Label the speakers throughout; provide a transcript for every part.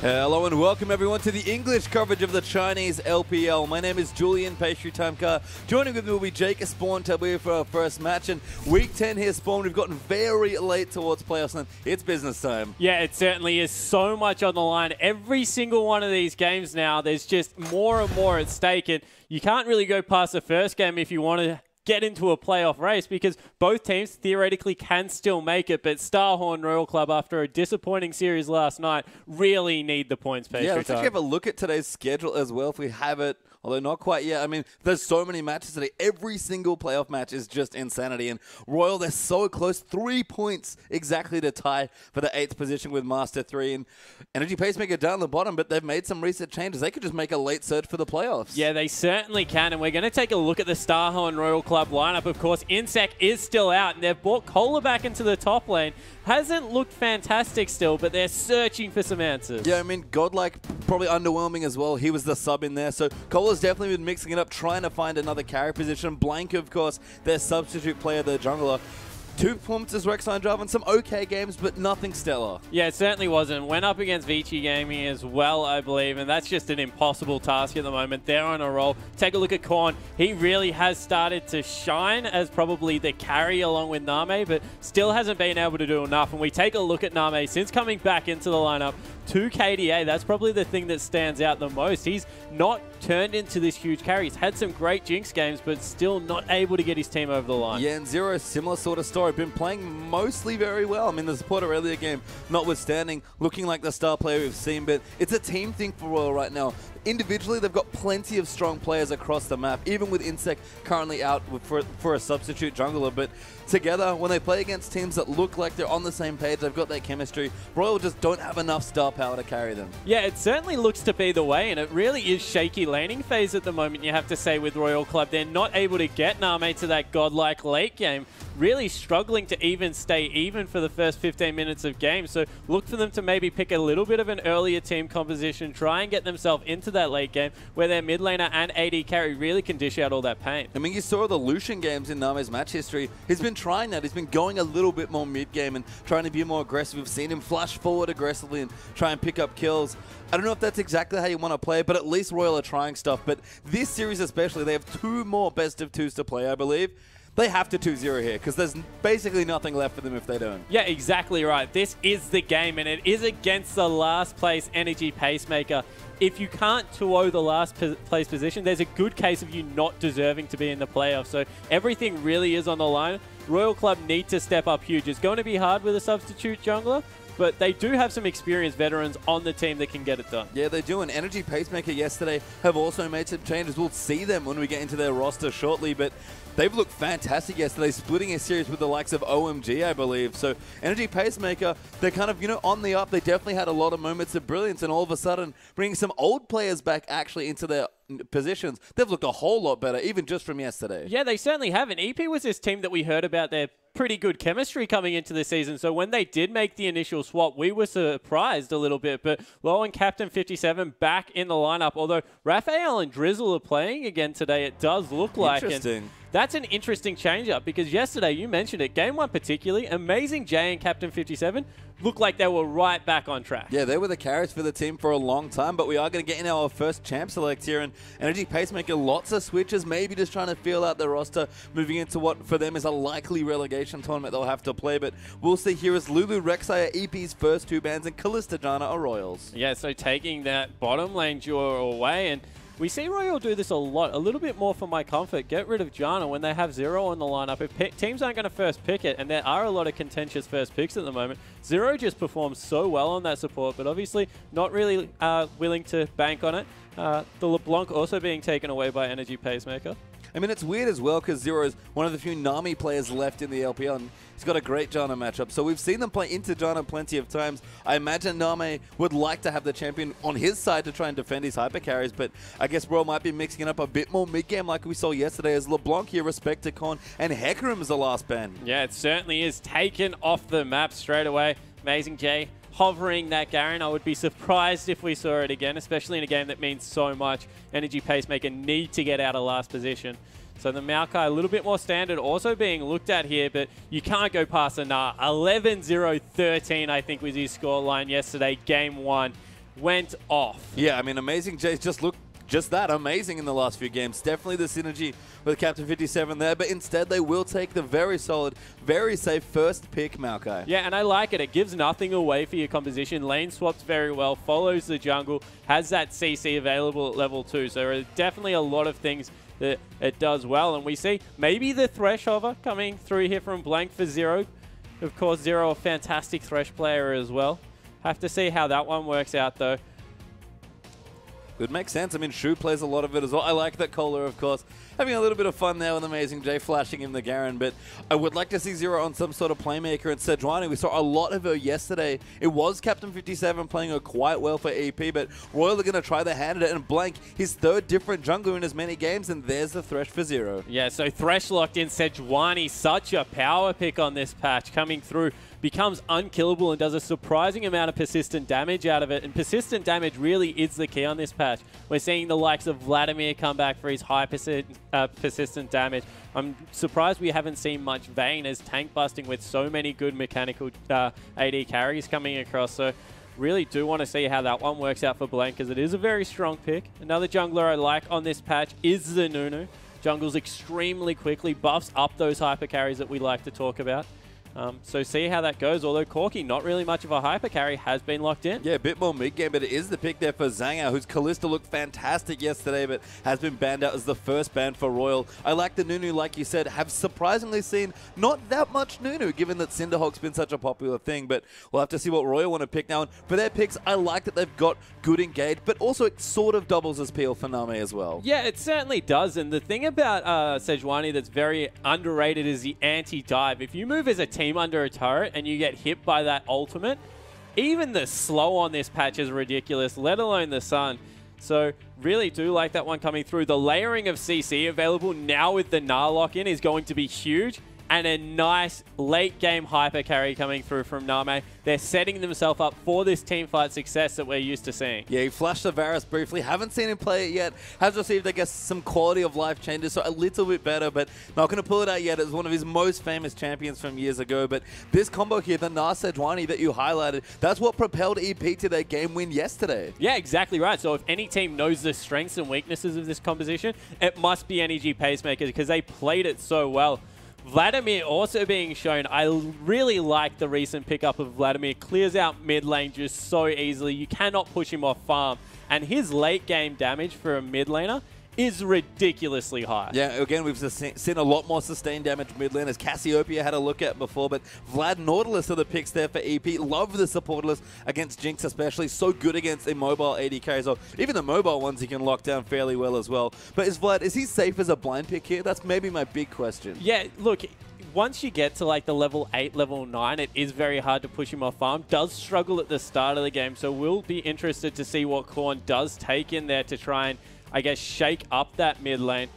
Speaker 1: Hello and welcome everyone to the English coverage of the Chinese LPL. My name is Julian Pastry Timeka. Joining with me will be Jake Spawn Tabu for our first match. And week 10 here, Spawn, we've gotten very late towards playoffs and it's business time. Yeah, it certainly is. So much on the line. Every single one of these games now, there's just more and more at stake. And you can't really go past the first game if you want to get into a playoff race, because both teams theoretically can still make it, but Starhorn Royal Club, after a disappointing series last night, really need the points.
Speaker 2: Yeah, let's actually have a look at today's schedule as well, if we have it, although not quite yet. I mean, there's so many matches today. Every single playoff match is just insanity, and Royal, they're so close. 3 points exactly to tie for the 8th position with Master 3, and Energy Pacemaker down the bottom, but they've made some recent changes. They could just make a late surge for the playoffs.
Speaker 1: Yeah, they certainly can, and we're going to take a look at the Starhorn Royal Club lineup. Of course, Insec is still out, and they've brought Cola back into the top lane. Hasn't looked fantastic still, but they're searching for some answers.
Speaker 2: Yeah, I mean, Godlike, probably underwhelming as well. He was the sub in there, so Cola's definitely been mixing it up, trying to find another carry position. Blank, of course, their substitute player, the jungler. 2 performances, Rek'Sai Java, and some okay games, but nothing stellar.
Speaker 1: Yeah, it certainly wasn't. Went up against Vici Gaming as well, I believe, and that's just an impossible task at the moment. They're on a roll. Take a look at Korn. He really has started to shine as probably the carry along with Name, but still hasn't been able to do enough. And we take a look at Name since coming back into the lineup. 2 KDA, that's probably the thing that stands out the most. He's not turned into this huge carry. He's had some great Jinx games, but still not able to get his team over the line.
Speaker 2: Yeah, and Zero, similar sort of story. Been playing mostly very well. I mean, the support earlier game, notwithstanding, looking like the star player we've seen, but it's a team thing for Royal right now. Individually, they've got plenty of strong players across the map, even with Insec currently out for a substitute jungler, but together, when they play against teams that look like they're on the same page, they've got that chemistry, Royal just don't have enough star power to carry them.
Speaker 1: Yeah, it certainly looks to be the way, and it really is shaky laning phase at the moment, you have to say, with Royal Club. They're not able to get Name to that godlike late game, really struggling to even stay even for the first 15 minutes of game. So look for them to maybe pick a little bit of an earlier team composition, try and get themselves into that late game where their mid laner and AD carry really can dish out all that pain.
Speaker 2: I mean, you saw the Lucian games in Name's match history. He's been trying that. He's been going a little bit more mid-game and trying to be more aggressive. We've seen him flash forward aggressively and try and pick up kills. I don't know if that's exactly how you want to play, but at least Royal are trying stuff. But this series especially, they have 2 more best of 2s to play, I believe. They have to 2-0 here, because there's basically nothing left for them if they don't.
Speaker 1: Yeah, exactly right. This is the game, and it is against the last place Energy Pacemaker. If you can't 2-0 the last place position, there's a good case of you not deserving to be in the playoffs. So everything really is on the line. Royal Club need to step up huge. It's going to be hard with a substitute jungler, but they do have some experienced veterans on the team that can get it done.
Speaker 2: Yeah, they do. And Energy Pacemaker yesterday have also made some changes. We'll see them when we get into their roster shortly, but they've looked fantastic yesterday, splitting a series with the likes of OMG, I believe. So Energy Pacemaker, they're kind of, on the up. They definitely had a lot of moments of brilliance, and all of a sudden bringing some old players back actually into their positions. They've looked a whole lot better, even just from yesterday.
Speaker 1: Yeah, they certainly have. And EP was this team that we heard about their pretty good chemistry coming into the season. So when they did make the initial swap, we were surprised a little bit. But Low and Captain 57 back in the lineup. Although Raphael and Drizzle are playing again today, it does look like.
Speaker 2: Interesting.
Speaker 1: And that's an interesting change-up, because yesterday, you mentioned it, Game 1 particularly, Amazing J and Captain 57 looked like they were right back on track.
Speaker 2: Yeah, they were the carries for the team for a long time, but we are going to get in our first champ select here, and Energy Pacemaker, lots of switches, maybe just trying to feel out the roster, moving into what for them is a likely relegation tournament they'll have to play, but we'll see here as Lulu Rek'Sai are EP's first 2 bans, and Kalista Jana are Royals.
Speaker 1: Yeah, so taking that bottom lane duo away, and we see Royal do this a lot, a little bit more for my comfort. Get rid of Jana when they have Zero on the lineup. If teams aren't going to first pick it, and there are a lot of contentious first picks at the moment, Zero just performs so well on that support, but obviously not really willing to bank on it. The LeBlanc also being taken away by Energy Pacemaker.
Speaker 2: I mean, it's weird as well, because Zero is one of the few Nami players left in the LPL, and he's got a great Jana matchup. So we've seen them play into Jana plenty of times. I imagine Nami would like to have the champion on his side to try and defend his hyper carries, but I guess Royal might be mixing it up a bit more mid-game like we saw yesterday, as LeBlanc here, respect to Con, and Hecarim is the last ban.
Speaker 1: Yeah, it certainly is taken off the map straight away. Amazing J hovering that Garen. I would be surprised if we saw it again, especially in a game that means so much. Energy Pacemaker need to get out of last position. So the Maokai a little bit more standard also being looked at here, but you can't go past a Nah. 11-0-13 I think was his scoreline yesterday, game 1.
Speaker 3: went off.
Speaker 2: Yeah, I mean, Amazing J's just that amazing in the last few games. Definitely the synergy with Captain 57 there, but instead they will take the very solid, very safe first pick, Maokai.
Speaker 3: Yeah, and I like it. It gives nothing away for your composition. Lane swaps very well, follows the jungle, has that CC available at level 2. So there are definitely a lot of things that it does well. And we see maybe the Thresh hover coming through here from Blank for Zero. Of course, Zero, a fantastic Thresh player as well. Have to see how that one works out, though.
Speaker 2: It makes sense. I mean, Shu plays a lot of it as well. I like that Kohler, of course, having a little bit of fun there with Amazing J, flashing him the Garen. But I would like to see Zero on some sort of playmaker. And Sejuani, we saw a lot of her yesterday. It was Captain 57 playing her quite well for EP, but Royal are going to try their hand at it. And Blank, his third different jungler in as many games, and there's the Thresh for Zero.
Speaker 3: Yeah, so Thresh locked in. Sejuani, such a power pick on this patch, coming through. Becomes unkillable and does a surprising amount of persistent damage out of it. And persistent damage really is the key on this patch. We're seeing the likes of Vladimir come back for his high persistent damage. I'm surprised we haven't seen much Vayne as tank busting with so many good mechanical AD carries coming across. So really do want to see how that one works out for Blank, because it is a very strong pick. Another jungler I like on this patch is the Nunu. Jungles extremely quickly, buffs up those hyper carries that we like to talk about. So see how that goes, although Corki, not really much of a hyper carry, has been locked in.
Speaker 2: Yeah, a bit more mid-game, but it is the pick there for Zhanga, whose Kalista looked fantastic yesterday, but has been banned out as the first ban for Royal. I like the Nunu, like you said, have surprisingly seen not that much Nunu, given that Cinderhawk's been such a popular thing, but we'll have to see what Royal want to pick now. And for their picks, I like that they've got good engage, but also it sort of doubles as peel for Name as well.
Speaker 3: Yeah, it certainly does, and the thing about Sejuani that's very underrated is the anti-dive. If you move as a team under a turret and you get hit by that ultimate, even the slow on this patch is ridiculous, let alone the sun. So really do like that one coming through. The layering of CC available now with the Gnar lock in is going to be huge, and a nice late game hyper carry coming through from Name. They're setting themselves up for this team fight success that we're used to seeing.
Speaker 2: Yeah, he flashed the Varus briefly. Haven't seen him play it yet. Has received, I guess, some quality of life changes, so a little bit better, but not going to pull it out yet. It's one of his most famous champions from years ago. But this combo here, the Gnar Sejuani that you highlighted, that's what propelled EP to their game win yesterday.
Speaker 3: Yeah, exactly right. So if any team knows the strengths and weaknesses of this composition, it must be NEG Pacemakers, because they played it so well. Vladimir also being shown. I really like the recent pickup of Vladimir. Clears out mid lane just so easily. You cannot push him off farm. And his late game damage for a mid laner is ridiculously high.
Speaker 2: Yeah, again, we've seen a lot more sustained damage mid lane, as Cassiopeia had a look at before, but Vlad Nautilus are the picks there for EP. Love the support list against Jinx especially. So good against immobile AD carries, or even the mobile ones he can lock down fairly well as well. But is he safe as a blind pick here? That's maybe my big question.
Speaker 3: Yeah, look, once you get to like the level 8, level 9, it is very hard to push him off farm. Does struggle at the start of the game, so we'll be interested to see what Korn does take in there to try and, I guess, shake up that mid lane.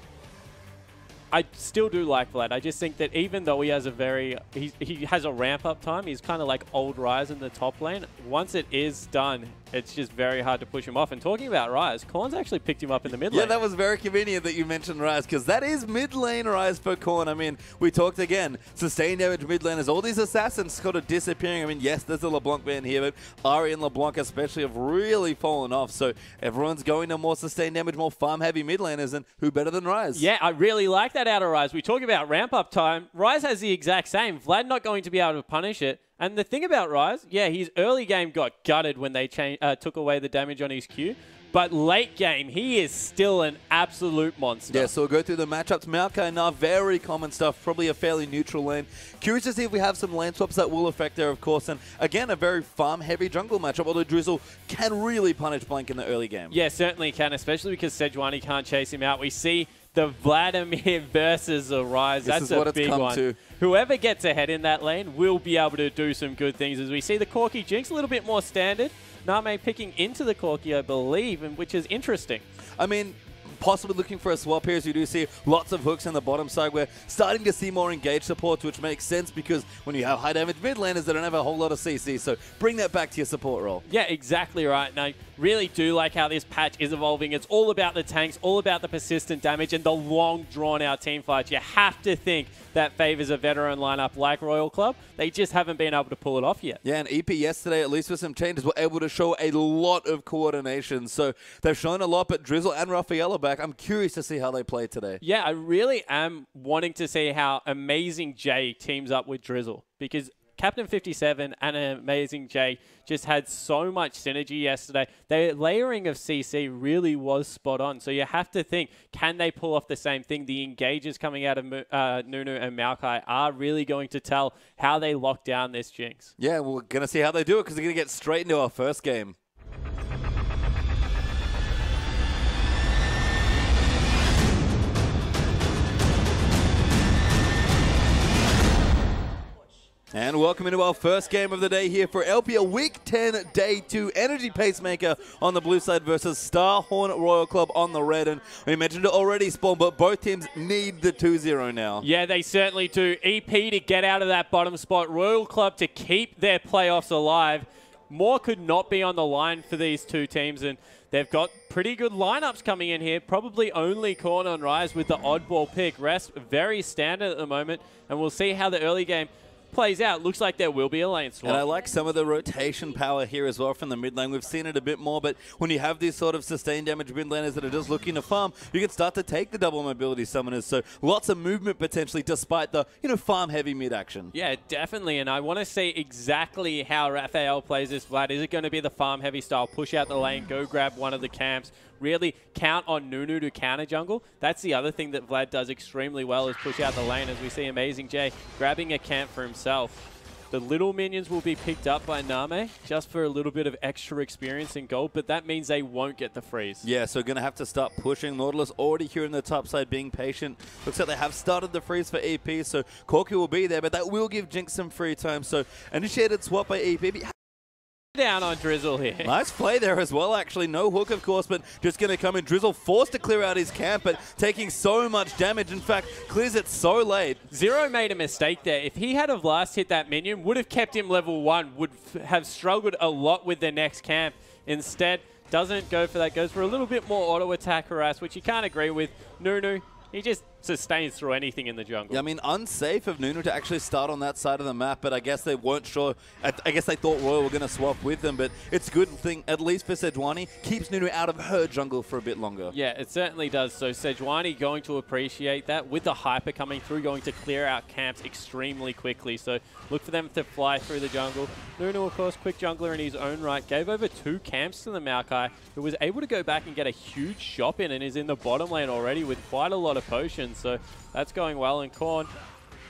Speaker 3: I still do like Vlad. I just think that even though he has he has a ramp up time, he's kind of like old Ryze in the top lane. Once it is done, it's just very hard to push him off. And talking about Ryze, Korn's actually picked him up in the mid lane.
Speaker 2: Yeah, that was very convenient that you mentioned Ryze, because that is mid lane Ryze for Korn. I mean, we talked again, sustained damage mid lane as all these assassins sort of disappearing. I mean, yes, there's a LeBlanc ban here, but Ari and LeBlanc especially have really fallen off. So everyone's going to more sustained damage, more farm heavy mid laners, and who better than Ryze?
Speaker 3: Yeah, I really like that out of Ryze. We talk about ramp up time. Ryze has the exact same. Vlad not going to be able to punish it. And the thing about Ryze, yeah, his early game got gutted when they took away the damage on his Q. But late game, he is still an absolute monster.
Speaker 2: Yeah, so we'll go through the matchups. Maokai now, very common stuff, probably a fairly neutral lane. Curious to see if we have some lane swaps that will affect there, of course. And again, a very farm-heavy jungle matchup, although Drizzle can really punish Blank in the early game.
Speaker 3: Yeah, certainly can, especially because Sejuani can't chase him out. We see the Vladimir versus the Ryze. That's a big one. Whoever gets ahead in that lane will be able to do some good things. As we see the Corki Jinx a little bit more standard. Name picking into the Corki, I believe, and which is interesting.
Speaker 2: I mean, possibly looking for a swap here, as you do see lots of hooks on the bottom side. We're starting to see more engaged supports, which makes sense because when you have high damage mid laners, they don't have a whole lot of CC. So bring that back to your support role.
Speaker 3: Yeah, exactly right. And I really do like how this patch is evolving. It's all about the tanks, all about the persistent damage and the long drawn-out team fights. You have to think that favors a veteran lineup like Royal Club. They just haven't been able to pull it off yet.
Speaker 2: Yeah, and EP yesterday, at least with some changes, were able to show a lot of coordination. So they've shown a lot, but Drizzle and Raphael are back. I'm curious to see how they play today.
Speaker 3: Yeah, I really am wanting to see how Amazing Jay teams up with Drizzle, because Captain 57 and Amazing Jay just had so much synergy yesterday. Their layering of CC really was spot on. So you have to think, can they pull off the same thing? The engages coming out of Nunu and Maokai are really going to tell how they lock down this Jinx.
Speaker 2: Yeah, we're going to see how they do it because they're going to get straight into our first game. And welcome into our first game of the day here for LPL Week 10 Day 2 Energy Pacemaker on the blue side versus Starhorn Royal Club on the red. And we mentioned it already, Spawn, but both teams need the 2-0 now.
Speaker 3: Yeah, they certainly do. EP to get out of that bottom spot. Royal Club to keep their playoffs alive. More could not be on the line for these two teams, and they've got pretty good lineups coming in here. Probably only Korn on Rise with the oddball pick. Rest very standard at the moment, and we'll see how the early game plays out. Looks like there will be a lane swap.
Speaker 2: And I like some of the rotation power here as well from the mid lane. We've seen it a bit more, but when you have these sort of sustained damage mid laners that are just looking to farm, you can start to take the double mobility summoners. So lots of movement potentially despite the, farm heavy mid action.
Speaker 3: Yeah, definitely. And I want to see exactly how Raphael plays this, Vlad. Is it going to be the farm heavy style, push out the lane, go grab one of the camps, really count on Nunu to counter jungle? That's the other thing that Vlad does extremely well, is push out the lane, as we see Amazing Jay grabbing a camp for himself. The little minions will be picked up by Name just for a little bit of extra experience in gold, but that means they won't get the freeze.
Speaker 2: Yeah, so going to have to start pushing. Nautilus already here in the top side being patient. Looks like they have started the freeze for EP, so Corky will be there, but that will give Jinx some free time. So initiated swap by EP.
Speaker 3: Down on Drizzle here.
Speaker 2: Nice play there as well, actually. No hook, of course, but just going to come in. Drizzle forced to clear out his camp, but taking so much damage. In fact, clears it so late.
Speaker 3: Zero made a mistake there. If he had have last hit that minion, would have kept him level 1, would have struggled a lot with the next camp. Instead, doesn't go for that. Goes for a little bit more auto attack harass, which you can't agree with. Nunu, he just sustains through anything in the jungle.
Speaker 2: Yeah, I mean, unsafe of Nunu to actually start on that side of the map, but I guess they weren't sure. I guess they thought Royal were going to swap with them, but it's a good thing, at least for Sejuani, keeps Nunu out of her jungle for a bit longer.
Speaker 3: Yeah, it certainly does. So Sejuani going to appreciate that with the hyper coming through, going to clear out camps extremely quickly. So look for them to fly through the jungle. Nunu, of course, quick jungler in his own right, gave over 2 camps to the Maokai, who was able to go back and get a huge shop in and is in the bottom lane already with quite a lot of potions. So that's going well. And Korn,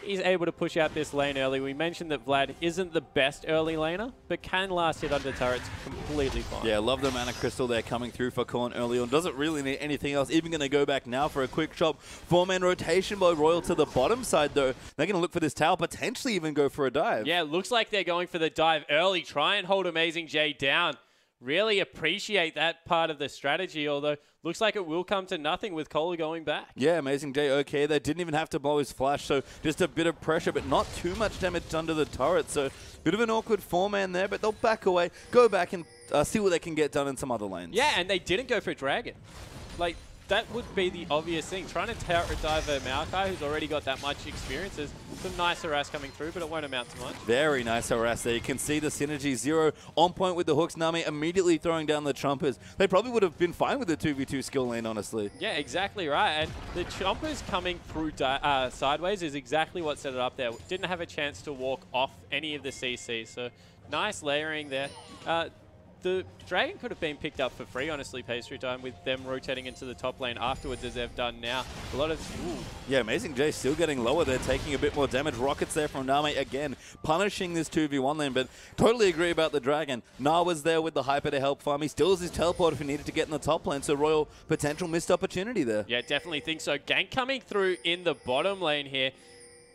Speaker 3: he's able to push out this lane early. We mentioned that Vlad isn't the best early laner, but can last hit under turrets completely fine.
Speaker 2: Yeah, love the mana crystal there coming through for Korn early on. Doesn't really need anything else. Even going to go back now for a quick chop. 4-man rotation by Royal to the bottom side, though. They're going to look for this tower, potentially even go for a dive.
Speaker 3: Yeah, looks like they're going for the dive early. Try and hold Amazing Jay down. Really appreciate that part of the strategy, although looks like it will come to nothing with Kohler going back.
Speaker 2: Yeah, Amazing Jay okay. They didn't even have to blow his flash, so just a bit of pressure, but not too much damage under the turret. So bit of an awkward 4-man there, but they'll back away, go back and see what they can get done in some other lanes.
Speaker 3: Yeah, and they didn't go for Dragon. Like, that would be the obvious thing. Trying to turret dive a Maokai, who's already got that much experience. There's some nice harass coming through, but it won't amount to much.
Speaker 2: Very nice harass there. You can see the synergy. Zero on point with the hooks. Nami immediately throwing down the chompers. They probably would have been fine with the 2v2 skill lane, honestly.
Speaker 3: Yeah, exactly right. And the chompers coming through sideways is exactly what set it up there. Didn't have a chance to walk off any of the CC, so nice layering there. The Dragon could have been picked up for free, honestly, Pastry Time, with them rotating into the top lane afterwards, as they've done now. A lot of... Ooh.
Speaker 2: Yeah, Amazing Jay still getting lower there, taking a bit more damage. Rockets there from Name again, punishing this 2v1 lane, but totally agree about the Dragon. Na was there with the hyper to help farm. He still has his teleport if he needed to get in the top lane, so Royal potential missed opportunity there.
Speaker 3: Yeah, definitely think so. Gank coming through in the bottom lane here.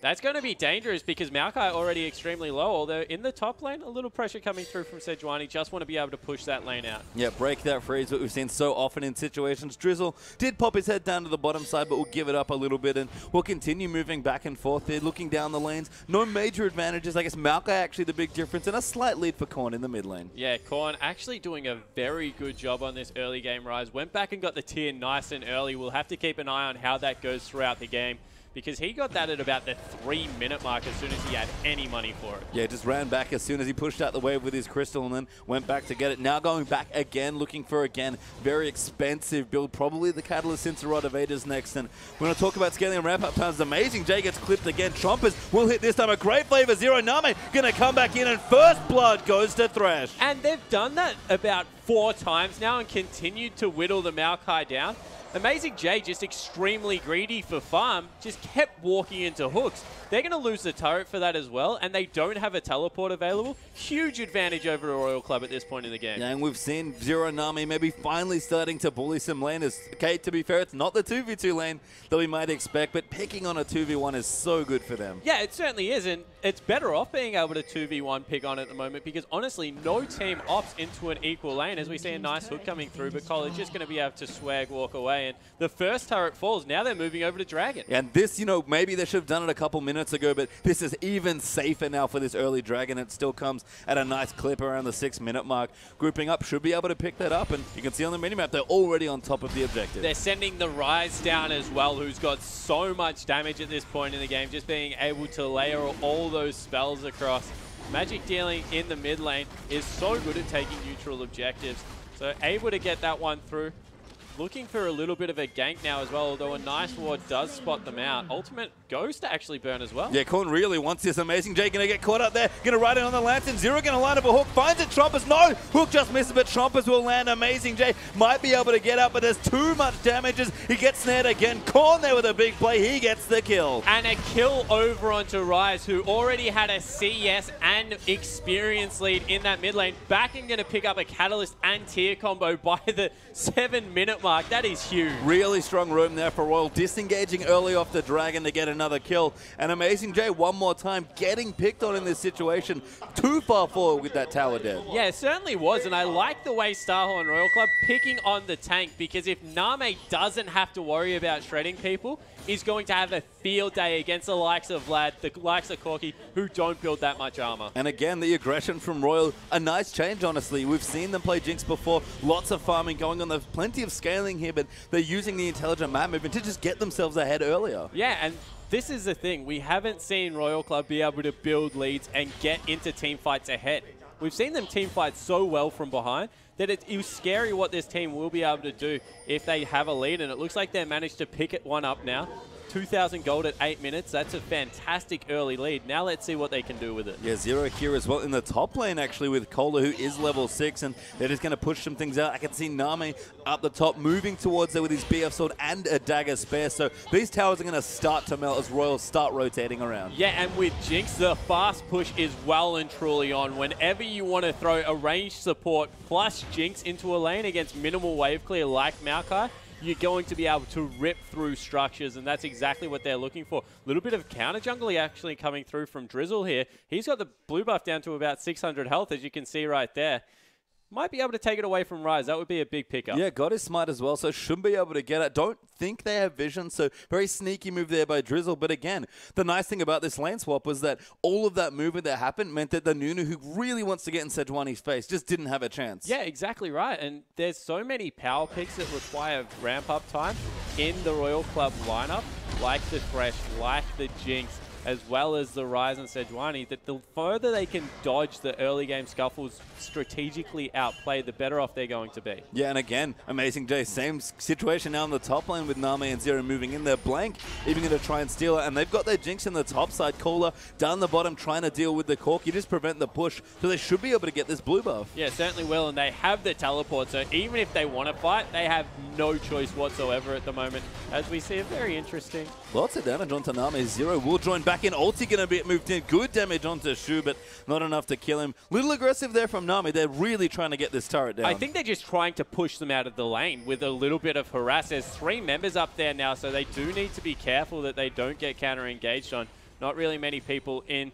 Speaker 3: That's going to be dangerous because Maokai already extremely low, although in the top lane, a little pressure coming through from Sejuani. Just want to be able to push that lane out.
Speaker 2: Yeah, break that freeze, what we've seen so often in situations. Drizzle did pop his head down to the bottom side, but we'll give it up a little bit, and we'll continue moving back and forth there, looking down the lanes. No major advantages. I guess Maokai actually the big difference, and a slight lead for Korn in the mid lane.
Speaker 3: Yeah, Korn actually doing a very good job on this early game rise. Went back and got the tier nice and early. We'll have to keep an eye on how that goes throughout the game, because he got that at about the 3-minute mark as soon as he had any money for it.
Speaker 2: Yeah, just ran back as soon as he pushed out the wave with his crystal and then went back to get it. Now going back again, looking for, again, very expensive build. Probably the Catalyst Incineroar of Vader's next. And we're going to talk about scaling and ramp-up times. Amazing. Jay gets clipped again. Chompers will hit this time. A great flavor. Zero Name going to come back in, and first blood goes to Thresh.
Speaker 3: And they've done that about 4 times now and continued to whittle the Maokai down. Amazing Jay, just extremely greedy for farm, just kept walking into hooks. They're going to lose the turret for that as well, and they don't have a teleport available. Huge advantage over the Royal Club at this point in the game.
Speaker 2: Yeah, and we've seen Zero Nami maybe finally starting to bully some laners. Okay, to be fair, it's not the 2v2 lane that we might expect, but picking on a 2v1 is so good for them.
Speaker 3: Yeah, it certainly is, and it's better off being able to 2v1 pick on at the moment, because honestly, no team opts into an equal lane, as we see a nice hook coming through, but College just going to be able to swag walk away, and the first turret falls. Now they're moving over to Dragon.
Speaker 2: And this, you know, maybe they should have done it a couple minutes ago, but this is even safer now for this early Dragon. It still comes at a nice clip around the 6-minute mark. Grouping up should be able to pick that up, and you can see on the minimap they're already on top of the objective.
Speaker 3: They're sending the Rise down as well, who's got so much damage at this point in the game, just being able to layer all those spells across. Magic dealing in the mid lane is so good at taking neutral objectives, so able to get that one through. Looking for a little bit of a gank now as well, although a nice ward does spot them out. Ultimate goes to actually burn as well.
Speaker 2: Yeah, Korn really wants this. Amazing Jay going to get caught up there. Going to ride it on the lantern. Zero going to line up a hook. Finds it. Chompers. No! Hook just misses, but Chompers will land. Amazing Jay might be able to get up, but there's too much damages. He gets snared again. Korn there with a big play. He gets the kill.
Speaker 3: And a kill over onto Rise, who already had a CS and experience lead in that mid lane. Back and going to pick up a Catalyst and tier combo by the 7-minute mark. That is huge.
Speaker 2: Really strong room there for Royal, disengaging early off the Dragon to get another kill. And Amazing Jay one more time getting picked on in this situation. Too far forward with that tower dead.
Speaker 3: Yeah, it certainly was, and I like the way Starhorn Royal Club picking on the tank, because if Name doesn't have to worry about shredding people, he's going to have a field day against the likes of Vlad, the likes of Corky, who don't build that much armor.
Speaker 2: And again, the aggression from Royal, a nice change, honestly. We've seen them play Jinx before. Lots of farming going on. There's plenty of scaling here, but they're using the intelligent map movement to just get themselves ahead earlier.
Speaker 3: Yeah, and this is the thing. We haven't seen Royal Club be able to build leads and get into team fights ahead. We've seen them team fight so well from behind that it was scary what this team will be able to do if they have a lead, and it looks like they managed to pick it one up now. 2,000 gold at 8 minutes. That's a fantastic early lead. Now let's see what they can do with it.
Speaker 2: Yeah, Zero here as well in the top lane, actually, with Cola, who is level 6, and they're just going to push some things out. I can see Name up the top, moving towards there with his BF sword and a dagger spare. So these towers are going to start to melt as Royals start rotating around.
Speaker 3: Yeah, and with Jinx, the fast push is well and truly on. Whenever you want to throw a ranged support plus Jinx into a lane against minimal wave clear like Maokai, you're going to be able to rip through structures, and that's exactly what they're looking for. A little bit of counter jungling actually coming through from Drizzle here. He's got the blue buff down to about 600 health, as you can see right there. Might be able to take it away from Rise. That would be a big pickup.
Speaker 2: Yeah, God is smart as well, so should be able to get it. Don't think they have vision, so very sneaky move there by Drizzle. But again, the nice thing about this lane swap was that all of that movement that happened meant that the Nunu, who really wants to get in Sejuani's face, just didn't have a chance.
Speaker 3: Yeah, exactly right. And there's so many power picks that require ramp-up time in the Royal Club lineup, like the Thresh, like the Jinx, as well as the Rise and Sejuani, that the further they can dodge the early game scuffles, strategically outplay, the better off they're going to be.
Speaker 2: Yeah, and again, Amazing Jay, same situation now in the top lane with Name and Zero moving in there. Blank even going to try and steal it, and they've got their Jinx in the top side. Kohler down the bottom trying to deal with the Cork. You just prevent the push, so they should be able to get this blue buff.
Speaker 3: Yeah, certainly will, and they have the teleport, so even if they want to fight, they have no choice whatsoever at the moment, as we see a very interesting.
Speaker 2: Lots of damage onto Name. Zero will join back in. Ulti going to be moved in. Good damage onto Shu, but not enough to kill him. Little aggressive there from Name. They're really trying to get this turret down.
Speaker 3: I think they're just trying to push them out of the lane with a little bit of harass. There's 3 members up there now, so they do need to be careful that they don't get counter-engaged on. not really many people in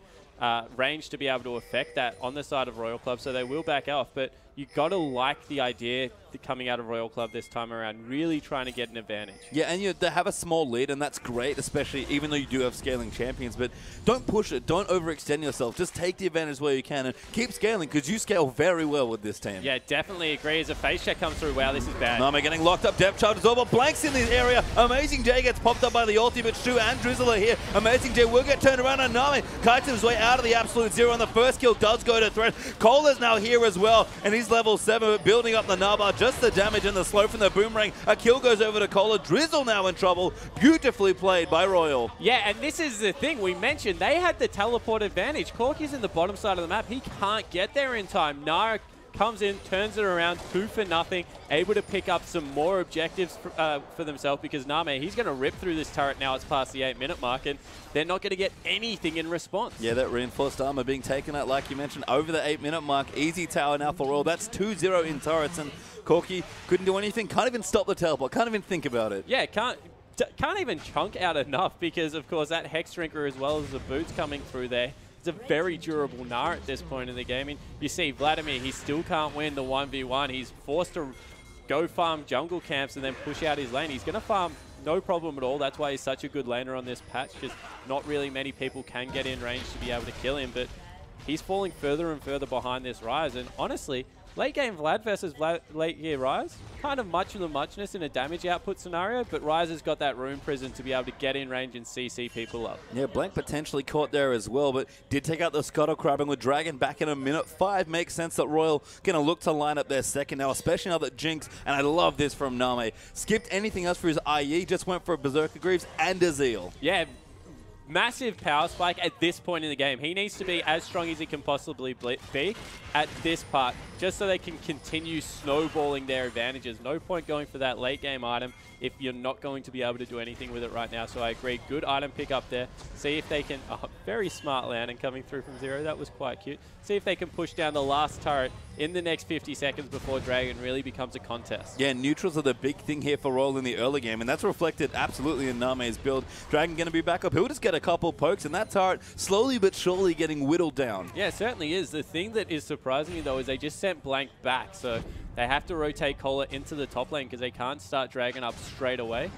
Speaker 3: range to be able to affect that on the side of Royal Club, so they will back off. But you got to like the idea coming out of Royal Club this time around, really trying to get an advantage.
Speaker 2: Yeah, and they have a small lead, and that's great, especially even though you do have scaling champions. But don't push it. Don't overextend yourself. Just take the advantage where you can and keep scaling, because you scale very well with this team.
Speaker 3: Yeah, definitely agree. As a face check comes through, wow, this is bad.
Speaker 2: Name getting locked up. Depth charge is over. Blanks in the area. Amazing J gets popped up by the ulti, but Shu and Drizzle are here. Amazing J will get turned around, and Name kites his way out of the absolute zero, and the first kill does go to Threat. Cola's now here as well, and he's level 7, but building up the Naba. Just the damage and the slow from the boomerang. A kill goes over to Cola. Drizzle now in trouble. Beautifully played by Royal.
Speaker 3: Yeah, and this is the thing we mentioned. They had the teleport advantage. Corky's in the bottom side of the map. He can't get there in time. Nara comes in, turns it around, 2 for nothing, able to pick up some more objectives for themselves, because Name, he's going to rip through this turret now. It's past the 8-minute mark, and they're not going to get anything in response.
Speaker 2: Yeah, that reinforced armor being taken out, like you mentioned, over the 8-minute mark. Easy tower now for Royal. That's 2-0 in turrets, and Corky couldn't do anything. Can't even stop the teleport. Can't even think about it.
Speaker 3: Yeah, can't even chunk out enough, because, of course, that Hex Drinker as well as the boots coming through there. It's a very durable Gnar at this point in the game. And you see Vladimir, he still can't win the 1v1. He's forced to go farm jungle camps and then push out his lane. He's going to farm no problem at all. That's why he's such a good laner on this patch, because not really many people can get in range to be able to kill him. But he's falling further and further behind this Ryze. And honestly, late game Vlad versus late game Ryze, kind of much of the muchness in a damage output scenario, but Ryze has got that rune prison to be able to get in range and CC people up.
Speaker 2: Yeah, Blank potentially caught there as well, but did take out the scuttle crab, and with Dragon back in a minute 5, makes sense that Royal going to look to line up their second now, especially now that Jinx, and I love this from Name, skipped anything else for his IE, just went for a Berserker Greaves and a Zeal.
Speaker 3: Yeah, massive power spike at this point in the game. He needs to be as strong as he can possibly be at this part, just so they can continue snowballing their advantages. No point going for that late game item if you're not going to be able to do anything with it right now. So I agree, good item pick up there. See if they can, very smart landing coming through from Zero. That was quite cute. See if they can push down the last turret in the next 50 seconds before Dragon really becomes a contest.
Speaker 2: Yeah, neutrals are the big thing here for Royal in the early game, and that's reflected absolutely in Name's build. Dragon going to be back up. He'll just get a couple pokes, and that turret slowly but surely getting whittled down.
Speaker 3: Yeah, it certainly is. The thing that is surprising me, though, is they just sent Blank back. So they have to rotate Cola into the top lane because they can't start Dragon up straight away.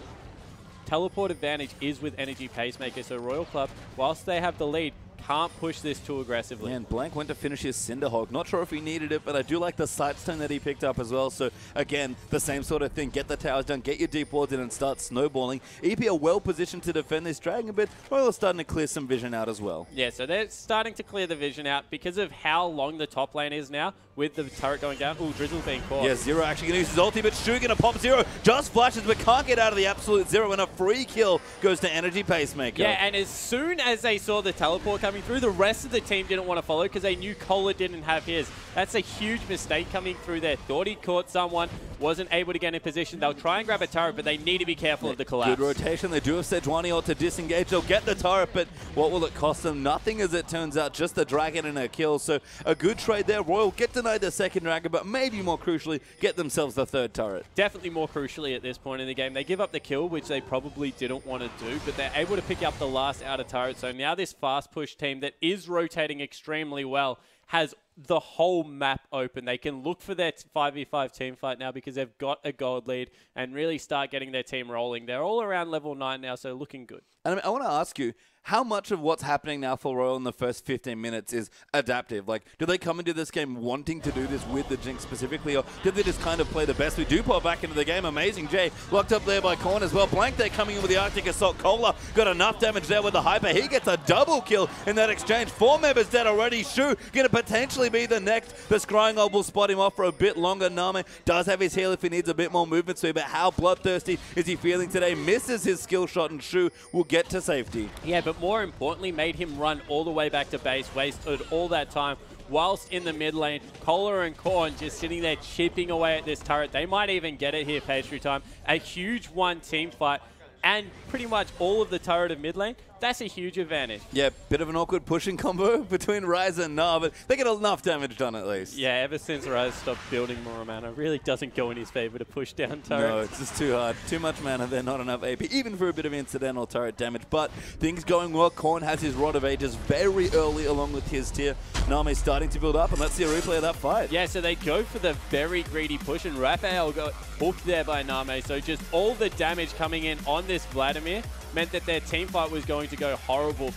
Speaker 3: Teleport advantage is with Energy Pacemaker, so Royal Club, whilst they have the lead, can't push this too aggressively.
Speaker 2: Yeah, and Blank went to finish his Cinderhawk. Not sure if he needed it, but I do like the Sightstone that he picked up as well. So, again, the same sort of thing. Get the towers done, get your deep wards in, and start snowballing. EP are well positioned to defend this Dragon, but Royal are starting to clear some vision out as well.
Speaker 3: Yeah, so they're starting to clear the vision out because of how long the top lane is now with the turret going down. Ooh, Drizzle being caught.
Speaker 2: Yeah, Zero actually going to use his ulti, but Shu going to pop Zero. Just flashes, but can't get out of the absolute zero, and a free kill goes to Energy Pacemaker.
Speaker 3: Yeah, and as soon as they saw the teleport coming through, the rest of the team didn't want to follow because they knew Cola didn't have his. That's a huge mistake coming through there. Thought he caught someone, wasn't able to get in position. They'll try and grab a turret, but they need to be careful of the collapse.
Speaker 2: Good rotation. They do have Sejuani out to disengage. They'll get the turret, but what will it cost them? Nothing, as it turns out. Just the Dragon and a kill. So a good trade there. Royal get denied the second Dragon, but maybe more crucially, get themselves the third turret.
Speaker 3: Definitely more crucially at this point in the game. They give up the kill, which they probably didn't want to do, but they're able to pick up the last outer turret. So now this fast push team that is rotating extremely well has the whole map open. They can look for their 5v5 team fight now because they've got a gold lead and really start getting their team rolling. They're all around level 9 now, so looking good.
Speaker 2: And I want to ask you, how much of what's happening now for Royal in the first 15 minutes is adaptive? Like, do they come into this game wanting to do this with the Jinx specifically, or did they just kind of play the best? We do pop back into the game. Amazing Jay locked up there by Korn as well. Blank there coming in with the Arctic Assault. Cola got enough damage there with the Hyper. He gets a double kill in that exchange. 4 members dead already. Shu going to potentially be the next. The Scrying Orb will spot him off for a bit longer. Name does have his heal if he needs a bit more movement speed, but how bloodthirsty is he feeling today? Misses his skill shot, and Shu will get to safety.
Speaker 3: Yeah, but more importantly, made him run all the way back to base, wasted all that time. Whilst in the mid lane, Cola and Korn just sitting there chipping away at this turret. They might even get it here, pastry time. A huge one team fight, and pretty much all of the turret of mid lane, That's a huge advantage.
Speaker 2: Yeah, bit of an awkward pushing combo between Rise and Na, but they get enough damage done at least.
Speaker 3: Yeah, ever since Rise stopped building more mana, it really doesn't go in his favor to push down turrets.
Speaker 2: No, it's just too hard. Too much mana there, not enough AP, even for a bit of incidental turret damage. But things going well. Korn has his Rod of Ages very early along with his tier. Name's starting to build up, and let's see a replay of that fight.
Speaker 3: Yeah, so they go for the very greedy push, and Raphael got hooked there by Name. So just all the damage coming in on this Vladimir meant that their team fight was going to go horrible.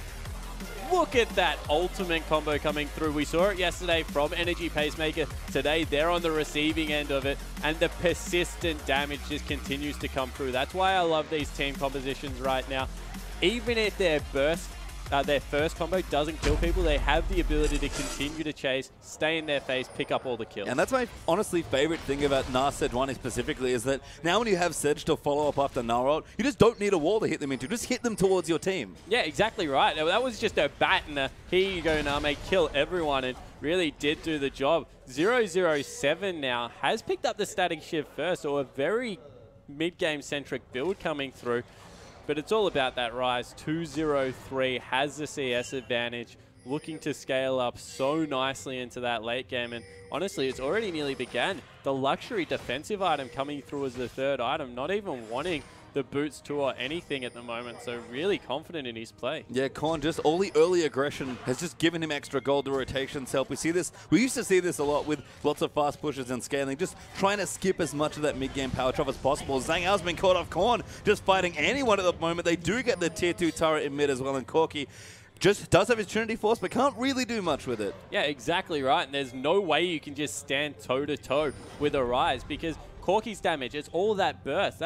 Speaker 3: Look at that ultimate combo coming through. We saw it yesterday from Energy Pacemaker. Today, they're on the receiving end of it, and the persistent damage just continues to come through. That's why I love these team compositions right now. Even if their first combo doesn't kill people, they have the ability to continue to chase, stay in their face, pick up all the kills.
Speaker 2: And that's my honestly favorite thing about Na Sejuani specifically, is that now when you have Sedge to follow up after Na ult, you just don't need a wall to hit them into. Just hit them towards your team.
Speaker 3: Yeah, exactly right. That was just a bat and a here you go, Name, kill everyone, and really did do the job. 007 now has picked up the static shift first, so a very mid-game centric build coming through. But it's all about that Rise. 2-0-3 has the CS advantage, looking to scale up so nicely into that late game. And honestly, it's already nearly began. The luxury defensive item coming through as the third item, not even wanting the boots to or anything at the moment. So really confident in his play.
Speaker 2: Yeah, Korn, just all the early aggression has just given him extra gold to rotations help. We see this, we used to see this a lot with lots of fast pushes and scaling, just trying to skip as much of that mid-game power drop as possible. Zhang Hao's been caught off Korn, just fighting anyone at the moment. They do get the tier 2 turret in mid as well, and Corki just does have his Trinity Force, but can't really do much with it.
Speaker 3: Yeah, exactly right. And there's no way you can just stand toe-to-toe with a Rise, because Corki's damage, it's all that burst.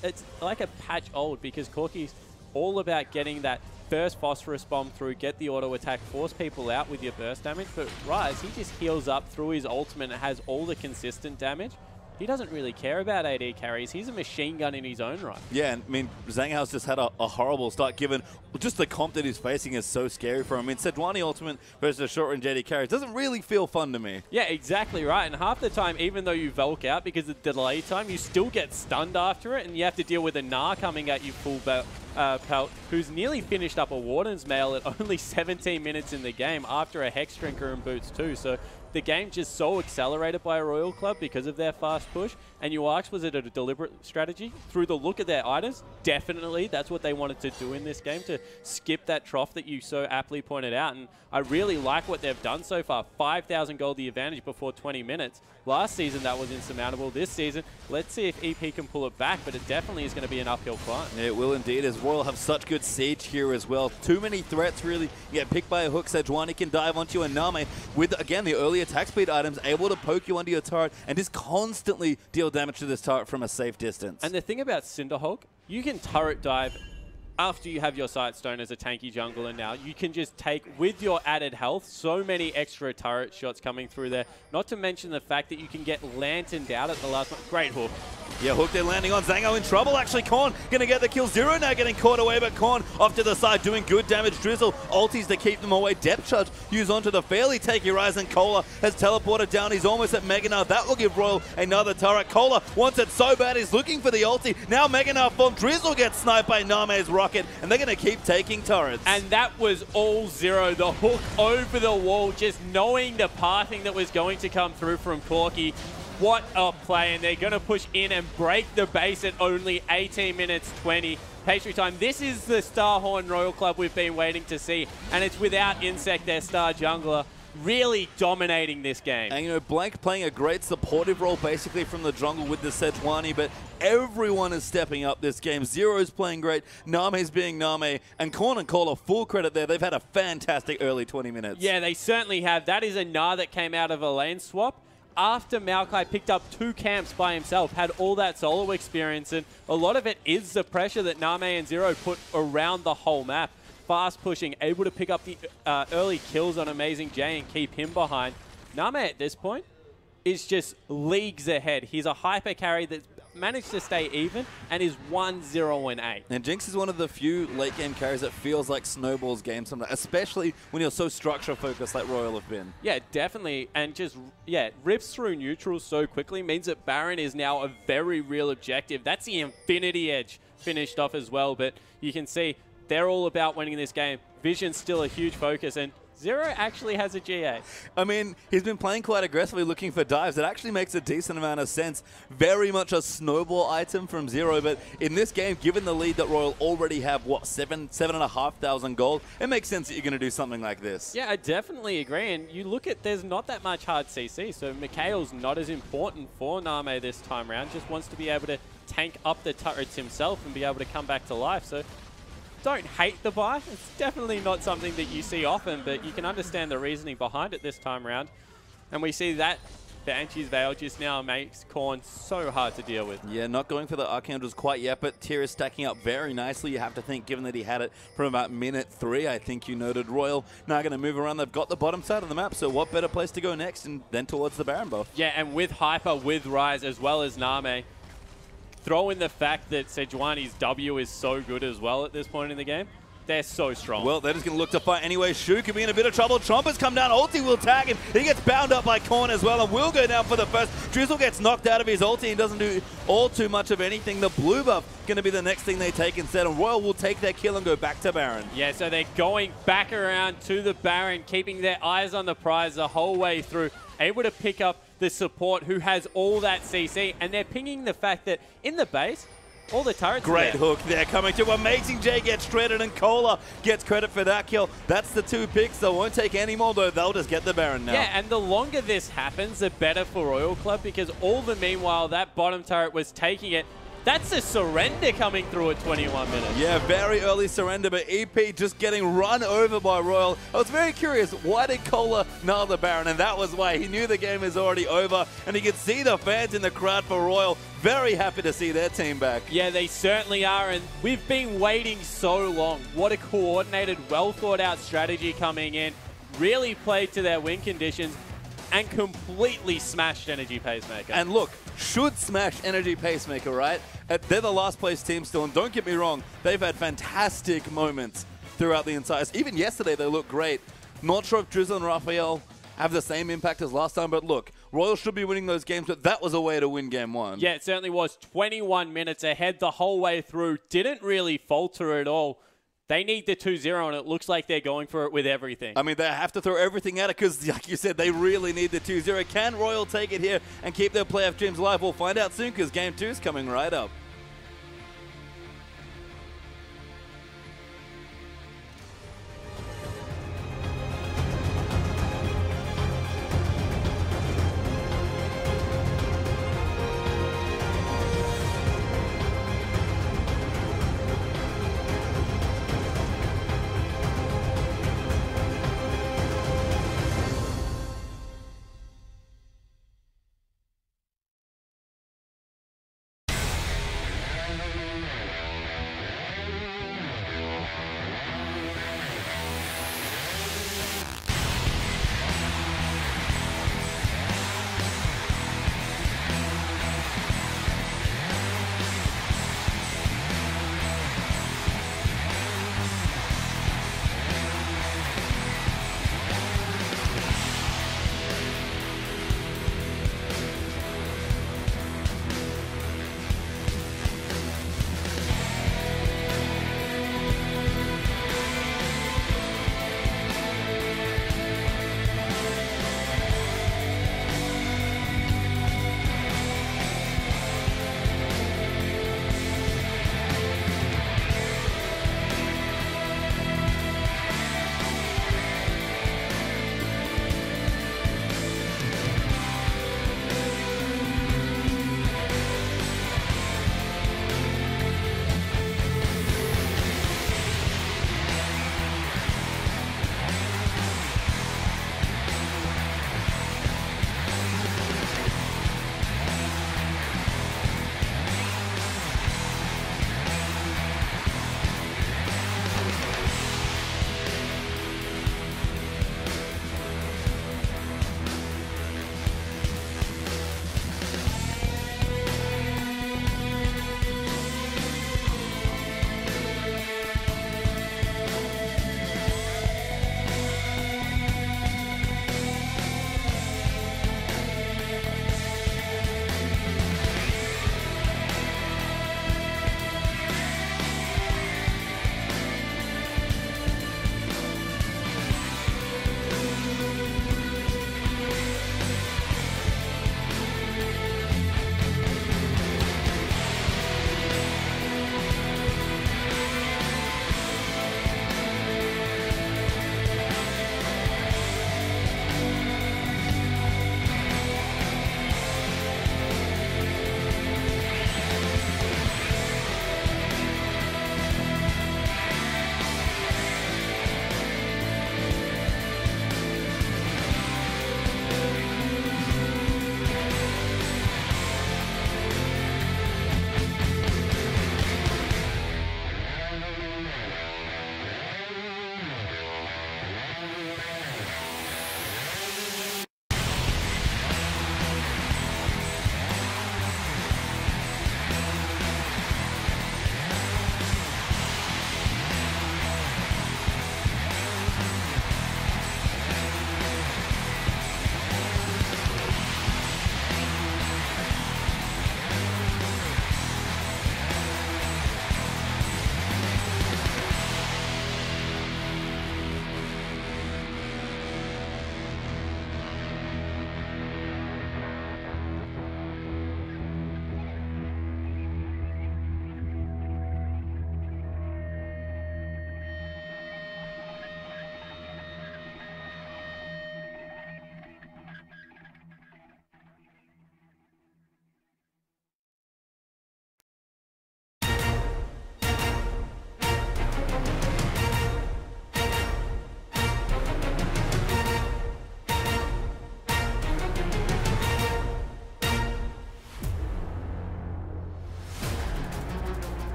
Speaker 3: It's like a patch old, because Corki's all about getting that first phosphorus bomb through, get the auto attack, force people out with your burst damage. But Rise, he just heals up through his ultimate and has all the consistent damage. He doesn't really care about AD carries. He's a machine gun in his own right.
Speaker 2: Yeah, and I mean, Zhang Hao's just had a horrible start, given just the comp that he's facing is so scary for him. I mean, Sejuani ultimate versus a short range AD carry doesn't really feel fun to me.
Speaker 3: Yeah, exactly right. And half the time, even though you Velk out because of the delay time, you still get stunned after it, and you have to deal with a Na coming at you full pelt, who's nearly finished up a Warden's Mail at only 17 minutes in the game after a Hex Drinker and boots too. So the game just so accelerated by Royal Club because of their fast push. And you asked, was it a deliberate strategy? Through the look of their items, definitely. That's what they wanted to do in this game, to skip that trough that you so aptly pointed out. And I really like what they've done so far. 5,000 gold the advantage before 20 minutes. Last season, that was insurmountable. This season, let's see if EP can pull it back, but it definitely is going to be an uphill climb.
Speaker 2: It will indeed, as Royal have such good siege here as well. Too many threats, really. You get picked by a hook, Sejuani can dive onto you, and Name, with, again, the early attack speed items, able to poke you under your turret and just constantly deal damage to this turret from a safe distance.
Speaker 3: And the thing about Cinderhulk, you can turret dive after you have your Sightstone as a tanky jungler now. You can just take, with your added health, so many extra turret shots coming through there. Not to mention the fact that you can get lanterned out at the last one. Great hook.
Speaker 2: Yeah, hook they're landing on. Zhang Hao in trouble, actually. Korn going to get the kill. Zero now getting caught away, but Korn off to the side doing good damage. Drizzle ultis to keep them away. Depth charge used onto the fairly takey Rise, and Cola has teleported down. He's almost at Meganar. That will give Royal another turret. Cola wants it so bad, he's looking for the ulti. Now Meganar form. Drizzle gets sniped by Name's rocket, and they're going to keep taking turrets.
Speaker 3: And that was all Zero. The hook over the wall, just knowing the pathing that was going to come through from Corki. What a play, and they're going to push in and break the base at only 18 minutes 20 pastry time. This is the Starhorn Royal Club we've been waiting to see, and it's without Insect, their star jungler, really dominating this game.
Speaker 2: And, you know, Blank playing a great supportive role basically from the jungle with the Sejuani, but everyone is stepping up this game. Zero's playing great, Name's being Name, and Korn and Call are full credit there. They've had a fantastic early 20 minutes.
Speaker 3: Yeah, they certainly have. That is a Na that came out of a lane swap. After Maokai picked up 2 camps by himself, had all that solo experience, and a lot of it is the pressure that Name and Zero put around the whole map. Fast pushing, able to pick up the early kills on Amazing J and keep him behind. Name at this point is just leagues ahead. He's a hyper carry that's managed to stay even and is 1-0-8.
Speaker 2: And Jinx is one of the few late game carries that feels like Snowball's game sometimes, especially when you're so structure focused like Royal have been.
Speaker 3: Yeah, definitely. And just, yeah, rips through neutrals so quickly means that Baron is now a very real objective. That's the Infinity Edge finished off as well, but you can see they're all about winning this game. Vision's still a huge focus, and Zero actually has a GA.
Speaker 2: I mean, he's been playing quite aggressively looking for dives. It actually makes a decent amount of sense. Very much a snowball item from Zero, but in this game, given the lead that Royal already have, what, 7,500 gold, it makes sense that you're going to do something like this.
Speaker 3: Yeah, I definitely agree. And you look at, there's not that much hard CC, so Mikhail's not as important for Name this time around. Just wants to be able to tank up the turrets himself and be able to come back to life. So don't hate the buy. It's definitely not something that you see often, but you can understand the reasoning behind it this time around. And we see that Banshee's Veil just now makes Korn so hard to deal with.
Speaker 2: Yeah, not going for the Archangels quite yet, but Tyr is stacking up very nicely. You have to think, given that he had it from about minute 3, I think you noted. Royal now going to move around. They've got the bottom side of the map, so what better place to go next and then towards the Baron buff?
Speaker 3: Yeah, and with Hyper, with Rise, as well as Name, throw in the fact that Sejuani's W is so good as well at this point in the game. They're so strong.
Speaker 2: Well, they're just going to look to fight anyway. Shu could be in a bit of trouble. Chompers come down. Ulti will tag him. He gets bound up by Korn as well and will go down for the first. Drizzle gets knocked out of his ulti and doesn't do all too much of anything. The blue buff going to be the next thing they take instead. And Royal will take their kill and go back to Baron.
Speaker 3: Yeah, so they're going back around to the Baron, keeping their eyes on the prize the whole way through. Able to pick up the support who has all that CC. And they're pinging the fact that in the base, all the turrets
Speaker 2: Great
Speaker 3: are there.
Speaker 2: hook there coming through. Amazing J gets shredded and Cola gets credit for that kill. That's the 2 picks. They won't take any more though. They'll just get the Baron now.
Speaker 3: Yeah, and the longer this happens, the better for Royal Club, because all the meanwhile that bottom turret was taking it. That's a surrender coming through at 21 minutes.
Speaker 2: Yeah, very early surrender, but EP just getting run over by Royal. I was very curious, why did Cola nail the Baron? And that was why. He knew the game is already over, and he could see the fans in the crowd for Royal. Very happy to see their team back.
Speaker 3: Yeah, they certainly are, and we've been waiting so long. What a coordinated, well-thought-out strategy coming in. Really played to their win conditions and completely smashed Energy Pacemaker.
Speaker 2: And look, should smash Energy Pacemaker, right? They're the last place team still, and don't get me wrong, they've had fantastic moments throughout the entire... Even yesterday, they looked great. Not sure if Drizzle and Raphael have the same impact as last time, but look, Royal should be winning those games, but that was a way to win game 1.
Speaker 3: Yeah, it certainly was. 21 minutes ahead the whole way through. Didn't really falter at all. They need the 2-0, and it looks like they're going for it with everything.
Speaker 2: I mean, they have to throw everything at it because, like you said, they really need the 2-0. Can Royal take it here and keep their playoff dreams alive? We'll find out soon because Game 2 is coming right up.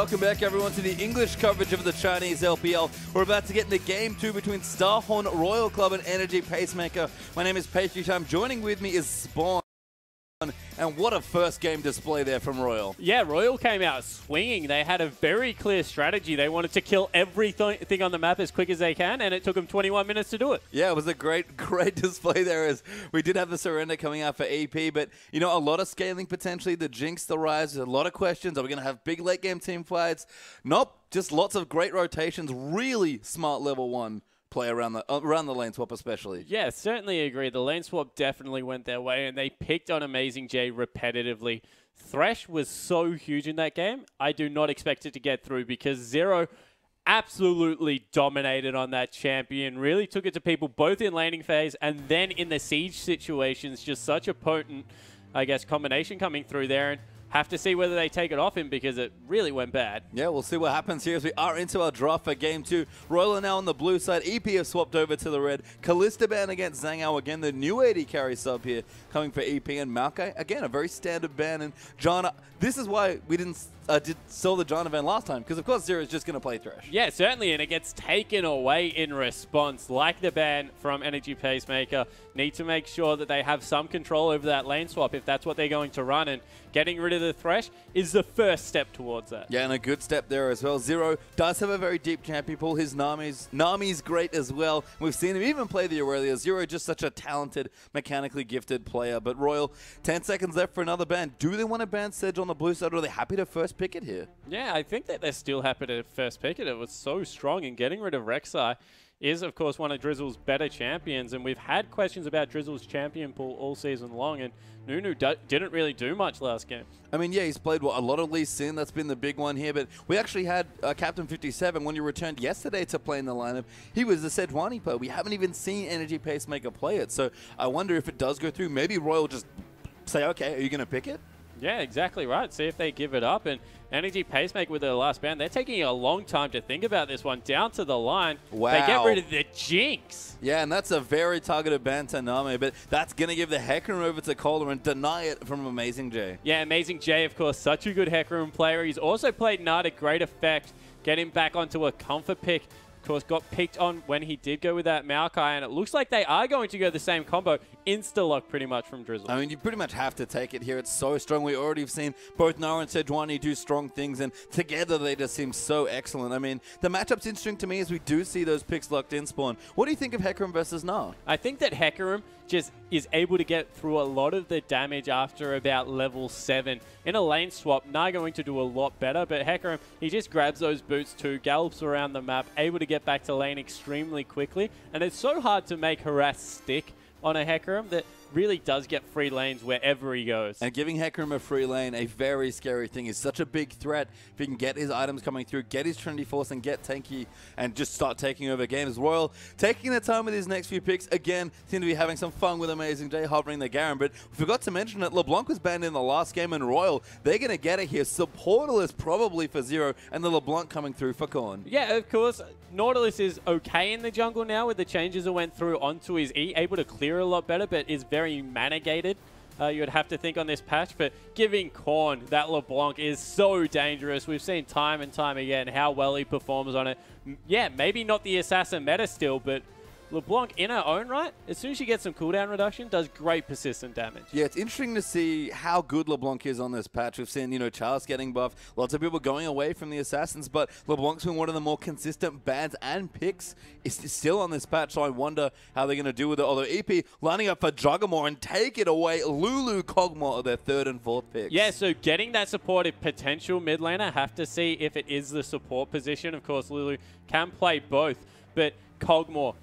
Speaker 2: welcome back everyone to the English coverage of the Chinese LPL. We're about to get into Game 2 between Starhorn Royal Club and Energy Pacemaker. My name is Patriot. Joining with me is Spawn. And what a first game display there from Royal.
Speaker 3: Yeah, Royal came out swinging. They had a very clear strategy. They wanted to kill everything on the map as quick as they can, and it took them 21 minutes to do it.
Speaker 2: Yeah, it was a great display there, as we did have the surrender coming out for EP, but, you know, a lot of scaling potentially, the Jinx, the Rise, a lot of questions. Are we going to have big late game team fights? Nope, just lots of great rotations, really smart level 1 play around the lane swap especially.
Speaker 3: Yeah, certainly agree. The lane swap definitely went their way, and they picked on Amazing J repetitively. Thresh was so huge in that game. I do not expect it to get through because Zero absolutely dominated on that champion, really took it to people both in laning phase and then in the siege situations. Just such a potent, I guess, combination coming through there. And have to see whether they take it off him because it really went bad.
Speaker 2: Yeah, we'll see what happens here as we are into our draw for Game 2. Royal are now on the blue side. EP have swapped over to the red. Kalista ban against Zhangao again. The new AD carry sub here coming for EP. And Maokai, again, a very standard ban. And Jana, this is why we did sell the Jana ban last time, because of course Zero is just going to play Thresh.
Speaker 3: Yeah, certainly, and it gets taken away in response. Like the ban from Energy Pacemaker, need to make sure that they have some control over that lane swap if that's what they're going to run, and getting rid of the Thresh is the first step towards that.
Speaker 2: Yeah, and a good step there as well. Zero does have a very deep champion pool. His Nami's great as well. We've seen him even play the Aurelia. Zero just such a talented, mechanically gifted player. But Royal, 10 seconds left for another ban. Do they want to ban Sedge on the blue side, or are they happy to first pick it here?
Speaker 3: Yeah, I think that they're still happy to first pick it. It was so strong, and getting rid of Rek'Sai is, of course, one of Drizzle's better champions, and we've had questions about Drizzle's champion pool all season long, and Nunu didn't really do much last game.
Speaker 2: I mean, yeah, he's played a lot of Lee Sin. That's been the big one here, but we actually had Captain 57 when he returned yesterday to play in the lineup. He was the Sejuani player. We haven't even seen Energy Pacemaker play it, so I wonder if it does go through. Maybe Royal just say, okay, are you going to pick it?
Speaker 3: Yeah, exactly right. See if they give it up. And Energy Pacemaker with their last ban, they're taking a long time to think about this one. Down to the line.
Speaker 2: Wow.
Speaker 3: They get rid of the Jinx.
Speaker 2: Yeah, and that's a very targeted ban to Nami, but that's going to give the Hecarim over to Kohler and deny it from Amazing J.
Speaker 3: Yeah, Amazing J, of course, such a good Hecarim player. He's also played Nard at great effect. Get him back onto a comfort pick. Of course, got picked on when he did go with that Maokai, and it looks like they are going to go the same combo. Insta-lock pretty much from Drizzle.
Speaker 2: I mean, you pretty much have to take it here. It's so strong. We already have seen both Nara and Sejuani do strong things, and together they just seem so excellent. I mean, the matchup's interesting to me as we do see those picks locked in, Spawn. What do you think of Hecarim versus Nara?
Speaker 3: I think that Hecarim just is able to get through a lot of the damage after about level 7. In a lane swap, Nara going to do a lot better, but Hecarim, he just grabs those boots too, gallops around the map, able to get back to lane extremely quickly, and it's so hard to make harass stick on a Hecarim that really does get free lanes wherever he goes.
Speaker 2: And giving Hecarim a free lane, a very scary thing. He's such a big threat. If he can get his items coming through, get his Trinity Force and get tanky and just start taking over games. Royal taking their time with his next few picks. Again, seem to be having some fun with Amazing J, hovering the Garen. But we forgot to mention that LeBlanc was banned in the last game, and Royal, they're going to get it here. Supportless probably for Zero, and the LeBlanc coming through for Korn.
Speaker 3: Yeah, of course. Nautilus is okay in the jungle now with the changes that went through onto his E, able to clear a lot better, but is very manigated. You would have to think on this patch, but giving Korn that LeBlanc is so dangerous. We've seen time and time again how well he performs on it. Yeah, maybe not the assassin meta still, but LeBlanc in her own right, as soon as she gets some cooldown reduction, does great persistent damage.
Speaker 2: Yeah, it's interesting to see how good LeBlanc is on this patch. We've seen, you know, Charles getting buffed, lots of people going away from the assassins, but LeBlanc's been one of the more consistent bans and picks. Is still on this patch, so I wonder how they're going to do with it. Although EP lining up for Juggermore and take it away. Lulu Kog'Maw are their 3rd and 4th picks.
Speaker 3: Yeah, so getting that supported potential mid laner, have to see if it is the support position. Of course, Lulu can play both, but Kog'Maw,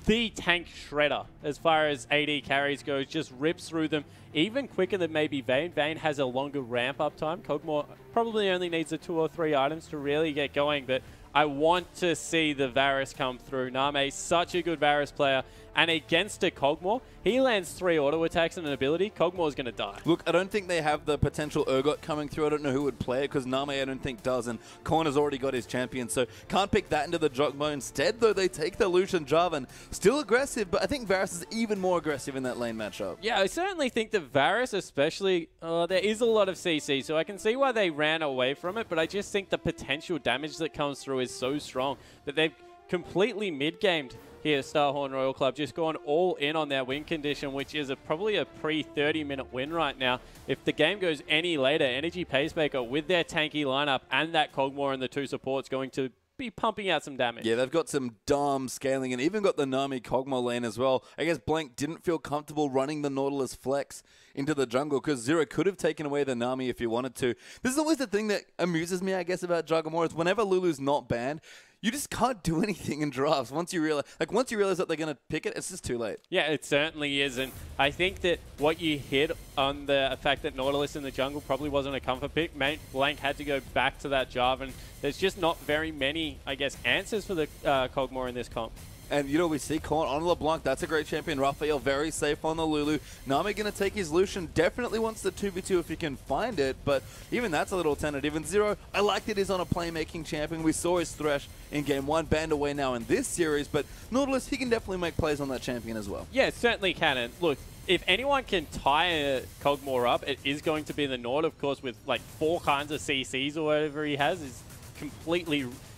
Speaker 3: the tank shredder as far as AD carries goes, just rips through them even quicker than maybe Vayne. Vayne has a longer ramp up time. Kog'Maw probably only needs the 2 or 3 items to really get going, but I want to see the Varus come through. Name, such a good Varus player. And against a Kog'Maw, he lands 3 auto attacks and an ability. Kog'Maw's going to die.
Speaker 2: Look, I don't think they have the potential Urgot coming through. I don't know who would play it because Name I don't think does, and Korn has already got his champion, so can't pick that into the Jogmo. Instead, though, they take the Lucian Jarvan. Still aggressive, but I think Varus is even more aggressive in that lane matchup.
Speaker 3: Yeah, I certainly think that Varus especially, there is a lot of CC, so I can see why they ran away from it, but I just think the potential damage that comes through is so strong that they've completely mid-gamed here, Starhorn Royal Club, just gone all in on their win condition, which is probably a pre-30-minute win right now. If the game goes any later, Energy Pacemaker with their tanky lineup and that Kog'Maw and the 2 supports going to be pumping out some damage.
Speaker 2: Yeah, they've got some dumb scaling and even got the Nami Kog'Maw lane as well. I guess Blank didn't feel comfortable running the Nautilus Flex into the jungle because Zero could have taken away the Nami if he wanted to. This is always the thing that amuses me, I guess, about Juggermore is whenever Lulu's not banned, you just can't do anything in drafts. Once you realize that they're going to pick it, it's just too late.
Speaker 3: Yeah, it certainly is. And I think that what you hit on the fact that Nautilus in the jungle probably wasn't a comfort pick, Blank had to go back to that Jarvan. There's just not very many, I guess, answers for the Kog'Maw in this comp.
Speaker 2: And, you know, we see Korn on LeBlanc. That's a great champion. Raphael very safe on the Lulu. Nami going to take his Lucian. Definitely wants the 2v2 if he can find it, but even that's a little tentative. And Zero, I like that he's on a playmaking champion. We saw his Thresh in Game 1, banned away now in this series, but Nautilus, he can definitely make plays on that champion as well.
Speaker 3: Yeah, certainly can. And look, if anyone can tie a Kog'Maw up, it is going to be the Nord, of course, with like 4 kinds of CCs or whatever he has.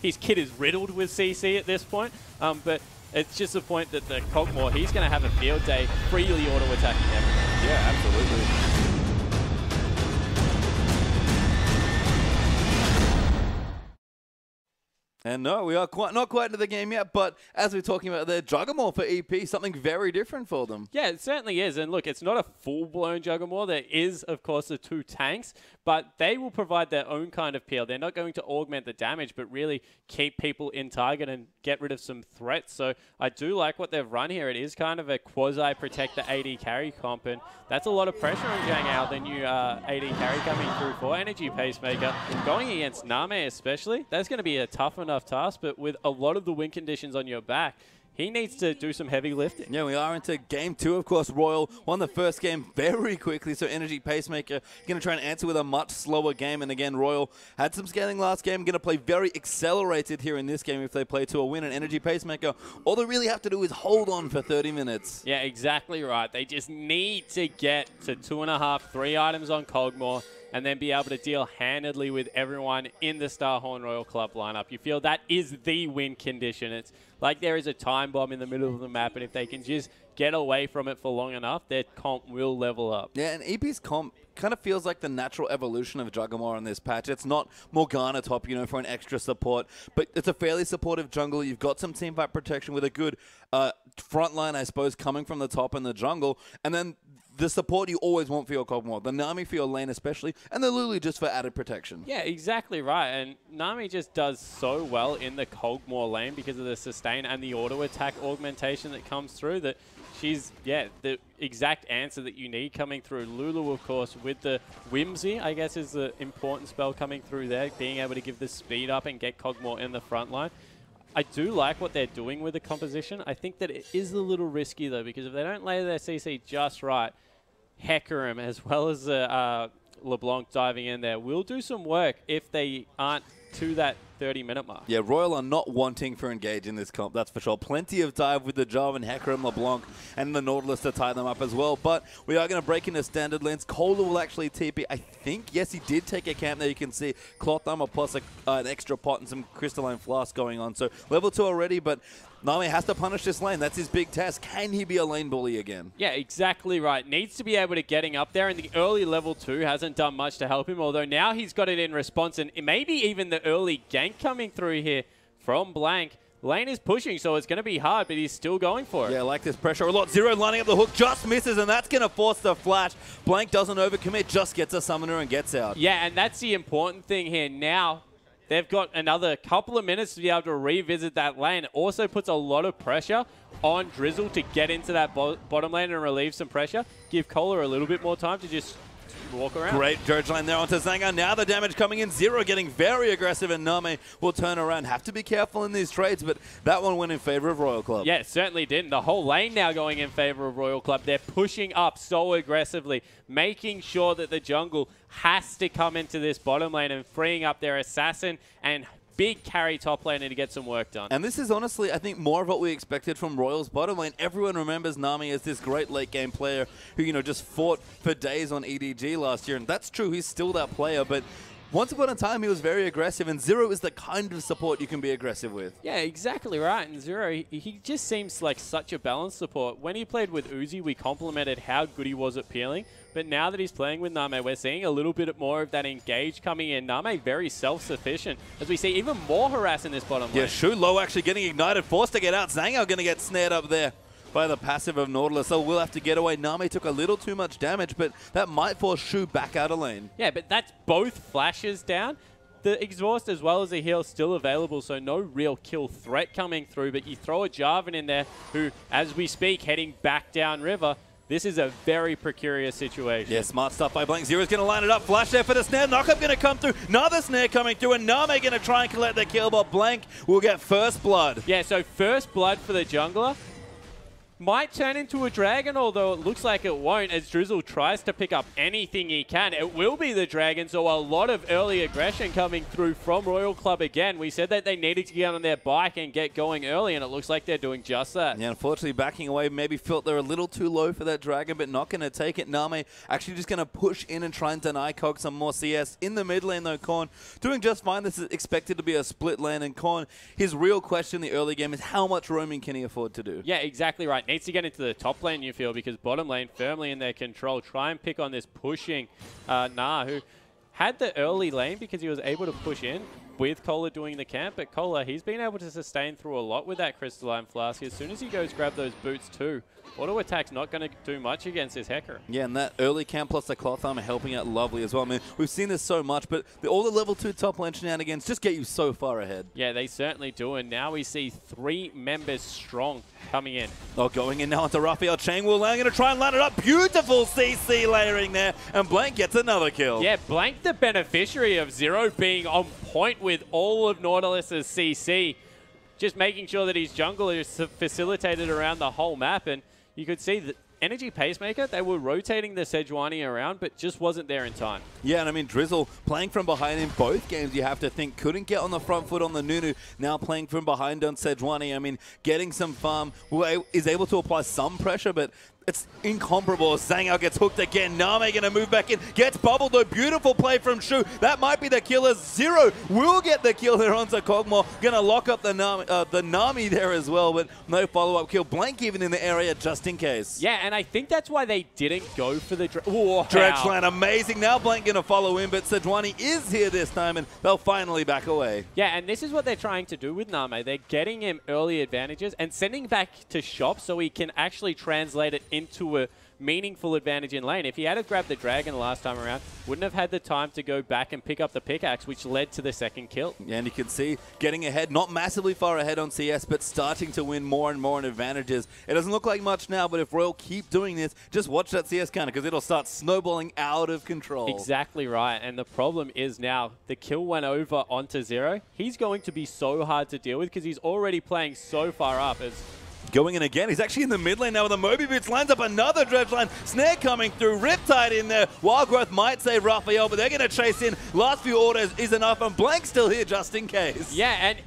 Speaker 3: His kit is riddled with CC at this point, but it's just the point that the Kog'Maw, he's going to have a field day freely auto-attacking everything.
Speaker 2: Yeah, absolutely. And no, we are not quite into the game yet, but as we're talking about the Juggermore for EP, something very different for them.
Speaker 3: Yeah, it certainly is. And look, it's not a full-blown Juggermore. There is, of course, the 2 tanks, but they will provide their own kind of peel. They're not going to augment the damage, but really keep people in target and get rid of some threats. So I do like what they've run here. It is kind of a quasi-protect the AD carry comp, and that's a lot of pressure on Zhang Ao, the new AD carry coming through for Energy Pacemaker. Going against Name especially, that's going to be a tough enough task, but with a lot of the win conditions on your back, he needs to do some heavy lifting.
Speaker 2: Yeah, we are into Game 2, of course. Royal won the first game very quickly, so Energy Pacemaker going to try and answer with a much slower game. And again, Royal had some scaling last game, going to play very accelerated here in this game if they play to a win. And Energy Pacemaker, all they really have to do is hold on for 30 minutes.
Speaker 3: Yeah, exactly right. They just need to get to 2.5, 3 items on Kog'Maw, and then be able to deal handedly with everyone in the Starhorn Royal Club lineup. You feel that is the win condition. It's like there is a time bomb in the middle of the map, and if they can just get away from it for long enough, their comp will level up.
Speaker 2: Yeah, and EP's comp kind of feels like the natural evolution of Juggermore in this patch. It's not Morgana top, you know, for an extra support, but it's a fairly supportive jungle. You've got some teamfight protection with a good front line, I suppose, coming from the top in the jungle, and then the support you always want for your Kog'Maw, the Nami for your lane especially, and the Lulu just for added protection.
Speaker 3: Yeah, exactly right. And Nami just does so well in the Kog'Maw lane because of the sustain and the auto attack augmentation that comes through that she's, yeah, the exact answer that you need coming through. Lulu, of course, with the Whimsy, I guess is the important spell coming through there, being able to give the speed up and get Kog'Maw in the front line. I do like what they're doing with the composition. I think that it is a little risky, though, because if they don't lay their CC just right, Hecarim, as well as LeBlanc diving in there, will do some work if they aren't to that 30-minute mark.
Speaker 2: Yeah, Royal are not wanting for engage in this comp, that's for sure. Plenty of dive with the Jarvan, Hecarim, LeBlanc, and the Nautilus to tie them up as well. But we are going to break into standard lanes. Kohler will actually TP, I think. Yes, he did take a camp there. You can see Cloth Armor plus an extra pot and some Crystalline Flask going on. So level 2 already, but Nami has to punish this lane. That's his big test. Can he be a lane bully again?
Speaker 3: Yeah, exactly right. Needs to be able to getting up there, and the early level 2 hasn't done much to help him, although now he's got it in response, and maybe even the early gank coming through here from Blank. Lane is pushing, so it's going to be hard, but he's still going for it.
Speaker 2: Yeah, I like this pressure a lot. Zero lining up the hook, just misses, and that's going to force the flash. Blank doesn't overcommit, just gets a summoner and gets out.
Speaker 3: Yeah, and that's the important thing here. Now, they've got another couple of minutes to be able to revisit that lane. It also puts a lot of pressure on Drizzle to get into that bottom lane and relieve some pressure. Give Kohler a little bit more time to just walk around.
Speaker 2: Great Dirge line there onto Zanga. Now the damage coming in. Zero getting very aggressive, and Name will turn around. Have to be careful in these trades, but that one went in favor of Royal Club.
Speaker 3: Yeah, it certainly did. The whole lane now going in favor of Royal Club. They're pushing up so aggressively, making sure that the jungle has to come into this bottom lane and freeing up their assassin and big carry top laner to get some work done.
Speaker 2: And this is honestly, I think, more of what we expected from Royal's bottom lane. Everyone remembers Nami as this great late game player who, you know, just fought for days on EDG last year. And that's true, he's still that player, but once upon a time, he was very aggressive, and Zero is the kind of support you can be aggressive with.
Speaker 3: Yeah, exactly right. And Zero, he just seems like such a balanced support. When he played with Uzi, we complimented how good he was at peeling. But now that he's playing with Name, we're seeing a little bit more of that engage coming in. Name very self-sufficient, as we see even more harass in this bottom lane.
Speaker 2: Yeah, Shu Low actually getting ignited, forced to get out. Zhangao going to get snared up there by the passive of Nautilus, so we'll have to get away. Name took a little too much damage, but that might force Shu back out of lane.
Speaker 3: Yeah, but that's both flashes down. The exhaust as well as the heal still available, so no real kill threat coming through, but you throw a Jarvan in there who, as we speak, heading back down river. This is a very precarious situation.
Speaker 2: Yeah, smart stuff by Blank. Zero's going to line it up. Flash there for the snare. Knockup going to come through. Another snare coming through, and Name going to try and collect the kill, but Blank will get first blood.
Speaker 3: Yeah, so first blood for the jungler. Might turn into a dragon, although it looks like it won't, as Drizzle tries to pick up anything he can. It will be the dragon, so a lot of early aggression coming through from Royal Club again. We said that they needed to get on their bike and get going early, and it looks like they're doing just that.
Speaker 2: Yeah, unfortunately backing away, maybe felt they're a little too low for that dragon, but not going to take it. Name actually just going to push in and try and deny Cog some more CS. In the mid lane, though, Korn doing just fine. This is expected to be a split lane, and Korn, his real question in the early game is how much roaming can he afford to do?
Speaker 3: Yeah, exactly right. Needs to get into the top lane, you feel, because bottom lane firmly in their control. Try and pick on this pushing Nah, who had the early lane because he was able to push in with Kohler doing the camp. But Kohler, he's been able to sustain through a lot with that Crystalline Flask. As soon as he goes grab those boots too, auto attack's not going to do much against this Hecker.
Speaker 2: Yeah, and that early camp plus the cloth armor helping out lovely as well. I mean, we've seen this so much, but all the level 2 top lane shenanigans just get you so far ahead.
Speaker 3: Yeah, they certainly do, and now we see 3 members strong coming in.
Speaker 2: Oh, going in now onto Raphael. Chang Wu Lang going to try and line it up. Beautiful CC layering there, and Blank gets another kill.
Speaker 3: Yeah, Blank the beneficiary of Zero being on point with all of Nautilus's CC. Just making sure that his jungle is facilitated around the whole map, and you could see that Energy Pacemaker, they were rotating the Sejuani around, but just wasn't there in time.
Speaker 2: Yeah, and I mean, Drizzle playing from behind in both games, you have to think, couldn't get on the front foot on the Nunu, now playing from behind on Sejuani. I mean, getting some farm, is able to apply some pressure, but it's incomparable. Zhangao gets hooked again. Name going to move back in. Gets bubbled though. Beautiful play from Shu. That might be the killer. Zero will get the kill there onto Kog'Maw. Going to lock up the Nami there as well, but no follow-up kill. Blank even in the area just in case.
Speaker 3: Yeah, and I think that's why they didn't go for the
Speaker 2: Dredge line. Amazing. Now Blank going to follow in, but Sejuani is here this time, and they'll finally back away.
Speaker 3: Yeah, and this is what they're trying to do with Name. They're getting him early advantages and sending back to shop so he can actually translate it into a meaningful advantage in lane. If he had to grab the dragon last time around, wouldn't have had the time to go back and pick up the pickaxe, which led to the second kill.
Speaker 2: Yeah, and you can see getting ahead, not massively far ahead on CS, but starting to win more and more in advantages. It doesn't look like much now, but if Royal keep doing this, just watch that CS counter because it'll start snowballing out of control.
Speaker 3: Exactly right, and the problem is now the kill went over onto Zero. He's going to be so hard to deal with because he's already playing so far up. As
Speaker 2: going in again. He's actually in the mid lane now with the Moby Boots. Lines up another Dredge line. Snare coming through. Riptide in there. Wild Growth might save Raphael, but they're going to chase in. Last few orders is enough, and Blank still here just in case.
Speaker 3: Yeah, and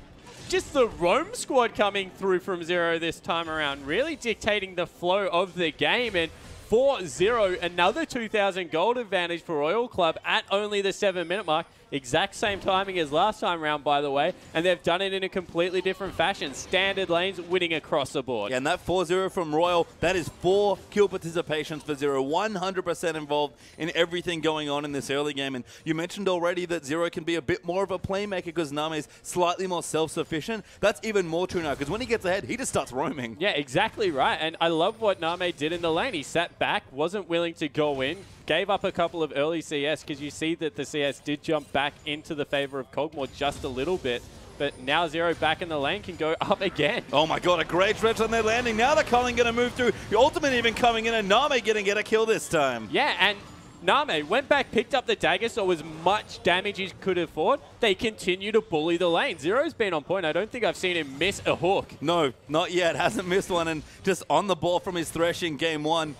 Speaker 3: just the roam squad coming through from Zero this time around, really dictating the flow of the game. And 4-0, another 2,000 gold advantage for Royal Club at only the 7-minute mark. Exact same timing as last time round, by the way, and they've done it in a completely different fashion. Standard lanes winning across the board.
Speaker 2: Yeah, and that 4-0 from Royal, that is 4 kill participations for Zero. 100% involved in everything going on in this early game. And you mentioned already that Zero can be a bit more of a playmaker because Name is slightly more self-sufficient. That's even more true now because when he gets ahead, he just starts roaming.
Speaker 3: Yeah, exactly right. And I love what Name did in the lane. He sat back, wasn't willing to go in, gave up a couple of early CS because you see that the CS did jump back into the favor of Kog'Maw just a little bit. But now Zero back in the lane can go up again.
Speaker 2: Oh my god, a great stretch on their landing. Now the Culling going to move through. The ultimate even coming in, and Name going to get a kill this time.
Speaker 3: Yeah, and Name went back, picked up the dagger, so as much damage he could afford. They continue to bully the lane. Zero's been on point. I don't think I've seen him miss a hook.
Speaker 2: No, not yet. Hasn't missed one, and just on the ball from his thresh in game one.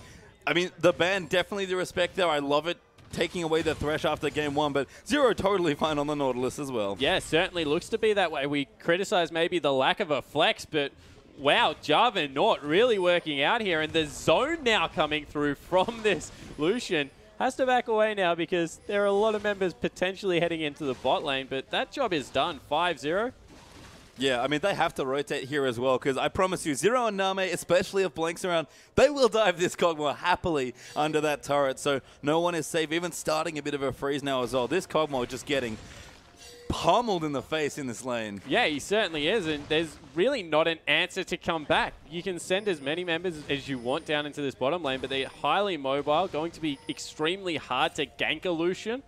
Speaker 2: I mean, the ban, definitely the respect there. I love it, taking away the thresh after game one, but Zero totally fine on the Nautilus as well.
Speaker 3: Yeah, certainly looks to be that way. We criticize maybe the lack of a flex, but wow, Java not really working out here, and the zone now coming through from this Lucian. Has to back away now because there are a lot of members potentially heading into the bot lane, but that job is done. 5-0.
Speaker 2: Yeah, I mean, they have to rotate here as well, because I promise you, Zero and Name, especially if Blank's around, they will dive this Kog'Maw happily under that turret, so no one is safe, even starting a bit of a freeze now as well. This Kog'Maw just getting pummeled in the face in this lane.
Speaker 3: Yeah, he certainly is, and there's really not an answer to come back. You can send as many members as you want down into this bottom lane, but they're highly mobile, going to be extremely hard to gank a Lucian.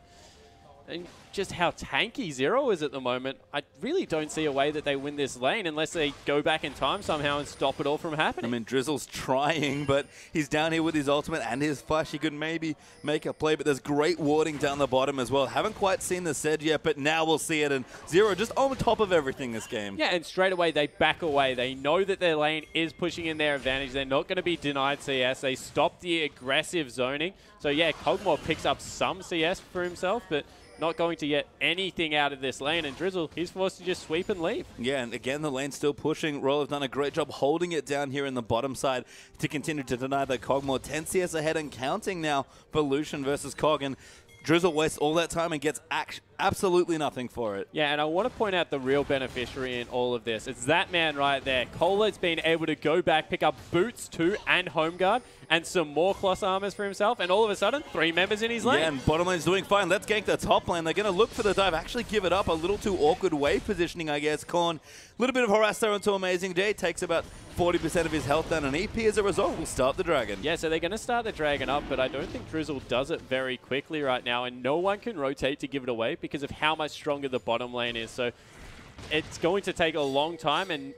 Speaker 3: And just how tanky Zero is at the moment, I really don't see a way that they win this lane unless they go back in time somehow and stop it all from happening.
Speaker 2: I mean, Drizzle's trying, but he's down here with his ultimate and his flash. He could maybe make a play, but there's great warding down the bottom as well. Haven't quite seen the Sedge yet, but now we'll see it. And Zero just on top of everything this game.
Speaker 3: Yeah, and straight away they back away. They know that their lane is pushing in their advantage. They're not going to be denied CS. They stop the aggressive zoning. So yeah, Kog'Maw picks up some CS for himself, but not going to get anything out of this lane, and Drizzle, he's forced to just sweep and leave.
Speaker 2: Yeah, and again, the lane's still pushing. Royal have done a great job holding it down here in the bottom side to continue to deny that Kog'Maw. 10 CS ahead and counting now for Lucian versus Kog, and Drizzle wastes all that time and gets absolutely nothing for it.
Speaker 3: Yeah, and I want to point out the real beneficiary in all of this. It's that man right there. Cola's been able to go back, pick up boots too, and home guard, and some more Cloth Armors for himself, and all of a sudden, 3 members in his lane.
Speaker 2: Yeah, and bottom lane's doing fine. Let's gank the top lane. They're going to look for the dive, actually give it up. A little too awkward wave positioning, I guess. Korn, a little bit of harass there onto Amazing J, takes about 40% of his health down, and EP as a result will start the Dragon.
Speaker 3: Yeah, so they're going to start the Dragon up, but I don't think Drizzle does it very quickly right now, and no one can rotate to give it away because of how much stronger the bottom lane is. So it's going to take a long time, and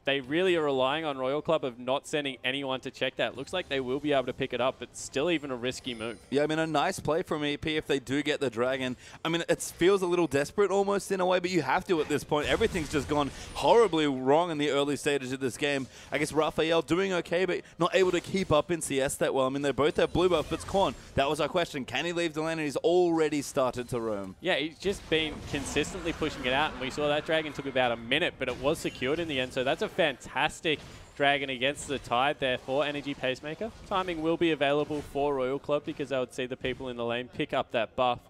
Speaker 3: they really are relying on Royal Club of not sending anyone to check that. Looks like they will be able to pick it up, but still even a risky move.
Speaker 2: Yeah, I mean, a nice play from EP if they do get the Dragon. I mean, it feels a little desperate almost in a way, but you have to at this point. Everything's just gone horribly wrong in the early stages of this game. I guess Raphael doing okay, but not able to keep up in CS that well. I mean, they both have blue buff, but it's Korn. That was our question. Can he leave the lane? And he's already started to roam.
Speaker 3: Yeah, he's just been consistently pushing it out, and we saw that Dragon took about a minute, but it was secured in the end, so that's a fantastic Dragon against the Tide there for Energy Pacemaker. Timing will be available for Royal Club because I would see the people in the lane pick up that buff.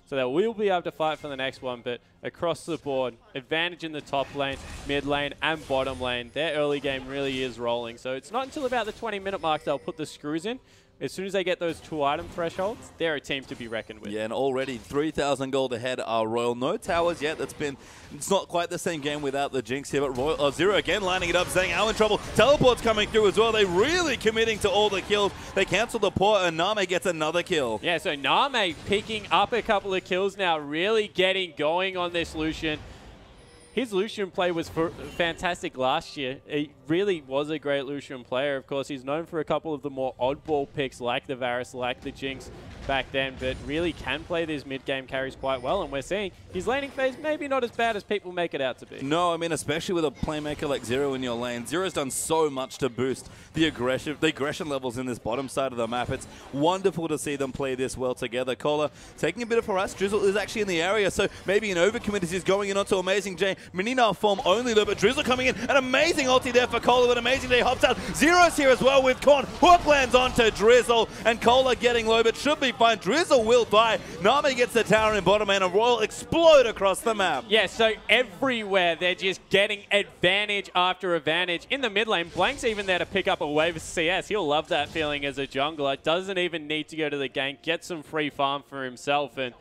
Speaker 3: So they will be able to fight for the next one, but across the board, advantage in the top lane, mid lane, and bottom lane. Their early game really is rolling. So it's not until about the 20-minute mark they'll put the screws in. As soon as they get those 2-item thresholds, they're a team to be reckoned with.
Speaker 2: Yeah, and already 3,000 gold ahead are Royal. No towers yet. It's not quite the same game without the Jinx here, but Royal, Zero again lining it up, saying, "Ow, in trouble." Teleport's coming through as well. They're really committing to all the kills. They cancel the port, and Name gets another kill.
Speaker 3: Yeah, so Name picking up a couple of kills now, really getting going on this Lucian. His Lucian play was fantastic last year. He really was a great Lucian player. Of course, he's known for a couple of the more oddball picks like the Varus, like the Jinx back then, but really can play these mid-game carries quite well, and we're seeing his laning phase maybe not as bad as people make it out to be.
Speaker 2: No, I mean, especially with a playmaker like Zero in your lane. Zero's done so much to boost the aggression levels in this bottom side of the map. It's wonderful to see them play this well together. Kohler taking a bit of harass. Drizzle is actually in the area, so maybe an overcommit as he's going in onto Amazing J. Minina form only though, but Drizzle coming in. An amazing ulti there for Kohler, but Amazing J hops out. Zero's here as well with Korn. Hook lands onto Drizzle, and Kohler getting low, but should be fine. Drizzle will die. Name gets the tower in bottom lane, and Royal explode across the map.
Speaker 3: Yeah, so everywhere they're just getting advantage after advantage. In the mid lane, Blank's even there to pick up a wave of CS. He'll love that feeling as a jungler. Doesn't even need to go to the gank, get some free farm for himself, and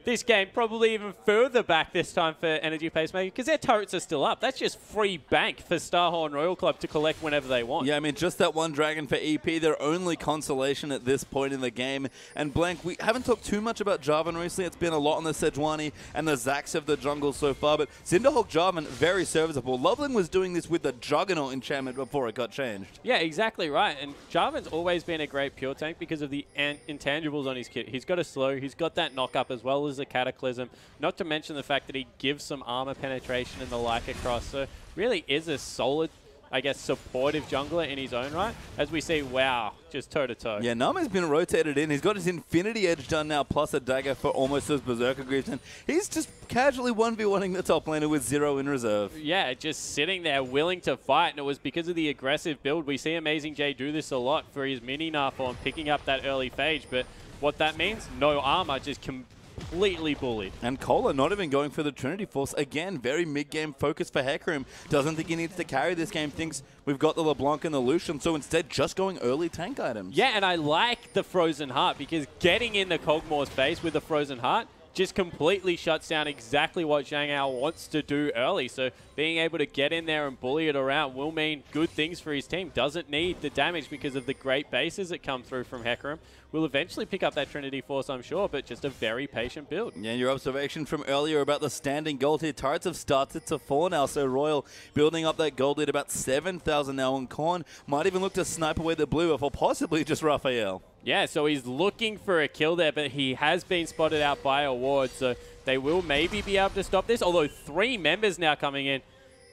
Speaker 3: this game probably even further back this time for Energy Pacemaker because their turrets are still up. That's just free bank for Starhorn Royal Club to collect whenever they want.
Speaker 2: Yeah, I mean, just that one dragon for EP, their only consolation at this point in the game. And Blank, we haven't talked too much about Jarvan recently. It's been a lot on the Sejuani and the Zax of the jungle so far, but Cinderhawk Jarvan, very serviceable. Loveling was doing this with the Juggernaut enchantment before it got changed.
Speaker 3: Yeah, exactly right. And Jarvan's always been a great pure tank because of the intangibles on his kit. He's got a slow, he's got that knock-up as well as a Cataclysm, not to mention the fact that he gives some armor penetration and the like across. So really is a solid, I guess, supportive jungler in his own right. As we see, wow, just toe-to-toe.
Speaker 2: Yeah, Nami's been rotated in. He's got his Infinity Edge done now, plus a dagger for almost those Berserker Greaves. And he's just casually 1v1ing the top laner with 0 in reserve.
Speaker 3: Yeah, just sitting there willing to fight. And it was because of the aggressive build. We see Amazing J do this a lot for his mini Narf on picking up that early phage. But what that means, no armor, just completely bullied.
Speaker 2: And Cola not even going for the Trinity Force. Again, very mid-game focus for Hecarim. Doesn't think he needs to carry this game. Thinks we've got the LeBlanc and the Lucian. So instead, just going early tank items.
Speaker 3: Yeah, and I like the Frozen Heart because getting in the Kog'Maw's face with the Frozen Heart just completely shuts down exactly what Zhang Ao wants to do early. So being able to get in there and bully it around will mean good things for his team. Doesn't need the damage because of the great bases that come through from Hecarim. Will eventually pick up that Trinity Force, I'm sure, but just a very patient build.
Speaker 2: Yeah, your observation from earlier about the standing gold here. Turrets have started to fall now, so Royal building up that gold lead about 7,000 now, and Korn might even look to snipe away the blue or possibly just Raphael.
Speaker 3: Yeah, so he's looking for a kill there, but he has been spotted out by a ward, so they will maybe be able to stop this, although 3 members now coming in.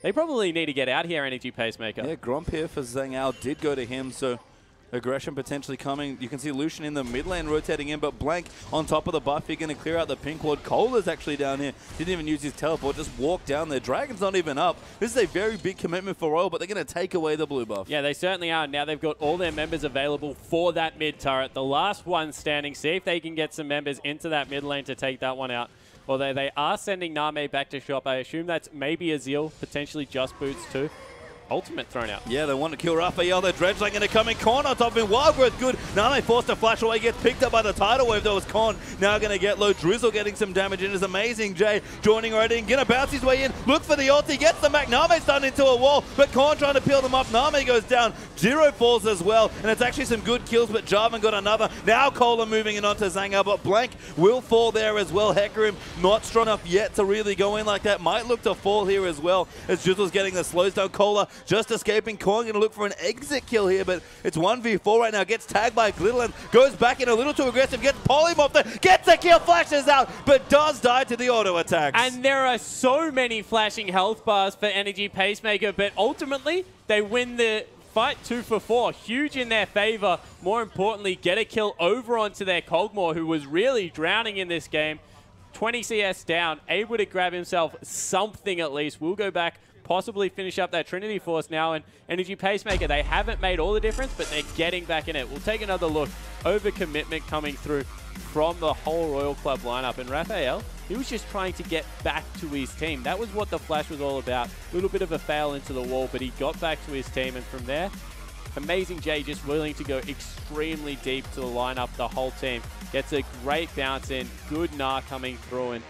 Speaker 3: They probably need to get out here, Energy Pacemaker.
Speaker 2: Yeah, Gromp here for Zhang Ao did go to him, so aggression potentially coming. You can see Lucian in the mid lane rotating in, but Blank on top of the buff. You're going to clear out the pink ward. Cola's actually down here. Didn't even use his teleport. Just walked down there. Dragon's not even up. This is a very big commitment for Royal, but they're going to take away the blue buff.
Speaker 3: Yeah, they certainly are. Now they've got all their members available for that mid turret. The last one standing. See if they can get some members into that mid lane to take that one out. Although they are sending Name back to shop. I assume that's maybe a Zeal, potentially just Boots too. Ultimate thrown out.
Speaker 2: Yeah, they want to kill Raphael. Their Dredgeling going to come in. Korn on top of him. Wildgrowth good. Name forced to flash away. Gets picked up by the tidal wave. That was Korn. Now going to get low. Drizzle getting some damage in. Is Amazing Jay joining already. And going to bounce his way in. Look for the ulti. Gets them back. Name's done into a wall. But Korn trying to peel them off. Name goes down. Zero falls as well. And it's actually some good kills. But Jarvan got another. Now Cola moving in onto Zhang Ao. But Blank will fall there as well. Hecarim not strong enough yet to really go in like that. Might look to fall here as well. As Drizzle's getting the slows down. Cola just escaping. Korn going to look for an exit kill here, but it's 1v4 right now. Gets tagged by Glittland, goes back in a little too aggressive, gets Polymorph there, gets the kill, flashes out, but does die to the auto attacks.
Speaker 3: And there are so many flashing health bars for Energy Pacemaker, but ultimately they win the fight 2 for 4. Huge in their favor. More importantly, get a kill over onto their Kog'Maw, who was really drowning in this game. 20 CS down, able to grab himself something at least. We'll go back, possibly finish up that Trinity Force now, and Energy Pacemaker, they haven't made all the difference, but they're getting back in it. We'll take another look. Overcommitment coming through from the whole Royal Club lineup, and Raphael, he was just trying to get back to his team. That was what the flash was all about. A little bit of a fail into the wall, but he got back to his team, and from there, Amazing J just willing to go extremely deep to the lineup, the whole team. Gets a great bounce in, good Gnar coming through, and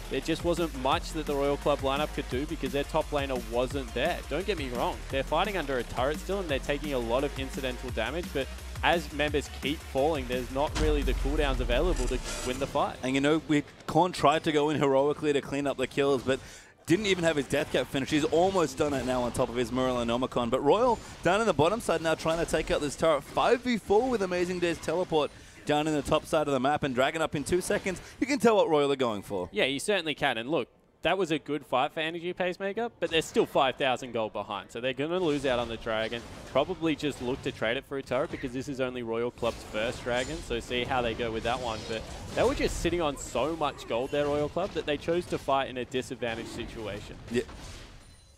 Speaker 3: there just wasn't much that the Royal Club lineup could do because their top laner wasn't there. Don't get me wrong, they're fighting under a turret still and they're taking a lot of incidental damage, but as members keep falling, there's not really the cooldowns available to win the fight.
Speaker 2: And you know, Korn tried to go in heroically to clean up the kills, but didn't even have his death cap finished. He's almost done it now on top of his Muralonomicon. But Royal down in the bottom side now trying to take out this turret. 5v4 with Amazing Jay's teleport down in the top side of the map and Dragon up in 2 seconds. You can tell what Royal are going for.
Speaker 3: Yeah, you certainly can. And look, that was a good fight for Energy Pacemaker, but they're still 5,000 gold behind. So they're going to lose out on the Dragon. Probably just look to trade it for a turret because this is only Royal Club's first Dragon. So see how they go with that one. But they were just sitting on so much gold there, Royal Club, that they chose to fight in a disadvantaged situation.
Speaker 2: Yeah.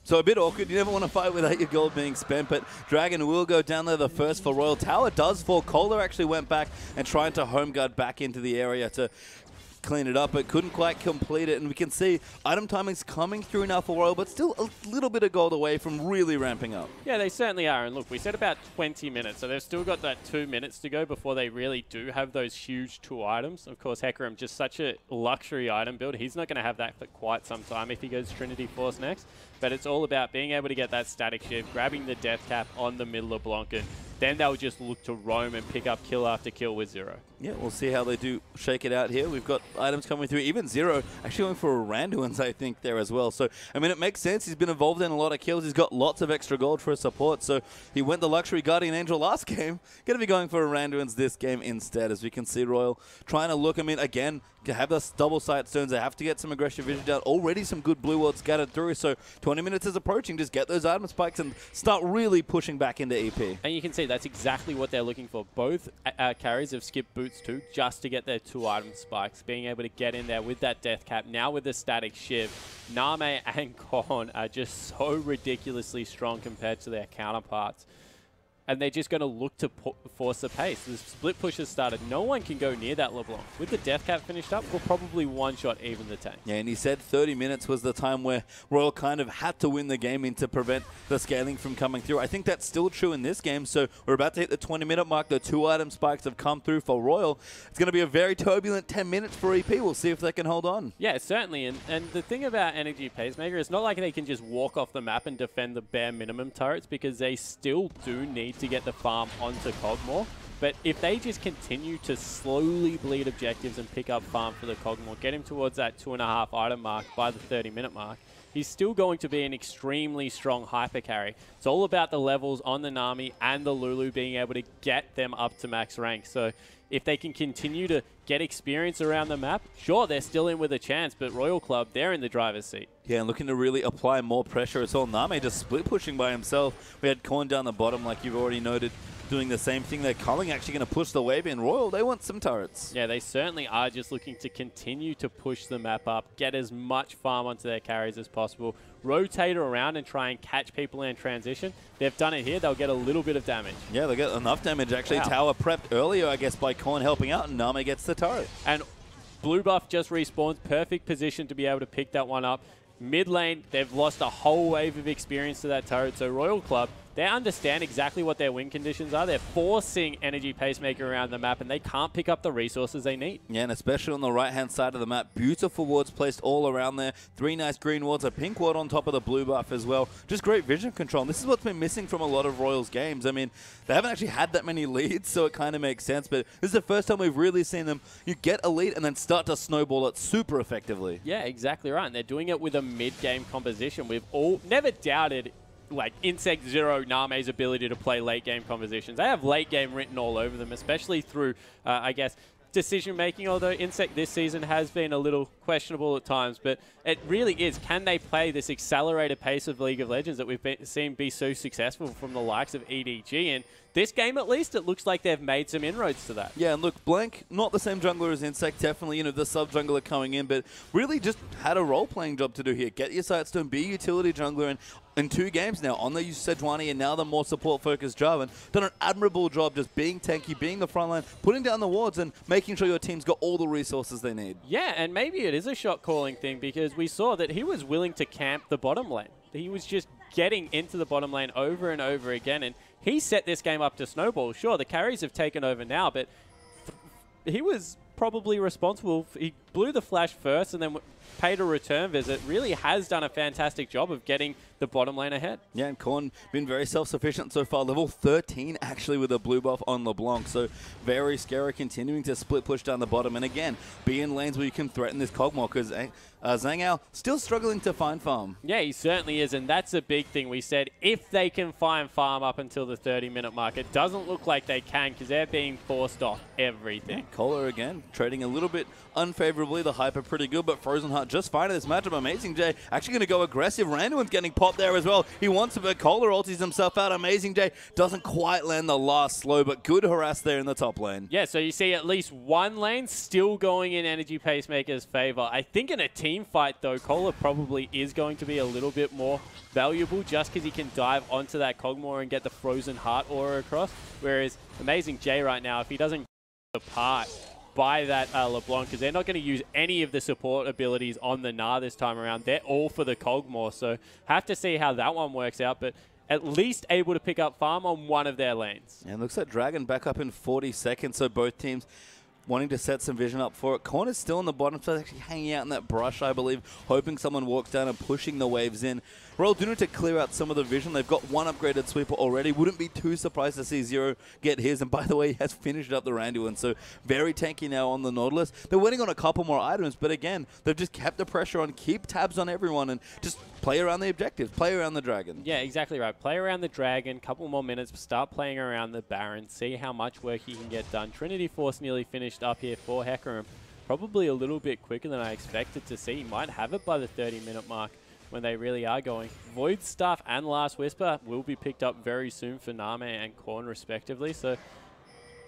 Speaker 2: So a bit awkward. You never want to fight without your gold being spent, but Dragon will go down there the first for Royal. Tower does fall. Kohler actually went back and tried to home guard back into the area to clean it up, but couldn't quite complete it. And we can see item timing's coming through now for Royal, but still a little bit of gold away from really ramping up.
Speaker 3: Yeah, they certainly are. And look, we said about 20 minutes, so they've still got that 2 minutes to go before they really do have those huge 2 items. Of course, Hecarim, just such a luxury item build. He's not going to have that for quite some time if he goes Trinity Force next. But it's all about being able to get that static shift, grabbing the death cap on the middle of Blanc, and then they'll just look to roam and pick up kill after kill with Zero.
Speaker 2: Yeah, we'll see how they do shake it out here. We've got items coming through. Even Zero actually going for a Randuin's, I think, there as well. So, I mean, it makes sense. He's been involved in a lot of kills. He's got lots of extra gold for his support. So, he went the Luxury Guardian Angel last game. Going to be going for a Randuin's this game instead. As we can see, Royal trying to look, I mean, again, to have those double sight stones, they have to get some aggressive vision down. Already some good blue worlds scattered through. So, 20 minutes is approaching. Just get those item spikes and start really pushing back into EP.
Speaker 3: And you can see that's exactly what they're looking for. Both carries have skipped boots too, just to get their 2 item spikes, being able to get in there with that death cap. Now with the static shift, Name and Korn are just so ridiculously strong compared to their counterparts. And they're just going to look to force the pace. The split push has started. No one can go near that LeBlanc. With the death cap finished up, we'll probably one-shot even the tank.
Speaker 2: Yeah, and he said 30 minutes was the time where Royal kind of had to win the game in to prevent the scaling from coming through. I think that's still true in this game, so we're about to hit the 20-minute mark. The 2 item spikes have come through for Royal. It's going to be a very turbulent 10 minutes for EP. We'll see if they can hold on.
Speaker 3: Yeah, certainly. And the thing about Energy Pacemaker, it's not like they can just walk off the map and defend the bare minimum turrets, because they still do need to get the farm onto Cogmore. But if they just continue to slowly bleed objectives and pick up farm for the Cogmore, get him towards that 2.5 item mark by the 30-minute mark, he's still going to be an extremely strong hyper carry. It's all about the levels on the Nami and the Lulu being able to get them up to max rank. So if they can continue to get experience around the map, sure, they're still in with a chance, but Royal Club, they're in the driver's seat.
Speaker 2: Yeah, and looking to really apply more pressure as well. Name just split pushing by himself. We had Korn down the bottom, like you've already noted, doing the same thing. They're Culling actually going to push the wave in. Royal, they want some turrets.
Speaker 3: Yeah, they certainly are just looking to continue to push the map up, get as much farm onto their carries as possible, rotate around and try and catch people in transition. They've done it here. They'll get a little bit of damage.
Speaker 2: Yeah, they'll get enough damage, actually.
Speaker 3: Wow.
Speaker 2: Tower prepped earlier, I guess, by Korn helping out, and Name gets the turret.
Speaker 3: And blue buff just respawns. Perfect position to be able to pick that one up. Mid lane, they've lost a whole wave of experience to that turret. So Royal Club, they understand exactly what their win conditions are. They're forcing Energy Pacemaker around the map, and they can't pick up the resources they need.
Speaker 2: Yeah, and especially on the right-hand side of the map, beautiful wards placed all around there. 3 nice green wards, a pink ward on top of the blue buff as well. Just great vision control. And this is what's been missing from a lot of Royals games. I mean, they haven't actually had that many leads, so it kind of makes sense. But this is the first time we've really seen them, you get a lead and then start to snowball it super effectively.
Speaker 3: Yeah, exactly right. And they're doing it with a mid-game composition. We've all never doubted like Insect Zero Name's ability to play late game compositions. They have late game written all over them, especially through, I guess, decision making, although Insect this season has been a little questionable at times, but it really is, can they play this accelerated pace of League of Legends that we've seen be so successful from the likes of EDG? And this game, at least, it looks like they've made some inroads to that.
Speaker 2: Yeah, and look, Blank, not the same jungler as Insect, definitely, you know, the sub-jungler coming in, but really just had a role-playing job to do here. Get your Sightstone, be a utility jungler, and in 2 games now, on the use Sejuani and now the more support-focused Jarvan, done an admirable job just being tanky, being the front line, putting down the wards, and making sure your team's got all the resources they need.
Speaker 3: Yeah, and maybe it is a shot-calling thing, because we saw that he was willing to camp the bottom lane. He was just getting into the bottom lane over and over again, and he set this game up to snowball. Sure, the carries have taken over now, but he was probably responsible. He blew the flash first and then paid a return visit. Really has done a fantastic job of getting the bottom lane ahead.
Speaker 2: Yeah, and Korn been very self-sufficient so far. Level 13 actually with a blue buff on LeBlanc. So very scary, continuing to split push down the bottom. And again, be in lanes where you can threaten this Cogmore, because Zhang still struggling to find farm.
Speaker 3: Yeah, he certainly is, and that's a big thing. We said if they can find farm up until the 30-minute mark, it doesn't look like they can, because they're being forced off everything.
Speaker 2: Yeah, Kohler again, trading a little bit unfavorably. The hyper pretty good, but Frozen Heart just fine in this matchup. Amazing J actually going to go aggressive. Randuin's getting popped there as well. He wants to, but Kohler ulties himself out. Amazing J doesn't quite land the last slow, but good harass there in the top lane.
Speaker 3: Yeah, so you see at least one lane still going in Energy Pacemaker's favor. I think in a team fight, though, Kohler probably is going to be a little bit more valuable just because he can dive onto that Cogmore and get the Frozen Heart aura across. Whereas Amazing J right now, if he doesn't get apart by that LeBlanc, because they're not going to use any of the support abilities on the Gnar this time around. They're all for the Kog'Maw, so have to see how that one works out, but at least able to pick up farm on one of their lanes.
Speaker 2: And it looks like Dragon back up in 40 seconds, so both teams wanting to set some vision up for it. Corn is still on the bottom, so actually hanging out in that brush, I believe, hoping someone walks down and pushing the waves in. Royal do need to clear out some of the vision. They've got one upgraded sweeper already. Wouldn't be too surprised to see Zero get his. And by the way, he has finished up the Randuin, so very tanky now on the Nautilus. They're winning on a couple more items, but again, they've just kept the pressure on, keep tabs on everyone, and just play around the objectives, play around the Dragon.
Speaker 3: Yeah, exactly right. Play around the Dragon, couple more minutes, start playing around the Baron, see how much work you can get done. Trinity Force nearly finished up here for Hecarim. Probably a little bit quicker than I expected to see. Might have it by the 30-minute mark when they really are going. Void Staff and Last Whisper will be picked up very soon for Name and Korn respectively, so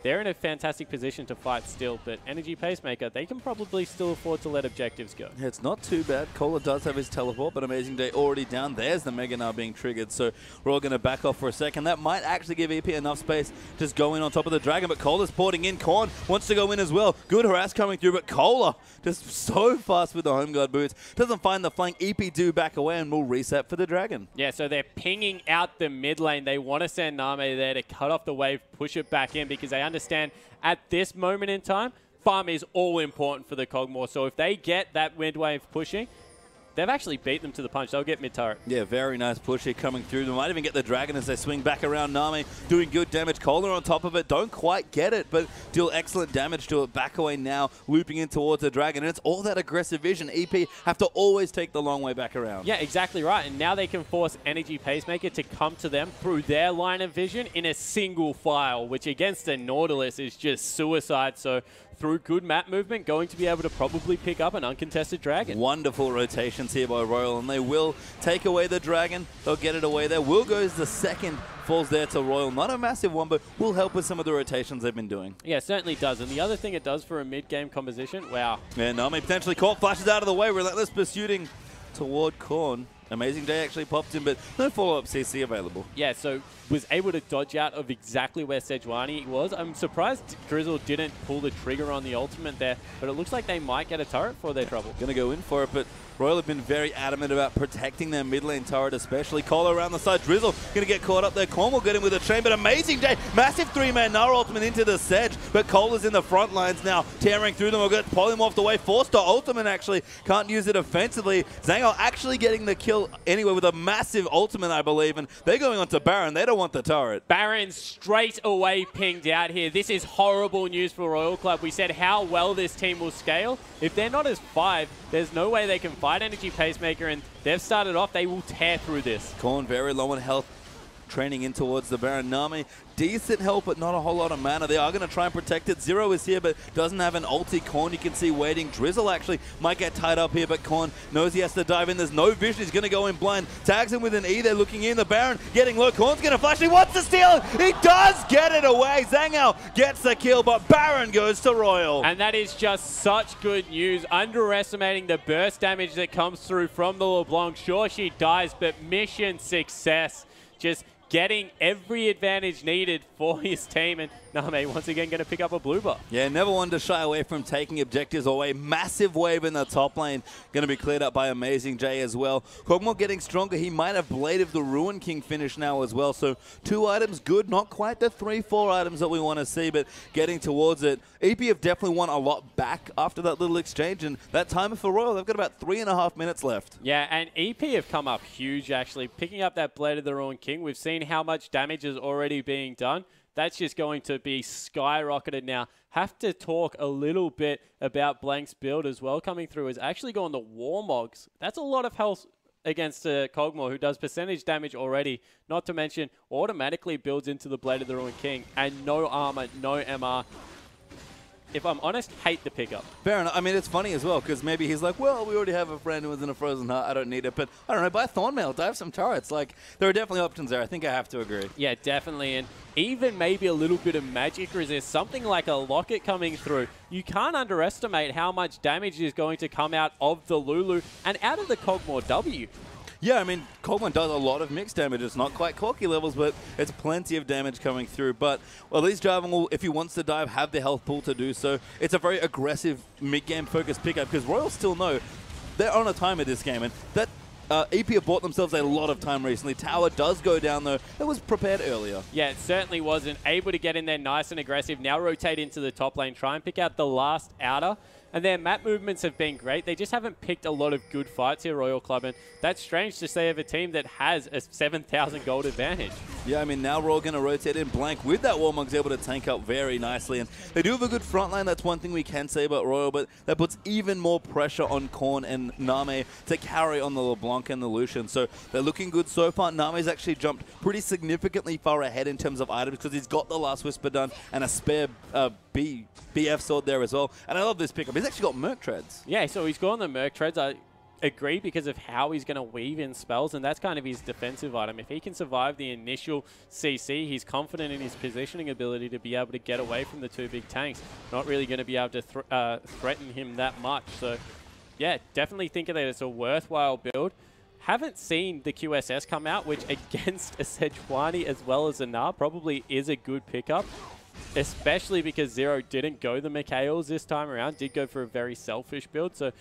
Speaker 3: they're in a fantastic position to fight still, but Energy Pacemaker, they can probably still afford to let objectives go.
Speaker 2: Yeah, it's not too bad. Cola does have his teleport, but Amazing Day already down. There's the Mega now being triggered, so we're all going to back off for a second. That might actually give EP enough space just going on top of the Dragon, but Cola's porting in. Korn wants to go in as well. Good harass coming through, but Cola just so fast with the Home Guard boots. Doesn't find the flank. EP do back away, and we'll reset for the Dragon.
Speaker 3: Yeah, so they're pinging out the mid lane. They want to send Name there to cut off the wave, push it back in, because they understand at this moment in time, farm is all important for the Kog'Maw. So if they get that mid wave pushing, they've actually beat them to the punch. They'll get mid turret. Yeah,
Speaker 2: very nice push here coming through. They might even get the Dragon as they swing back around. Name doing good damage. Cola on top of it. Don't quite get it, but deal excellent damage to it. Back away now, looping in towards the Dragon. And it's all that aggressive vision. EP have to always take the long way back around.
Speaker 3: Yeah, exactly right. And now they can force Energy Pacemaker to come to them through their line of vision in a single file, which against the Nautilus is just suicide. So through good map movement, going to be able to probably pick up an uncontested Dragon.
Speaker 2: Wonderful rotations here by Royal, and they will take away the Dragon. They'll get it away there. Will goes the second, falls there to Royal. Not a massive one, but will help with some of the rotations they've been doing.
Speaker 3: Yeah, it certainly does. And the other thing it does for a mid-game composition, wow.
Speaker 2: Yeah, Name potentially caught, flashes out of the way. Relentless pursuing toward Korn. Amazing Day actually popped in, but no follow-up CC available.
Speaker 3: Yeah, so was able to dodge out of exactly where Sejuani was. I'm surprised Drizzle didn't pull the trigger on the ultimate there, but it looks like they might get a turret for their trouble.
Speaker 2: Gonna go in for it, but Royal have been very adamant about protecting their mid lane turret, especially. Cola around the side. Drizzle gonna get caught up there. Korn will get him with a chain, but Amazing Day. Massive three-man Gnar ultimate into the Sedge, but Cola's in the front lines now, tearing through them. We'll get Polymorphed away. Forced to ultimate, actually. Can't use it offensively. Zhangao actually getting the kill anyway with a massive ultimate, I believe, and they're going on to Baron. They don't want the turret.
Speaker 3: Baron straight away pinged out here. This is horrible news for Royal Club. We said how well this team will scale. If they're not as 5, there's no way they can fight Energy Pacemaker, and they've started off. They will tear through this.
Speaker 2: Korn very low on health, training in towards the Baron. Nami, decent help, but not a whole lot of mana. They are going to try and protect it. Zero is here, but doesn't have an ulti. Korn, you can see waiting. Drizzle actually might get tied up here, but Korn knows he has to dive in. There's no vision. He's going to go in blind. Tags him with an E. They're looking in. The Baron getting low. Korn's going to flash. He wants to steal it. He does get it away. Zhangao gets the kill, but Baron goes to Royal.
Speaker 3: And that is just such good news. Underestimating the burst damage that comes through from the LeBlanc. Sure, she dies, but mission success. Just getting every advantage needed for his team, and Name once again going to pick up a blue buff.
Speaker 2: Yeah, never wanted to shy away from taking objectives away. Massive wave in the top lane, going to be cleared up by Amazing Jay as well. Kog'Maw getting stronger. He might have Blade of the Ruin King finish now as well, so 2 items good, not quite the 3-4 items that we want to see, but getting towards it. EP have definitely won a lot back after that little exchange, and that timer for Royal, they've got about 3.5 minutes left.
Speaker 3: Yeah, and EP have come up huge actually, picking up that Blade of the Ruin King. We've seen how much damage is already being done. That's just going to be skyrocketed now. Have to talk a little bit about Blank's build as well coming through. Is actually going to Warmogs. That's a lot of health against Kog'Maw, who does percentage damage already. Not to mention, automatically builds into the Blade of the Ruin King. And no armor, no MR. If I'm honest, hate the pickup.
Speaker 2: Fair enough. I mean, it's funny as well, because maybe he's like, well, we already have a friend who was in a Frozen Heart. I don't need it. But I don't know, buy Thornmail, dive some turrets. Like, there are definitely options there. I think I have to agree.
Speaker 3: Yeah, definitely. And even maybe a little bit of magic resist, something like a Locket coming through. You can't underestimate how much damage is going to come out of the Lulu and out of the Kog'Maw W.
Speaker 2: Yeah, I mean, Coleman does a lot of mixed damage. It's not quite Corky levels, but it's plenty of damage coming through. But well, at least Jarvan will, if he wants to dive, have the health pool to do so. It's a very aggressive mid-game focused pickup because Royal still know they're on a timer this game, and that EP have bought themselves a lot of time recently. Tower does go down, though. It was prepared earlier.
Speaker 3: Yeah, it certainly wasn't. Able to get in there nice and aggressive. Now rotate into the top lane, try and pick out the last outer. And their map movements have been great. They just haven't picked a lot of good fights here, Royal Club. And that's strange to say of a team that has a 7,000 gold advantage.
Speaker 2: Yeah, I mean, now Royal going to rotate in blank with that Warmog's able to tank up very nicely. And they do have a good front line. That's one thing we can say about Royal, but that puts even more pressure on Korn and Name to carry on the LeBlanc and the Lucian. So they're looking good so far. Name's actually jumped pretty significantly far ahead in terms of items because he's got the last Whisper done and a spare BF sword there as well. And I love this pickup. He's actually got Merc Treads.
Speaker 3: Yeah, so he's got the Merc Treads. I agree because of how he's going to weave in spells, and that's kind of his defensive item. If he can survive the initial CC, he's confident in his positioning ability to be able to get away from the two big tanks. Not really going to be able to threaten him that much. So, yeah, definitely think that it's a worthwhile build. Haven't seen the QSS come out, which against a Sejuani as well as a Gnar probably is a good pickup. Especially because Zero didn't go the Mikhails this time around, did go for a very selfish build. So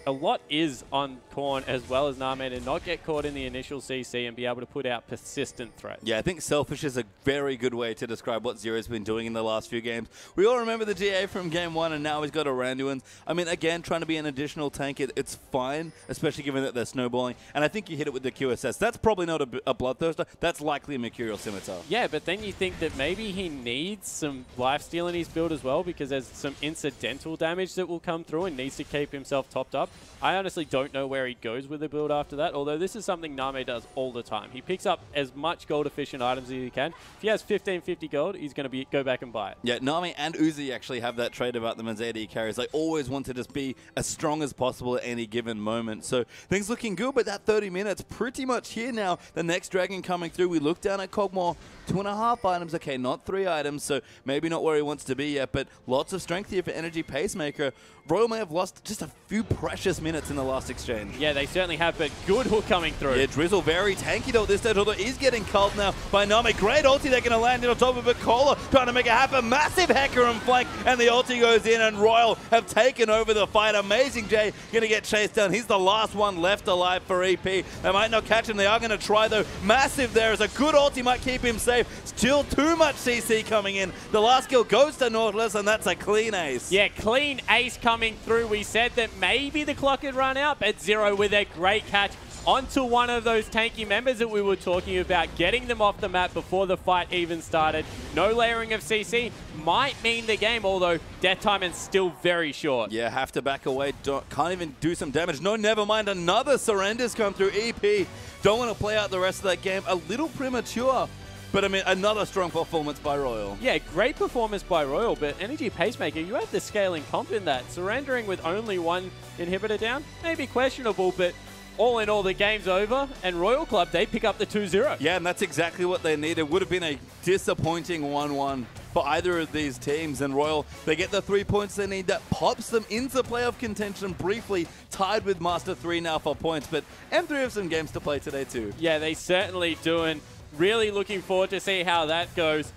Speaker 3: a lot is on Korn as well as Name to not get caught in the initial CC and be able to put out persistent threats.
Speaker 2: Yeah, I think selfish is a very good way to describe what Zero's been doing in the last few games. We all remember the GA from game 1, and now he's got a Randuin's. I mean, again, trying to be an additional tank, it's fine, especially given that they're snowballing. And I think you hit it with the QSS. That's probably not a Bloodthirster. That's likely a Mercurial Scimitar.
Speaker 3: Yeah, but then you think that maybe he needs some lifesteal in his build as well because there's some incidental damage that will come through and needs to keep himself topped up. I honestly don't know where he goes with the build after that, although this is something Name does all the time. He picks up as much gold-efficient items as he can. If he has 1550 gold, he's going to go back and buy it.
Speaker 2: Yeah, Name and Uzi actually have that trait about them as AD carries. They always want to just be as strong as possible at any given moment. So things looking good, but that 30 minutes pretty much here now. The next Dragon coming through. We look down at Cogmore. 2.5 items. Okay, not 3 items, so maybe not where he wants to be yet, but lots of strength here for Energy Pacemaker. Royal may have lost just a few precious minutes in the last exchange.
Speaker 3: Yeah, they certainly have, but good hook coming through.
Speaker 2: Yeah, Drizzle very tanky though at this stage, although he's getting culled now by Name. Great ulti they're going to land in on top of it. Cola trying to make it happen. Massive Hecarim and flank, and the ulti goes in, and Royal have taken over the fight. Amazing Jay going to get chased down. He's the last one left alive for EP. They might not catch him. They are going to try though. Massive there is a good ulti, might keep him safe. Still too much CC coming in. The last kill goes to Nautilus, and that's a clean ace.
Speaker 3: Yeah, clean ace coming through. We said that maybe the clock had run out, but Zero with a great catch onto one of those tanky members that we were talking about, getting them off the map before the fight even started. No layering of CC might mean the game, although death time is still very short.
Speaker 2: Yeah, have to back away. Can't even do some damage. No, never mind. Another surrenders come through. EP don't want to play out the rest of that game. A little premature. But, I mean, another strong performance by Royal.
Speaker 3: Yeah, great performance by Royal, but Energy Pacemaker, you have the scaling comp in that. Surrendering with only one inhibitor down, maybe questionable, but all in all, the game's over, and Royal Club, they pick up the 2-0.
Speaker 2: Yeah, and that's exactly what they needed. Would have been a disappointing 1-1 for either of these teams, and Royal, they get the 3 points they need. That pops them into playoff contention briefly, tied with Master 3 now for points, but M3 have some games to play today too.
Speaker 3: Yeah, they certainly do, and really looking forward to see how that goes.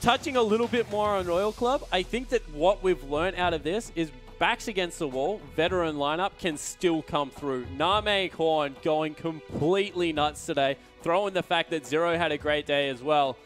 Speaker 3: Touching a little bit more on Royal Club, I think that what we've learned out of this is backs against the wall, veteran lineup can still come through. Name Korn going completely nuts today, throwing the fact that Zero had a great day as well.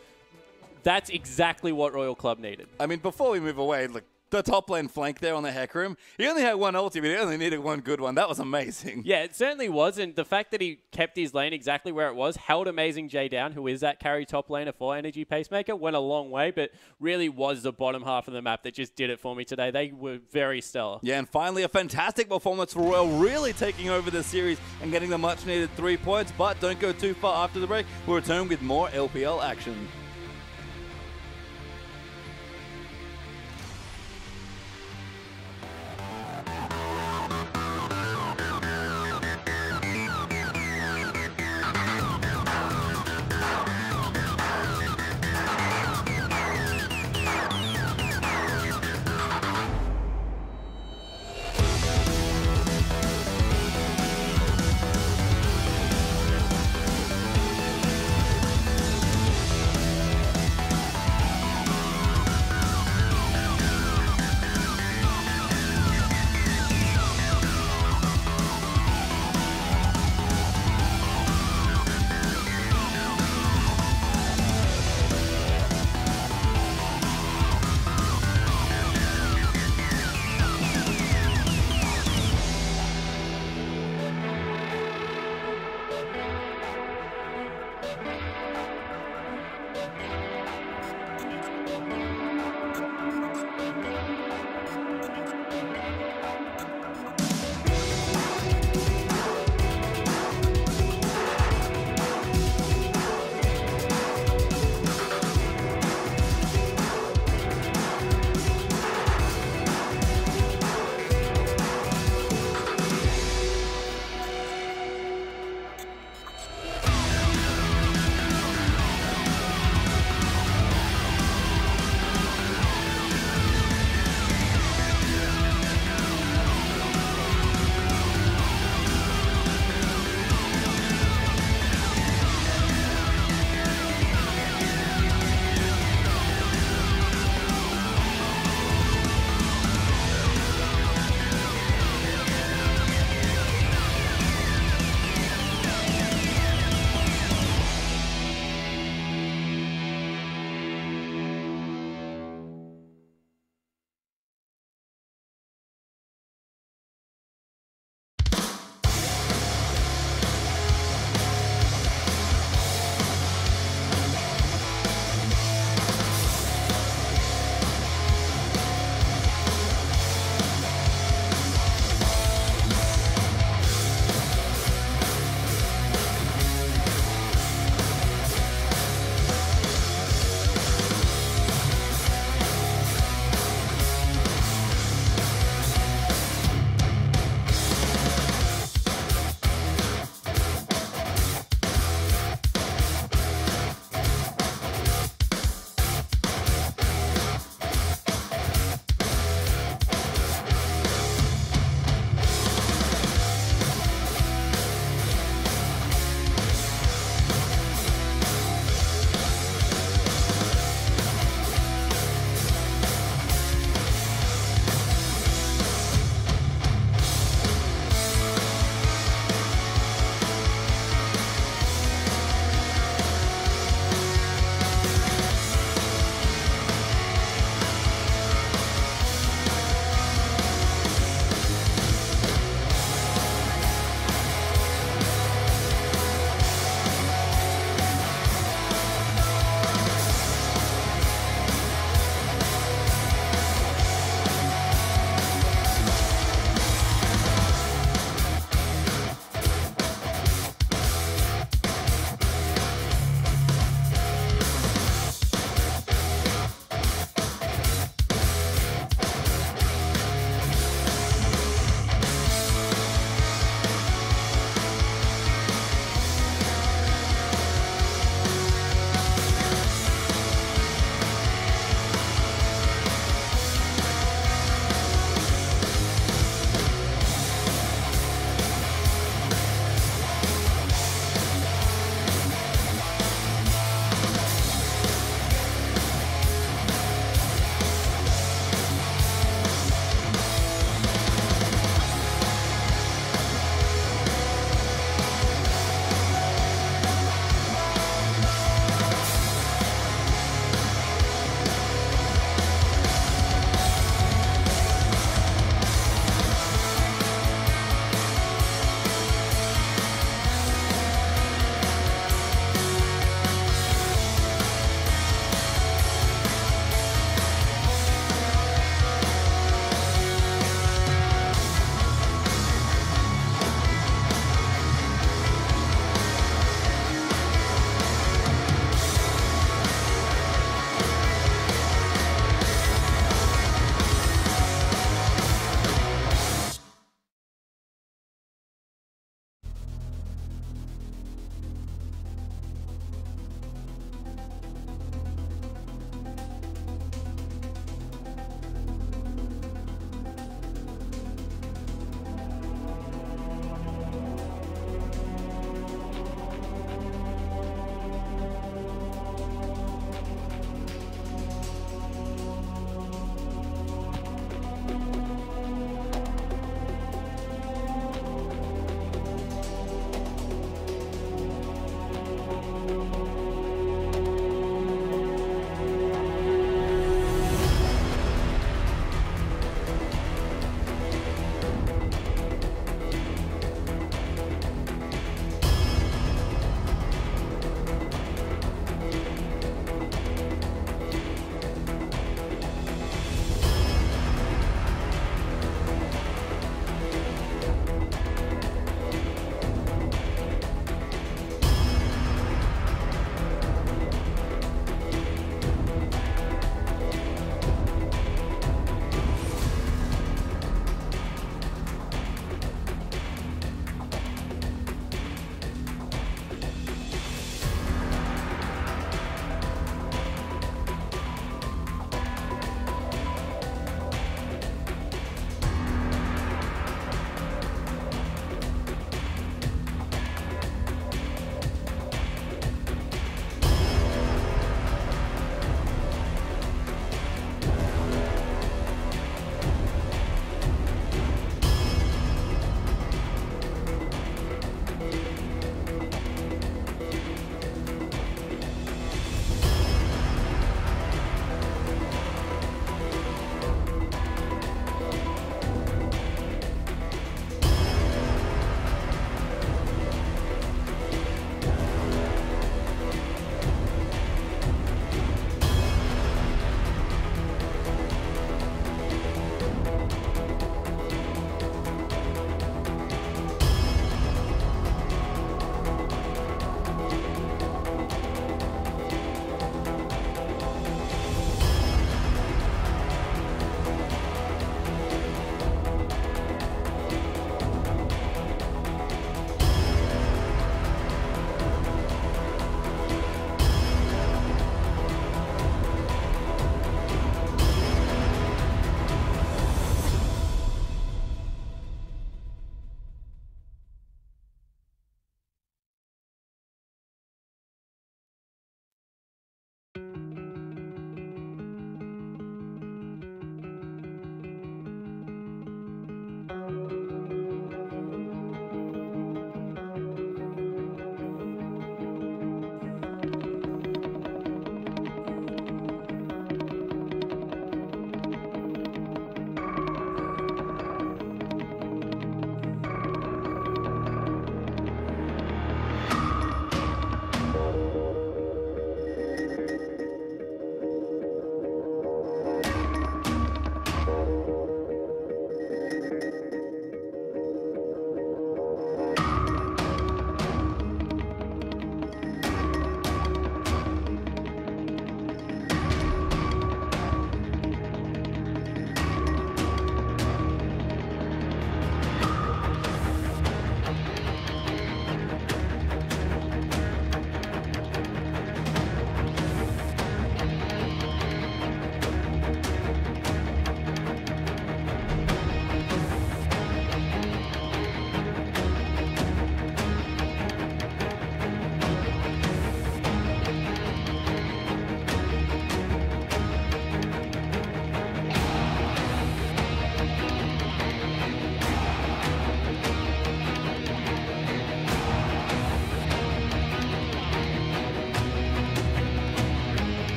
Speaker 3: That's exactly what Royal Club needed.
Speaker 2: I mean, before we move away, look, the top lane flank there on the Hecarim, he only had one ulti, but he only needed one good one. That was amazing.
Speaker 3: Yeah, it certainly was, and the fact that he kept his lane exactly where it was, held Amazing J down, who is that carry top laner for Energy Pacemaker, went a long way, but really was the bottom half of the map that just did it for me today. They were very stellar.
Speaker 2: Yeah, and finally a fantastic performance for Royal, really taking over the series and getting the much-needed 3 points, but don't go too far after the break. We'll return with more LPL action.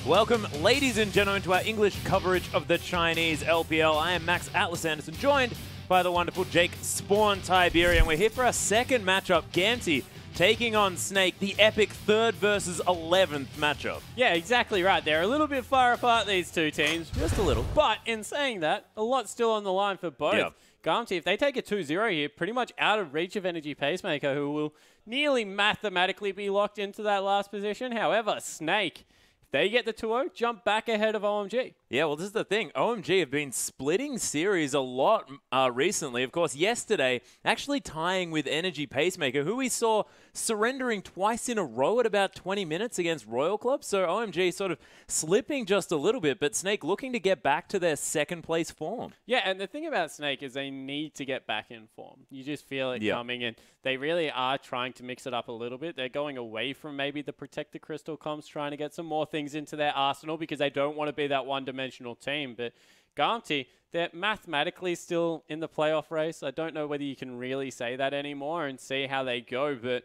Speaker 4: Welcome, ladies and gentlemen, to our English coverage of the Chinese LPL. I am Max Atlas Anderson, joined by the wonderful Jake Spawn Tiberian. We're here for our second matchup, Gamty taking on Snake, the epic 3rd versus 11th matchup.
Speaker 3: Yeah, exactly right. They're a little bit far apart, these two teams.
Speaker 4: Just a little.
Speaker 3: But in saying that, a lot's still on the line for both.
Speaker 4: Yeah.
Speaker 3: Gamty, if they take a 2-0 here, pretty much out of reach of Energy Pacemaker, who will nearly mathematically be locked into that last position. However, Snake, if they get the 2-0, jump back ahead of OMG.
Speaker 4: Yeah, well, this is the thing. OMG have been splitting series a lot recently. Of course, yesterday, actually tying with Energy Pacemaker, who we saw surrendering twice in a row at about 20 minutes against Royal Club. So OMG sort of slipping just a little bit, but Snake looking to get back to their 2nd place form.
Speaker 3: Yeah, and the thing about Snake is they need to get back in form. You just feel it coming, and they really are trying to mix it up a little bit. They're going away from maybe the Protect the Crystal comps, trying to get some more things into their arsenal because they don't want to be that one-dimensional team. But Gamty, they're mathematically still in the playoff race. I don't know whether you can really say that anymore and see how they go, but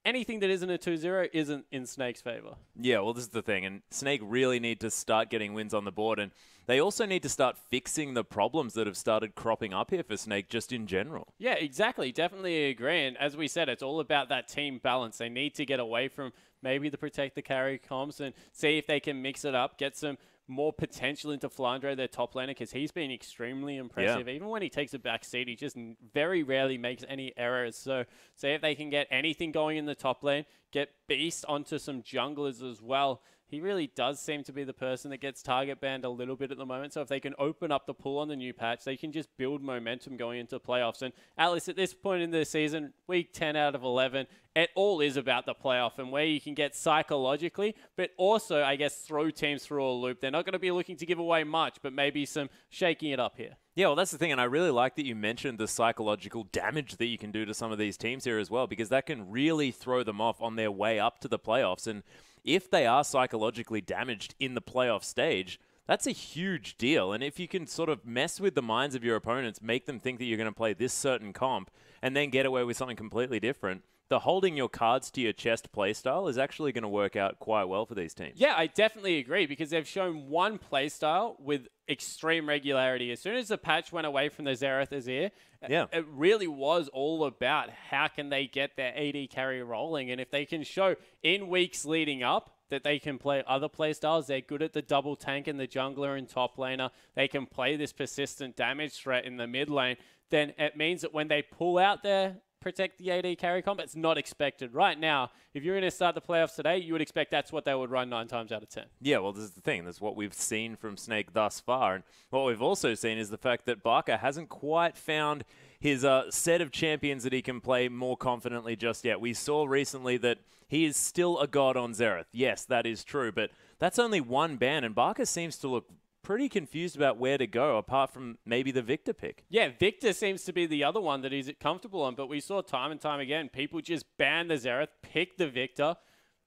Speaker 3: anything that isn't a 2-0 isn't in Snake's favor.
Speaker 4: Yeah, well, this is the thing. And Snake really need to start getting wins on the board. And they also need to start fixing the problems that have started cropping up here for Snake just in general.
Speaker 3: Yeah, exactly. Definitely agree. And as we said, it's all about that team balance. They need to get away from maybe the Protect the Carry comps and see if they can mix it up, get some more potential into Flandre, their top laner, because he's been extremely impressive. Yeah. Even when he takes a back seat, he just very rarely makes any errors. So see if they can get anything going in the top lane, get Beast onto some junglers as well. He really does seem to be the person that gets target banned a little bit at the moment. So if they can open up the pool on the new patch, they can just build momentum going into playoffs. And Atlas, at this point in the season, week 10 out of 11, it all is about the playoff and where you can get psychologically, but also, I guess, throw teams through a loop. They're not going to be looking to give away much, but maybe some shaking it up here.
Speaker 4: Yeah, well, that's the thing, and I really like that you mentioned the psychological damage that you can do to some of these teams here as well, because that can really throw them off on their way up to the playoffs. And if they are psychologically damaged in the playoff stage, that's a huge deal. And if you can sort of mess with the minds of your opponents, make them think that you're going to play this certain comp, and then get away with something completely different, the holding your cards to your chest playstyle is actually going to work out quite well for these teams.
Speaker 3: Yeah, I definitely agree, because they've shown one playstyle with extreme regularity. As soon as the patch went away from the Xerath Azir, it really was all about how can they get their AD carry rolling. And if they can show in weeks leading up that they can play other playstyles, they're good at the double tank and the jungler and top laner, they can play this persistent damage threat in the mid lane, then it means that when they pull out their Protect the AD carry comp, it's not expected. Right now, if you're going to start the playoffs today, you would expect that's what they would run 9 times out of 10.
Speaker 4: Yeah, well, this is the thing. That's what we've seen from Snake thus far. And what we've also seen is the fact that Barker hasn't quite found his set of champions that he can play more confidently just yet. We saw recently that he is still a god on Xerath. Yes, that is true, but that's only one ban, and Barker seems to look pretty confused about where to go, apart from maybe the Victor pick.
Speaker 3: Yeah, Victor seems to be the other one that he's comfortable on, but we saw time and time again, people just ban the Xerath, pick the Victor.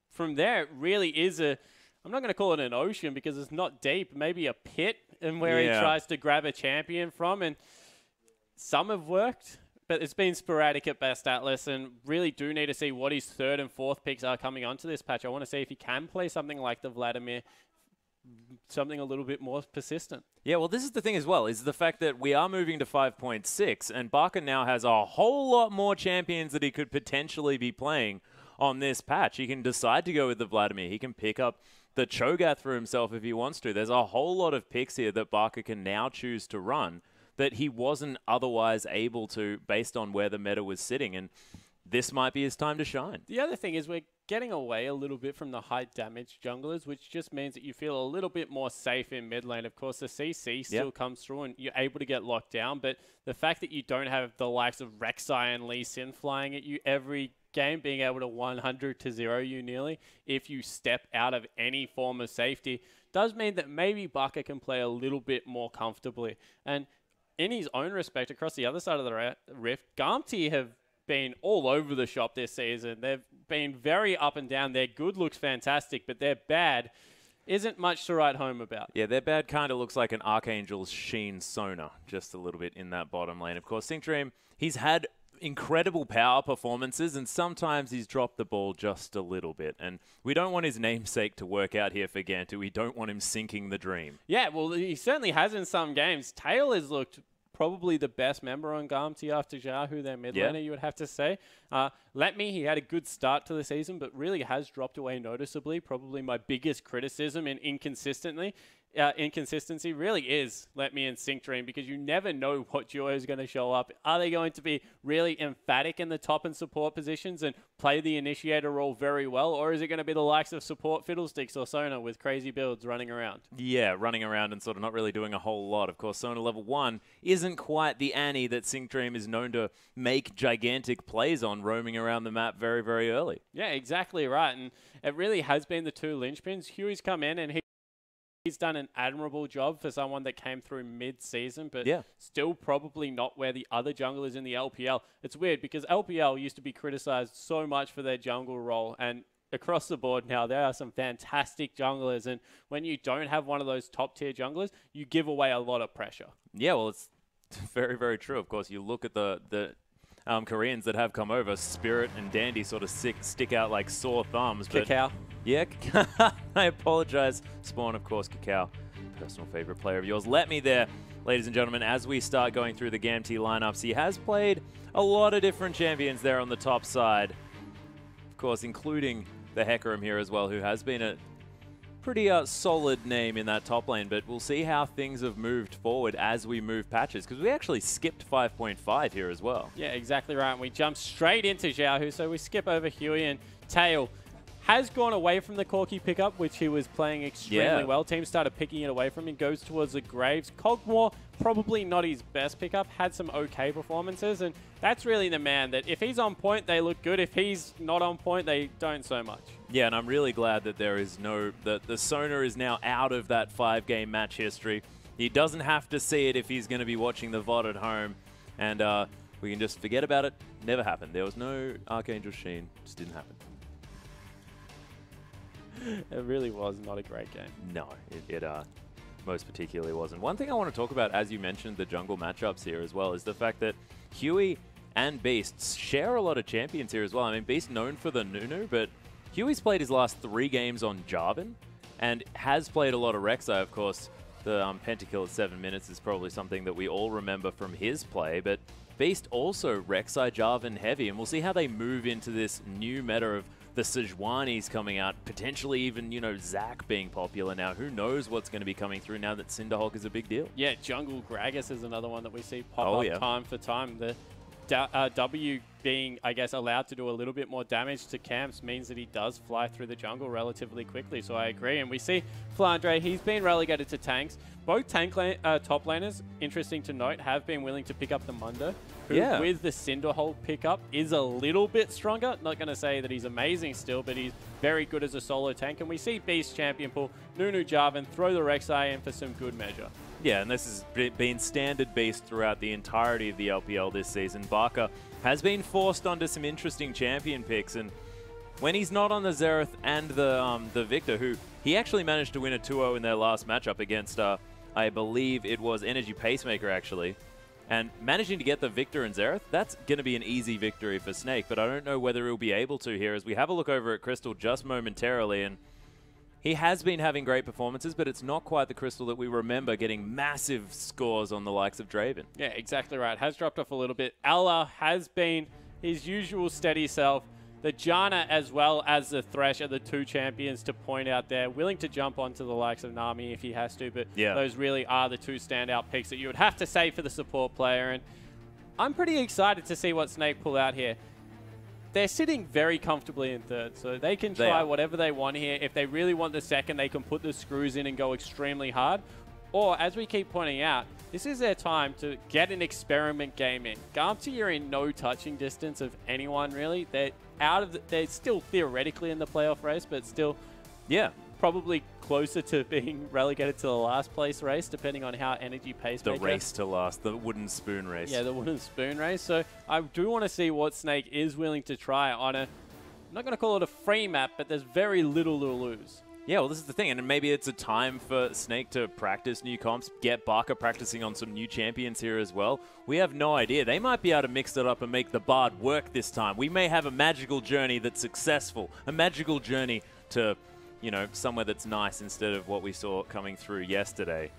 Speaker 3: From there, it really is I'm not going to call it an ocean because it's not deep, maybe a pit, and where he tries to grab a champion from, and some have worked, but it's been sporadic at best, Atlas, and really do need to see what his 3rd and 4th picks are coming onto this patch. I want to see if he can play something like the Vladimir, something a little bit more persistent.
Speaker 4: Yeah, well, this is the thing as well, is the fact that we are moving to 5.6, and Barker now has a whole lot more champions that he could potentially be playing on this patch. He can decide to go with the Vladimir. He can pick up the Cho'Gath for himself if he wants to. There's a whole lot of picks here that Barker can now choose to run that he wasn't otherwise able to based on where the meta was sitting, and this might be his time to shine.
Speaker 3: The other thing is we're getting away a little bit from the high damage junglers, which just means that you feel a little bit more safe in mid lane. Of course, the CC still comes through and you're able to get locked down, but the fact that you don't have the likes of Rek'Sai and Lee Sin flying at you every game, being able to 100 to 0 you nearly, if you step out of any form of safety, does mean that maybe Barker can play a little bit more comfortably. And in his own respect, across the other side of the rift, Gamty have been all over the shop this season. They've been very up and down. Their good looks fantastic, but their bad isn't much to write home about.
Speaker 4: Yeah, their bad kind of looks like an Archangel's Sheen Sona, just a little bit in that bottom lane. Of course, Syncdream, he's had incredible power performances, and sometimes he's dropped the ball just a little bit. And we don't want his namesake to work out here for Gantu. We don't want him sinking the dream.
Speaker 3: Yeah, well, he certainly has in some games. Tail has looked probably the best member on Gamti after Jahu, their mid laner, you would have to say. Let Me, he had a good start to the season, but really has dropped away noticeably. Probably my biggest criticism in inconsistency really is Let Me and Sync Dream, because you never know what duo is going to show up. Are they going to be really emphatic in the top and support positions and play the initiator role very well, or is it going to be the likes of support Fiddlesticks or Sona with crazy builds running around?
Speaker 4: Yeah, running around and sort of not really doing a whole lot. Of course, Sona level 1 isn't quite the Annie that Sync Dream is known to make gigantic plays on, roaming around the map very, very early.
Speaker 3: Yeah, exactly right. And it really has been the two linchpins. Huey's come in and he's done an admirable job for someone that came through mid-season, but still probably not where the other junglers in the LPL. It's weird because LPL used to be criticized so much for their jungle role, and across the board now, there are some fantastic junglers, and when you don't have one of those top-tier junglers, you give away a lot of pressure.
Speaker 4: Yeah, well, it's very, very true. Of course, you look at the Koreans that have come over, Spirit and Dandy sort of stick out like sore thumbs.
Speaker 3: Cacao.
Speaker 4: Yeah, I apologize. Spawn, of course, Cacao, personal favorite player of yours. Let Me there, ladies and gentlemen, as we start going through the GAMT lineups. He has played a lot of different champions there on the top side. Of course, including the Hecarim here as well, who has been a pretty solid name in that top lane, but we'll see how things have moved forward as we move patches, because we actually skipped 5.5 here as well.
Speaker 3: Yeah, exactly right. And we jump straight into Xiaohu, so we skip over Huey, and Tail has gone away from the Corki pickup, which he was playing extremely well. Team started picking it away from him, goes towards the Graves. Cogmore, probably not his best pickup, had some okay performances, and that's really the man that if he's on point, they look good. If he's not on point, they don't so much.
Speaker 4: Yeah, and I'm really glad that there is the Sona is now out of that 5-game match history. He doesn't have to see it if he's going to be watching the VOD at home, and we can just forget about it. Never happened. There was no Archangel Sheen. Just didn't happen.
Speaker 3: It really was not a great game.
Speaker 4: No, it most particularly wasn't. One thing I want to talk about, as you mentioned, the jungle matchups here as well, is the fact that Huey and Beast share a lot of champions here as well. I mean, Beast known for the Nunu, but Huey's played his last 3 games on Jarvan and has played a lot of Rek'Sai, of course. The pentakill at 7 minutes is probably something that we all remember from his play, but Beast also Rek'Sai Jarvan heavy, and we'll see how they move into this new meta of the Sejuani's coming out, potentially even, you know, Zac being popular now. Who knows what's going to be coming through now that Cinderhawk is a big deal.
Speaker 3: Yeah, Jungle Gragas is another one that we see pop up time for time. The W being, I guess, allowed to do a little bit more damage to camps means that he does fly through the jungle relatively quickly, so I agree. And we see Flandre, he's been relegated to tanks. Both top laners, interesting to note, have been willing to pick up the Mundo, who with the Cinderhawk pickup is a little bit stronger. Not going to say that he's amazing still, but he's very good as a solo tank. And we see Beast champion pull Nunu Jarvan, throw the Rek'Sai in for some good measure.
Speaker 4: Yeah, and this has been standard Beast throughout the entirety of the LPL this season. Barker has been forced onto some interesting champion picks, and when he's not on the Xerath and the Victor, who he actually managed to win a 2-0 in their last matchup against, I believe it was Energy Pacemaker actually, and managing to get the Victor and Xerath, that's going to be an easy victory for Snake, but I don't know whether he'll be able to here as we have a look over at Crystal just momentarily, and he has been having great performances, but it's not quite the Crystal that we remember getting massive scores on the likes of Draven.
Speaker 3: Yeah, exactly right. Has dropped off a little bit. Allah has been his usual steady self. The Janna as well as the Thresh are the 2 champions to point out there. Willing to jump onto the likes of Nami if he has to, but those really are the 2 standout picks that you would have to say for the support player. And I'm pretty excited to see what Snake pull out here. They're sitting very comfortably in 3rd, so they can try whatever they want here. If they really want the 2nd, they can put the screws in and go extremely hard. Or, as we keep pointing out, this is their time to get an experiment game in. Gamti are in no touching distance of anyone, really. They're they're still theoretically in the playoff race, but still, probably closer to being relegated to the last place race, depending on how Energy Pacemaker.
Speaker 4: The race to last, the wooden spoon race.
Speaker 3: Yeah, the wooden spoon race. So I do want to see what Snake is willing to try on a, I'm not going to call it a free map, but there's very little to lose.
Speaker 4: Yeah, well, this is the thing, and maybe it's a time for Snake to practice new comps, get Barker practicing on some new champions here as well. We have no idea. They might be able to mix it up and make the Bard work this time. We may have a magical journey that's successful, a magical journey to, you know, somewhere that's nice instead of what we saw coming through yesterday,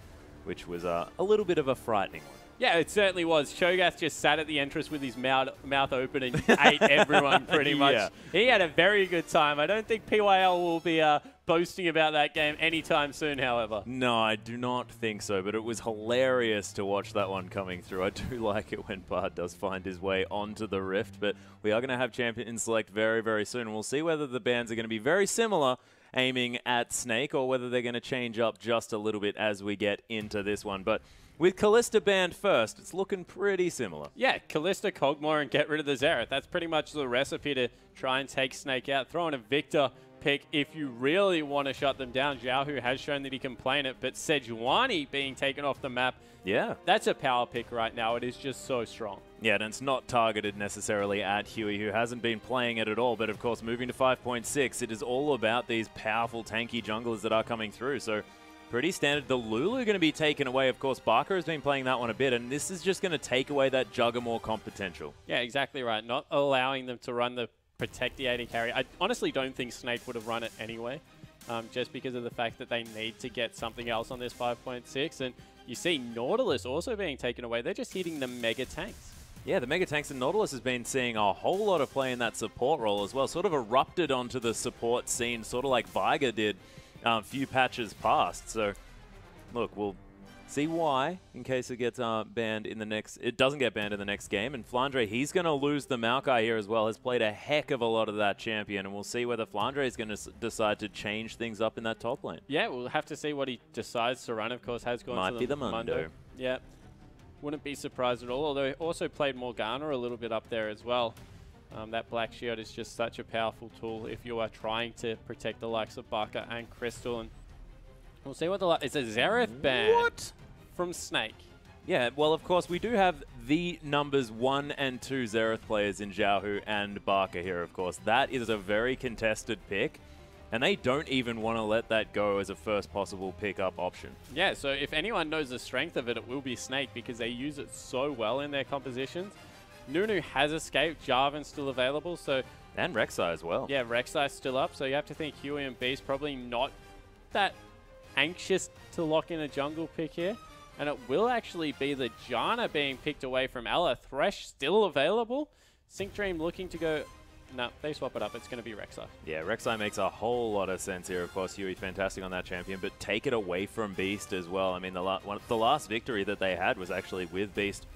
Speaker 4: which was a little bit of a frightening one.
Speaker 3: Yeah, it certainly was. Cho'Gath just sat at the entrance with his mouth open and ate everyone pretty much.
Speaker 4: Yeah.
Speaker 3: He had a very good time. I don't think PYL will be boasting about that game anytime soon, however.
Speaker 4: No, I do not think so, but it was hilarious to watch that one coming through. I do like it when Bard does find his way onto the Rift, but we are going to have Champion Select very, very soon. We'll see whether the bans are going to be very similar aiming at Snake or whether they're going to change up just a little bit as we get into this one. But with Kalista banned first, it's looking pretty similar.
Speaker 3: Yeah, Kalista, Kog'Maw, and get rid of the Xerath. That's pretty much the recipe to try and take Snake out. Throw in a Victor pick if you really want to shut them down. Xiaohu has shown that he can play in it, but Sejuani being taken off the map,
Speaker 4: yeah,
Speaker 3: that's a power pick right now. It is just so strong.
Speaker 4: Yeah, and it's not targeted necessarily at Huey, who hasn't been playing it at all. But of course, moving to 5.6, it is all about these powerful, tanky junglers that are coming through. So pretty standard. The Lulu going to be taken away. Of course, Barker has been playing that one a bit, and this is just going to take away that Juggermore comp potential.
Speaker 3: Yeah, exactly right. Not allowing them to run the protect the AD carry. I honestly don't think Snake would have run it anyway, just because of the fact that they need to get something else on this 5.6. And you see Nautilus also being taken away. They're just hitting the Mega Tanks.
Speaker 4: Yeah, the Mega Tanks, and Nautilus has been seeing a whole lot of play in that support role as well. Sort of erupted onto the support scene, sort of like Viger did a few patches past. So, look, we'll see why in case it gets banned in the next. It doesn't get banned in the next game. And Flandre, he's going to lose the Maokai here as well. Has played a heck of a lot of that champion, and we'll see whether Flandre is going to decide to change things up in that top lane.
Speaker 3: Yeah, we'll have to see what he decides to run. Of course, has gone
Speaker 4: Might
Speaker 3: to
Speaker 4: be the Mundo.
Speaker 3: Yeah, wouldn't be surprised at all. Although he also played Morgana a little bit up there as well. That Black Shield is just such a powerful tool if you are trying to protect the likes of Barker and Crystal. And we'll see what it's a Xerath ban.
Speaker 4: What?
Speaker 3: From Snake.
Speaker 4: Yeah, well, of course, we do have the numbers 1 and 2 Xerath players in Xiaohu and Barker here, of course. That is a very contested pick, and they don't even want to let that go as a first possible pickup option.
Speaker 3: Yeah, so if anyone knows the strength of it, it will be Snake because they use it so well in their compositions. Nunu has escaped, Jarvan's still available, so...
Speaker 4: And Rek'Sai as well.
Speaker 3: Yeah, Rek'Sai's still up, so you have to think Huey and Beast probably not that anxious to lock in a jungle pick here. And it will actually be the Janna being picked away from Ella. Thresh still available. Sync Dream looking to go... No, they swap it up. It's going to be Rek'Sai.
Speaker 4: Yeah, Rek'Sai makes a whole lot of sense here. Of course, Huey fantastic on that champion, but take it away from Beast as well. I mean, the last victory that they had was actually with Beast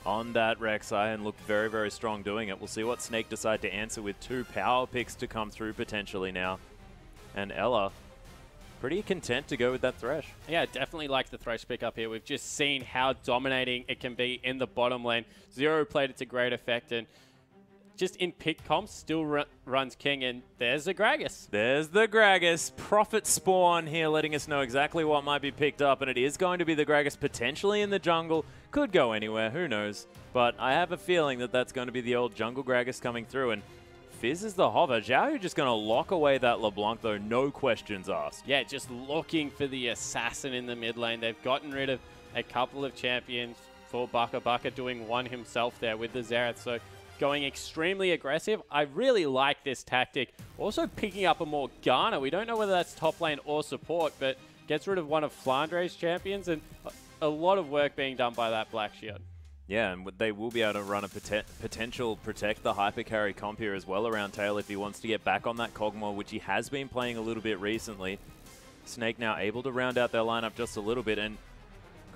Speaker 4: on that Rek'Sai and looked very, very strong doing it. We'll see what Snake decide to answer with 2 power picks to come through potentially now. And Ella pretty content to go with that Thresh.
Speaker 3: Yeah, definitely like the Thresh pick up here. We've just seen how dominating it can be in the bottom lane. Zero played it to great effect, and just in pick comps, still runs King, and there's the Gragas.
Speaker 4: There's the Gragas. Prophet Spawn here letting us know exactly what might be picked up, and it is going to be the Gragas potentially in the jungle. Could go anywhere, who knows. But I have a feeling that that's going to be the old jungle Gragas coming through, and Fizz is the hover. Xiao just going to lock away that LeBlanc, though, no questions asked.
Speaker 3: Yeah, just looking for the assassin in the mid lane. They've gotten rid of a couple of champions for Baka. Baka doing one himself there with the Xerath, so going extremely aggressive. I really like this tactic. Also picking up a Morgana. We don't know whether that's top lane or support, but gets rid of one of Flandre's champions, and a lot of work being done by that Black Shield.
Speaker 4: Yeah, and they will be able to run a potential protect the hyper carry comp here as well around Tail if he wants to get back on that Kog'Maw, which he has been playing a little bit recently. Snake now able to round out their lineup just a little bit, and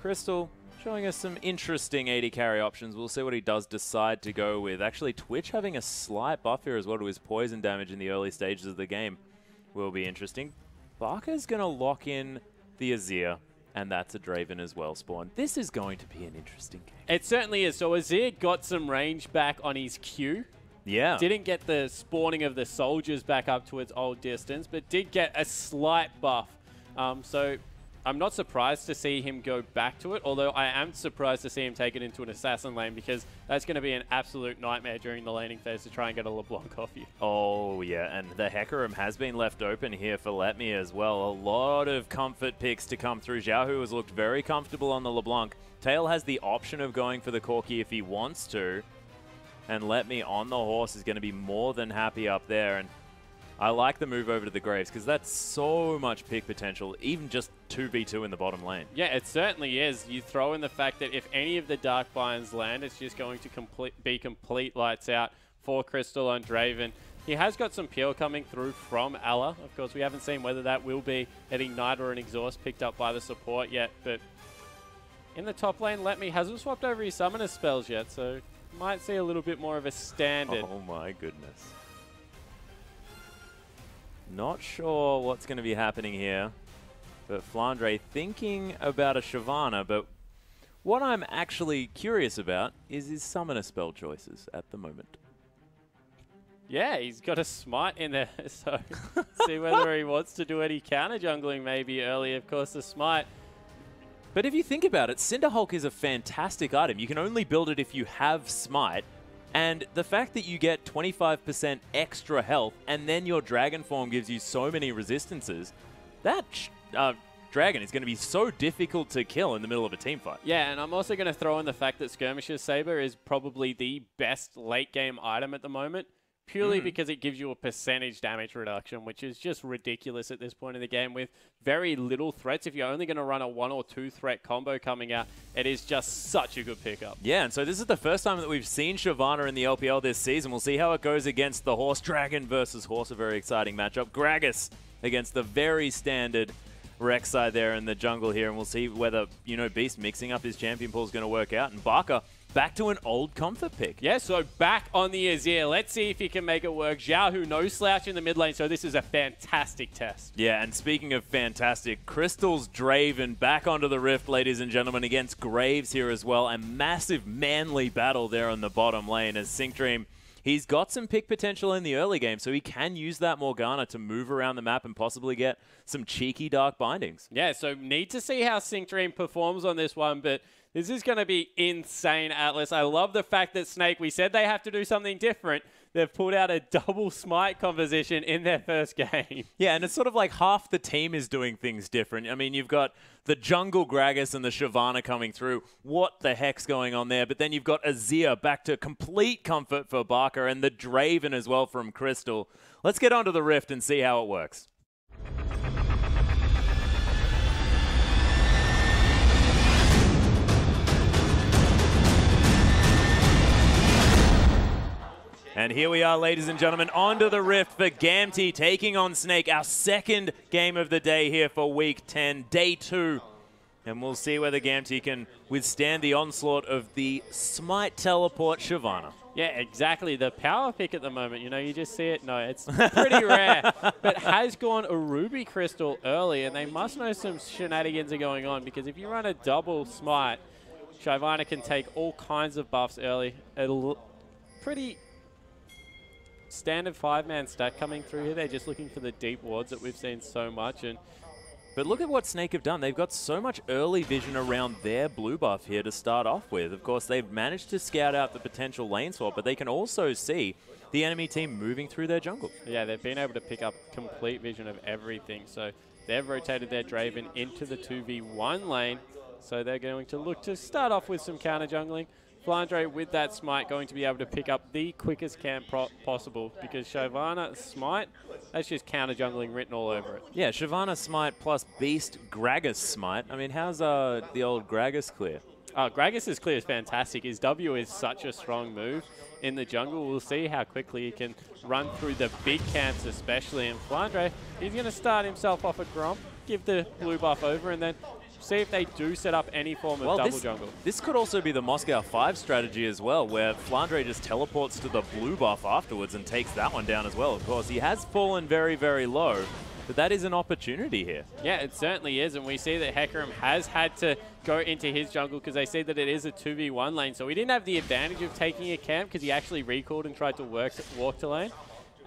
Speaker 4: Crystal showing us some interesting AD carry options. We'll see what he does decide to go with. Actually, Twitch having a slight buff here as well to his poison damage in the early stages of the game will be interesting. Barker's going to lock in the Azir, and that's a Draven as well, Spawn. This is going to be an interesting game.
Speaker 3: It certainly is. So Azir got some range back on his Q.
Speaker 4: Yeah.
Speaker 3: Didn't get the spawning of the soldiers back up to its old distance, but did get a slight buff. So I'm not surprised to see him go back to it, although I am surprised to see him take it into an assassin lane, because that's going to be an absolute nightmare during the laning phase to try and get a LeBlanc off you.
Speaker 4: Oh, yeah, and the Hecarim has been left open here for Let Me as well. A lot of comfort picks to come through. Xiaohu has looked very comfortable on the LeBlanc. Tail has the option of going for the Corki if he wants to, and Let Me on the horse is going to be more than happy up there. And I like the move over to the Graves because that's so much pick potential, even just 2v2 in the bottom lane.
Speaker 3: Yeah, it certainly is. You throw in the fact that if any of the Dark Binds land, it's just going to be complete lights out for Crystal on Draven. He has got some peel coming through from Alla. Of course, we haven't seen whether that will be an Ignite or an Exhaust picked up by the support yet, but in the top lane, Let Me hasn't swapped over his Summoner spells yet, so might see a little bit more of a standard.
Speaker 4: Oh my goodness. Not sure what's going to be happening here, but Flandre thinking about a Shyvana, but what I'm actually curious about is his Summoner spell choices at the moment.
Speaker 3: Yeah, he's got a Smite in there, so see whether he wants to do any counter jungling maybe early. Of course, the Smite.
Speaker 4: But if you think about it, Cinderhulk is a fantastic item. You can only build it if you have Smite. And the fact that you get 25% extra health and then your Dragon form gives you so many resistances, that Dragon is going to be so difficult to kill in the middle of a team fight.
Speaker 3: Yeah, and I'm also going to throw in the fact that Skirmisher's Saber is probably the best late game item at the moment, purely because it gives you a percentage damage reduction, which is just ridiculous at this point in the game with very little threats. If you're only going to run a 1 or 2 threat combo coming out, it is just such a good pickup.
Speaker 4: Yeah, and so this is the first time that we've seen Shyvana in the LPL this season. We'll see how it goes against the Horse. Dragon versus Horse, a very exciting matchup. Gragas against the very standard Rek'Sai there in the jungle here, and we'll see whether, you know, Beast mixing up his champion pool is going to work out. And Barker back to an old comfort pick.
Speaker 3: Yeah, so back on the Azir. Let's see if he can make it work. Xiaohu, no slouch in the mid lane, so this is a fantastic test.
Speaker 4: Yeah, and speaking of fantastic, Crystal's Draven back onto the Rift, ladies and gentlemen, against Graves here as well. A massive manly battle there on the bottom lane as Syncdream, he's got some pick potential in the early game, so he can use that Morgana to move around the map and possibly get some cheeky Dark Bindings.
Speaker 3: Yeah, so need to see how Syncdream performs on this one, but this is going to be insane, Atlas. I love the fact that Snake, we said they have to do something different. They've pulled out a double Smite composition in their first game.
Speaker 4: Yeah, and it's sort of like half the team is doing things different. I mean, you've got the jungle Gragas and the Shyvana coming through. What the heck's going on there? But then you've got Azir back to complete comfort for Barker and the Draven as well from Crystal. Let's get onto the Rift and see how it works. And here we are, ladies and gentlemen, onto the Rift for Gamty taking on Snake, our second game of the day here for Week 10, Day 2. And we'll see whether Gamty can withstand the onslaught of the Smite Teleport Shyvana.
Speaker 3: Yeah, exactly. The power pick at the moment, you know, you just see it. No, it's pretty rare. But has gone a Ruby Crystal early, and they must know some shenanigans are going on, because if you run a double Smite, Shyvana can take all kinds of buffs early. Pretty standard 5-man stack coming through here. They're just looking for the deep wards that we've seen so much.
Speaker 4: But look at what Snake have done. They've got so much early vision around their blue buff here to start off with. Of course, they've managed to scout out the potential lane swap, but they can also see the enemy team moving through their jungle.
Speaker 3: Yeah, they've been able to pick up complete vision of everything. So they've rotated their Draven into the 2v1 lane. So they're going to look to start off with some counter jungling. Flandre with that Smite going to be able to pick up the quickest camp possible, because Shyvana Smite, that's just counter jungling written all over it.
Speaker 4: Yeah, Shyvana Smite plus Beast Gragas Smite. I mean, how's the old Gragas clear?
Speaker 3: Gragas' clear is fantastic. His W is such a strong move in the jungle. We'll see how quickly he can run through the big camps especially. And Flandre, he's going to start himself off a Gromp, give the blue buff over, and then see if they do set up any form of double jungle.
Speaker 4: This could also be the Moscow 5 strategy as well, where Flandre just teleports to the blue buff afterwards and takes that one down as well. Of course, he has fallen very, very low, but that is an opportunity here.
Speaker 3: Yeah, it certainly is, and we see that Hecarim has had to go into his jungle because they see that it is a 2v1 lane, so he didn't have the advantage of taking a camp because he actually recalled and tried to walk to lane.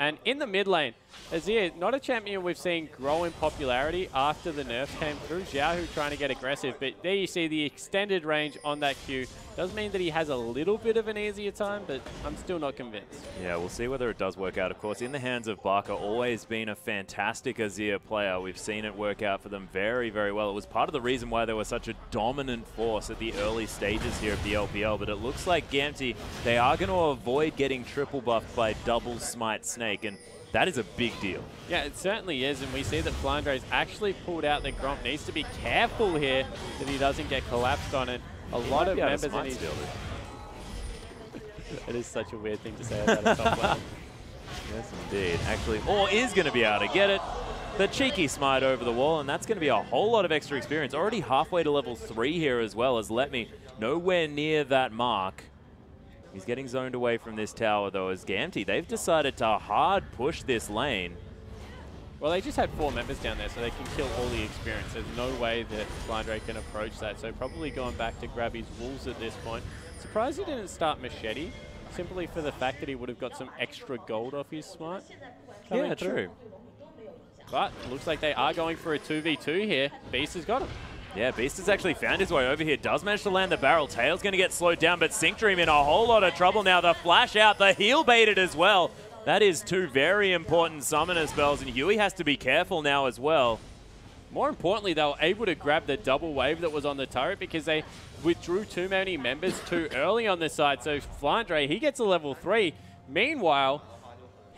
Speaker 3: And in the mid lane, Azir, not a champion we've seen grow in popularity after the nerfs came through. Xiaohu trying to get aggressive, but there you see the extended range on that Q. Does mean that he has a little bit of an easier time, but I'm still not convinced.
Speaker 4: Yeah, we'll see whether it does work out. Of course, in the hands of Barker, always been a fantastic Azir player. We've seen it work out for them very, very well. It was part of the reason why they were such a dominant force at the early stages here of the LPL, but it looks like Gamti, they are going to avoid getting triple buffed by double smite Snake, and that is a big deal.
Speaker 3: Yeah, it certainly is, and we see that Flandre's actually pulled out that Gromp needs to be careful here that he doesn't get collapsed on it. A lot of members in his... It is such a weird thing to say about a top lane.
Speaker 4: Yes, indeed. Actually, or is going to be able to get it. The cheeky smite over the wall, and that's going to be a whole lot of extra experience. Already halfway to level 3 here as well, as Let Me nowhere near that mark. He's getting zoned away from this tower, though, as Gamti, they've decided to hard push this lane.
Speaker 3: Well, they just had 4 members down there, so they can kill all the experience. There's no way that Flandre can approach that, so probably going back to grab his wolves at this point. Surprised he didn't start Machete, simply for the fact that he would have got some extra gold off his smite.
Speaker 4: Yeah, true.
Speaker 3: But looks like they are going for a 2v2 here. Beast has got him.
Speaker 4: Yeah, Beast has actually found his way over here. Does manage to land the barrel. Tail's going to get slowed down, but Sync Dream in a whole lot of trouble now. The flash out, the heal baited as well. That is 2 very important summoner spells, and Huey has to be careful now as well.
Speaker 3: More importantly, they were able to grab the double wave that was on the turret because they withdrew too many members too early on this side. So Flandre, he gets a level 3. Meanwhile,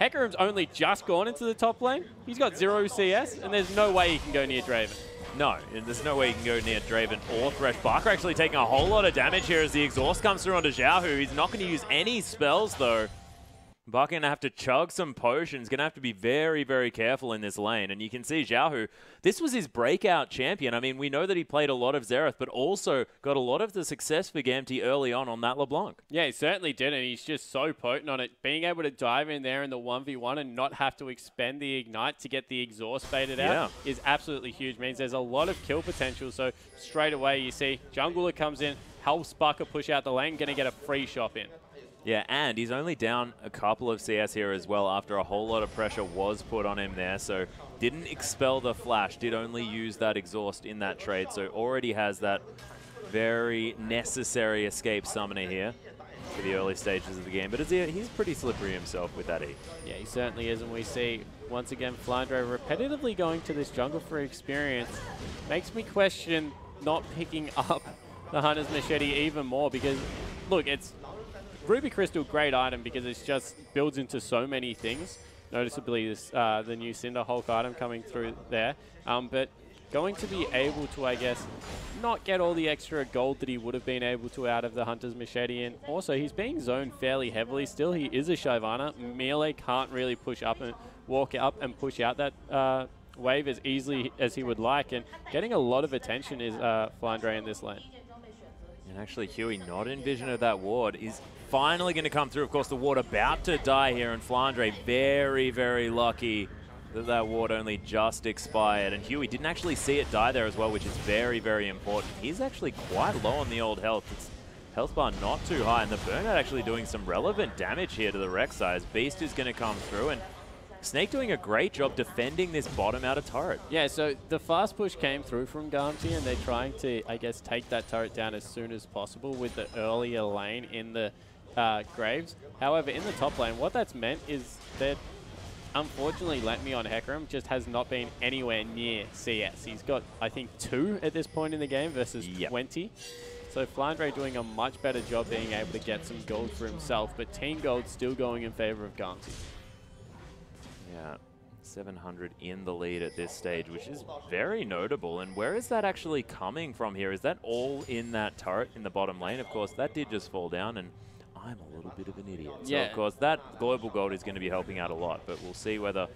Speaker 3: Hecarim's only just gone into the top lane. He's got 0 CS, and there's no way he can go near Draven.
Speaker 4: No, and there's no way you can go near Draven or Thresh. Barker actually taking a whole lot of damage here as the exhaust comes through onto Xiaohu. He's not going to use any spells, though. Barker going to have to chug some potions. Going to have to be very, very careful in this lane. And you can see Xiaohu, this was his breakout champion. I mean, we know that he played a lot of Xerath, but also got a lot of the success for Gamti early on that LeBlanc.
Speaker 3: Yeah, he certainly did, and he's just so potent on it. Being able to dive in there in the 1v1 and not have to expend the Ignite to get the exhaust baited out is absolutely huge. Means there's a lot of kill potential. So straight away, you see Jungler comes in, helps Barker push out the lane, going to get a free shop in.
Speaker 4: Yeah, and he's only down a couple of CS here as well after a whole lot of pressure was put on him there. So didn't expel the flash, did only use that exhaust in that trade. So already has that very necessary escape summoner here for the early stages of the game. But he's pretty slippery himself with that E.
Speaker 3: Yeah, he certainly is. And we see, once again, Flandre repetitively going to this jungle for experience. Makes me question not picking up the Hunter's Machete even more because, look, it's Ruby Crystal, great item because it just builds into so many things. Noticeably, this, the new Cinder Hulk item coming through there. But going to be able to, I guess, not get all the extra gold that he would have been able to out of the Hunter's Machete. And also, he's being zoned fairly heavily still. He is a Shyvana. Melee can't really push up and walk up and push out that wave as easily as he would like. And getting a lot of attention is Flandre in this lane.
Speaker 4: And actually, Huey, not in vision of that ward, is finally going to come through. Of course, the ward about to die here, and Flandre very, very lucky that that ward only just expired. And Huey didn't actually see it die there as well, which is very, very important. He's actually quite low on the old health. It's health bar not too high, and the burnout actually doing some relevant damage here to the Rek'Sai. Beast is going to come through, and Snake doing a great job defending this bottom outer turret.
Speaker 3: Yeah, so the fast push came through from Gamti, and they're trying to, I guess, take that turret down as soon as possible with the earlier lane in the Graves. However, in the top lane, what that's meant is that, unfortunately, Let Me on Hecarim just has not been anywhere near CS. He's got, I think, 2 at this point in the game versus 20. So Flandre doing a much better job being able to get some gold for himself, but Team Gold still going in favor of Gamti.
Speaker 4: Yeah, 700 in the lead at this stage, which is very notable. And where is that actually coming from here? Is that all in that turret in the bottom lane? Of course, that did just fall down, and I'm a little bit of an idiot. So, of course, that global gold is going to be helping out a lot, but we'll see whether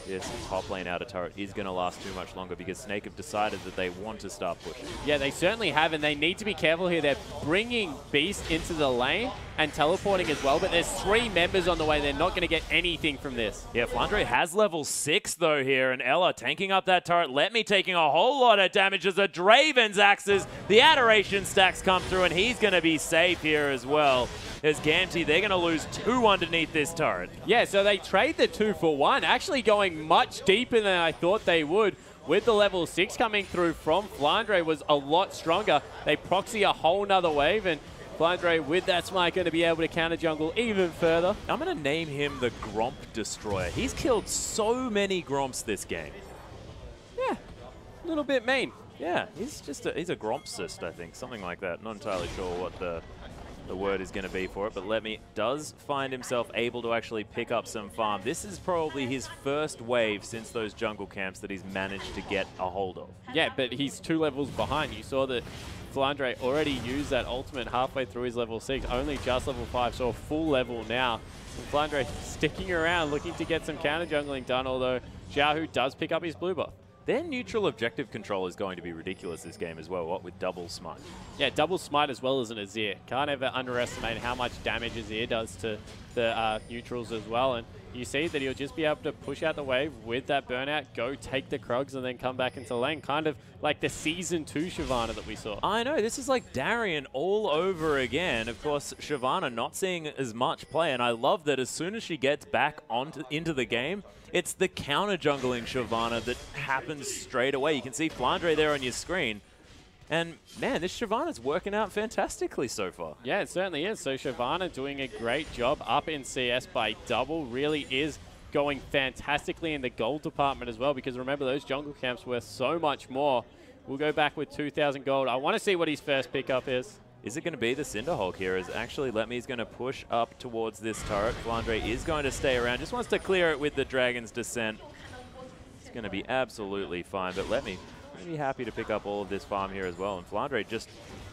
Speaker 4: this top lane outer turret is going to last too much longer because Snake have decided that they want to start pushing.
Speaker 3: Yeah, they certainly have, and they need to be careful here. They're bringing Beast into the lane and teleporting as well, but there's 3 members on the way. They're not going to get anything from this.
Speaker 4: Yeah, Flandre has level 6, though, here, and Ella tanking up that turret. Let Me taking a whole lot of damage as the Draven's axes. The Adoration stacks come through, and he's going to be safe here as well. There's Gamty. They're going to lose 2 underneath this turret.
Speaker 3: Yeah, so they trade the 2 for 1, actually going much deeper than I thought they would. With the level 6 coming through from Flandre was a lot stronger. They proxy a whole nother wave, and Flandre with that smite going to be able to counter jungle even further.
Speaker 4: I'm going to name him the Gromp Destroyer. He's killed so many Gromps this game.
Speaker 3: Yeah, a little bit mean.
Speaker 4: Yeah, he's a Grompsist, I think, something like that. Not entirely sure what the word is going to be for it, but Letme does find himself able to actually pick up some farm. This is probably his first wave since those jungle camps that he's managed to get a hold of.
Speaker 3: Yeah, but he's 2 levels behind. You saw that Flandre already used that ultimate halfway through his level 6, only just level 5, so a full level now. And Flandre sticking around, looking to get some counter jungling done, although Xiaohu does pick up his blue buff.
Speaker 4: Their neutral objective control is going to be ridiculous this game as well, what with double smite.
Speaker 3: Yeah, double smite as well as an Azir. Can't ever underestimate how much damage Azir does to the neutrals as well. And you see that he'll just be able to push out the wave with that burnout, go take the Krugs, and then come back into lane. Kind of like the Season 2 Shyvana that we saw.
Speaker 4: I know, this is like Darien all over again. Of course, Shyvana not seeing as much play, and I love that as soon as she gets back into the game, it's the counter jungling Shyvana that happens straight away. You can see Flandre there on your screen. And man, this Shyvana's working out fantastically so far.
Speaker 3: Yeah, it certainly is. So Shyvana doing a great job up in CS by double. Really is going fantastically in the gold department as well, because remember, those jungle camps worth so much more. We'll go back with 2,000 gold. I want to see what his first pickup is.
Speaker 4: Is it going to be the Cinderhulk here? Is actually Letme's going to push up towards this turret. Flandre is going to stay around. Just wants to clear it with the Dragon's Descent. It's going to be absolutely fine, but Letme be happy to pick up all of this farm here as well. And Flandre just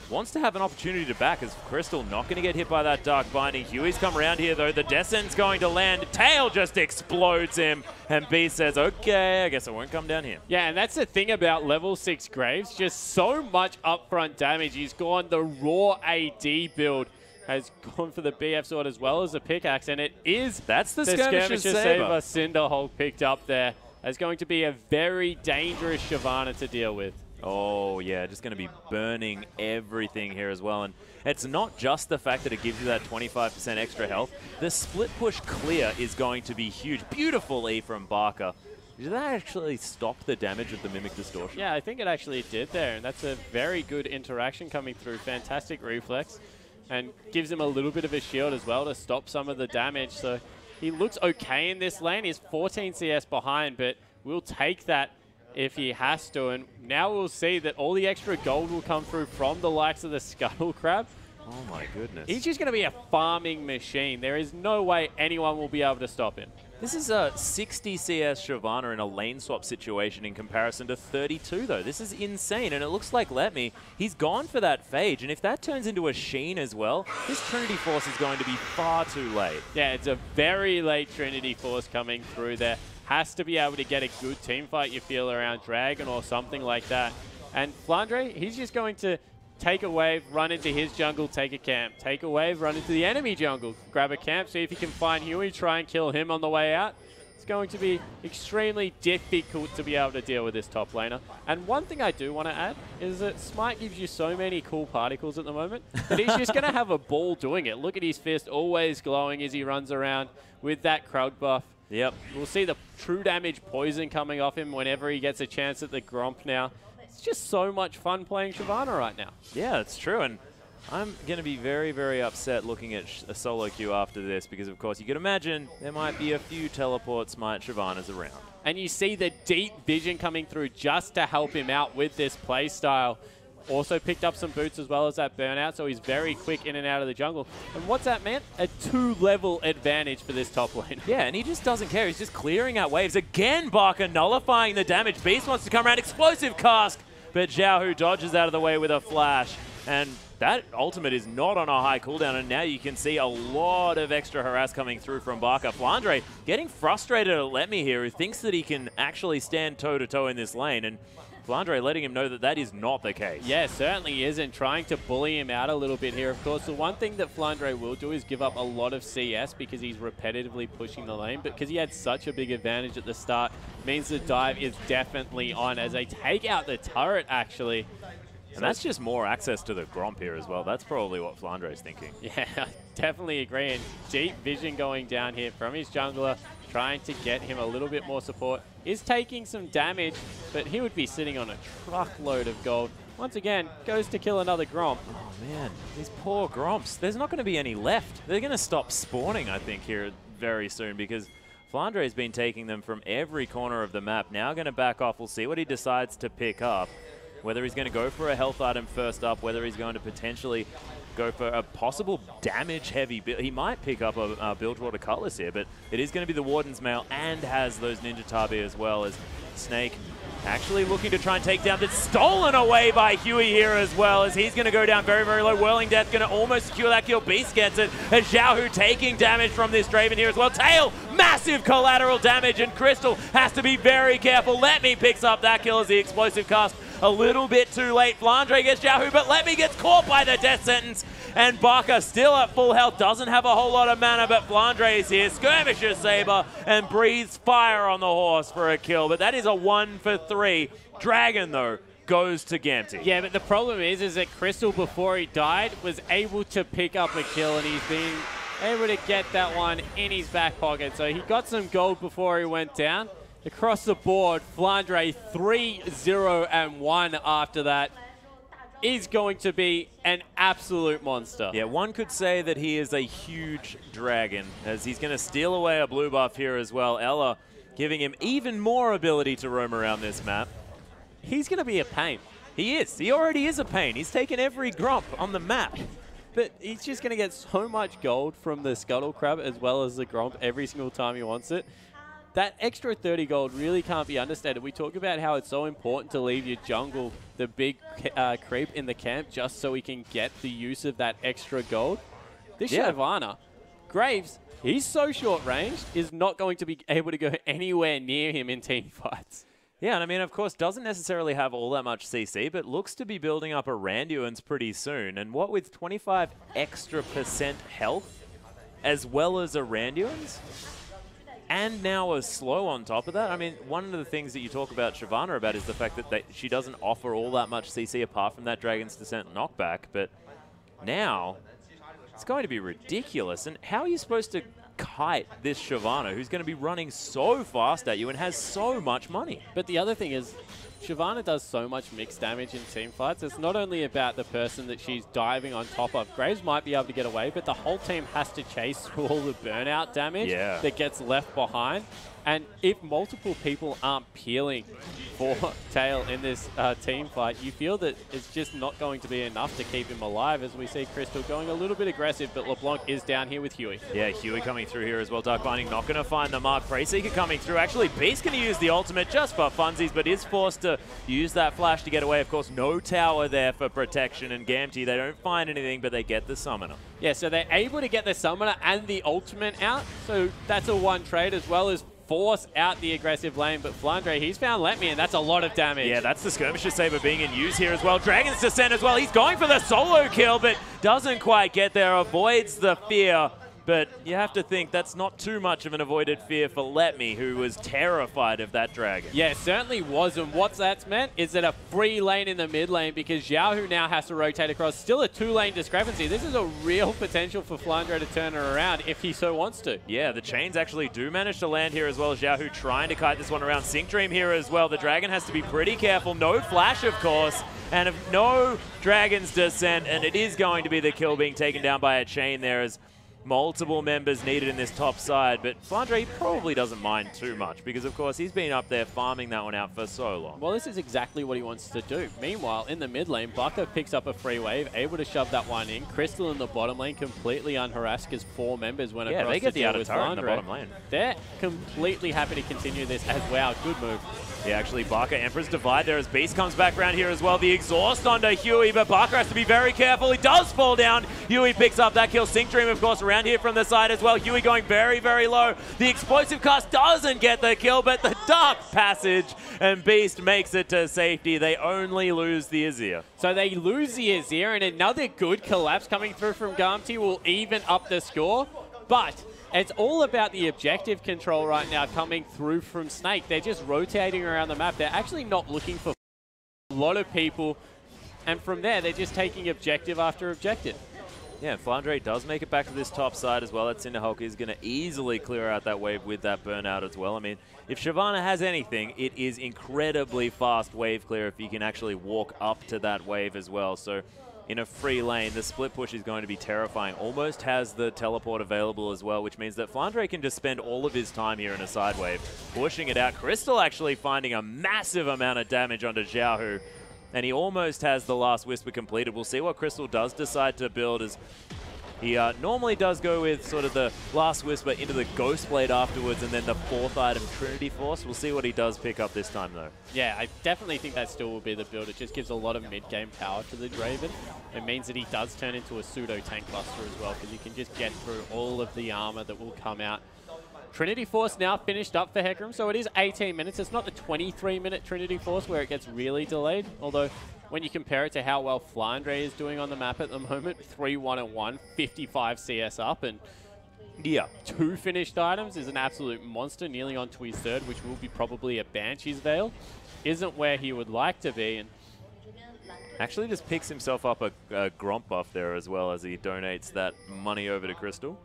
Speaker 4: wants to have an opportunity to back, as Crystal not going to get hit by that Dark Binding. Huey's come around here though. The Descent's going to land. Tail just explodes him. And B says, okay, I guess I won't come down here.
Speaker 3: Yeah, and that's the thing about level 6 Graves. Just so much upfront damage. He's gone the raw AD build. Has gone for the BF sword as well as the pickaxe. And it is
Speaker 4: that's the Skirmisher Saber.
Speaker 3: Cinderhulk picked up there. It's going to be a very dangerous Shyvana to deal with.
Speaker 4: Oh, yeah, just going to be burning everything here as well. And it's not just the fact that it gives you that 25% extra health. The split push clear is going to be huge. Beautiful E from Barker. Did that actually stop the damage of the Mimic Distortion?
Speaker 3: Yeah, I think it actually did there. And that's a very good interaction coming through. Fantastic reflex. And gives him a little bit of a shield as well to stop some of the damage. So he looks okay in this lane. He's 14 CS behind, but we'll take that if he has to. And now we'll see that all the extra gold will come through from the likes of the Scuttle Crab.
Speaker 4: Oh my goodness.
Speaker 3: He's just going to be a farming machine. There is no way anyone will be able to stop him.
Speaker 4: This is a 60 CS Shyvana in a lane swap situation in comparison to 32 though. This is insane, and it looks like Letme, he's gone for that Phage, and if that turns into a Sheen as well, this Trinity Force is going to be far too late.
Speaker 3: Yeah, it's a very late Trinity Force coming through there. Has to be able to get a good team fight, you feel, around Dragon or something like that. And Flandre, he's just going to take a wave, run into his jungle, take a camp. Take a wave, run into the enemy jungle, grab a camp, see if he can find Huey, try and kill him on the way out. It's going to be extremely difficult to be able to deal with this top laner. And one thing I do want to add is that Smite gives you so many cool particles at the moment that he's just going to have a ball doing it. Look at his fist always glowing as he runs around with that Krug buff.
Speaker 4: Yep.
Speaker 3: We'll see the true damage poison coming off him whenever he gets a chance at the Gromp now. It's just so much fun playing Shyvana right now.
Speaker 4: Yeah, it's true. And I'm going to be very, very upset looking at a solo queue after this because, of course, you can imagine there might be a few teleport Smite Shyvanas around.
Speaker 3: And you see the deep vision coming through just to help him out with this play style. Also picked up some boots as well as that burnout, so he's very quick in and out of the jungle. And what's that meant? A 2-level advantage for this top lane.
Speaker 4: Yeah, and he just doesn't care. He's just clearing out waves. Again, Barker nullifying the damage. Beast wants to come around. Explosive cast, but Xiaohu dodges out of the way with a flash. And that ultimate is not on a high cooldown, and now you can see a lot of extra harass coming through from Barker. Flandre getting frustrated at Letme here, who thinks that he can actually stand toe-to-toe in this lane, and Flandre letting him know that that is not the case.
Speaker 3: Yeah, certainly isn't. Trying to bully him out a little bit here. Of course, the one thing that Flandre will do is give up a lot of CS because he's repetitively pushing the lane, but because he had such a big advantage at the start, means the dive is definitely on as they take out the turret, actually.
Speaker 4: And that's just more access to the Gromp here as well. That's probably what Flandre is thinking.
Speaker 3: Yeah, definitely agree. And deep vision going down here from his jungler, trying to get him a little bit more support. Is taking some damage, but he would be sitting on a truckload of gold. Once again, goes to kill another Gromp.
Speaker 4: Oh, man. These poor Gromps. There's not going to be any left. They're going to stop spawning, I think, here very soon because Flandre's been taking them from every corner of the map. Now going to back off. We'll see what he decides to pick up. Whether he's going to go for a health item first up, whether he's going to potentially go for a possible damage-heavy build. He might pick up a Bilgewater Cutlass here, but it is going to be the Warden's Mail and has those Ninja Tabi as well as Snake actually looking to try and take down. That's stolen away by Huey here as well as he's going to go down very, very low. Whirling Death going to almost secure that kill. Beast gets it as Xiaohu taking damage from this Draven here as well. Tail, massive collateral damage, and Crystal has to be very careful. Let Me picks up that kill as the explosive cast a little bit too late. Flandre gets Xiaohu, but Let Me gets caught by the death sentence. And Barker still at full health, doesn't have a whole lot of mana, but Flandre is here, skirmishes Saber, and breathes fire on the horse for a kill. But that is a 1 for 3. Dragon, though, goes to Gamty.
Speaker 3: Yeah, but the problem is that Crystal, before he died, was able to pick up a kill, and he's been able to get that one in his back pocket. So he got some gold before he went down. Across the board, Flandre 3-0-1 after that. Is going to be an absolute monster.
Speaker 4: Yeah, one could say that he is a huge dragon, as he's going to steal away a blue buff here as well. Ella giving him even more ability to roam around this map.
Speaker 3: He's going to be a pain.
Speaker 4: He is. He already is a pain. He's taken every Gromp on the map.
Speaker 3: But he's just going to get so much gold from the Scuttle Crab as well as the Gromp every single time he wants it. That extra 30 gold really can't be understated. We talk about how it's so important to leave your jungle, the big creep in the camp, just so we can get the use of that extra gold. This Shyvana, Graves, he's so short-ranged, is not going to be able to go anywhere near him in team fights.
Speaker 4: Yeah, and I mean, of course, doesn't necessarily have all that much CC, but looks to be building up a Randuin's pretty soon. And what with 25 extra % health, as well as a Randuin's? And now a slow on top of that. I mean, one of the things that you talk about Shyvana about is the fact that she doesn't offer all that much CC apart from that Dragon's Descent knockback. But now, it's going to be ridiculous. And how are you supposed to kite this Shyvana, who's going to be running so fast at you and has so much money?
Speaker 3: But the other thing is, Shyvana does so much mixed damage in team fights. It's not only about the person that she's diving on top of. Graves might be able to get away, but the whole team has to chase through all the burnout damage that gets left behind. And if multiple people aren't peeling for Tail in this team fight, you feel that it's just not going to be enough to keep him alive, as we see Crystal going a little bit aggressive, but LeBlanc is down here with Huey.
Speaker 4: Yeah, Huey coming through here as well. Dark Binding not going to find the mark. Preyseeker coming through. Actually, Beast going to use the ultimate just for funsies, but is forced to use that flash to get away. Of course, no tower there for protection, and Gamty, they don't find anything, but they get the summoner.
Speaker 3: Yeah, so they're able to get the summoner and the ultimate out, so that's a one trade, as well as force out the aggressive lane. But Flandre, he's found Let Me, and that's a lot of damage.
Speaker 4: Yeah, that's the Skirmisher Saber being in use here as well. Dragon's Descent as well. He's going for the solo kill, but doesn't quite get there. Avoids the fear. But you have to think that's not too much of an avoided fear for Let Me, who was terrified of that dragon.
Speaker 3: Yeah, it certainly was. And what's that's meant is that a free lane in the mid lane, because Xiaohu now has to rotate across. Still a two-lane discrepancy. This is a real potential for Flandre to turn it around if he so wants to.
Speaker 4: Yeah, the chains actually do manage to land here as well. Xiaohu trying to kite this one around. Sync Dream here as well. The dragon has to be pretty careful. No flash, of course. And no Dragon's Descent. And it is going to be the kill being taken down by a chain there as multiple members needed in this top side, but Flandre probably doesn't mind too much because, of course, he's been up there farming that one out for so long.
Speaker 3: Well, this is exactly what he wants to do. Meanwhile, in the mid lane, Bucker picks up a free wave, able to shove that one in. Crystal in the bottom lane, completely unharassed because 4 members went across
Speaker 4: they get
Speaker 3: to
Speaker 4: the
Speaker 3: deal
Speaker 4: outer
Speaker 3: with
Speaker 4: turret
Speaker 3: Flandre.
Speaker 4: in the bottom lane.
Speaker 3: They're completely happy to continue this as well. Good move.
Speaker 4: Yeah, actually, Barker, Emperor's Divide there as Beast comes back around here as well. The exhaust onto Huey, but Barker has to be very careful. He does fall down. Huey picks up that kill. Sync Dream, of course, around here from the side as well. Huey going very, very low. The explosive cast doesn't get the kill, but the Dark Passage, and Beast makes it to safety. They only lose the Azir.
Speaker 3: So they lose the Azir, and another good collapse coming through from Gamty will even up the score. But it's all about the objective control right now coming through from Snake. They're just rotating around the map. They're actually not looking for a lot of people. And from there, they're just taking objective after objective.
Speaker 4: Yeah, Flandre does make it back to this top side as well. That Cinderhulk is going to easily clear out that wave with that burnout as well. I mean, if Shyvana has anything, it is incredibly fast wave clear if you can actually walk up to that wave as well. So in a free lane, the split push is going to be terrifying. Almost has the teleport available as well, which means that Flandre can just spend all of his time here in a side wave, pushing it out. Crystal actually finding a massive amount of damage onto Xiaohu. And he almost has the last Whisper completed. We'll see what Crystal does decide to build, as he normally does go with sort of the last Whisper into the Ghost Blade afterwards and then the 4th item, Trinity Force. We'll see what he does pick up this time, though.
Speaker 3: Yeah, I definitely think that still will be the build. It just gives a lot of mid-game power to the Draven. It means that he does turn into a pseudo-tank buster as well, because you can just get through all of the armor that will come out. Trinity Force now finished up for Hecarim, so it is 18 minutes. It's not the 23-minute Trinity Force where it gets really delayed, although when you compare it to how well Flandre is doing on the map at the moment, 3-1-1, 55 CS up, and yeah, 2 finished items is an absolute monster, nearly onto his 3rd, which will be probably a Banshee's Veil. Isn't where he would like to be, and
Speaker 4: actually just picks himself up a Gromp buff there as well as he donates that money over to Crystal.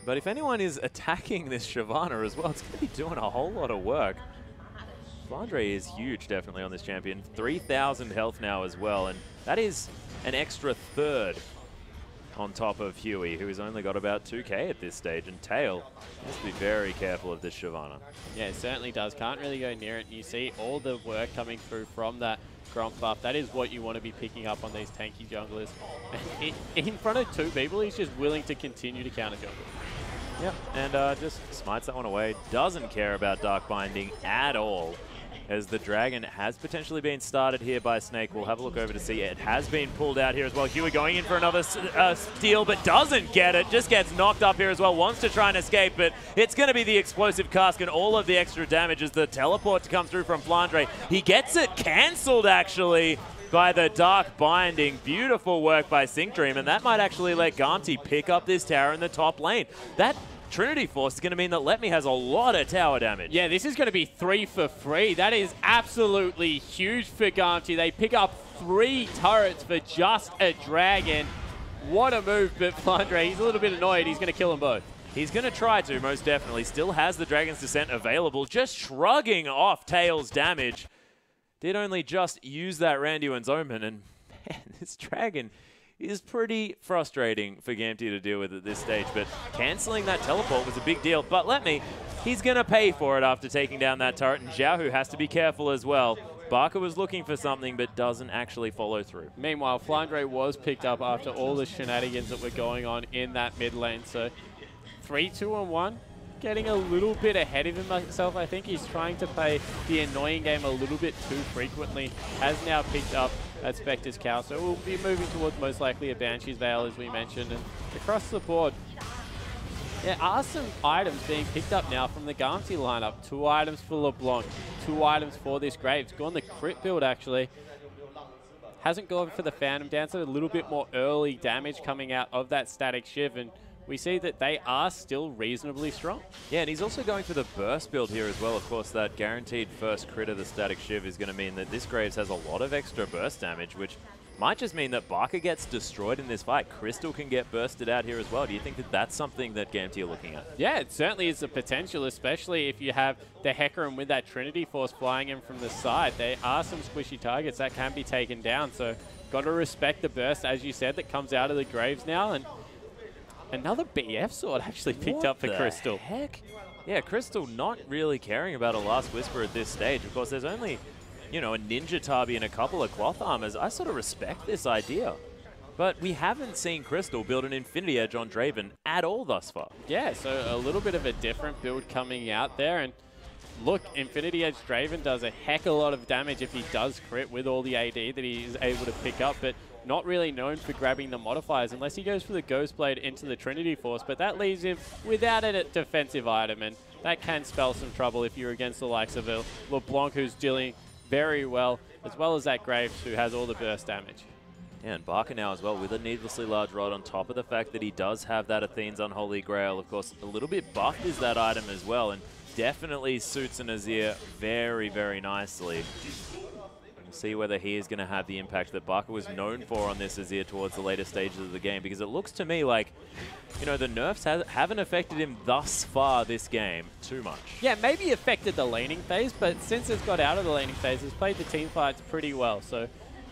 Speaker 4: But if anyone is attacking this Shyvana as well, it's going to be doing a whole lot of work. Flandre is huge, definitely, on this champion. 3,000 health now as well, and that is an extra 3rd on top of Huey, who's only got about 2k at this stage. And Tail has to be very careful of this Shyvana.
Speaker 3: Yeah, it certainly does. Can't really go near it. And you see all the work coming through from that Gromp buff. That is what you want to be picking up on these tanky junglers. And in front of 2 people, he's just willing to continue to counter jungle.
Speaker 4: Yep, and just smites that one away. Doesn't care about Dark Binding at all, as the Dragon has potentially been started here by Snake. We'll have a look over to see it has been pulled out here as well. Huey going in for another steal, but doesn't get it. Just gets knocked up here as well. Wants to try and escape, but it's going to be the explosive cask and all of the extra damage as the teleport to come through from Flandre. He gets it cancelled, actually, by the Dark Binding. Beautiful work by Sync Dream, and that might actually let Garmty pick up this tower in the top lane. That Trinity Force is going to mean that Let Me has a lot of tower damage.
Speaker 3: Yeah, this is going to be 3 for free. That is absolutely huge for Garmty. They pick up 3 turrets for just a dragon. What a move, but Flandre, he's a little bit annoyed. He's going to kill them both.
Speaker 4: He's going to try to, most definitely. Still has the Dragon's Descent available, just shrugging off Tail's damage. Did only just use that Randuin's Omen, and man, this Dragon is pretty frustrating for Garmty to deal with at this stage, but cancelling that teleport was a big deal. But Let Me, he's going to pay for it after taking down that turret, and Xiaohu has to be careful as well. Barker was looking for something, but doesn't actually follow through.
Speaker 3: Meanwhile, Flandre was picked up after all the shenanigans that were going on in that mid lane, so 3-2-1. Getting a little bit ahead of himself. I think he's trying to play the annoying game a little bit too frequently. Has now picked up that Spectre's Cow, so we'll be moving towards most likely a Banshee's Veil, as we mentioned. And across the board, there are some items being picked up now from the Garmty lineup. 2 items for LeBlanc, 2 items for this Graves. Gone the crit build, actually. Hasn't gone for the Phantom Dancer. A little bit more early damage coming out of that Static Shiv, and we see that they are still reasonably strong.
Speaker 4: Yeah, and he's also going for the burst build here as well. Of course, that guaranteed first crit of the Static Shiv is going to mean that this Graves has a lot of extra burst damage, which might just mean that Barker gets destroyed in this fight. Crystal can get bursted out here as well. Do you think that that's something that Garmty are looking at?
Speaker 3: Yeah, it certainly is a potential, especially if you have the Hecarim with that Trinity Force flying in from the side. There are some squishy targets that can be taken down, so got to respect the burst, as you said, that comes out of the Graves now. And another BF sword actually picked up for Crystal.
Speaker 4: Heck? Yeah, Crystal not really caring about a last Whisper at this stage. Of course, there's only, you know, a Ninja Tabi and a couple of cloth armors. I sort of respect this idea. But we haven't seen Crystal build an Infinity Edge on Draven at all thus far.
Speaker 3: Yeah, so a little bit of a different build coming out there. And look, Infinity Edge Draven does a heck of a lot of damage if he does crit with all the AD that he is able to pick up. But not really known for grabbing the modifiers unless he goes for the Ghost Blade into the Trinity Force, but that leaves him without a defensive item, and that can spell some trouble if you're against the likes of a LeBlanc, who's dealing very well as that Graves, who has all the burst damage.
Speaker 4: Yeah, and Barker now as well with a needlessly large rod on top of the fact that he does have that Athene's Unholy Grail. Of course, a little bit buffed is that item as well, and definitely suits an Azir very, very nicely. We'll see whether he is going to have the impact that Barker was known for on this Azir towards the later stages of the game, because it looks to me like, you know, the nerfs haven't affected him thus far this game too much.
Speaker 3: Yeah, maybe affected the laning phase, but since it's got out of the laning phase, it's played the team fights pretty well. So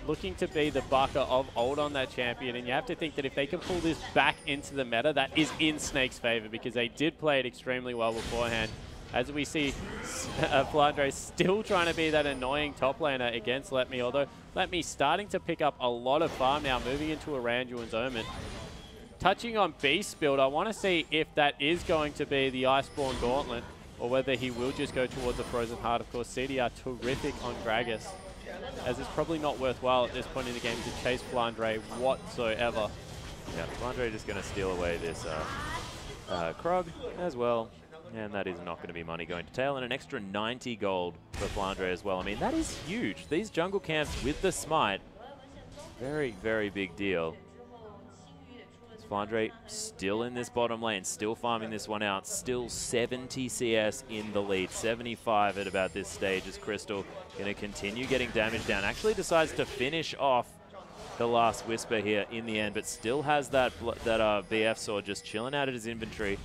Speaker 3: looking to be the Barker of old on that champion, and you have to think that if they can pull this back into the meta, that is in Snake's favor, because they did play it extremely well beforehand. As we see, Flandre still trying to be that annoying top laner against Let.Me, although Let.Me starting to pick up a lot of farm now, moving into a Randuin's Omen. Touching on Beast build, I want to see if that is going to be the Iceborne Gauntlet, or whether he will just go towards the Frozen Heart. Of course, CDR terrific on Gragas, as it's probably not worthwhile at this point in the game to chase Flandre whatsoever.
Speaker 4: Yeah, Flandre just going to steal away this Krog as well. And that is not going to be money going to tail, and an extra 90 gold for Flandre as well. I mean, that is huge. These jungle camps with the smite, very, very big deal. Flandre still in this bottom lane, still farming this one out, still 70 CS in the lead, 75 at about this stage as Crystal going to continue getting damage down. Actually decides to finish off the last Whisper here in the end, but still has that BF sword just chilling out at his inventory.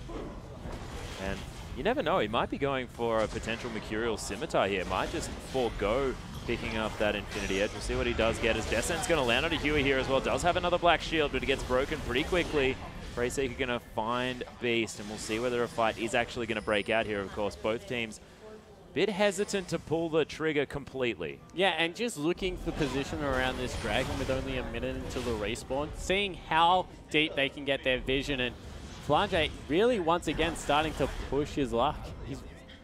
Speaker 4: And you never know, he might be going for a potential Mercurial Scimitar here. Might just forego picking up that Infinity Edge. We'll see what he does get, as Descent's going to land on a Huey here as well. Does have another Black Shield, but it gets broken pretty quickly. Freyseeker going to find Beast, and we'll see whether a fight is actually going to break out here. Of course, both teams a bit hesitant to pull the trigger completely.
Speaker 3: Yeah, and just looking for position around this dragon with only a minute until the respawn, seeing how deep they can get their vision, and Flandre really once again starting to push his luck. He's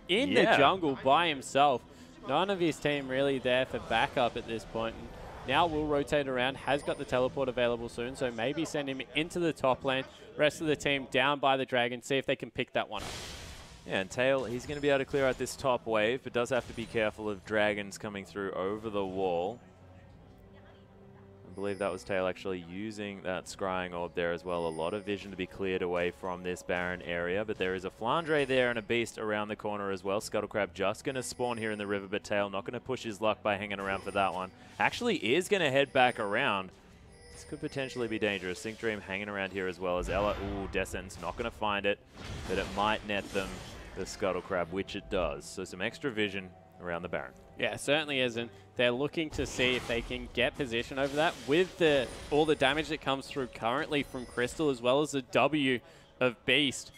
Speaker 3: in the jungle by himself. None of his team really there for backup at this point. And now will rotate around, has got the teleport available soon, so maybe send him into the top lane. Rest of the team down by the dragon, see if they can pick that one up.
Speaker 4: Yeah, and Tail, he's going to be able to clear out this top wave, but does have to be careful of dragons coming through over the wall. I believe that was Tail actually using that scrying orb there as well. A lot of vision to be cleared away from this barren area, but there is a Flandre there and a Beast around the corner as well. Scuttlecrab just going to spawn here in the river, but Tail not going to push his luck by hanging around for that one. Actually is going to head back around. This could potentially be dangerous. Sync Dream hanging around here as well as Ella. Ooh, Descent's not going to find it, but it might net them the Scuttlecrab, which it does. So some extra vision around the Baron.
Speaker 3: Yeah, it certainly isn't. They're looking to see if they can get position over that with all the damage that comes through currently from Crystal, as well as the W of Beast.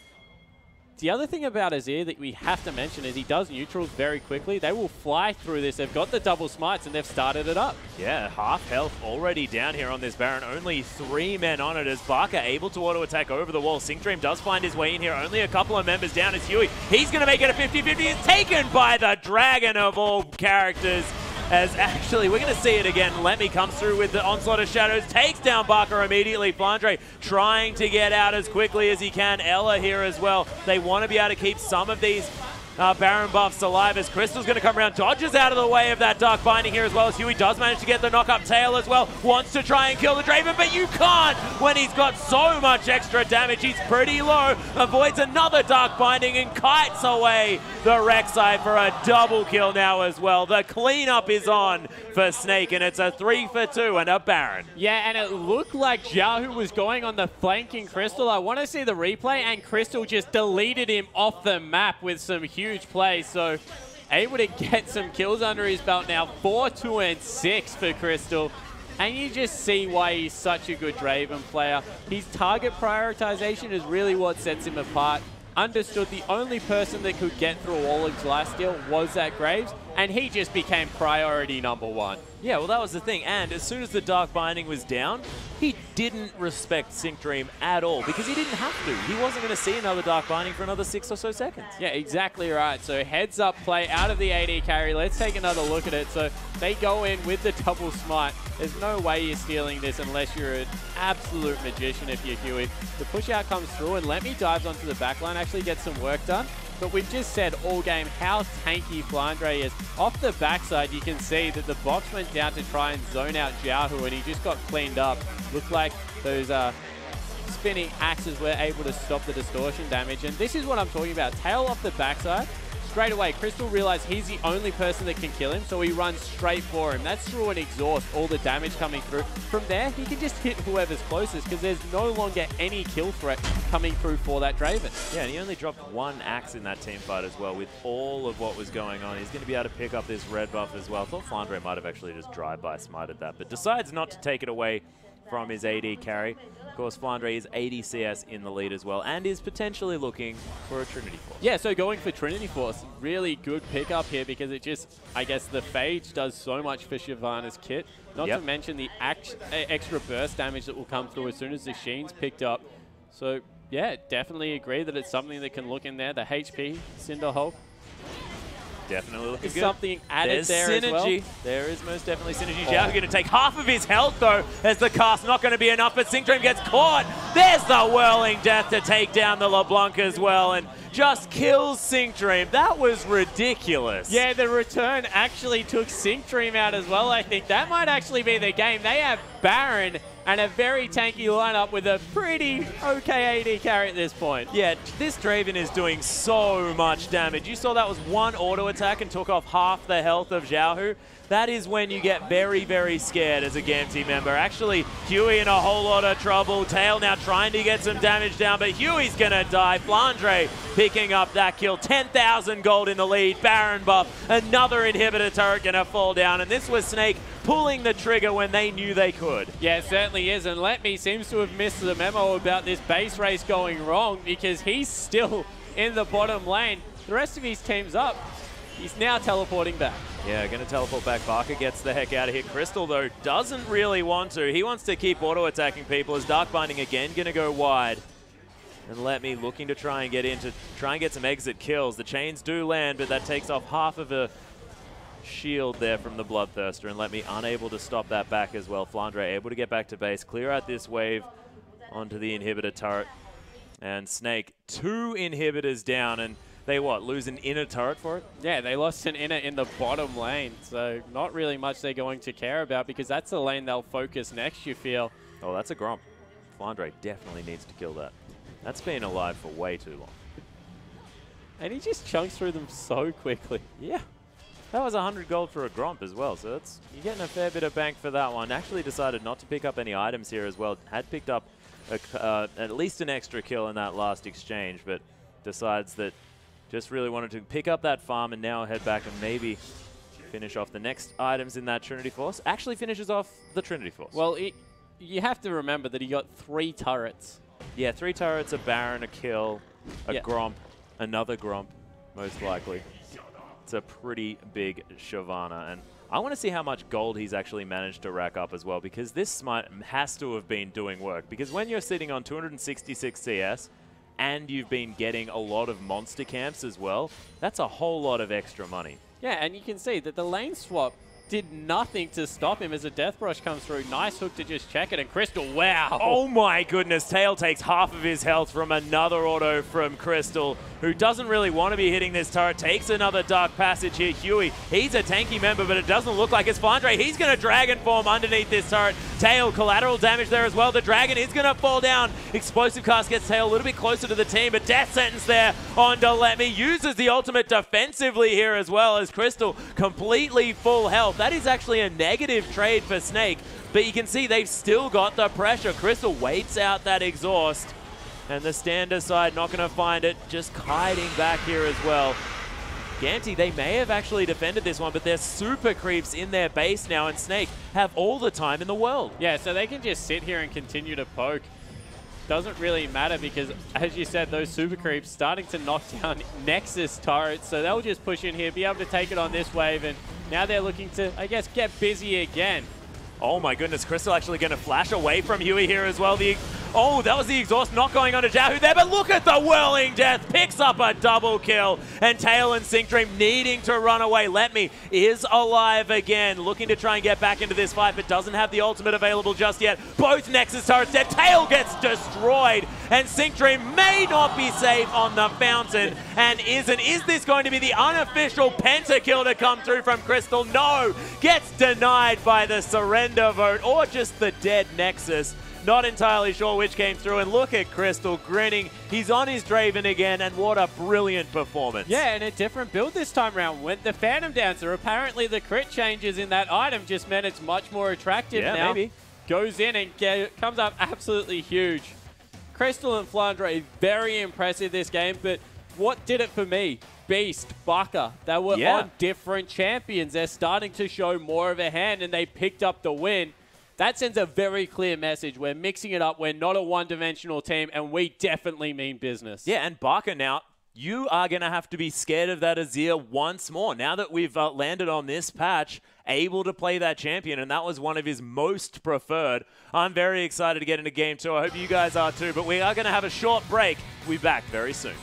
Speaker 3: The other thing about Azir that we have to mention is he does neutrals very quickly. They will fly through this. They've got the double smites and they've started it up.
Speaker 4: Yeah, half health already down here on this Baron. Only 3 men on it as Barker able to auto-attack over the wall. Sync Dream does find his way in here. Only a couple of members down as Huey. He's going to make it a 50-50. It's taken by the Dragon of all characters. As actually, we're going to see it again. Let.Me comes through with the Onslaught of Shadows, takes down Barker immediately. Flandre trying to get out as quickly as he can. Ella here as well. They want to be able to keep some of these Baron buffs alive as Crystal's going to come around, dodges out of the way of that Dark Binding here as well as Huey does manage to get the knock-up. Tail as well, wants to try and kill the Draven, but you can't when he's got so much extra damage. He's pretty low, avoids another Dark Binding and kites away the Rek'Sai for a double kill now as well. The cleanup is on for Snake, and it's a 3-for-2 and a Baron.
Speaker 3: Yeah, and it looked like Xiaohu was going on the flanking Crystal. I want to see the replay, and Crystal just deleted him off the map with some huge play, so able to get some kills under his belt now. 4, 2, and 6 for Crystal, and you just see why he's such a good Draven player. His target prioritization is really what sets him apart. Understood the only person that could get through all of lifesteal was that Graves, and he just became priority #1.
Speaker 4: Yeah, well, that was the thing. And as soon as the Dark Binding was down, he didn't respect Sync Dream at all because he didn't have to. He wasn't going to see another Dark Binding for another 6 or so seconds.
Speaker 3: Yeah, exactly right. So heads up play out of the AD carry. Let's take another look at it. So they go in with the double smite. There's no way you're stealing this unless you're an absolute magician if you're Huey. The push out comes through and Let.Me dives onto the backline, actually gets some work done. But we've just said all game how tanky Flandre is. Off the backside, you can see that the box went down to try and zone out Xiaohu, and he just got cleaned up. Looked like those spinning axes were able to stop the distortion damage. And this is what I'm talking about. Tail off the backside, straight away, Crystal realized he's the only person that can kill him, so he runs straight for him. That's through an exhaust, all the damage coming through. From there, he can just hit whoever's closest because there's no longer any kill threat coming through for that Draven.
Speaker 4: Yeah, and he only dropped 1 axe in that team fight as well with all of what was going on. He's going to be able to pick up this red buff as well. I thought Flandre might have actually just drive-by smited that, but decides not to take it away from his AD carry. Of course, Flandre is 80 CS in the lead as well and is potentially looking for a Trinity Force.
Speaker 3: Yeah, so going for Trinity Force, really good pickup here because it just, I guess the Phage does so much for Shyvana's kit. Not to mention the extra burst damage that will come through as soon as the Sheen's picked up. So, yeah, definitely agree that it's something that can look in there. The HP, Cinderhulk.
Speaker 4: Definitely looking
Speaker 3: Is
Speaker 4: good.
Speaker 3: Something added there
Speaker 4: synergy.
Speaker 3: as well.
Speaker 4: There is most definitely synergy. Zhao going to take half of his health, though, as the cast not going to be enough, but Singdream gets caught. There's the Whirling Death to take down the LeBlanc as well, and just kills Singdream. That was ridiculous.
Speaker 3: Yeah, the return actually took Singdream out as well, I think. That might actually be the game. They have Baron and a very tanky lineup with a pretty okay AD carry at this point.
Speaker 4: Yeah, this Draven is doing so much damage. You saw that was 1 auto attack and took off half the health of Zhao. That is when you get very, very scared as a GAMT member. Actually, Huey in a whole lot of trouble. Tail now trying to get some damage down, but Huey's going to die. Flandre picking up that kill. 10,000 gold in the lead. Baron buff. Another inhibitor turret going to fall down, and this was Snake pulling the trigger when they knew they could.
Speaker 3: Yeah, it certainly is, and Let Me seems to have missed the memo about this base race going wrong because he's still in the bottom lane. The rest of his team's up. He's now teleporting back.
Speaker 4: Yeah, going to teleport back. Barker gets the heck out of here. Crystal, though, doesn't really want to. He wants to keep auto-attacking people as Dark Binding again going to go wide. And Let Me looking to try and get in to try and get some exit kills. The chains do land, but that takes off half of a shield there from the Bloodthirster, and Let Me unable to stop that back as well. Flandre able to get back to base, clear out this wave onto the inhibitor turret. And Snake, 2 inhibitors down, and they lose an inner turret for it?
Speaker 3: Yeah, they lost an inner in the bottom lane, so not really much they're going to care about because that's the lane they'll focus next, you feel.
Speaker 4: Oh, that's a Gromp. Flandre definitely needs to kill that. That's been alive for way too long.
Speaker 3: And he just chunks through them so quickly.
Speaker 4: Yeah. That was 100 gold for a Gromp as well, so that's, you're getting a fair bit of bank for that one. Actually decided not to pick up any items here as well. Had picked up at least an extra kill in that last exchange, but decides that just really wanted to pick up that farm and now head back and maybe finish off the next items in that Trinity Force. Actually finishes off the Trinity Force.
Speaker 3: Well, you have to remember that he got 3 turrets.
Speaker 4: Yeah, 3 turrets, a Baron, a kill, a Gromp, another Gromp, most likely. It's a pretty big Shyvana, and I want to see how much gold he's actually managed to rack up as well, because this Smite has to have been doing work, because when you're sitting on 266 CS, and you've been getting a lot of monster camps as well, that's a whole lot of extra money.
Speaker 3: Yeah, and you can see that the lane swap did nothing to stop him as a Death Brush comes through. Nice hook to just check it, and Crystal, wow.
Speaker 4: Oh my goodness, Tail takes half of his health from another auto from Crystal, who doesn't really want to be hitting this turret, takes another Dark Passage here. Huey, he's a tanky member, but it doesn't look like it's Flandre. He's going to Dragon Form underneath this turret. Tail, collateral damage there as well. The Dragon is going to fall down. Explosive Cast gets Tail a little bit closer to the team, but Death Sentence there onto Let Me. Uses the ultimate defensively here as well as Crystal completely full health. That is actually a negative trade for Snake, but you can see they've still got the pressure. Crystal waits out that exhaust, and the Stander side not going to find it, just hiding back here as well. GAMT, they may have actually defended this one, but there's super creeps in their base now, and Snake have all the time in the world.
Speaker 3: Yeah, so they can just sit here and continue to poke. Doesn't really matter because, as you said, those super creeps starting to knock down Nexus turrets, so they'll just push in here, be able to take it on this wave, and now they're looking to, I guess, get busy again.
Speaker 4: Oh my goodness, Crystal actually going to flash away from Huey here as well. Oh, that was the exhaust not going on to Jahu there, but look at the Whirling Death, picks up a double kill, and Tail and Singdream needing to run away. Let Me is alive again, looking to try and get back into this fight, but doesn't have the ultimate available just yet. Both Nexus turrets dead, Tail gets destroyed, and Singdream may not be safe on the fountain, and isn't. Is this going to be the unofficial pentakill to come through from Crystal? No, gets denied by the surrender vote, or just the dead Nexus. Not entirely sure which came through. And look at Crystal grinning. He's on his Draven again, and what a brilliant performance.
Speaker 3: Yeah, and a different build this time around. Went the Phantom Dancer. Apparently the crit changes in that item just meant it's much more attractive now.
Speaker 4: Maybe.
Speaker 3: Goes in and comes up absolutely huge. Crystal and Flandre, very impressive this game, but what did it for me? Beast, Baka, they were on different champions. They're starting to show more of a hand, and they picked up the win. That sends a very clear message. We're mixing it up. We're not a one-dimensional team, and we definitely mean business.
Speaker 4: Yeah, and Baka now, you are going to have to be scared of that Azir once more. Now that we've landed on this patch, able to play that champion, and that was one of his most preferred. I'm very excited to get into Game 2. I hope you guys are too, but we are going to have a short break. We'll be back very soon.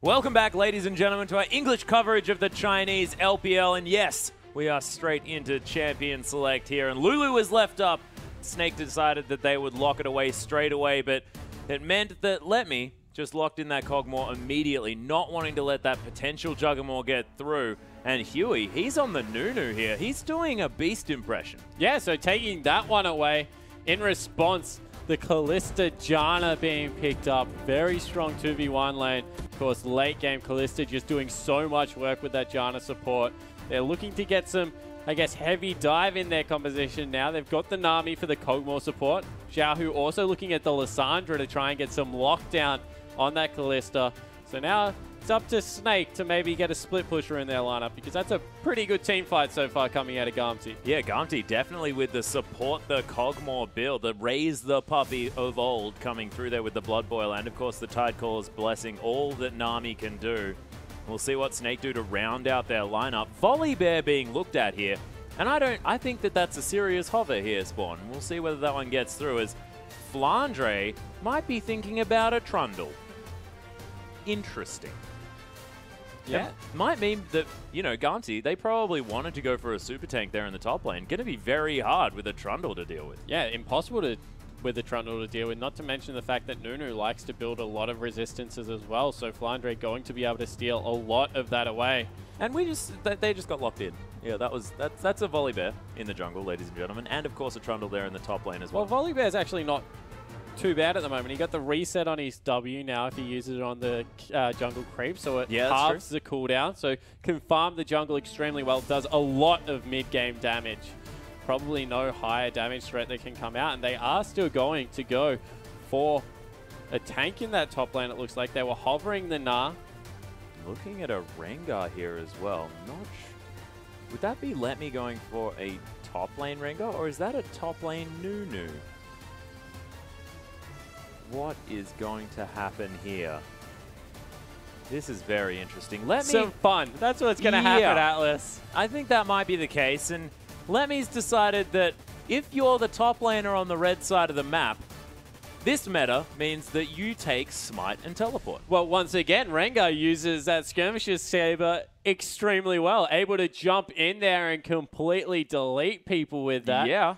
Speaker 4: Welcome back, ladies and gentlemen, to our English coverage of the Chinese LPL. And yes, we are straight into Champion Select here. And Lulu was left up. Snake decided that they would lock it away straight away, but it meant that Letme just locked in that Cogmore immediately, not wanting to let that potential Juggernaut get through. And Huey, he's on the Nunu here. He's doing a beast impression.
Speaker 3: Yeah, so taking that one away in response, the Kalista Janna being picked up. Very strong 2v1 lane. Of course, late game Kalista just doing so much work with that Janna support. They're looking to get some, I guess, heavy dive in their composition now. They've got the Nami for the Cogmore support. Xiaohu also looking at the Lissandra to try and get some lockdown on that Kalista. So now it's up to Snake to maybe get a split pusher in their lineup, because that's a pretty good team fight so far coming out of Gamti.
Speaker 4: Yeah, Gamti definitely with the support the Cogmore build, the raise the puppy of old coming through there with the Blood Boil, and of course the Tidecaller's blessing, all that Nami can do. We'll see what Snake do to round out their lineup. Volibear being looked at here, and I think that that's a serious hover here, Spawn. We'll see whether that one gets through, as Flandre might be thinking about a Trundle. Interesting.
Speaker 3: Yeah.
Speaker 4: It might mean that, you know, Gamti, they probably wanted to go for a super tank there in the top lane. Going to be very hard with a Trundle to deal with.
Speaker 3: Yeah, impossible with the Trundle to deal with, not to mention the fact that Nunu likes to build a lot of resistances as well, so Flandre going to be able to steal a lot of that away.
Speaker 4: And they just got locked in. Yeah, that's a Volibear in the jungle, ladies and gentlemen, and of course a Trundle there in the top lane as well.
Speaker 3: Well, Volibear's actually not too bad at the moment. He got the reset on his W now if he uses it on the jungle creep, so it halves the cooldown, so can farm the jungle extremely well. Does a lot of mid-game damage. Probably no higher damage threat that can come out, and they are still going to go for a tank in that top lane. It looks like they were hovering the Nah.
Speaker 4: Looking at a Rengar here as well. Not sure. Would that be Letme going for a top lane Rengar, or is that a top lane Nunu? What is going to happen here? This is very interesting.
Speaker 3: Some fun. That's what's going to happen, Atlas.
Speaker 4: I think that might be the case, and Letme's decided that if you're the top laner on the red side of the map, this meta means that you take Smite and Teleport.
Speaker 3: Well, once again, Rengar uses that Skirmisher's Saber extremely well. Able to jump in there and completely delete people with that.
Speaker 4: Yeah.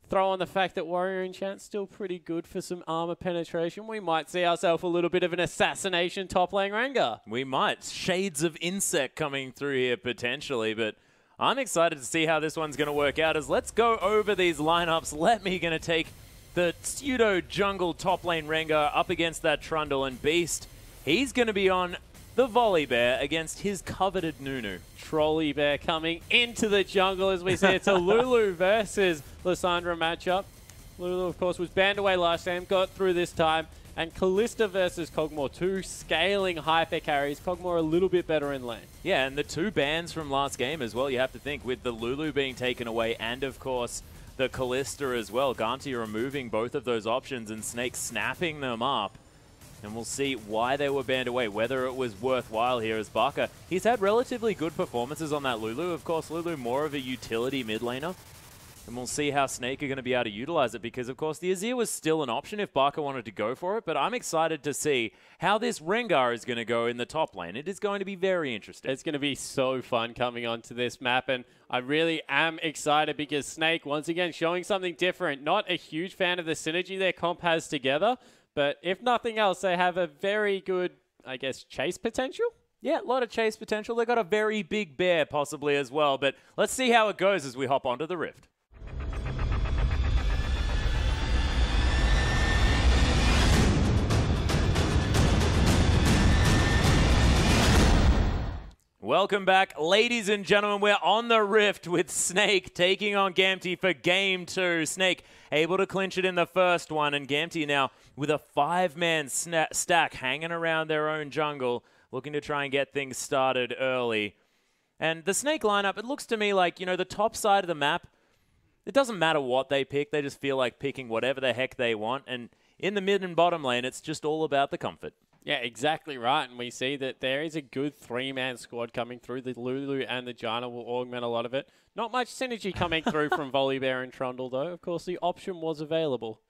Speaker 3: Throw on the fact that Warrior Enchant's still pretty good for some armor penetration. We might see ourselves a little bit of an assassination top lane Rengar.
Speaker 4: We might. Shades of Insect coming through here potentially, but I'm excited to see how this one's going to work out. As let's go over these lineups. Letme going to take the pseudo jungle top lane Rengar up against that Trundle, and Beast, he's going to be on the Volibear against his coveted Nunu.
Speaker 3: Trolley Bear coming into the jungle as we see it's a Lulu versus Lissandra matchup. Lulu, of course, was banned away last time, got through this time. And Kalista versus Cogmore, two scaling hyper carries. Cogmore a little bit better in lane.
Speaker 4: Yeah, and the two bans from last game as well, you have to think, with the Lulu being taken away and, of course, the Kalista as well. Gamti removing both of those options and Snake snapping them up. And we'll see why they were banned away, whether it was worthwhile here as Barker. He's had relatively good performances on that Lulu. Of course, Lulu more of a utility mid laner. And we'll see how Snake are going to be able to utilize it, because, of course, the Azir was still an option if Barker wanted to go for it. But I'm excited to see how this Rengar is going to go in the top lane. It is going to be very interesting.
Speaker 3: It's going to be so fun coming onto this map. And I really am excited because Snake, once again, showing something different. Not a huge fan of the synergy their comp has together. But if nothing else, they have a very good, I guess, chase potential?
Speaker 4: Yeah, a lot of chase potential. They got a very big bear possibly as well. But let's see how it goes as we hop onto the Rift. Welcome back, ladies and gentlemen. We're on the Rift with Snake taking on Gamti for Game 2. Snake able to clinch it in the first one, and Gamti now with a 5-man stack hanging around their own jungle, looking to try and get things started early. And the Snake lineup, it looks to me like, you know, the top side of the map, it doesn't matter what they pick. They just feel like picking whatever the heck they want. And in the mid and bottom lane, it's just all about the comfort.
Speaker 3: Yeah, exactly right. And we see that there is a good 3-man squad coming through. The Lulu and the Janna will augment a lot of it. Not much synergy coming through from Volibear and Trundle, though. Of course, the option was available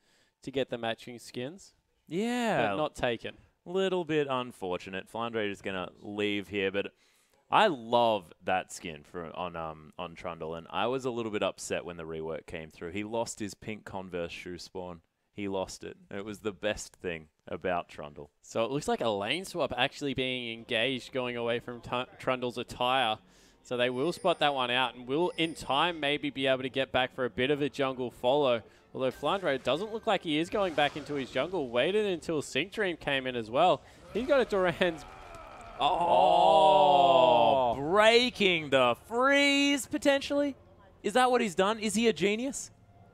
Speaker 3: to get the matching skins.
Speaker 4: Yeah.
Speaker 3: But not taken.
Speaker 4: Little bit unfortunate. Flandre is going to leave here, but I love that skin on Trundle, and I was a little bit upset when the rework came through. He lost his pink Converse shoe spawn. He lost it. It was the best thing about Trundle.
Speaker 3: So it looks like a lane swap actually being engaged going away from Trundle's attire. So they will spot that one out and will, in time, maybe be able to get back for a bit of a jungle follow. Although Flandre doesn't look like he is going back into his jungle. Waited until Sync Dream came in as well. He's got a Duran's.
Speaker 4: Oh, breaking the freeze, potentially? Is that what he's done? Is he a genius?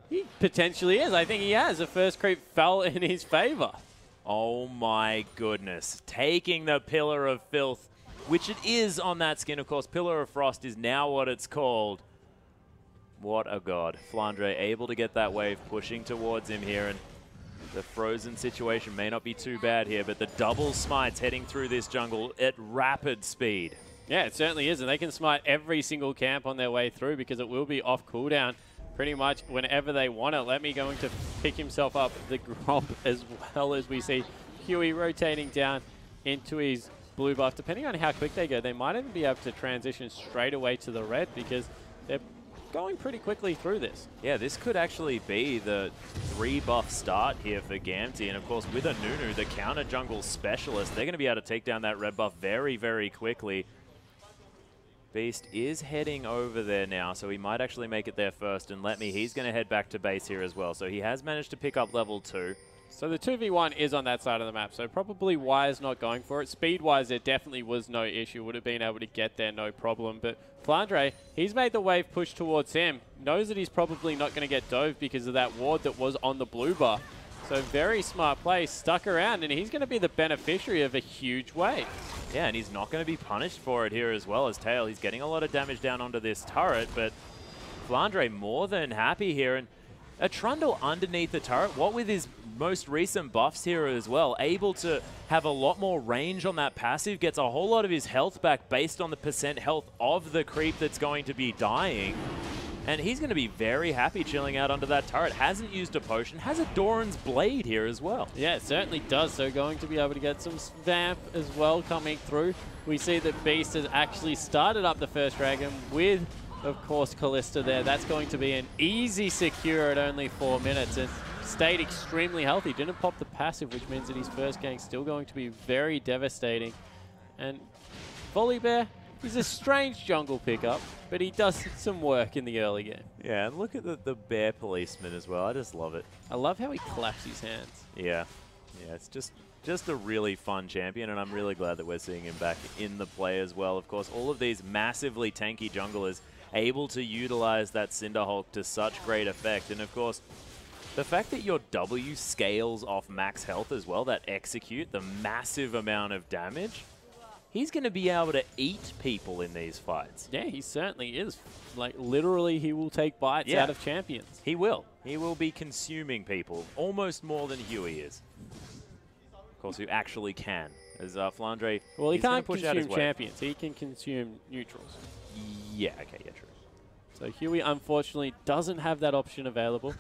Speaker 3: He potentially is. I think he has. The first creep fell in his favor.
Speaker 4: Oh my goodness. Taking the Pillar of Filth, which it is on that skin, of course. Pillar of Frost is now what it's called. What a god. Flandre able to get that wave, pushing towards him here, and the frozen situation may not be too bad here, but the double smites heading through this jungle at rapid speed.
Speaker 3: Yeah, it certainly is, and they can smite every single camp on their way through because it will be off cooldown pretty much whenever they want it. Let me going to pick himself up the Gromp as well as we see Huey rotating down into his blue buff. Depending on how quick they go, they might even be able to transition straight away to the red because they're going pretty quickly through this.
Speaker 4: Yeah, this could actually be the 3-buff start here for Gamti. And of course, with a Nunu, the counter jungle specialist, they're going to be able to take down that red buff very, very quickly. Beast is heading over there now, so he might actually make it there first. And he's going to head back to base here as well. So he has managed to pick up level 2.
Speaker 3: So the 2v1 is on that side of the map, so probably Wire's not going for it. Speed-wise, there definitely was no issue. Would have been able to get there, no problem. But Flandre, he's made the wave push towards him. Knows that he's probably not going to get dove because of that ward that was on the blue buff. So very smart play, stuck around, and he's going to be the beneficiary of a huge wave.
Speaker 4: Yeah, and he's not going to be punished for it here as well as Tail. He's getting a lot of damage down onto this turret, but Flandre more than happy here. And a Trundle underneath the turret, what with his most recent buffs here as well, able to have a lot more range on that passive, gets a whole lot of his health back based on the percent health of the creep that's going to be dying. And he's going to be very happy chilling out under that turret. Hasn't used a potion, has a Doran's Blade here as well.
Speaker 3: Yeah, it certainly does. So going to be able to get some Vamp as well coming through. We see that Beast has actually started up the first dragon with, of course, Callista there. That's going to be an easy secure at only 4 minutes and stayed extremely healthy. Didn't pop the passive, which means that his first gank's still going to be very devastating. And Volibear, he's a strange jungle pickup, but he does some work in the early game.
Speaker 4: Yeah, and look at the bear policeman as well. I just love it.
Speaker 3: I love how he claps his hands.
Speaker 4: Yeah. Yeah, it's just a really fun champion, and I'm really glad that we're seeing him back in the play as well. Of course, all of these massively tanky junglers able to utilize that Cinderhulk to such great effect. And of course, the fact that your W scales off max health as well, that execute, the massive amount of damage, he's going to be able to eat people in these fights.
Speaker 3: Yeah, he certainly is. Like, literally, he will take bites out of champions.
Speaker 4: He will. He will be consuming people, almost more than Huey is. Of course, who actually can. As Flandre,
Speaker 3: well, he can't
Speaker 4: push
Speaker 3: consume champions. He can consume neutrals.
Speaker 4: Yeah, okay, yeah, true.
Speaker 3: So Huey, unfortunately, doesn't have that option available.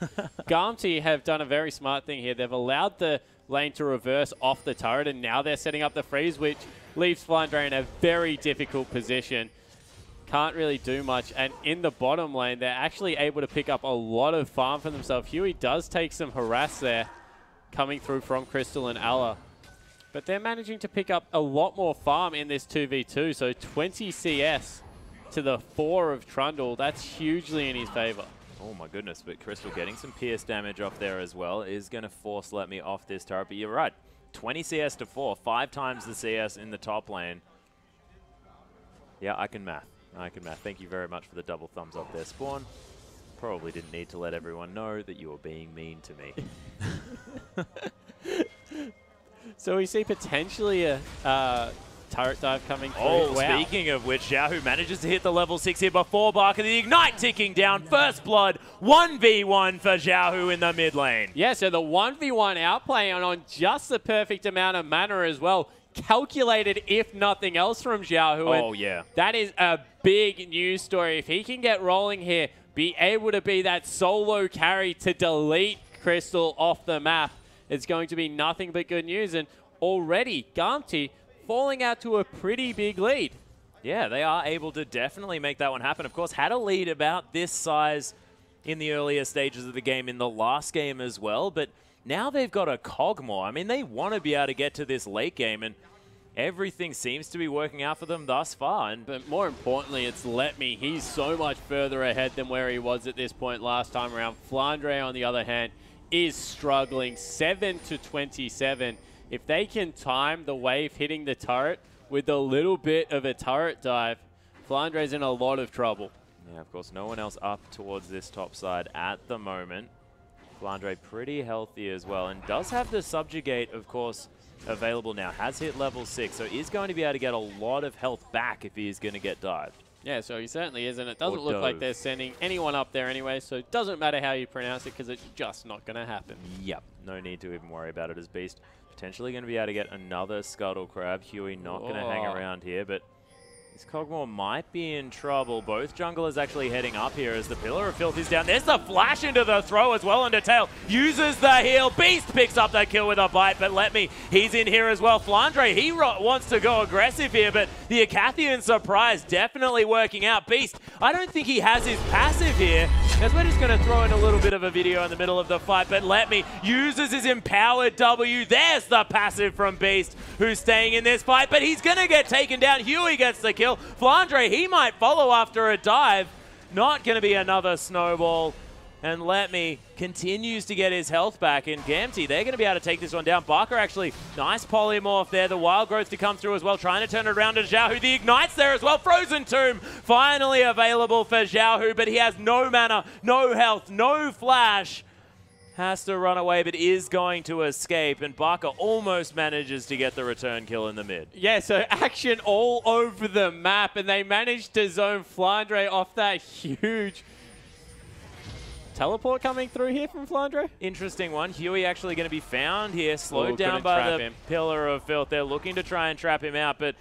Speaker 3: Gamti have done a very smart thing here. They've allowed the lane to reverse off the turret, and now they're setting up the freeze, which leaves Flandre in a very difficult position. Can't really do much. And in the bottom lane, they're actually able to pick up a lot of farm for themselves. Huey does take some harass there coming through from Crystal and Alla. But they're managing to pick up a lot more farm in this 2v2. So 20 CS to the 4 of Trundle. That's hugely in his favor.
Speaker 4: Oh my goodness, but Crystal getting some pierce damage off there as well is going to force Let Me off this turret. But you're right, 20 CS to 4, 5 times the CS in the top lane. Yeah, I can math. I can math. Thank you very much for the double thumbs up there, Spawn. Probably didn't need to let everyone know that you were being mean to me.
Speaker 3: So we see potentially a turret dive coming through.
Speaker 4: Oh,
Speaker 3: wow.
Speaker 4: Speaking of which, Xiaohu manages to hit the level 6 here before Barker. The Ignite ticking down. First blood, 1v1 for Xiaohu in the mid lane.
Speaker 3: Yeah, so the 1v1 outplay on just the perfect amount of mana as well. Calculated, if nothing else, from Xiaohu.
Speaker 4: Oh, yeah.
Speaker 3: That is a big news story. If he can get rolling here, be able to be that solo carry to delete Crystal off the map, it's going to be nothing but good news. And already Gamti falling out to a pretty big lead.
Speaker 4: Yeah, they are able to definitely make that one happen. Of course, had a lead about this size in the earlier stages of the game in the last game as well, but now they've got a cog more. I mean, they want to be able to get to this late game, and everything seems to be working out for them thus far.
Speaker 3: But more importantly, it's Letme. He's so much further ahead than where he was at this point last time around. Flandre, on the other hand, is struggling 7 to 27. If they can time the wave hitting the turret with a little bit of a turret dive, Flandre's in a lot of trouble.
Speaker 4: Yeah, of course, no one else up towards this top side at the moment. Flandre pretty healthy as well, and does have the Subjugate, of course, available now. Has hit level 6, so is going to be able to get a lot of health back if he is going to get dived.
Speaker 3: Yeah, so he certainly is, and it doesn't look like they're sending anyone up there anyway, so it doesn't matter how you pronounce it because it's just not going to happen.
Speaker 4: Yep, no need to even worry about it as Beast. Potentially going to be able to get another Scuttle Crab. Huey not going to hang around here, but this Cogmore might be in trouble. Both junglers actually heading up here as the Pillar of Filth is down. There's the flash into the throw as well, into Tail. Uses the heal. Beast picks up that kill with a bite, but Letme, he's in here as well. Flandre, he wants to go aggressive here, but the Acathian surprise definitely working out. Beast, I don't think he has his passive here, because we're just going to throw in a little bit of a video in the middle of the fight, but Letme uses his empowered W. There's the passive from Beast, who's staying in this fight, but he's going to get taken down. Huey gets the kill. Flandre, he might follow after a dive. Not going to be another snowball. And Letme continues to get his health back. In Gamti, they're going to be able to take this one down. Barker actually, nice polymorph there. The Wild Growth to come through as well. Trying to turn it around to Xiaohu. The Ignite's there as well. Frozen Tomb finally available for Xiaohu, but he has no mana, no health, no flash. Has to run away, but is going to escape, and Barker almost manages to get the return kill in the mid.
Speaker 3: Yeah, so action all over the map, and they managed to zone Flandre off that huge teleport coming through here from Flandre.
Speaker 4: Interesting one. Huey actually going to be found here, slowed down by the Pillar of Filth. They're looking to try and trap him out, but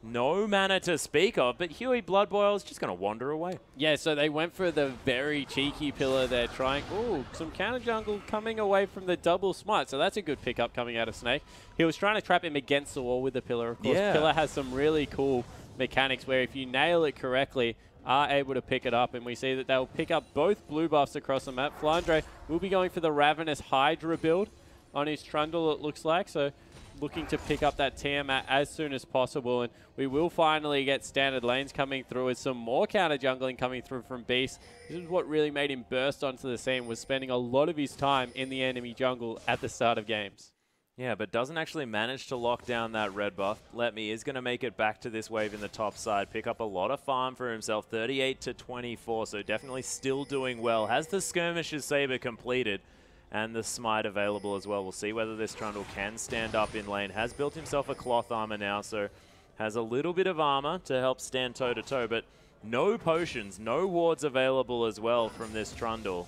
Speaker 4: no mana to speak of, but Huey Blood Boil is just going to wander away.
Speaker 3: Yeah, so they went for the very cheeky Pillar there, trying... Ooh, some counter jungle coming away from the double smite, so that's a good pickup coming out of Snake. He was trying to trap him against the wall with the Pillar, of course. Yeah. Pillar has some really cool mechanics where if you nail it correctly, are able to pick it up, and we see that they'll pick up both blue buffs across the map. Flandre will be going for the Ravenous Hydra build on his Trundle, it looks like, so looking to pick up that Tiamat as soon as possible, and we will finally get standard lanes coming through with some more counter jungling coming through from Beast. This is what really made him burst onto the scene, was spending a lot of his time in the enemy jungle at the start of games.
Speaker 4: Yeah, but doesn't actually manage to lock down that red buff. Letme is going to make it back to this wave in the top side, pick up a lot of farm for himself, 38 to 24, so definitely still doing well. Has the Skirmisher's Saber completed, and the Smite available as well. We'll see whether this Trundle can stand up in lane. Has built himself a cloth armor now, so has a little bit of armor to help stand toe-to-toe, but no potions, no wards available as well from this Trundle.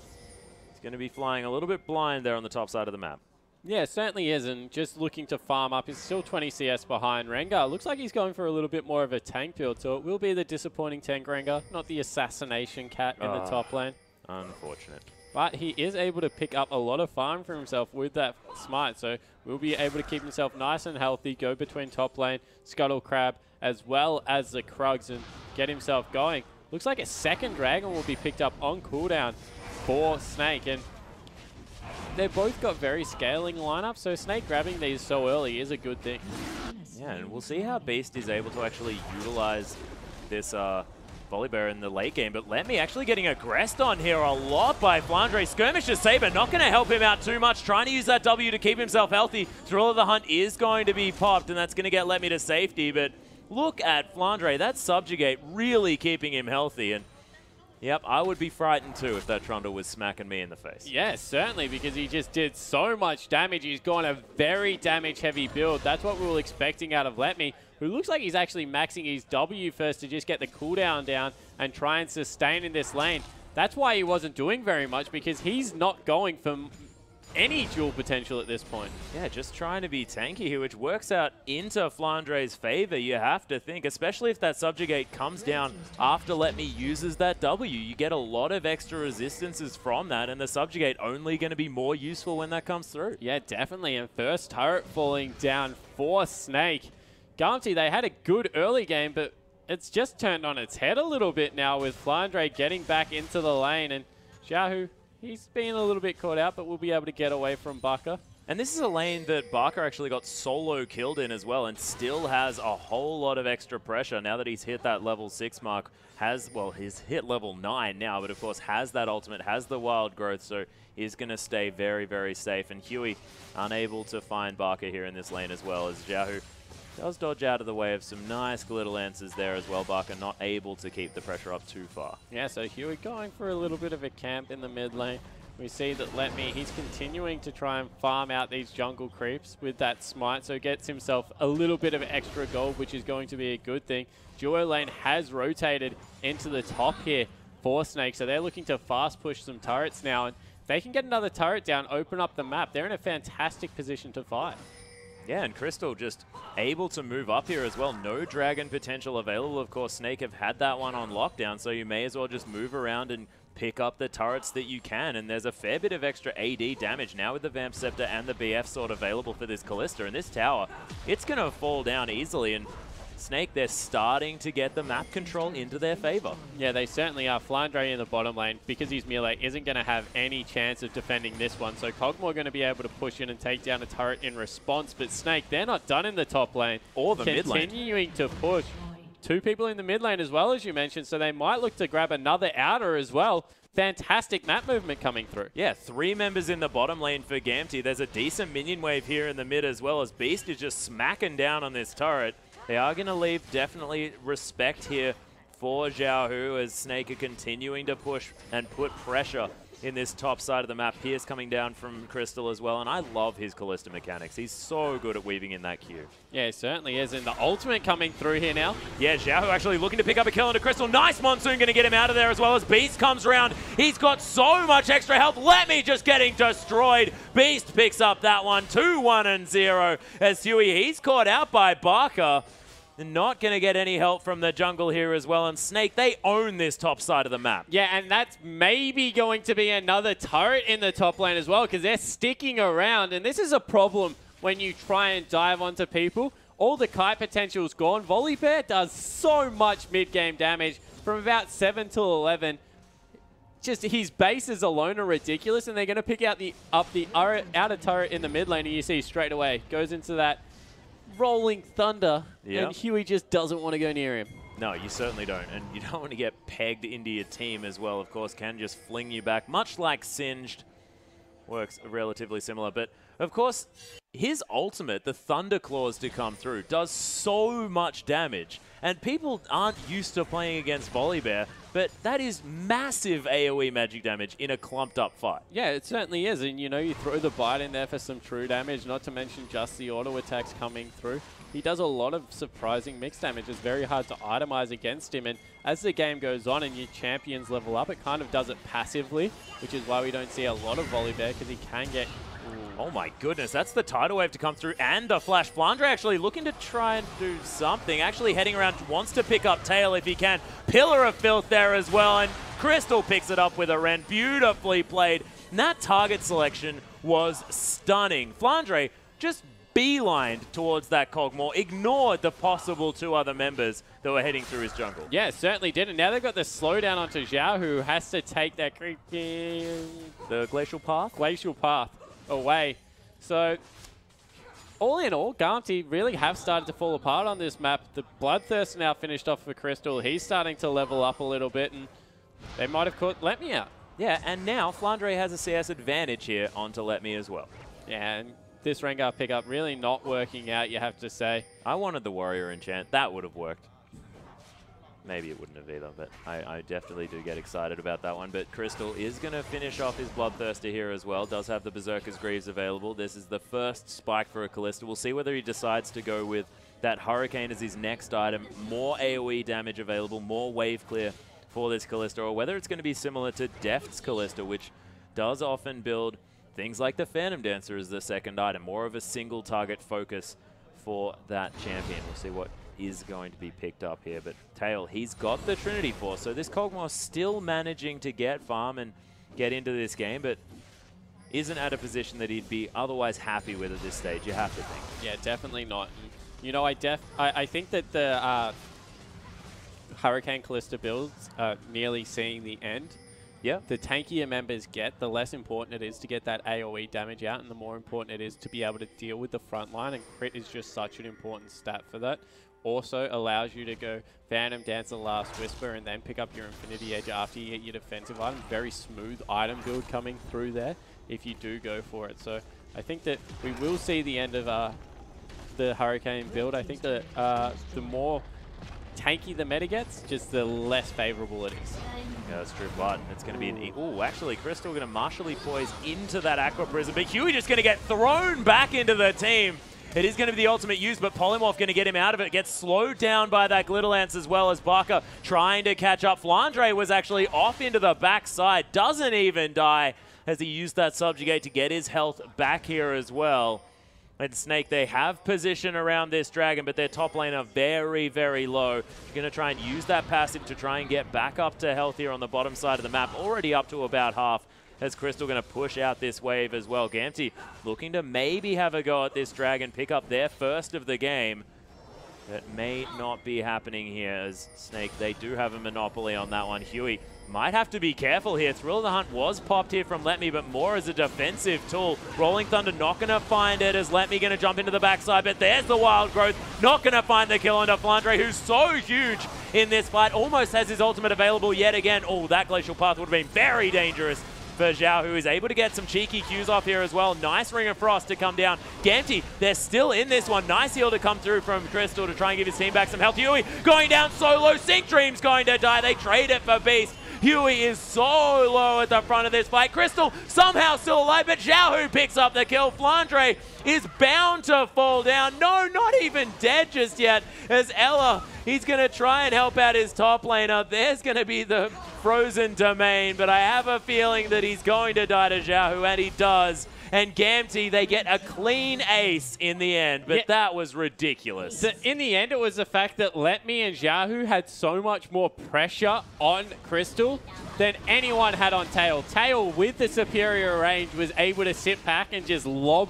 Speaker 4: He's going to be flying a little bit blind there on the top side of the map.
Speaker 3: Yeah, certainly is, and just looking to farm up. He's still 20 CS behind Rengar. Looks like he's going for a little bit more of a tank build, so it will be the disappointing tank Rengar, not the assassination cat in the top lane.
Speaker 4: Unfortunate.
Speaker 3: But he is able to pick up a lot of farm for himself with that Smite, so will be able to keep himself nice and healthy, go between top lane, Scuttle Crab, as well as the Krugs, and get himself going. Looks like a second Dragon will be picked up on cooldown for Snake, and they've both got very scaling lineups, so Snake grabbing these so early is a good thing.
Speaker 4: Yeah, and we'll see how Beast is able to actually utilize this Volibear in the late game, but Letme actually getting aggressed on here a lot by Flandre. Skirmisher's Saber not going to help him out too much, trying to use that W to keep himself healthy. Thrill of the Hunt is going to be popped, and that's going to get Letme to safety, but look at Flandre. That Subjugate really keeping him healthy, and yep, I would be frightened too if that Trundle was smacking me in the face.
Speaker 3: Yes, certainly, because he just did so much damage. He's gone a very damage-heavy build. That's what we were expecting out of Letme, who looks like he's actually maxing his W first to just get the cooldown down and try and sustain in this lane. That's why he wasn't doing very much, because he's not going for any dual potential at this point.
Speaker 4: Yeah, just trying to be tanky here, which works out into Flandre's favor, you have to think, especially if that subjugate comes down after Let Me uses that W. You get a lot of extra resistances from that, and the subjugate only going to be more useful when that comes through.
Speaker 3: Yeah, definitely. And first turret falling down for Snake. Garmty, they had a good early game, but it's just turned on its head a little bit now with Flandre getting back into the lane. And Xiaohu, he's been a little bit caught out, but will be able to get away from Barker.
Speaker 4: And this is a lane that Barker actually got solo killed in as well, and still has a whole lot of extra pressure now that he's hit that level 6 mark. He's hit level 9 now, but of course has that ultimate, has the wild growth, so he's going to stay very, very safe. And Huey unable to find Barker here in this lane as well, as Xiaohu does dodge out of the way of some nice little answers there as well. Barker not able to keep the pressure up too far.
Speaker 3: Yeah, so Huey going for a little bit of a camp in the mid lane. We see that Let Me, he's continuing to try and farm out these jungle creeps with that smite, so gets himself a little bit of extra gold, which is going to be a good thing. Duo lane has rotated into the top here for Snake, so they're looking to fast push some turrets now, and if they can get another turret down, open up the map, they're in a fantastic position to fight.
Speaker 4: Yeah, and Crystal just able to move up here as well. No dragon potential available. Of course, Snake have had that one on lockdown, so you may as well just move around and pick up the turrets that you can. And there's a fair bit of extra AD damage now with the Vamp Scepter and the BF sword available for this Kalista. And this tower, it's going to fall down easily. And Snake, they're starting to get the map control into their favor.
Speaker 3: Yeah, they certainly are. Flandre in the bottom lane, because he's melee, isn't going to have any chance of defending this one. So Kog'Maw going to be able to push in and take down a turret in response. But Snake, they're not done in the top lane.
Speaker 4: Or the mid lane.
Speaker 3: Continuing to push. 2 people in the mid lane as well, as you mentioned. So they might look to grab another outer as well. Fantastic map movement coming through.
Speaker 4: Yeah, 3 members in the bottom lane for Gamty. There's a decent minion wave here in the mid as well, as Beast is just smacking down on this turret. They are going to leave definitely respect here for Xiaohu, as Snake are continuing to push and put pressure in this top side of the map. Pierce coming down from Crystal as well, and I love his Kalista mechanics. He's so good at weaving in that queue.
Speaker 3: Yeah, he certainly is. And the ultimate coming through here now.
Speaker 4: Yeah, Xiaohu actually looking to pick up a kill into Crystal. Nice Monsoon going to get him out of there, as well as Beast comes around. He's got so much extra health. Let Me just getting destroyed. Beast picks up that one. 2-1-0 as Huey, he's caught out by Barker. Not going to get any help from the jungle here as well. And Snake, they own this top side of the map.
Speaker 3: Yeah, and that's maybe going to be another turret in the top lane as well, because they're sticking around. And this is a problem when you try and dive onto people. All the kite potential is gone. Volibear does so much mid-game damage from about 7 till 11. Just his bases alone are ridiculous, and they're going to pick out the outer turret in the mid lane, and you see straight away goes into that rolling thunder, and Huey just doesn't want to go near him.
Speaker 4: No, you certainly don't, and you don't want to get pegged into your team as well. Of course, can just fling you back, much like Singed. Works relatively similar, but of course, his ultimate, the Thunder Claws to come through, does so much damage, and people aren't used to playing against Volibear, but that is massive AoE magic damage in a clumped up fight.
Speaker 3: Yeah, it certainly is, and you know, you throw the bite in there for some true damage, not to mention just the auto attacks coming through. He does a lot of surprising mixed damage. It's very hard to itemize against him, and as the game goes on and your champions level up, it kind of does it passively, which is why we don't see a lot of Volibear, because he can get...
Speaker 4: Oh my goodness, that's the tidal wave to come through, and the flash. Flandre actually looking to try and do something. Actually heading around, wants to pick up Tail if he can. Pillar of Filth there as well, and Crystal picks it up with a Ren. Beautifully played. And that target selection was stunning. Flandre just beelined towards that Kog'Maw, ignored the possible 2 other members that were heading through his jungle.
Speaker 3: Yeah, certainly did. And now they've got the slowdown onto Zhao, who has to take that creepy...
Speaker 4: The Glacial Path?
Speaker 3: Glacial Path away. So, all in all, Garmty really have started to fall apart on this map. The Bloodthirst now finished off for Crystal. He's starting to level up a little bit, and they might have caught Let Me out.
Speaker 4: Yeah, and now Flandre has a CS advantage here onto Let Me as well.
Speaker 3: Yeah, and this Rengar pickup really not working out, you have to say.
Speaker 4: I wanted the Warrior Enchant. That would have worked. Maybe it wouldn't have either, but I definitely do get excited about that one. But Crystal is going to finish off his Bloodthirster here as well. Does have the Berserker's Greaves available. This is the first spike for a Kalista. We'll see whether he decides to go with that Hurricane as his next item. More AoE damage available, more wave clear for this Kalista, or whether it's going to be similar to Deft's Kalista, which does often build things like the Phantom Dancer is the second item, more of a single target focus for that champion. We'll see what is going to be picked up here, but Tail, he's got the Trinity Force, so this Kog'Maw still managing to get farm and get into this game, but isn't at a position that he'd be otherwise happy with at this stage, you have to think.
Speaker 3: Yeah, definitely not. You know, I think that the Hurricane Callista builds are nearly seeing the end.
Speaker 4: Yeah.
Speaker 3: The tankier members get, the less important it is to get that AoE damage out, and the more important it is to be able to deal with the front line, and crit is just such an important stat for that. Also allows you to go Phantom Dancer, Last Whisper, and then pick up your Infinity Edge after you get your defensive item. Very smooth item build coming through there if you do go for it. So I think that we will see the end of the Hurricane build. I think that the more tanky the meta gets, just the less favorable it is.
Speaker 4: Yeah, that's true, but it's going to be an... Ooh, actually, Crystal going to martially poise into that Aqua Prism, but Huey just going to get thrown back into the team. It is going to be the ultimate use, but Polymorph going to get him out of it. Gets slowed down by that Glitter Lance as well as Barker trying to catch up. Flandre was actually off into the backside. Doesn't even die as he used that Subjugate to get his health back here as well. And Snake, they have position around this Dragon, but their top lane are very, very low. You're going to try and use that passive to try and get back up to health here on the bottom side of the map. Already up to about half. As Crystal going to push out this wave as well. Gamty looking to maybe have a go at this Dragon, pick up their first of the game. That may not be happening here as Snake, they do have a monopoly on that one. Huey might have to be careful here. Thrill of the Hunt was popped here from Let Me, but more as a defensive tool. Rolling Thunder not going to find it as Let Me going to jump into the backside, but there's the Wild Growth. Not going to find the kill onto Flandre, who's so huge in this fight. Almost has his ultimate available yet again. Oh, that Glacial Path would have been very dangerous for Zhao, who is able to get some cheeky Qs off here as well. Nice Ring of Frost to come down. Gamty, they're still in this one. Nice heal to come through from Crystal to try and give his team back some health. Huey going down solo. Sync Dream's going to die. They trade it for Beast. Huey is so low at the front of this fight. Crystal somehow still alive, but Zhao who picks up the kill. Flandre is bound to fall down. No, not even dead just yet. As Ella, he's going to try and help out his top laner. There's going to be the frozen domain, but I have a feeling that he's going to die to Zhao, and he does. And Gamty, they get a clean ace in the end, but that was ridiculous.
Speaker 3: In the end, it was the fact that Let Me and Zhao had so much more pressure on Crystal than anyone had on Tail. Tail, with the superior range, was able to sit back and just lob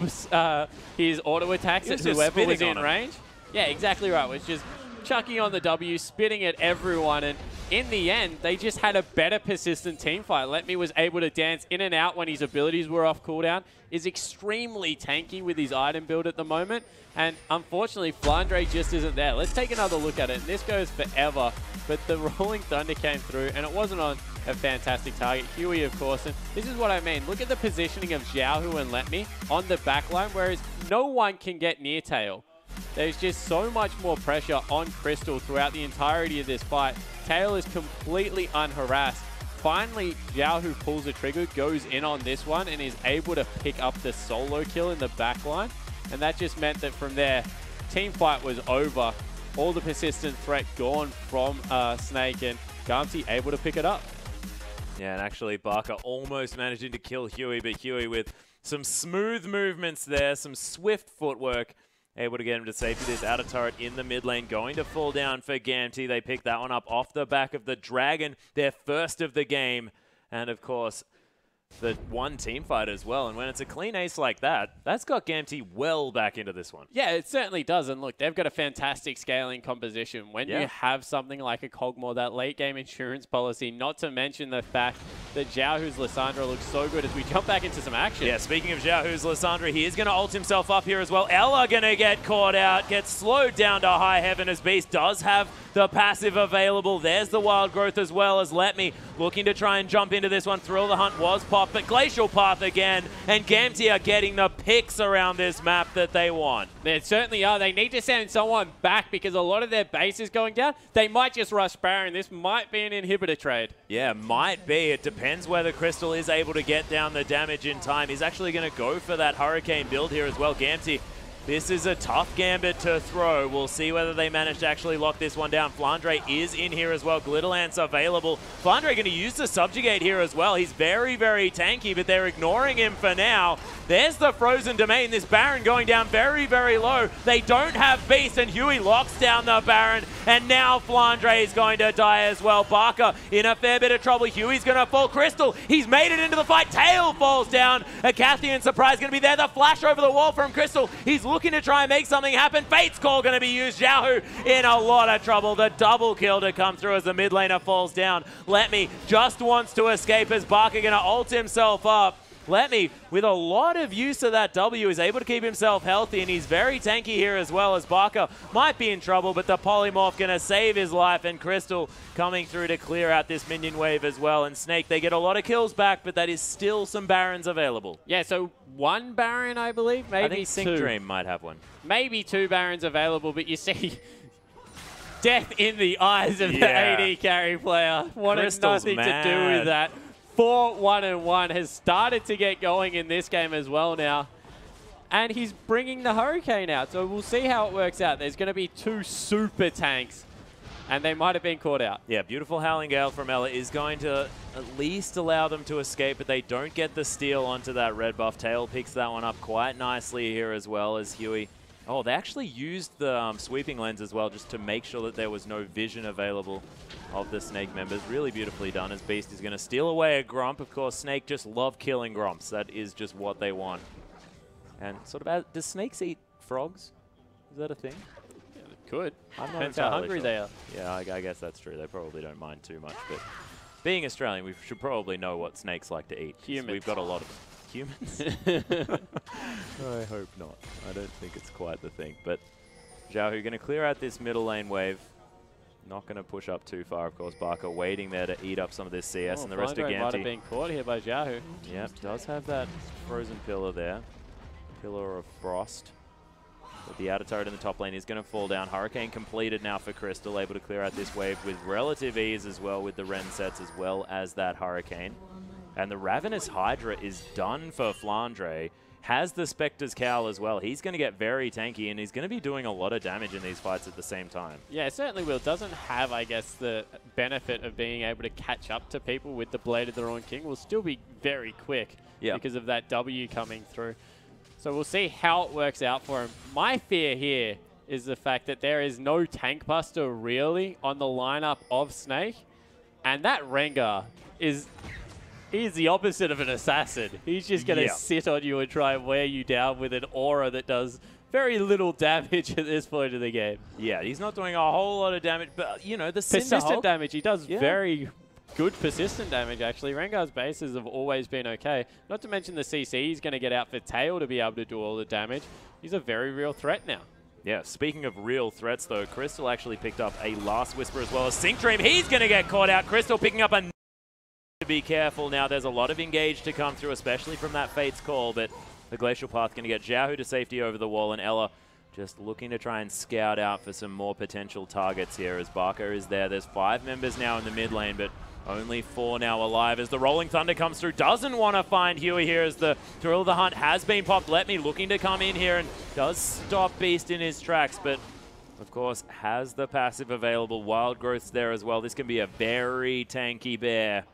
Speaker 3: his auto attacks at whoever was in range. Yeah, exactly right. Was just chucking on the W, spitting at everyone, and in the end, they just had a better persistent team fight. Let Me was able to dance in and out when his abilities were off cooldown, is extremely tanky with his item build at the moment, and unfortunately, Flandre just isn't there. Let's take another look at it, and this goes forever, but the Rolling Thunder came through, and it wasn't on a fantastic target. Huey, of course, and this is what I mean. Look at the positioning of Xiaohu and Let Me on the backline, whereas no one can get near Tail. There's just so much more pressure on Crystal throughout the entirety of this fight. Tail is completely unharassed. Finally, Zhao, who pulls the trigger, goes in on this one and is able to pick up the solo kill in the backline. And that just meant that from there, team fight was over. All the persistent threat gone from Snake, and Gamty able to pick it up.
Speaker 4: Yeah, and actually Barker almost managing to kill Huey, but Huey with some smooth movements there, some swift footwork, able to get him to safety. This outer turret in the mid lane going to fall down for Gamty. They pick that one up off the back of the Dragon, their first of the game. And of course, the one team fight as well. And when it's a clean ace like that, that's got Gamty well back into this one.
Speaker 3: Yeah, it certainly does. And look, they've got a fantastic scaling composition. When you have something like a Kog'Maw, that late game insurance policy, not to mention the fact that Xiaohu's Lissandra looks so good as we jump back into some action.
Speaker 4: Yeah, speaking of Xiaohu's Lissandra, he is going to ult himself up here as well. Ella going to get caught out, gets slowed down to high heaven as Beast does have the passive available. There's the Wild Growth as well as Let Me looking to try and jump into this one. Thrill the Hunt was popped, but Glacial Path again, and Gamty are getting the picks around this map that they want.
Speaker 3: They certainly are. They need to send someone back because a lot of their base is going down. They might just rush Baron. This might be an inhibitor trade.
Speaker 4: Yeah, might be. It depends whether Crystal is able to get down the damage in time. He's actually going to go for that Hurricane build here as well. Gamty This is a tough gambit to throw. We'll see whether they manage to actually lock this one down. Flandre is in here as well. Glitterlance available. Flandre going to use the subjugate here as well. He's very, very tanky, but they're ignoring him for now. There's the Frozen Domain. This Baron going down very, very low. They don't have Beast, and Huey locks down the Baron, and now Flandre is going to die as well. Barker in a fair bit of trouble. Huey's going to fall. Crystal, he's made it into the fight. Tail falls down. A Cathian surprise going to be there. The flash over the wall from Crystal. He's looking to try and make something happen. Fate's Call going to be used. Xiaohu in a lot of trouble. The double kill to come through as the mid laner falls down. Let Me just wants to escape as Barker going to ult himself up. Let Me, with a lot of use of that W, is able to keep himself healthy, and he's very tanky here as well, as Barker might be in trouble, but the Polymorph going to save his life, and Crystal coming through to clear out this minion wave as well. And Snake, they get a lot of kills back, but that is still some Barons available.
Speaker 3: Yeah, so one Baron, I believe, maybe
Speaker 4: I think Sync
Speaker 3: two.
Speaker 4: Dream might have one.
Speaker 3: Maybe two Barons available, but you see... death in the eyes of the AD carry player. Wanted
Speaker 4: Crystal's
Speaker 3: nothing
Speaker 4: mad.
Speaker 3: to do with that. 4-1-1 has started to get going in this game as well now. And he's bringing the Hurricane out. So we'll see how it works out. There's going to be two super tanks. And they might have been caught out.
Speaker 4: Yeah, beautiful Howling Gale from Ela is going to at least allow them to escape, but they don't get the steal onto that red buff. Tail picks that one up quite nicely here as well as Huey. Oh, they actually used the sweeping lens as well just to make sure that there was no vision available of the Snake members. Really beautifully done as Beast is going to steal away a Gromp. Of course, Snake just love killing Gromps. That is just what they want. And sort of, does snakes eat frogs? Is that a thing?
Speaker 3: Yeah, they could.
Speaker 4: I'm not
Speaker 3: Depends how hungry they are.
Speaker 4: Yeah, I guess that's true. They probably don't mind too much. But being Australian, we should probably know what snakes like to eat.
Speaker 3: Humans.
Speaker 4: We've got a lot of them. Humans? I hope not. I don't think it's quite the thing. But Xiaohu going to clear out this middle lane wave. Not going to push up too far, of course. Barker waiting there to eat up some of this CS, and the rest of
Speaker 3: Flandre might have
Speaker 4: Ganti.
Speaker 3: been caught here by Xiaohu.
Speaker 4: Yep, does have that frozen pillar there. Pillar of Frost. But the outer turret in the top lane is going to fall down. Hurricane completed now for Crystal, able to clear out this wave with relative ease as well with the Ren sets as well as that Hurricane. And the Ravenous Hydra is done for Flandre. Has the Spectre's Cowl as well. He's going to get very tanky, and he's going to be doing a lot of damage in these fights at the same time.
Speaker 3: Yeah, it certainly will. Doesn't have, I guess, the benefit of being able to catch up to people with the Blade of the Ruined King. Will still be very quick because of that W coming through. So we'll see how it works out for him. My fear here is the fact that there is no Tank Buster really on the lineup of Snake. And that Rengar is... he's the opposite of an assassin. He's just going to sit on you and try and wear you down with an aura that does very little damage at this point of the game.
Speaker 4: Yeah, he's not doing a whole lot of damage, but, you know, the
Speaker 3: persistent damage. He does very good persistent damage, actually. Rengar's bases have always been okay. Not to mention the CC he's going to get out for Tail to be able to do all the damage. He's a very real threat now.
Speaker 4: Yeah, speaking of real threats, though, Crystal actually picked up a Last Whisper as well as Sync Dream. He's going to get caught out. Crystal picking up a... to be careful now. There's a lot of engage to come through, especially from that Fate's Call, but the Glacial Path going to get Xiaohu to safety over the wall, and Ela just looking to try and scout out for some more potential targets here as Barker is there. There's 5 members now in the mid lane, but only 4 now alive as the Rolling Thunder comes through. Doesn't want to find Huey here as the Thrill of the Hunt has been popped. Let Me looking to come in here and does stop Beast in his tracks, but of course has the passive available. Wild Growth's there as well. This can be a very tanky bear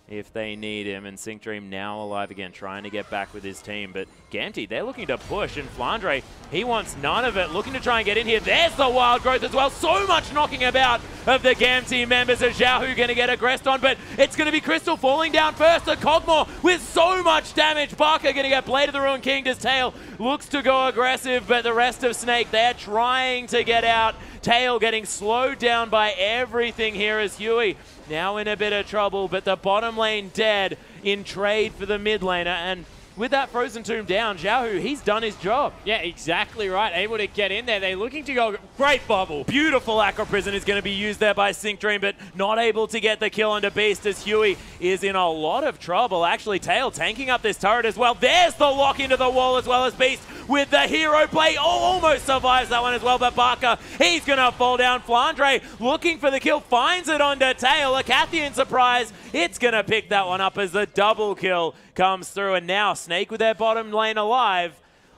Speaker 4: if they need him, and Sync Dream now alive again, trying to get back with his team. But Ganti, they're looking to push, and Flandre, he wants none of it, looking to try and get in here. There's the Wild Growth as well. So much knocking about of the Ganti members as Xiaohu going to get aggressed on, but it's going to be Crystal falling down first. The Cogmore with so much damage. Barker going to get Blade of the Ruined King. His Tail looks to go aggressive, but the rest of Snake, they're trying to get out. Tail getting slowed down by everything here as Huey now in a bit of trouble, but the bottom lane dead in trade for the mid laner, and with that Frozen Tomb down, Xiaohu, he's done his job.
Speaker 3: Yeah, exactly right. Able to get in there. They're looking to go. Great bubble.
Speaker 4: Beautiful Acro Prison is going to be used there by Sync Dream, but not able to get the kill onto Beast as Huey is in a lot of trouble. Actually, Tail tanking up this turret as well. There's the lock into the wall as well as Beast with the hero play. Oh, almost survives that one as well, but Barker, he's going to fall down. Flandre looking for the kill, finds it onto Tail. A Cathian surprise. It's going to pick that one up as the double kill comes through, and now Snake with their bottom lane alive.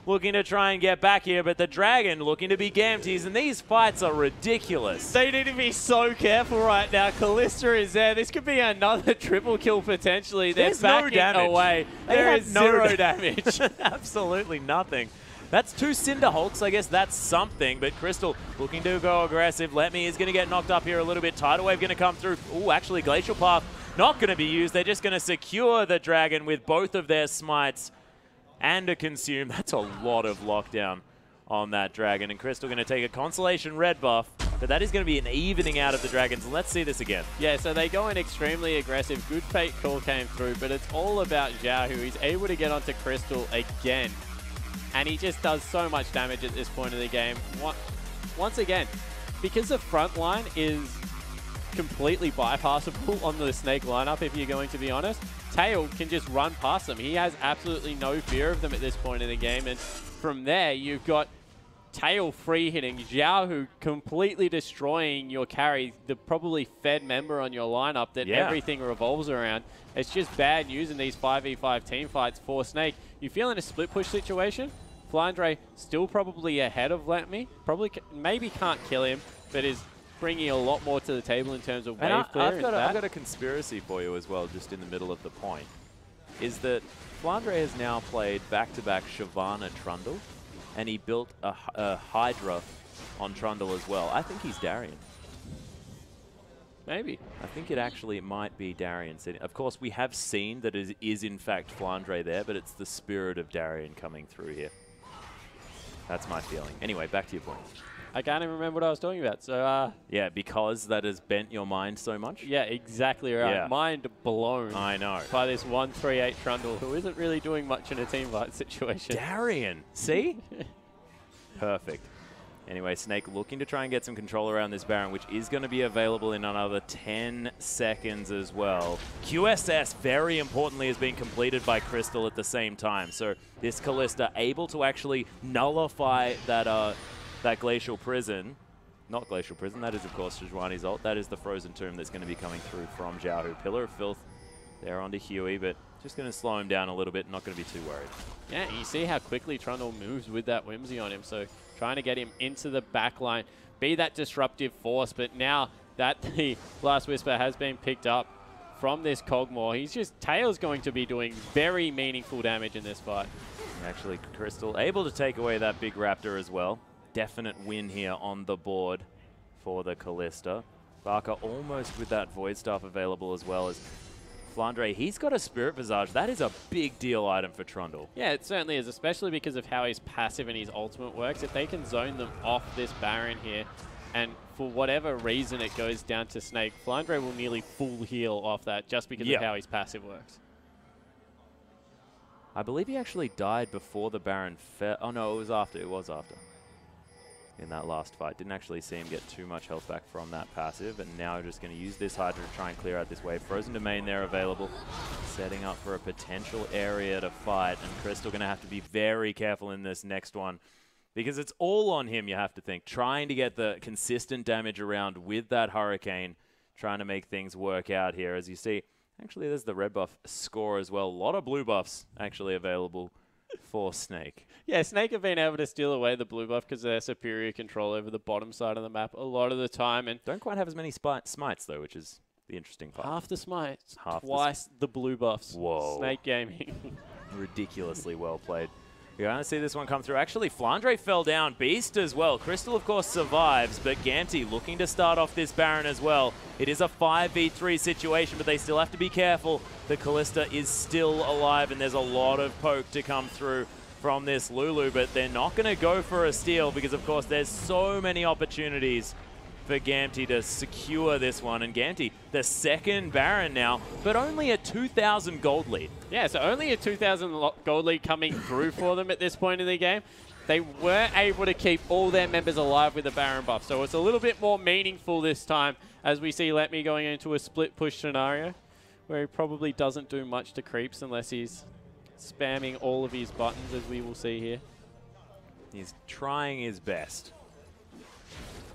Speaker 4: looking to try and get back here, but the Dragon looking to be Gamtees, and these fights are ridiculous.
Speaker 3: They need to be so careful right now. Kalista is there. This could be another triple kill potentially. They're backing away. There is zero damage.
Speaker 4: Absolutely nothing. That's 2 Cinder Hulks. I guess that's something, but Crystal looking to go aggressive. Let Me is going to get knocked up here a little bit. Tidal Wave going to come through. Ooh, actually, Glacial Path not going to be used. They're just going to secure the Dragon with both of their smites and a Consume. That's a lot of lockdown on that Dragon. And Crystal going to take a Consolation red buff, but that is going to be an evening out of the Dragons. Let's see this again.
Speaker 3: Yeah, so they go in extremely aggressive. Good fate call came through, but it's all about Zhao, who is able to get onto Crystal again. And he just does so much damage at this point of the game. Once again, because the front line is completely bypassable on the Snake lineup, if you're going to be honest, Tail can just run past them. He has absolutely no fear of them at this point in the game. And from there, you've got Tail free hitting, Zhao who completely destroying your carry, the probably fed member on your lineup that everything revolves around. It's just bad news in these 5v5 team fights for Snake. You feel in a split push situation, Flandre still probably ahead of Let Me. Probably, maybe can't kill him, but is bringing a lot more to the table in terms of wave clear.
Speaker 4: I've got a conspiracy for you as well, just in the middle of the point, is that Flandre has now played back-to-back Shyvana Trundle, and he built a Hydra on Trundle as well. I think he's Darien.
Speaker 3: Maybe.
Speaker 4: I think it might be Darien sitting. Of course, we have seen that it is in fact Flandre there, but it's the spirit of Darien coming through here. That's my feeling. Anyway, back to your point.
Speaker 3: I can't even remember what I was talking about. So
Speaker 4: yeah, because that has bent your mind so much?
Speaker 3: Yeah, exactly right.
Speaker 4: Yeah.
Speaker 3: Mind blown.
Speaker 4: I know.
Speaker 3: By this 1-3-8 Trundle, who isn't really doing much in a team fight situation.
Speaker 4: Darien, see? Perfect. Anyway, Snake looking to try and get some control around this Baron, which is going to be available in another 10 seconds as well. QSS, very importantly, is being completed by Crystal at the same time. So this Kalista able to actually nullify that that Glacial Prison. Not Glacial Prison, that is, of course, Sejuani's ult. That is the Frozen Tomb that's going to be coming through from Zhao. Pillar of Filth there onto Huey, but just going to slow him down a little bit, not going to be too worried.
Speaker 3: Yeah, you see how quickly Trundle moves with that Whimsy on him, so trying to get him into the back line, be that disruptive force, but now that the Last Whisper has been picked up from this Cogmore, he's just, Tail's going to be doing very meaningful damage in this fight.
Speaker 4: Actually, Crystal able to take away that big Raptor as well. Definite win here on the board for the Kalista. Barker almost with that Void Staff available as well as Flandre. He's got a Spirit Visage. That is a big deal item for Trundle.
Speaker 3: Yeah, it certainly is, especially because of how his passive and his ultimate works. If they can zone them off this Baron here, and for whatever reason it goes down to Snake, Flandre will nearly full heal off that just because of how his passive works.
Speaker 4: I believe he actually died before the Baron fell. Oh no, it was after. It was after. In that last fight. Didn't actually see him get too much health back from that passive, and now just going to use this Hydra to try and clear out this wave. Frozen Domain there available, setting up for a potential area to fight, and Crystal going to have to be very careful in this next one, because it's all on him, you have to think. Trying to get the consistent damage around with that Hurricane, trying to make things work out here. As you see, actually there's the red buff score as well. A lot of blue buffs actually available for Snake.
Speaker 3: Yeah, Snake have been able to steal away the blue buff because of their superior control over the bottom side of the map a lot of the time. And
Speaker 4: don't quite have as many smites, though, which is the interesting part.
Speaker 3: Half the smites,
Speaker 4: half
Speaker 3: twice the blue buffs.
Speaker 4: Whoa.
Speaker 3: Snake Gaming.
Speaker 4: Ridiculously well played. You're going to see this one come through. Actually, Flandre fell down. Beast as well. Crystal, of course, survives, but Gamte looking to start off this Baron as well. It is a 5v3 situation, but they still have to be careful. The Kalista is still alive, and there's a lot of poke to come through from this Lulu, but they're not going to go for a steal because, of course, there's so many opportunities for Gamte to secure this one. And Gamte, the second Baron now, but only a 2,000 gold lead.
Speaker 3: Yeah, so only a 2,000 gold lead coming through for them at this point in the game. They were able to keep all their members alive with the Baron buff, so it's a little bit more meaningful this time as we see Let Me going into a split push scenario where he probably doesn't do much to creeps unless he's spamming all of his buttons, as we will see here.
Speaker 4: He's trying his best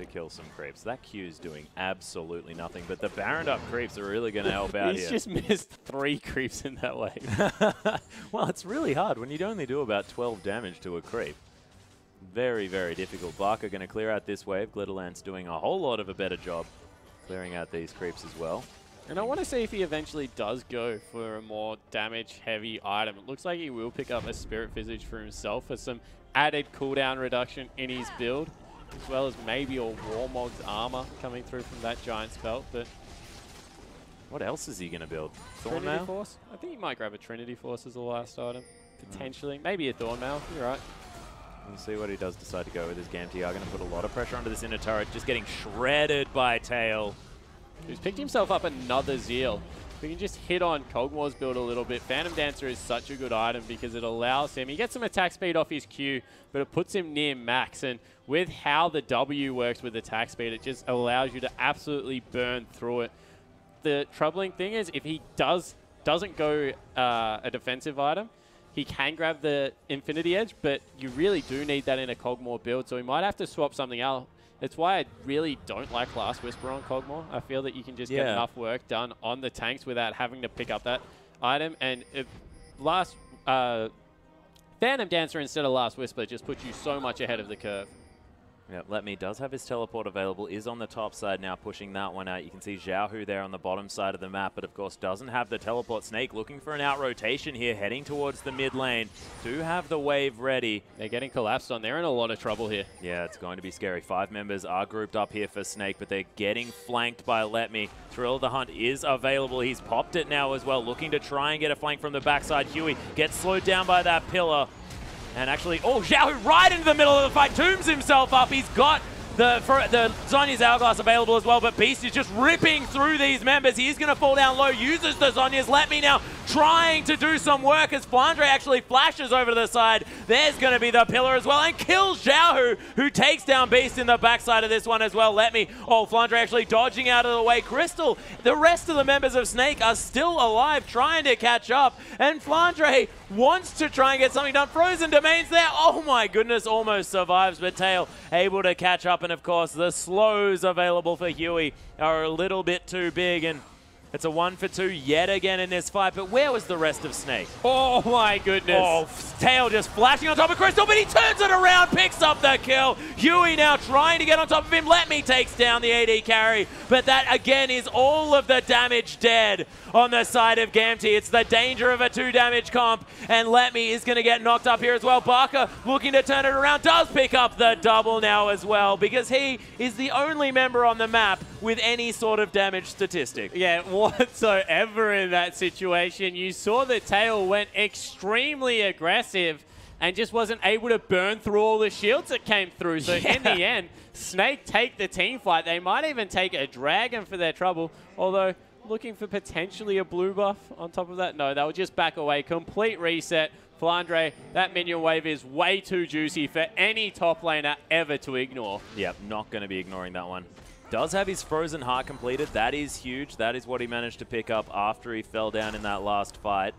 Speaker 4: to kill some creeps. That Q's doing absolutely nothing, but the Baron up creeps are really going to help out
Speaker 3: He's
Speaker 4: here.
Speaker 3: just missed 3 creeps in that wave.
Speaker 4: Well, it's really hard when you only do about 12 damage to a creep. Very, very difficult. Barker going to clear out this wave. Glitterland's doing a whole lot of a better job clearing out these creeps as well.
Speaker 3: And I want to see if he eventually does go for a more damage-heavy item. It looks like he will pick up a Spirit Visage for himself for some added cooldown reduction in his build, as well as maybe a Warmog's armor coming through from that Giant's Belt. But
Speaker 4: what else is he going to build?
Speaker 3: Trinity
Speaker 4: Thornmail?
Speaker 3: Force? I think he might grab a Trinity Force as the last item, potentially. Maybe a Thornmail, you're right.
Speaker 4: We'll see what he does decide to go with his Gamti. Are going to put a lot of pressure onto this inner turret, just getting shredded by Tail.
Speaker 3: Who's picked himself up another Zeal. We can just hit on Kog'Maw's build a little bit. Phantom Dancer is such a good item because it allows him, he gets some attack speed off his Q, but it puts him near max. And with how the W works with attack speed, it just allows you to absolutely burn through it. The troubling thing is if he doesn't go a defensive item, he can grab the Infinity Edge, but you really do need that in a Kog'Maw build, so he might have to swap something out. It's why I really don't like Last Whisper on Kog'Maw. I feel that you can just get enough work done on the tanks without having to pick up that item. And if Phantom Dancer instead of Last Whisper just puts you so much ahead of the curve.
Speaker 4: Yeah, Let Me does have his teleport available, is on the top side now, pushing that one out. You can see Xiaohu there on the bottom side of the map, but of course doesn't have the teleport. Snake looking for an out rotation here, heading towards the mid lane. Do have the wave ready.
Speaker 3: They're getting collapsed on. They're in a lot of trouble here.
Speaker 4: Yeah, it's going to be scary. 5 members are grouped up here for Snake, but they're getting flanked by Let Me. Thrill the Hunt is available. He's popped it now as well, looking to try and get a flank from the backside. Huey gets slowed down by that pillar. And actually, Xiaohu right into the middle of the fight, tombs himself up. He's got the Zhonya's Hourglass available as well, but Beast is just ripping through these members. He's going to fall down low, uses the Zhonya's. Let Me now trying to do some work as Flandre actually flashes over to the side. There's going to be the pillar as well and kills Xiaohu, who takes down Beast in the backside of this one as well. Let Me, Flandre actually dodging out of the way. Crystal, the rest of the members of Snake are still alive, trying to catch up, and Flandre wants to try and get something done. Frozen Domain's there. Oh my goodness, almost survives, but Tail able to catch up. And of course, the slows available for Huey are a little bit too big, and it's a 1-for-2 yet again in this fight. But where was the rest of Snake?
Speaker 3: Oh my goodness.
Speaker 4: Tail just flashing on top of Crystal, but he turns it around, picks up the kill. Huey now trying to get on top of him. Let Me takes down the AD carry, but that again is all of the damage dead on the side of Gamti. It's the danger of a 2 damage comp, and Let Me is going to get knocked up here as well. Barker looking to turn it around, does pick up the double now as well, because he is the only member on the map with any sort of damage statistic.
Speaker 3: Yeah, whatsoever in that situation. You saw the Tail went extremely aggressive and just wasn't able to burn through all the shields that came through. So in the end, Snake take the team fight. They might even take a Dragon for their trouble, although looking for potentially a blue buff on top of that. No, they'll just back away. Complete reset. Flandre, that minion wave is way too juicy for any top laner ever to ignore.
Speaker 4: Yep, not going to be ignoring that one. Does have his Frozen Heart completed. That is huge. That is what he managed to pick up after he fell down in that last fight.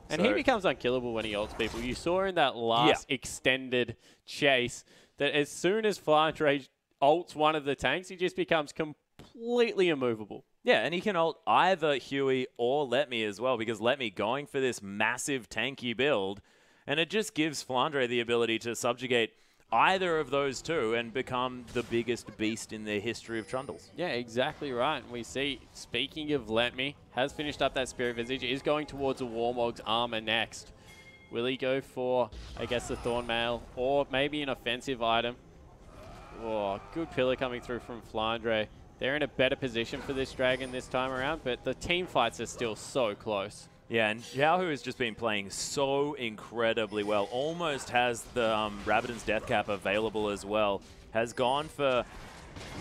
Speaker 3: And he becomes unkillable when he ults people. You saw in that last extended chase that as soon as Flandre ults one of the tanks, he just becomes completely immovable.
Speaker 4: Yeah, and he can ult either Huey or Let Me as well, because Let Me going for this massive tanky build, and it just gives Flandre the ability to subjugate either of those two and become the biggest beast in the history of Trundles.
Speaker 3: Yeah, exactly right. And we see, speaking of Let Me, has finished up that Spirit Visage, is going towards a Warmog's armor next. Will he go for, I guess, the Thornmail or maybe an offensive item? Oh, good pillar coming through from Flandre. They're in a better position for this Dragon this time around, but the team fights are still so close.
Speaker 4: Yeah, and Xiaohu has just been playing so incredibly well. Almost has the Rabbidan's Death Cap available as well. Has gone for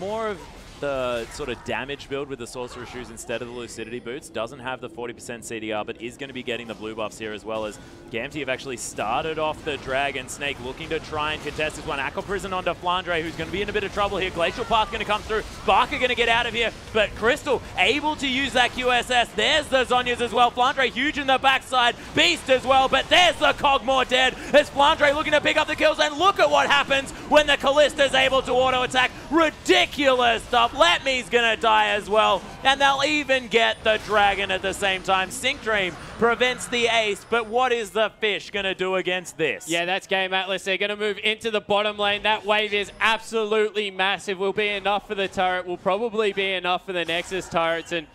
Speaker 4: more of the sort of damage build with the Sorcerer Shoes instead of the Lucidity Boots. Doesn't have the 40% CDR, but is going to be getting the blue buffs here as well, as Gamty have actually started off the Dragon Snake, looking to try and contest this one. Aqua Prison onto Flandre, who's going to be in a bit of trouble here. Glacial Path going to come through. Barker going to get out of here, but Crystal able to use that QSS. There's the Zhonya's as well. Flandre huge in the backside. Beast as well, but there's the Cogmore dead as Flandre looking to pick up the kills, and look at what happens when the Callista's able to auto-attack. Ridiculous stuff. Let Me's gonna die as well, and they'll even get the Dragon at the same time. Sync Dream prevents the ace, but what is the Fish gonna do against this?
Speaker 3: Yeah, that's Game Atlas. They're gonna move into the bottom lane. That wave is absolutely massive. Will be enough for the turret. Will probably be enough for the Nexus turrets, and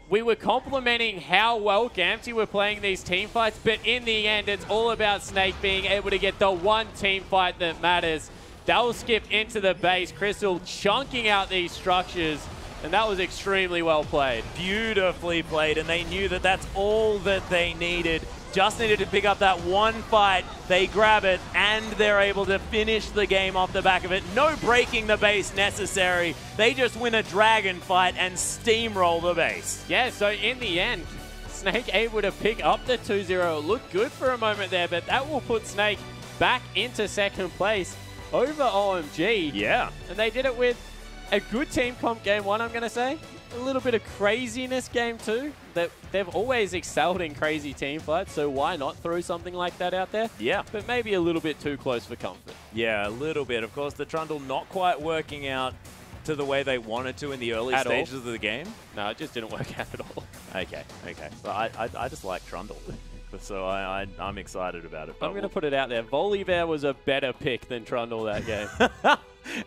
Speaker 3: we were complimenting how well Gamty were playing these team fights, but in the end, it's all about Snake being able to get the one team fight that matters. They'll skip into the base. Crystal chunking out these structures, and that was extremely well played.
Speaker 4: Beautifully played, and they knew that that's all that they needed. Just needed to pick up that one fight. They grab it, and they're able to finish the game off the back of it. No breaking the base necessary. They just win a Dragon fight and steamroll the base.
Speaker 3: Yeah, so in the end, Snake able to pick up the 2-0. Looked good for a moment there, but that will put Snake back into second place over OMG.
Speaker 4: Yeah.
Speaker 3: And they did it with a good team comp game one, I'm going to say. A little bit of craziness game two. They've always excelled in crazy team fights, so why not throw something like that out there?
Speaker 4: Yeah.
Speaker 3: But maybe a little bit too close for comfort.
Speaker 4: Yeah, a little bit. Of course, the Trundle not quite working out to the way they wanted to in the early stages of the game.
Speaker 3: No, it just didn't work out at all.
Speaker 4: Okay. But I just like Trundle. So I'm excited about it.
Speaker 3: I'm going to put it out there. Volibear was a better pick than Trundle that game.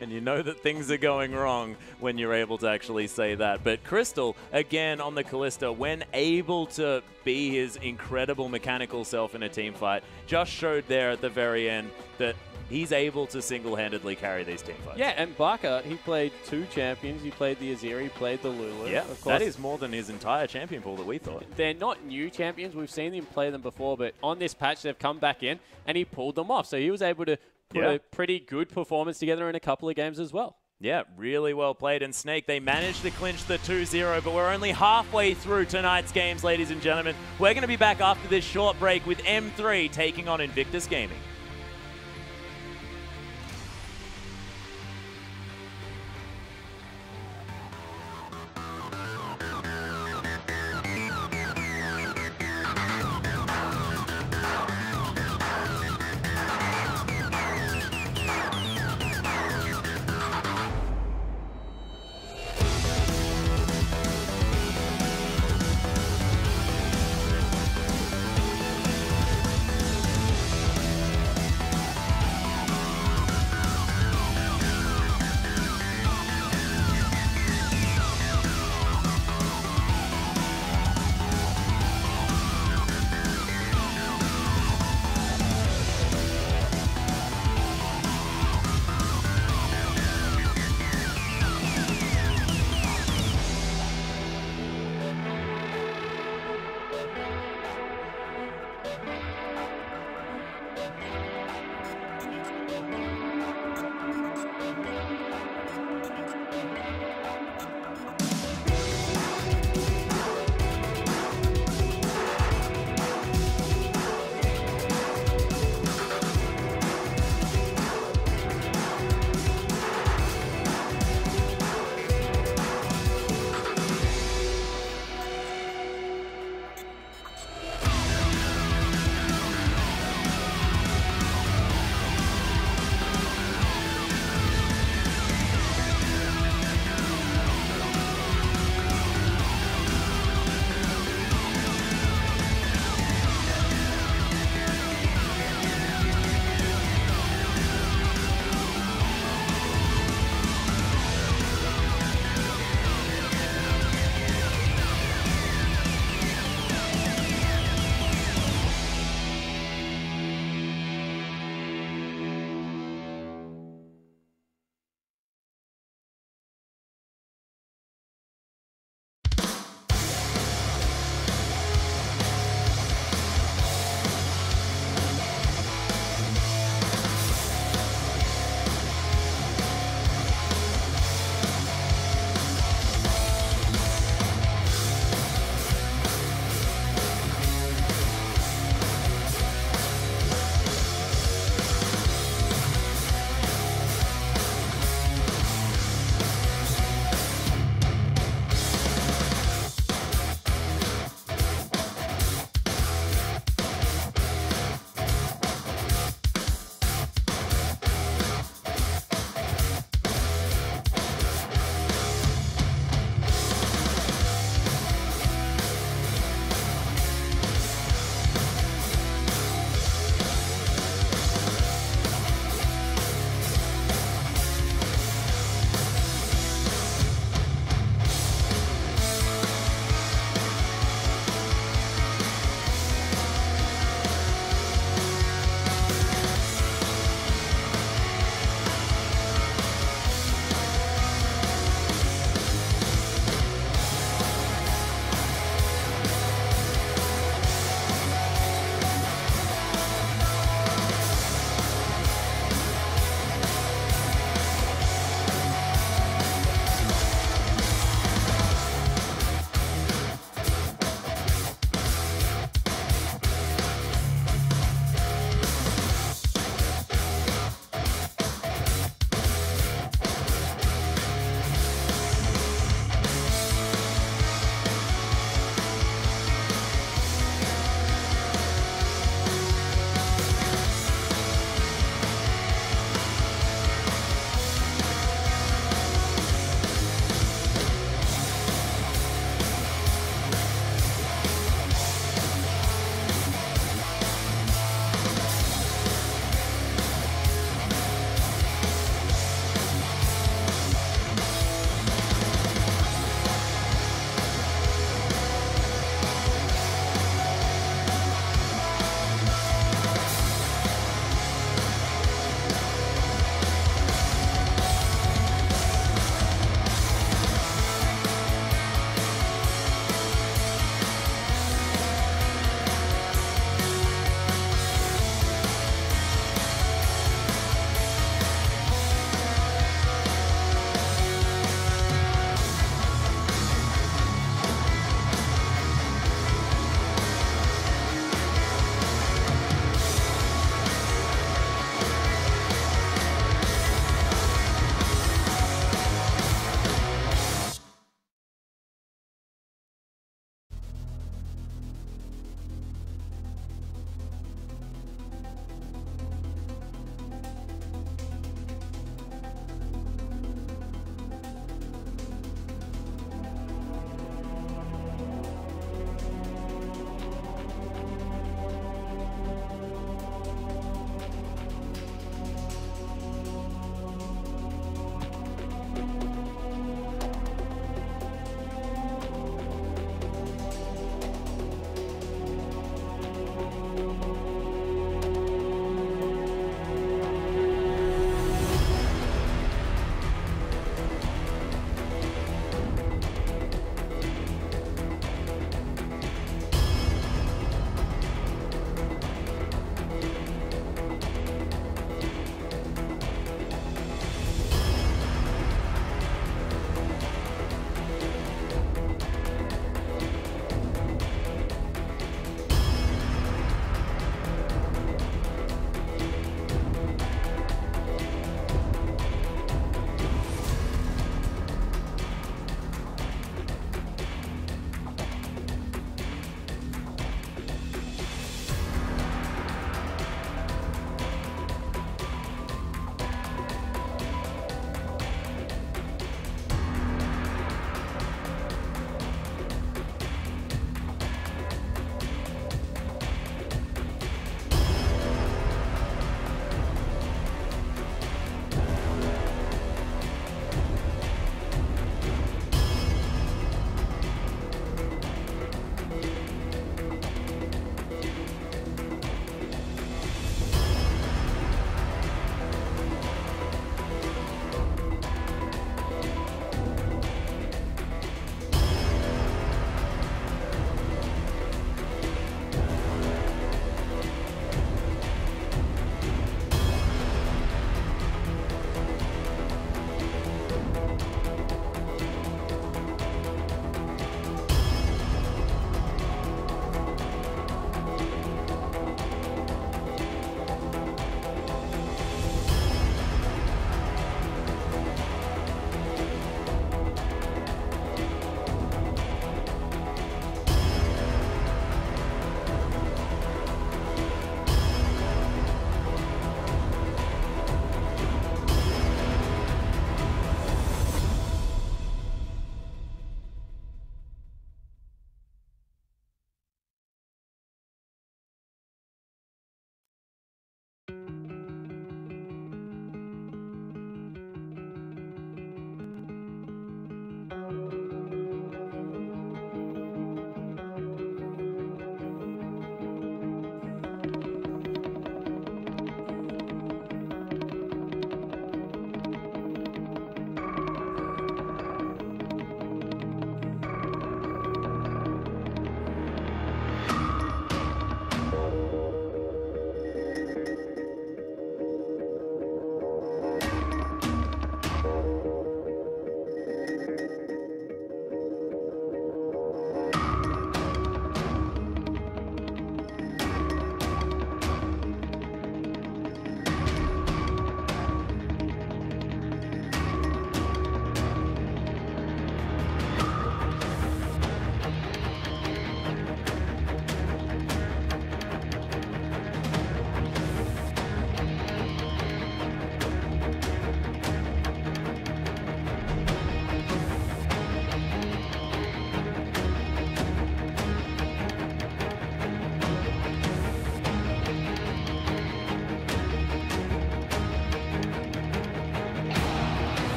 Speaker 4: And you know that things are going wrong when you're able to actually say that. But Crystal, again on the Callista, when able to be his incredible mechanical self in a team fight, just showed there at the very end that he's able to single-handedly carry these team fights.
Speaker 3: Yeah, and Barker, he played 2 champions. He played the Aziri, he played the Lulu.
Speaker 4: Yeah,
Speaker 3: of course,
Speaker 4: that is more than his entire champion pool that we thought.
Speaker 3: They're not new champions. We've seen him play them before, but on this patch, they've come back in, and he pulled them off. So he was able to put a pretty good performance together in a couple of games as well.
Speaker 4: Yeah, really well played. And Snake, they managed to clinch the 2-0, but we're only halfway through tonight's games, ladies and gentlemen. We're going to be back after this short break with M3 taking on Invictus Gaming.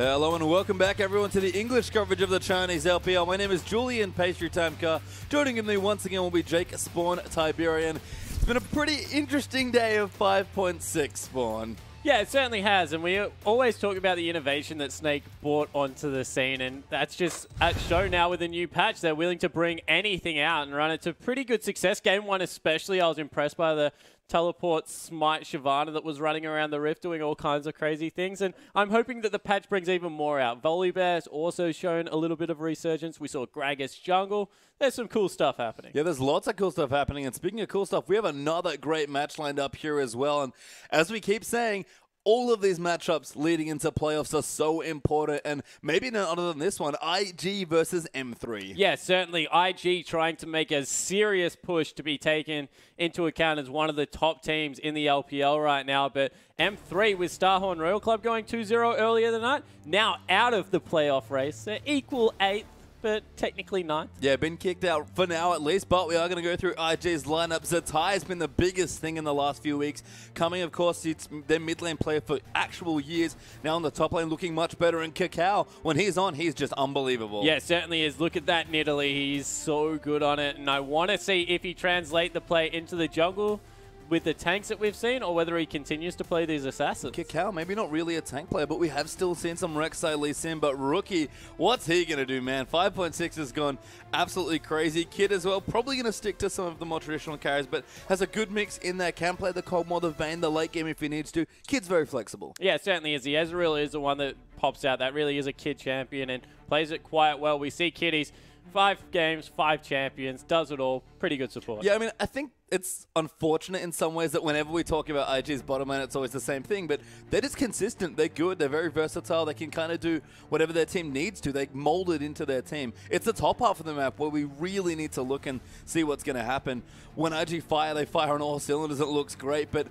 Speaker 2: Hello and welcome back, everyone, to the English coverage of the Chinese LPL. My name is Julian Pastry Timeka. Joining me once again will be Jake Spawn Tiberian. It's been a pretty interesting day of 5.6, Spawn.
Speaker 3: Yeah, it certainly has, and we always talk about the innovation that Snake brought onto the scene, and that's just at show now with a new patch. They're willing to bring anything out and run it to pretty good success. Game 1 especially, I was impressed by the teleport smite Shyvana that was running around the Rift doing all kinds of crazy things, and I'm hoping that the patch brings even more out. Volibear's also shown a little bit of resurgence. We saw Gragas jungle. There's some cool stuff happening.
Speaker 2: Yeah, there's lots of cool stuff happening, and speaking of cool stuff, we have another great match lined up here as well, and as we keep saying, all of these matchups leading into playoffs are so important, and maybe not other than this one, IG versus M3.
Speaker 3: Yeah, certainly. IG trying to make a serious push to be taken into account as one of the top teams in the LPL right now, but M3 with Starhorn Royal Club going 2-0 earlier than that, now out of the playoff race. They're equal 8th. But technically 9th.
Speaker 2: Yeah, been kicked out for now at least, but we are going to go through IG's lineup. Zatai has been the biggest thing in the last few weeks. Coming, of course, it's their mid lane player for actual years. Now on the top lane looking much better, and Kakao, when he's on, he's just unbelievable.
Speaker 3: Yeah, certainly is. Look at that Nidalee. He's so good on it, and I want to see if he translate the play into the jungle with the tanks that we've seen, or whether he continues to play these assassins.
Speaker 2: Kakao, maybe not really a tank player, but we have still seen some Rek'Sai Lee Sin, but Rookie, what's he going to do, man? 5.6 has gone absolutely crazy. Kid as well, probably going to stick to some of the more traditional carries, but has a good mix in there, can play the Cold Mother Vayne, the late game if he needs to. Kid's very flexible.
Speaker 3: Yeah, it certainly is. The Ezreal is the one that pops out. That really is a Kid champion and plays it quite well. We see Kiddies 5 games, 5 champions, does it all. Pretty good support.
Speaker 2: Yeah, I mean, I think it's unfortunate in some ways that whenever we talk about IG's bottom lane, it's always the same thing, but they're just consistent. They're good. They're very versatile. They can kind of do whatever their team needs to. They mold it into their team. It's the top half of the map where we really need to look and see what's going to happen. When IG fire, they fire on all cylinders. It looks great, but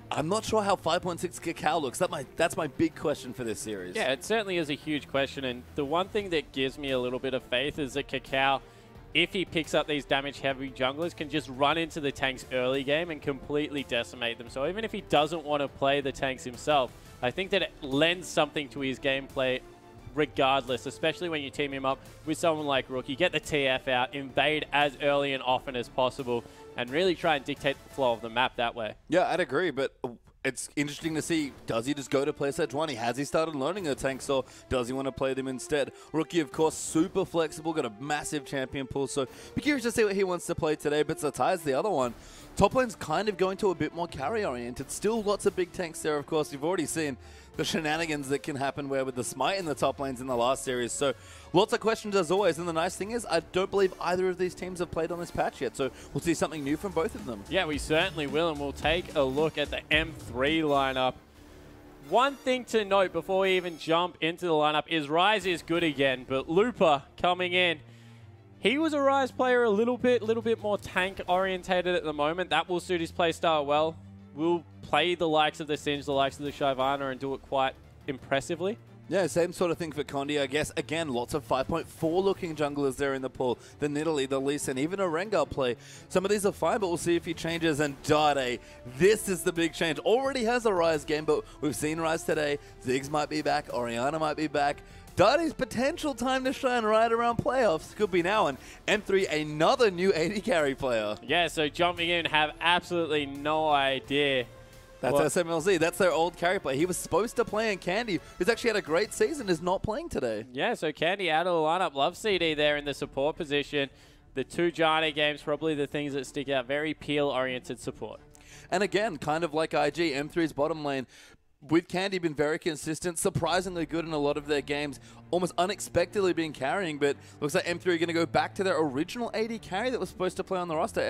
Speaker 2: I'm not sure how 5.6 Kakao looks. That's my big question for this series.
Speaker 3: Yeah, it certainly is a huge question, and the one thing that gives me a little bit of faith is that Kakao, if he picks up these damage-heavy junglers, can just run into the tanks early game and completely decimate them. So even if he doesn't want to play the tanks himself, I think that it lends something to his gameplay regardless, especially when you team him up with someone like Rookie. Get the TF out, invade as early and often as possible, and really try and dictate the flow of the map that way.
Speaker 2: Yeah, I'd agree, but it's interesting to see, does he just go to play Sejuani? Has he started learning the tanks, or does he want to play them instead? Rookie, of course, super flexible, got a massive champion pool, so be curious to see what he wants to play today, but Zatai's the other one. Top lane's kind of going to a bit more carry-oriented. Still lots of big tanks there, of course. You've already seen the shenanigans that can happen where with the smite in the top lanes in the last series. So lots of questions as always. And the nice thing is I don't believe either of these teams have played on this patch yet. So we'll see something new from both of them.
Speaker 3: Yeah, we certainly will. And we'll take a look at the M3 lineup. One thing to note before we even jump into the lineup is Ryze is good again. But Looper coming in. He was a Ryze player a little bit more tank orientated at the moment. That will suit his playstyle well. We'll play the likes of the Singe, the likes of the Shyvana, and do it quite impressively.
Speaker 2: Yeah, same sort of thing for Condi, I guess. Again, lots of 5.4 looking junglers there in the pool. The Nidalee, the Lee Sin, even a Rengar play. Some of these are fine, but we'll see if he changes. And Day2, this is the big change. Already has a Ryze game, but we've seen Ryze today. Ziggs might be back. Orianna might be back. Day2's potential time to shine right around playoffs could be now, and M3, another new AD carry player.
Speaker 3: Yeah, so jumping in, have absolutely no idea.
Speaker 2: That's SMLZ. That's their old carry player. He was supposed to play in Candy, who's actually had a great season, is not playing today.
Speaker 3: Yeah, so Candy out of the lineup. Love CD there in the support position. The 2 Giant games, probably the things that stick out. Very peel-oriented support.
Speaker 2: And again, kind of like IG, M3's bottom lane, with Candy been very consistent, surprisingly good in a lot of their games, almost unexpectedly been carrying, but looks like M3 are going to go back to their original AD carry that was supposed to play on the roster,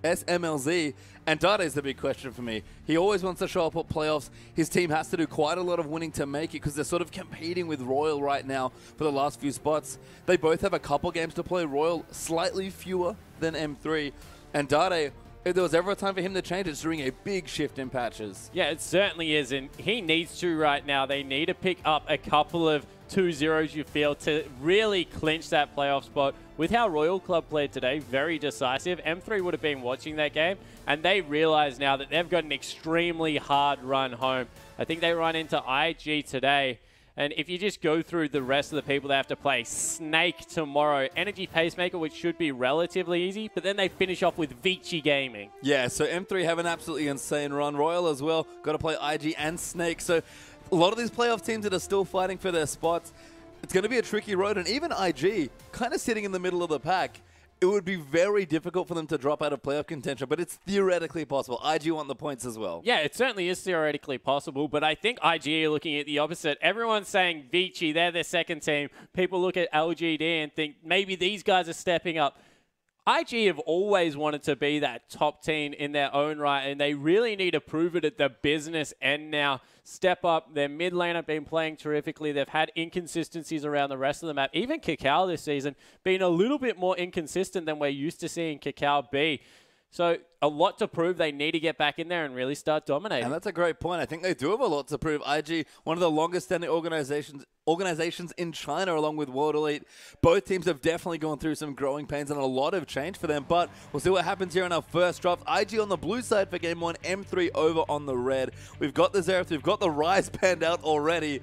Speaker 2: SMLZ. And Day2 is the big question for me. He always wants to show up at playoffs. His team has to do quite a lot of winning to make it because they're sort of competing with Royal right now for the last few spots. They both have a couple games to play. Royal slightly fewer than M3. And Day2, if there was ever a time for him to change, it's during a big shift in patches.
Speaker 3: Yeah, it certainly is, and he needs to right now. They need to pick up a couple of 2-0s, you feel, to really clinch that playoff spot. With how Royal Club played today, very decisive. M3 would have been watching that game, and they realize now that they've got an extremely hard run home. I think they run into IG today, And if you just go through the rest of the people they have to play, Snake tomorrow, Energy Pacemaker, which should be relatively easy, but then they finish off with Vici Gaming.
Speaker 2: Yeah, so M3 have an absolutely insane run. Royal as well, got to play IG and Snake. So a lot of these playoff teams that are still fighting for their spots, it's going to be a tricky road. And even IG, kind of sitting in the middle of the pack, it would be very difficult for them to drop out of playoff contention, but it's theoretically possible. IG want the points as well.
Speaker 3: Yeah, it certainly is theoretically possible, but I think IG are looking at the opposite. Everyone's saying Vici, they're their second team. People look at LGD and think maybe these guys are stepping up. IG have always wanted to be that top team in their own right, and they really need to prove it at the business end now. Step up. Their mid lane have been playing terrifically. They've had inconsistencies around the rest of the map. Even Kakao this season being a little bit more inconsistent than we're used to seeing Kakao be. So a lot to prove. They need to get back in there and really start dominating.
Speaker 2: And that's a great point. I think they do have a lot to prove. IG, one of the longest standing organizations in China, along with World Elite. Both teams have definitely gone through some growing pains and a lot of change for them. But we'll see what happens here in our first draft. IG on the blue side for game one, M3 over on the red. We've got the Xerath, we've got the Rise banned out already.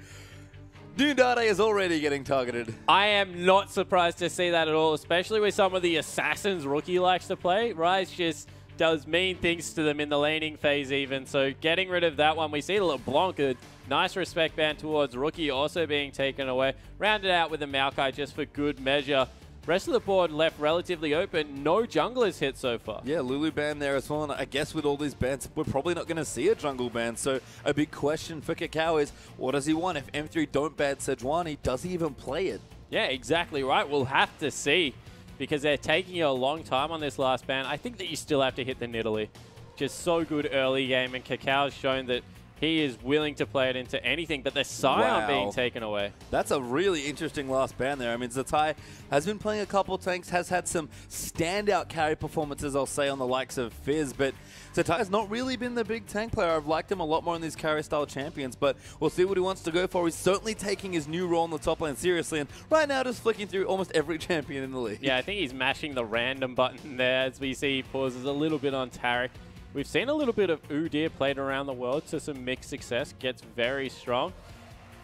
Speaker 2: Dundade is already getting targeted.
Speaker 3: I am not surprised to see that at all, especially with some of the Assassins Rookie likes to play. Rise just does mean things to them in the laning phase even. So getting rid of that one, we see LeBlanc, a nice respect ban towards Rookie also being taken away. Rounded out with a Maokai just for good measure. Rest of the board left relatively open. No junglers hit so far.
Speaker 2: Yeah, Lulu ban there as well. And I guess with all these bans, we're probably not going to see a jungle ban. So a big question for Kakao is, what does he want? If M3 don't ban Sejuani, does he even play it?
Speaker 3: Yeah, exactly right. We'll have to see, because they're taking you a long time on this last ban. I think that you still have to hit the Nidalee. Just so good early game, and Kakao's shown that he is willing to play it into anything, but the Scion being taken away.
Speaker 2: That's a really interesting last ban there. I mean, Zatai has been playing a couple tanks, has had some standout carry performances, I'll say, on the likes of Fizz, but Zatai's not really been the big tank player. I've liked him a lot more in these carry-style champions, but we'll see what he wants to go for. He's certainly taking his new role in the top lane seriously, and right now just flicking through almost every champion in the league.
Speaker 3: Yeah, I think he's mashing the random button there as we see he pauses a little bit on Taric. We've seen a little bit of Udyr played around the world to some mixed success. Gets very strong.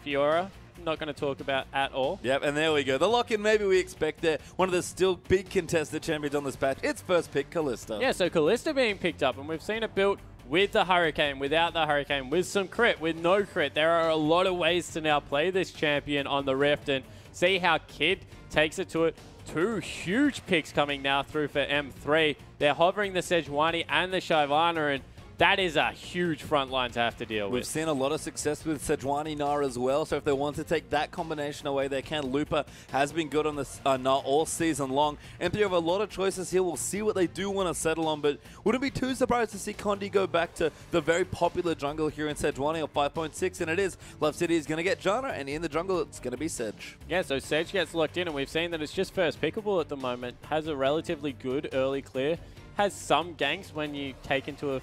Speaker 3: Fiora, not going to talk about at all.
Speaker 2: Yep, and there we go. The lock-in maybe we expect there. One of the still big contested champions on this patch. It's first pick, Kalista.
Speaker 3: Yeah, so Kalista being picked up, and we've seen it built with the Hurricane, without the Hurricane, with some crit, with no crit. There are a lot of ways to now play this champion on the Rift, and see how Kid takes it to it. Two huge picks coming now through for M3. They're hovering the Sejuani and the Shyvana, and that is a huge front line to have to deal with.
Speaker 2: We've seen a lot of success with Sejuani Gnar as well, so if they want to take that combination away, they can. Looper has been good on this Gnar all season long. M3 have a lot of choices here. We'll see what they do want to settle on, but wouldn't be too surprised to see Condi go back to the very popular jungle here in Sejuani of 5.6, and it is. Love City is going to get Janna, and in the jungle, it's going to be Sedge.
Speaker 3: Yeah, so Sedge gets locked in, and we've seen that it's just first pickable at the moment. Has a relatively good early clear. Has some ganks when you take into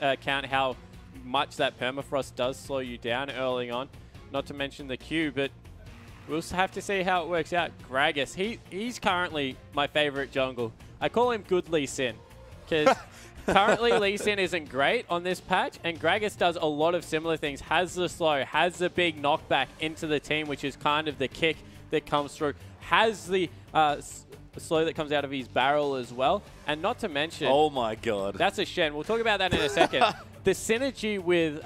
Speaker 3: account how much that permafrost does slow you down early on. Not to mention the Q, but we'll have to see how it works out. Gragas, he's currently my favorite jungle. I call him Good Lee Sin, because currently Lee Sin isn't great on this patch, and Gragas does a lot of similar things. Has the slow, has the big knockback into the team, which is kind of the kick that comes through. Has the slow that comes out of his barrel as well. And not to mention...
Speaker 2: Oh my god.
Speaker 3: That's a Shen. We'll talk about that in a second. The synergy with...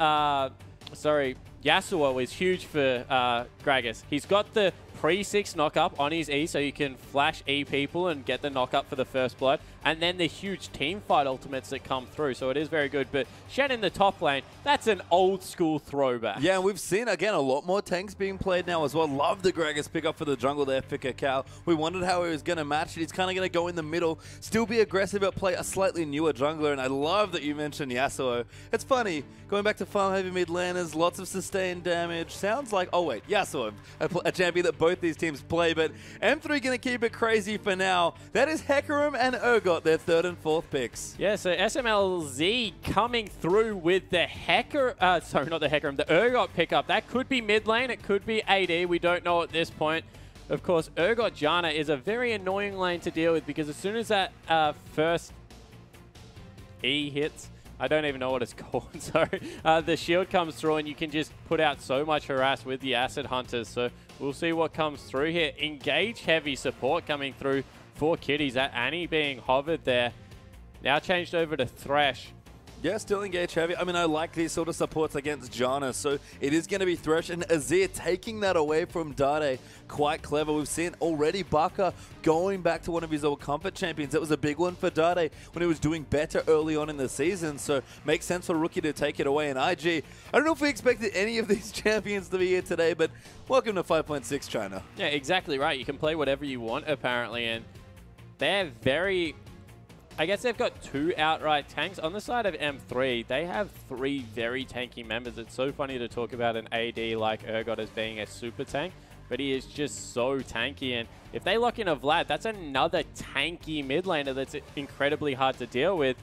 Speaker 3: Yasuo is huge for Gragas. He's got the pre-6 knock-up on his E, so you can flash E people and get the knock-up for the first blood. And then the huge team fight ultimates that come through, so it is very good. But Shen in the top lane, that's an old-school throwback.
Speaker 2: Yeah, and we've seen, again, a lot more tanks being played now as well. Love the Gragas pick up for the jungle there for Kakao. We wondered how he was going to match it. He's kind of going to go in the middle, still be aggressive, but play a slightly newer jungler. And I love that you mentioned Yasuo. It's funny, going back to farm-heavy mid laners, lots of sustained damage. Sounds like, oh wait, Yasuo, a champion that both these teams play, but M3 going to keep it crazy for now. That is Hecarim and Urgot, their third and fourth picks.
Speaker 3: Yeah, so SMLZ coming through with the the Urgot pickup. That could be mid lane, it could be AD, we don't know at this point. Of course, Urgot Janna is a very annoying lane to deal with, because as soon as that first E hits, I don't even know what it's called, sorry. The shield comes through and you can just put out so much harass with the Acid Hunters. So we'll see what comes through here. Engage heavy support coming through for Kitties. That Annie being hovered there. Now changed over to Thresh.
Speaker 2: Yeah, still engage heavy. I mean, I like these sort of supports against Janna, so it is going to be Thresh and Azir taking that away from Dade. Quite clever. We've seen already Baka going back to one of his old comfort champions. That was a big one for Dade when he was doing better early on in the season, so makes sense for Rookie to take it away. And IG, I don't know if we expected any of these champions to be here today, but welcome to 5.6 China.
Speaker 3: Yeah, exactly right. You can play whatever you want, apparently, and they're very... I guess they've got 2 outright tanks. On the side of M3, they have 3 very tanky members. It's so funny to talk about an AD like Urgot as being a super tank, but he is just so tanky. And if they lock in a Vlad, that's another tanky mid laner that's incredibly hard to deal with.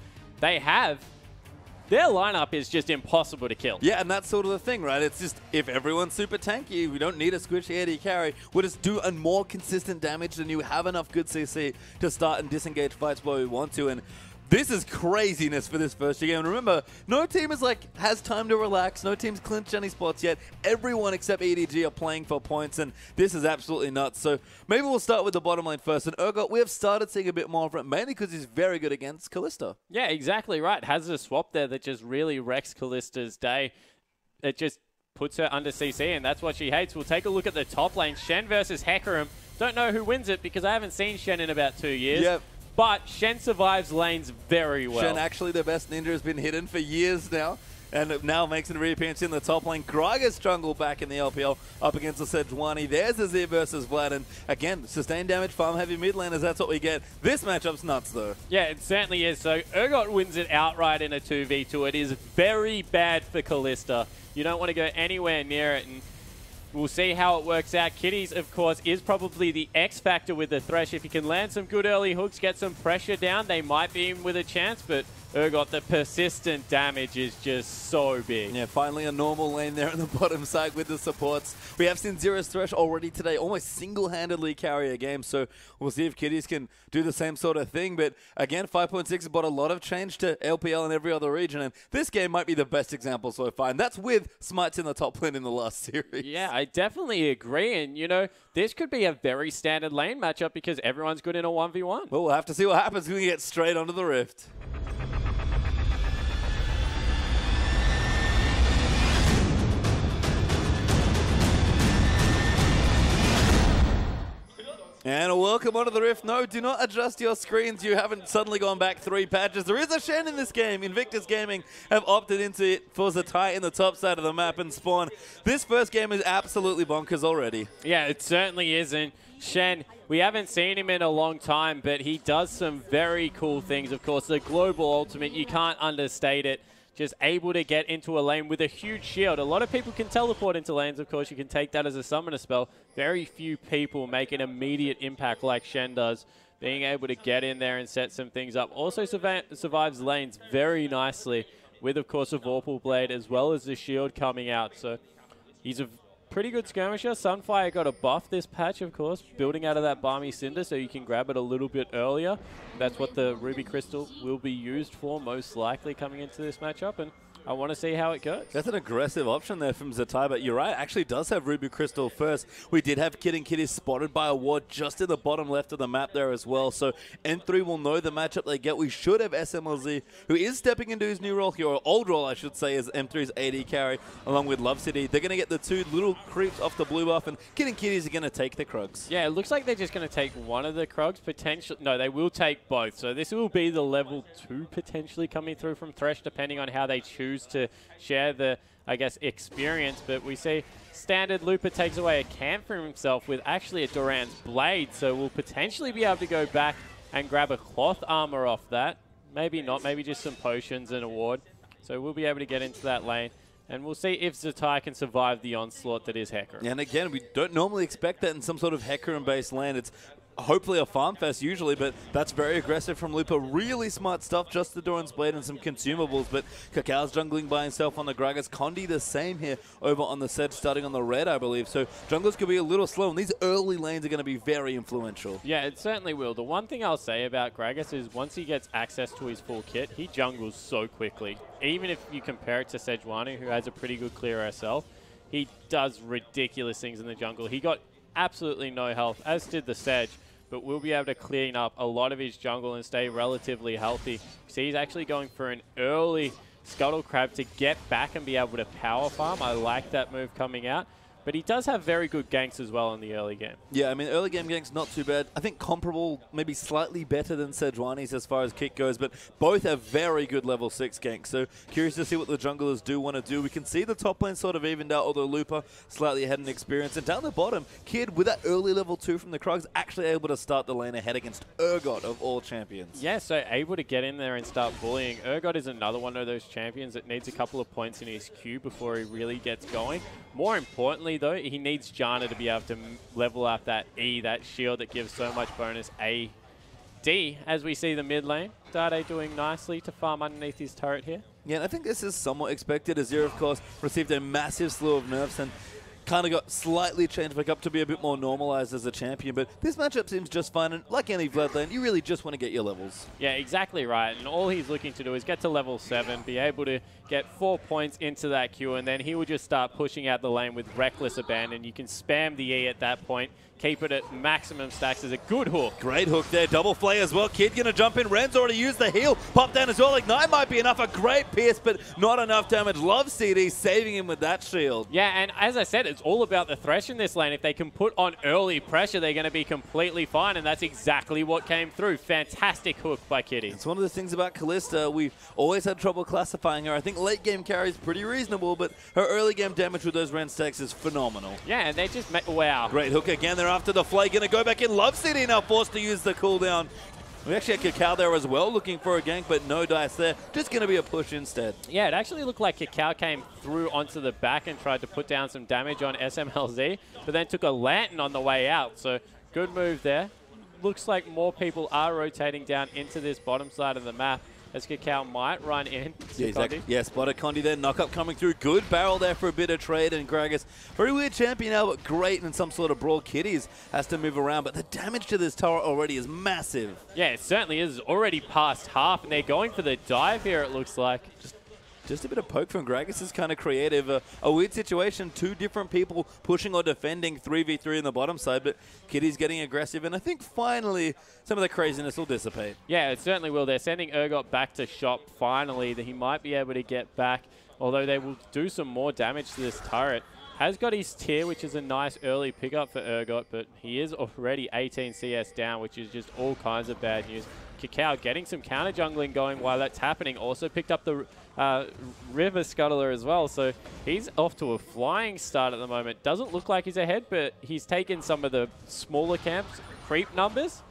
Speaker 3: Their lineup is just impossible to kill.
Speaker 2: Yeah, and that's sort of the thing, right? It's just, if everyone's super tanky, we don't need a squishy AD carry. We'll just do a more consistent damage than you have enough good CC to start and disengage fights where we want to. And this is craziness for this first game. And remember, no team has time to relax. No team's clinched any spots yet. Everyone except EDG are playing for points, and this is absolutely nuts. So maybe we'll start with the bottom lane first. And Urgot, we have started seeing a bit more of it, mainly because he's very good against Kalista.
Speaker 3: Yeah, exactly right. Has a swap there that just really wrecks Kalista's day. It just puts her under CC, and that's what she hates. We'll take a look at the top lane. Shen versus Hecarim. Don't know who wins it because I haven't seen Shen in about 2 years.
Speaker 2: Yep.
Speaker 3: But Shen survives lanes very well.
Speaker 2: Shen, actually the best ninja, has been hidden for years now, and now makes an reappearance in the top lane. Gragas jungle back in the LPL up against the Sejuani. There's Azir versus Vlad, and again, sustained damage, farm heavy mid laners, that's what we get. This matchup's nuts though.
Speaker 3: Yeah, it certainly is. So Urgot wins it outright in a 2v2. It is very bad for Kalista. You don't want to go anywhere near it, and we'll see how it works out. Kitties, of course, is probably the X factor with the Thresh. If you can land some good early hooks, get some pressure down, they might be in with a chance, but Urgot, the persistent damage is just so big.
Speaker 2: Yeah, finally a normal lane there on the bottom side with the supports. We have seen Zero's Thresh already today almost single-handedly carry a game, so we'll see if Kitties can do the same sort of thing. But again, 5.6 brought a lot of change to LPL and every other region, and this game might be the best example so far, and that's with Smites in the top lane in the last series.
Speaker 3: Yeah, I definitely agree, and you know, this could be a very standard lane matchup because everyone's good in a 1v1.
Speaker 2: Well, we'll have to see what happens when we get straight onto the Rift. And welcome onto the Rift. No, do not adjust your screens. You haven't suddenly gone back 3 patches. There is a Shen in this game. Invictus Gaming have opted into it for Zatai in the top side of the map and Spawn. This first game is absolutely bonkers already.
Speaker 3: Yeah, it certainly isn't. Shen, we haven't seen him in a long time, but he does some very cool things. Of course, the global ultimate, you can't understate it. Just able to get into a lane with a huge shield. A lot of people can teleport into lanes, of course. You can take that as a summoner spell. Very few people make an immediate impact like Shen does. Being able to get in there and set some things up. Also survives lanes very nicely with, of course, a Vorpal Blade as well as the shield coming out. So he's a pretty good skirmisher. Sunfire got a buff this patch, of course, building out of that Balmy Cinder so you can grab it a little bit earlier. That's what the Ruby Crystal will be used for, most likely, coming into this matchup, and I want to see how it goes.
Speaker 2: That's an aggressive option there from Zatai, but you're right, actually does have Ruby Crystal first. We did have Kid and Kitty spotted by a ward just in the bottom left of the map there as well, so N3 will know the matchup they get. We should have SMLZ, who is stepping into his new role here, or old role I should say, as M3's AD carry, along with Love City. They're going to get the 2 little creeps off the blue buff, and Kid and Kitties are going to take the Krugs.
Speaker 3: Yeah, it looks like they're just going to take one of the Krugs, potentially. No, they will take both, so this will be the level 2 potentially coming through from Thresh, depending on how they choose to share the, I guess, experience. But we see standard Looper takes away a camp from himself with actually a Duran's Blade, so we'll potentially be able to go back and grab a cloth armor off that. Maybe not, maybe just some potions and a ward. So we'll be able to get into that lane. And we'll see if Zatai can survive the onslaught that is Hecarim.
Speaker 2: And again, we don't normally expect that in some sort of Hecarim-based lane. It's hopefully a farm fest usually, but that's very aggressive from Lupa. Really smart stuff, just the Doran's Blade and some consumables, but Cacal's jungling by himself on the Gragas. Condi the same here over on the Sedge, starting on the red, I believe. So junglers could be a little slow, and these early lanes are going to be very influential.
Speaker 3: Yeah, it certainly will. The one thing I'll say about Gragas is once he gets access to his full kit, he jungles so quickly. Even if you compare it to Sejuani, who has a pretty good clear herself, he does ridiculous things in the jungle. He got absolutely no health, as did the Sedge, but will be able to clean up a lot of his jungle and stay relatively healthy. So he's actually going for an early Scuttle Crab to get back and be able to power farm. I like that move coming out. But he does have very good ganks as well in the early game.
Speaker 2: Yeah, I mean, early game ganks not too bad. I think comparable, maybe slightly better than Sejuani's as far as kick goes, but both have very good level 6 ganks. So curious to see what the junglers do want to do. We can see the top lane sort of evened out, although Lupa slightly ahead in experience. And down the bottom, Kid with that early level 2 from the Krugs actually able to start the lane ahead against Urgot of all champions.
Speaker 3: Yeah, so able to get in there and start bullying. Urgot is another one of those champions that needs a couple of points in his queue before he really gets going. More importantly, though, he needs Janna to be able to level up that E, that shield that gives so much bonus AD. As we see the mid lane, Day doing nicely to farm underneath his turret here.
Speaker 2: Yeah, and I think this is somewhat expected. Azir, of course, received a massive slew of nerfs and kind of got slightly changed back up to be a bit more normalized as a champion, but this matchup seems just fine, and like any Vlad lane, you really just want to get your levels.
Speaker 3: Yeah, exactly right, and all he's looking to do is get to level 7, be able to get 4 points into that queue, and then he will just start pushing out the lane with reckless abandon. You can spam the E at that point, keep it at maximum stacks. Is a good hook.
Speaker 2: Great hook there, double flay as well. Kid gonna jump in, Ren's already used the heal, pop down as well. Ignite might be enough, a great pierce, but not enough damage. Love CD saving him with that shield.
Speaker 3: Yeah, and as I said, it's all about the Thresh in this lane. If they can put on early pressure, they're going to be completely fine, and that's exactly what came through. Fantastic hook by Kitty.
Speaker 2: It's one of the things about Kalista. We've always had trouble classifying her. I think late game carry is pretty reasonable, but her early game damage with those Ren stacks is phenomenal.
Speaker 3: Yeah, and they just wow.
Speaker 2: Great hook again. They're after the flay. Going to go back in. Love CD now forced to use the cooldown. We actually had Cacao there as well, looking for a gank, but no dice there. Just going to be a push instead.
Speaker 3: Yeah, it actually looked like Cacao came through onto the back and tried to put down some damage on SMLZ, but then took a lantern on the way out. So good move there. Looks like more people are rotating down into this bottom side of the map, as Cacao might run in.
Speaker 2: Yeah, spotted Condi there. Knock up coming through. Good barrel there for a bit of trade. And Gragas, very weird champion now, but great in some sort of brawl. Kitties has to move around, but the damage to this turret already is massive.
Speaker 3: Yeah, it certainly is. Already past half, and they're going for the dive here, it looks like.
Speaker 2: Just a bit of poke from Gragas is kind of creative. A weird situation, 2 different people pushing or defending 3v3 in the bottom side, but Kitty's getting aggressive, and I think finally some of the craziness will dissipate.
Speaker 3: Yeah, it certainly will. They're sending Urgot back to shop finally, that he might be able to get back, although they will do some more damage to this turret. Has got his tier, which is a nice early pickup for Urgot, but he is already 18 CS down, which is just all kinds of bad news. Cacao getting some counter jungling going while that's happening. Also picked up the River Scuttler as well, so he's off to a flying start at the moment. Doesn't look like he's ahead, but he's taken some of the smaller camps' creep numbers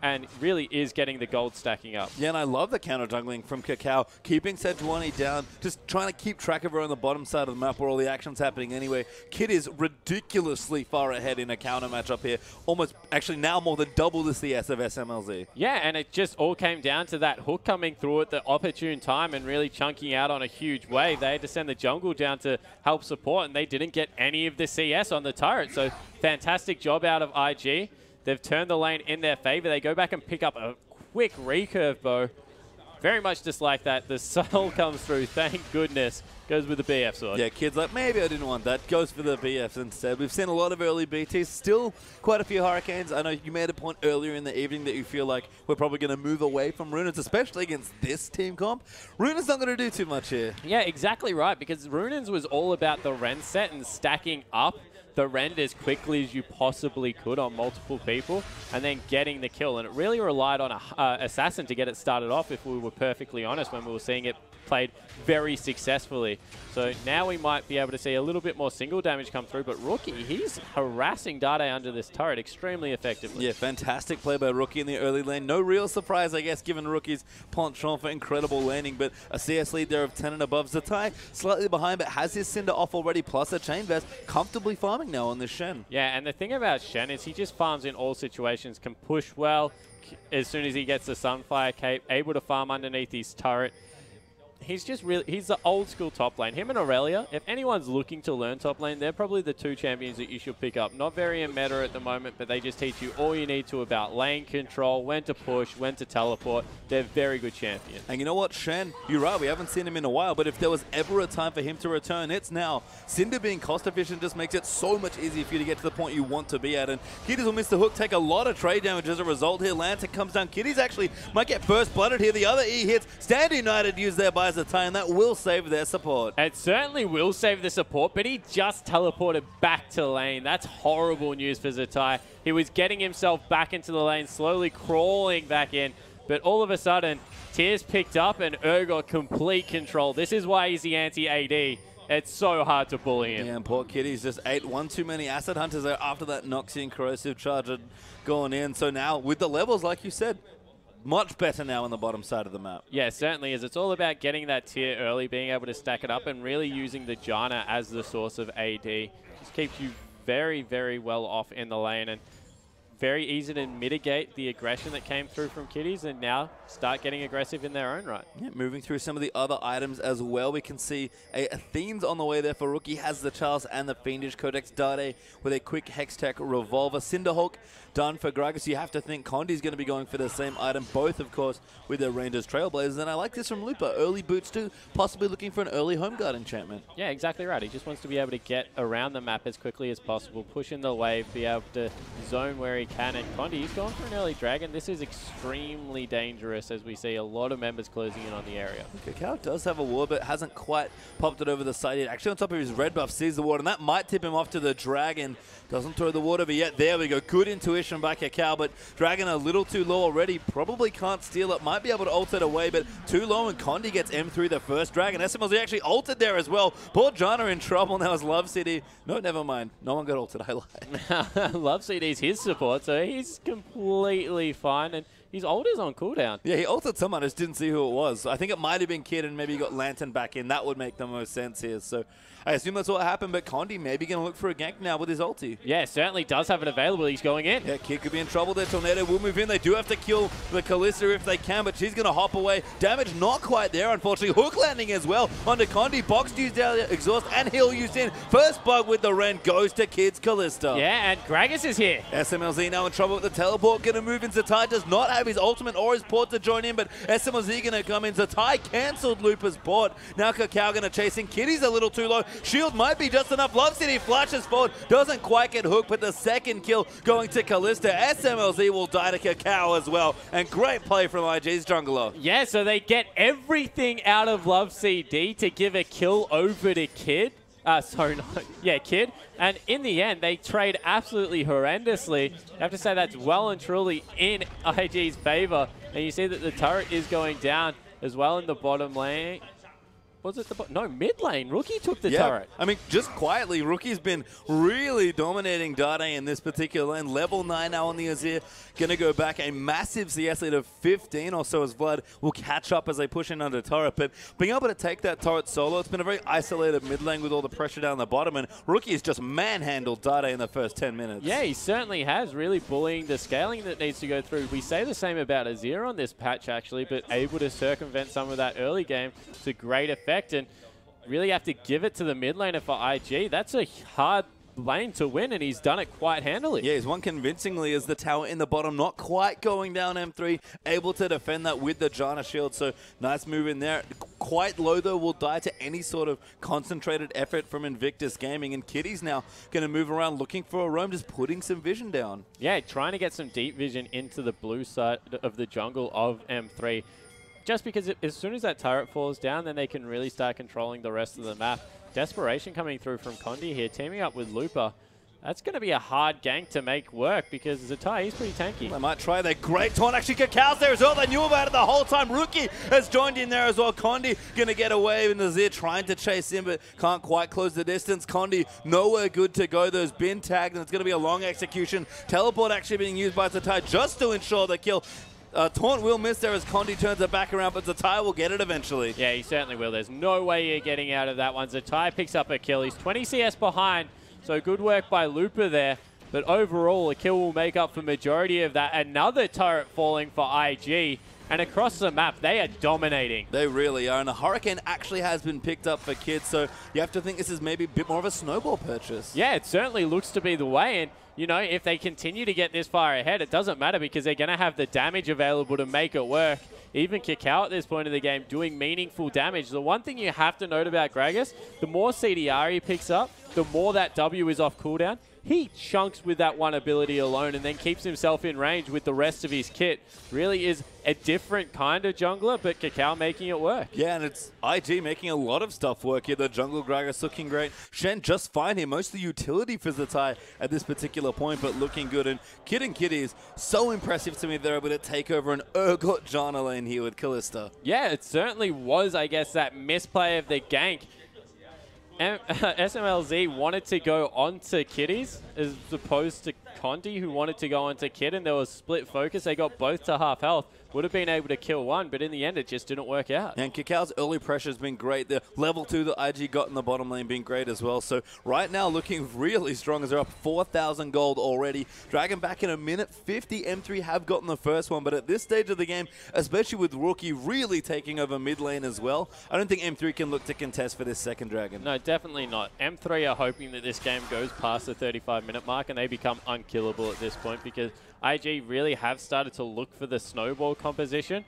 Speaker 3: and really is getting the gold stacking up.
Speaker 2: Yeah, and I love the counter jungling from Cacao, keeping Sejuani down, just trying to keep track of her on the bottom side of the map where all the action's happening anyway. Kid is ridiculously far ahead in a counter matchup here, almost, actually now more than double the CS of SMLZ.
Speaker 3: Yeah, and it just all came down to that hook coming through at the opportune time and really chunking out on a huge wave. They had to send the jungle down to help support, and they didn't get any of the CS on the turret, so fantastic job out of IG. They've turned the lane in their favor. They go back and pick up a quick recurve bow. Very much just like that. The soul comes through. Thank goodness. Goes with the BF sword.
Speaker 2: Yeah, Kid's like, maybe I didn't want that. Goes for the BFs instead. We've seen a lot of early BTs. Still quite a few Hurricanes. I know you made a point earlier in the evening that you feel like we're probably going to move away from Runers, especially against this team comp. Runers not going to do too much here.
Speaker 3: Yeah, exactly right. Because Runers was all about the Ren set and stacking up the rend as quickly as you possibly could on multiple people and then getting the kill. And it really relied on a Assassin to get it started off, if we were perfectly honest, when we were seeing it played very successfully. So now we might be able to see a little bit more single damage come through, but Rookie, he's harassing Dade under this turret extremely effectively.
Speaker 2: Yeah, fantastic play by Rookie in the early lane. No real surprise, I guess, given Rookie's penchant for incredible laning, but a CS lead there of 10 and above. Zatai slightly behind, but has his Cinder off already, plus a Chain Vest, comfortably farming going now on this Shen.
Speaker 3: Yeah, and the thing about Shen is he just farms in all situations, can push well as soon as he gets the Sunfire Cape, able to farm underneath his turret. He's just really, he's the old school top lane. Him and Aurelia, if anyone's looking to learn top lane, they're probably the two champions that you should pick up. Not very in meta at the moment, but they just teach you all you need to about lane control, when to push, when to teleport. They're very good champions.
Speaker 2: And you know what, Shen, you're right, we haven't seen him in a while, but if there was ever a time for him to return, it's now. Cinder being cost efficient just makes it so much easier for you to get to the point you want to be at. And Kitties will miss the hook, take a lot of trade damage as a result here. Lantern comes down. Kitties actually might get first blooded here. The other E hits. Stand United use their buys a tie, and that will save their support.
Speaker 3: It certainly will save the support, but he just teleported back to lane. That's horrible news for Zatai. He was getting himself back into the lane, slowly crawling back in, but all of a sudden, Tears picked up and got complete control. This is why he's the anti-AD. It's so hard to bully him.
Speaker 2: Yeah, and poor Kitties just ate one too many Acid Hunters there after that Noxian Corrosive Charge had gone in. So now, with the levels, like you said, much better now on the bottom side of the map.
Speaker 3: Yeah, certainly is. It's all about getting that tier early, being able to stack it up, and really using the Janna as the source of AD. Just keeps you very, very well off in the lane, and very easy to mitigate the aggression that came through from Kitties, and now start getting aggressive in their own right.
Speaker 2: Yeah, moving through some of the other items as well, we can see Athene's on the way there for Rookie, has the Charles and the Fiendish Codex. Dade with a quick Hextech Revolver. Cinderhawk done for Gragas. You have to think Condi's going to be going for the same item, both, of course, with their Rangers Trailblazers. And I like this from Lupa. Early boots too, possibly looking for an early home guard enchantment.
Speaker 3: Yeah, exactly right. He just wants to be able to get around the map as quickly as possible, push in the wave, be able to zone where he can. And Condi, he's gone for an early dragon. This is extremely dangerous as we see a lot of members closing in on the area.
Speaker 2: Cacao does have a ward, but hasn't quite popped it over the side yet. Actually, on top of his red buff, sees the ward, and that might tip him off to the dragon. Doesn't throw the ward over yet. There we go. Good intuition by Cacao, but dragon a little too low already. Probably can't steal it. Might be able to ult it away, but too low, and Condi gets M through the first dragon. SMLZ actually ulted there as well. Poor Janna in trouble now as Love City. No, never mind. No one got ulted. I lied.
Speaker 3: Love City's his support, so he's completely fine. And his ult is on cooldown.
Speaker 2: Yeah, he ulted someone. I just didn't see who it was. I think it might have been Kid, and maybe he got Lantern back in. That would make the most sense here. So I assume that's what happened, but Condi maybe going to look for a gank now with his ulti.
Speaker 3: Yeah, certainly does have it available. He's going in.
Speaker 2: Yeah, Kid could be in trouble there. Tornado will move in. They do have to kill the Kalista if they can, but she's going to hop away. Damage not quite there, unfortunately. Hook landing as well onto Condi. Box used down, exhaust, and heal used in. First bug with the Ren goes to Kid's Kalista.
Speaker 3: Yeah, and Gragas is here.
Speaker 2: SMLZ now in trouble with the teleport. Going to move in. Zatai does not have his ultimate or his port to join in, but SMLZ going to come in. Zatai cancelled Lupa's port. Now Cacao going to chase in. Kitty's a little too low. Shield might be just enough. Love City flashes forward. Doesn't quite get hooked, but the second kill going to Kalista. SMLZ will die to Cacao as well. And great play from IG's jungler.
Speaker 3: Yeah, so they get everything out of Love CD to give a kill over to Kid. Kid. And in the end, they trade absolutely horrendously. I have to say that's well and truly in IG's favor. And you see that the turret is going down as well in the bottom lane. Was it the no, mid lane? Rookie took the turret.
Speaker 2: I mean, just quietly, Rookie's been really dominating Dade in this particular lane. Level 9 now on the Azir. Going to go back a massive CS lead of 15 or so as Vlad will catch up as they push in under turret. But being able to take that turret solo, it's been a very isolated mid lane with all the pressure down the bottom. And Rookie has just manhandled Dade in the first 10 minutes.
Speaker 3: Yeah, he certainly has, really bullying the scaling that needs to go through. We say the same about Azir on this patch, actually, but able to circumvent some of that early game to great effect. And really have to give it to the mid laner for IG. That's a hard lane to win, and he's done it quite handily.
Speaker 2: Yeah, he's won convincingly as the tower in the bottom, not quite going down M3, able to defend that with the Janna shield. So nice move in there. Quite low, though, will die to any sort of concentrated effort from Invictus Gaming. And Kitty's now going to move around looking for a roam, just putting some vision down.
Speaker 3: Yeah, trying to get some deep vision into the blue side of the jungle of M3. Just because as soon as that turret falls down, then they can really start controlling the rest of the map. Desperation coming through from Condi here, teaming up with Lupa. That's going to be a hard gank to make work because Zatai, he's pretty tanky.
Speaker 2: They might try their great taunt. Actually, Cacao's there as well. They knew about it the whole time. Rookie has joined in there as well. Condi going to get away, and Nazir trying to chase him, but can't quite close the distance. Condi nowhere good to go. There's been tagged, and it's going to be a long execution. Teleport actually being used by Zatai just to ensure the kill. Taunt will miss there as Condi turns it back around, but Zatai will get it eventually.
Speaker 3: Yeah, he certainly will. There's no way you're getting out of that one. Zatai picks up a kill. He's 20 CS behind, So good work by Looper there. But overall, a kill will make up for majority of that. Another turret falling for IG. And across the map, they are dominating.
Speaker 2: They really are. And the Hurricane actually has been picked up for kids. So you have to think this is maybe a bit more of a snowball purchase.
Speaker 3: Yeah, it certainly looks to be the way. And, you know, if they continue to get this far ahead, it doesn't matter because they're going to have the damage available to make it work. Even Kakao at this point of the game doing meaningful damage. The one thing you have to note about Gragas, the more CDR he picks up, the more that W is off cooldown. He chunks with that one ability alone and then keeps himself in range with the rest of his kit. Really is a different kind of jungler, but Kakao making it work.
Speaker 2: Yeah, and it's IG making a lot of stuff work here. The jungle Gragas looking great. Shen just fine here. Most of the utility for Zatai at this particular point, but looking good. And Kid and Kitty is so impressive to me. They're able to take over an Urgot Janna lane here with Kalista.
Speaker 3: Yeah, it certainly was, I guess, that misplay of the gank. SMLZ wanted to go onto Kitties as opposed to Condi, who wanted to go onto Kid, and there was split focus. They got both to half health. Would have been able to kill one, but in the end, it just didn't work out.
Speaker 2: And Kakao's early pressure has been great. The level 2 that IG got in the bottom lane being great as well. So right now looking really strong as they're up 4,000 gold already. Dragon back in a minute 50. M3 have gotten the first one, but at this stage of the game, especially with Rookie really taking over mid lane as well, I don't think M3 can look to contest for this second Dragon.
Speaker 3: No, definitely not. M3 are hoping that this game goes past the 35-minute mark and they become unkillable at this point because IG really have started to look for the snowball composition.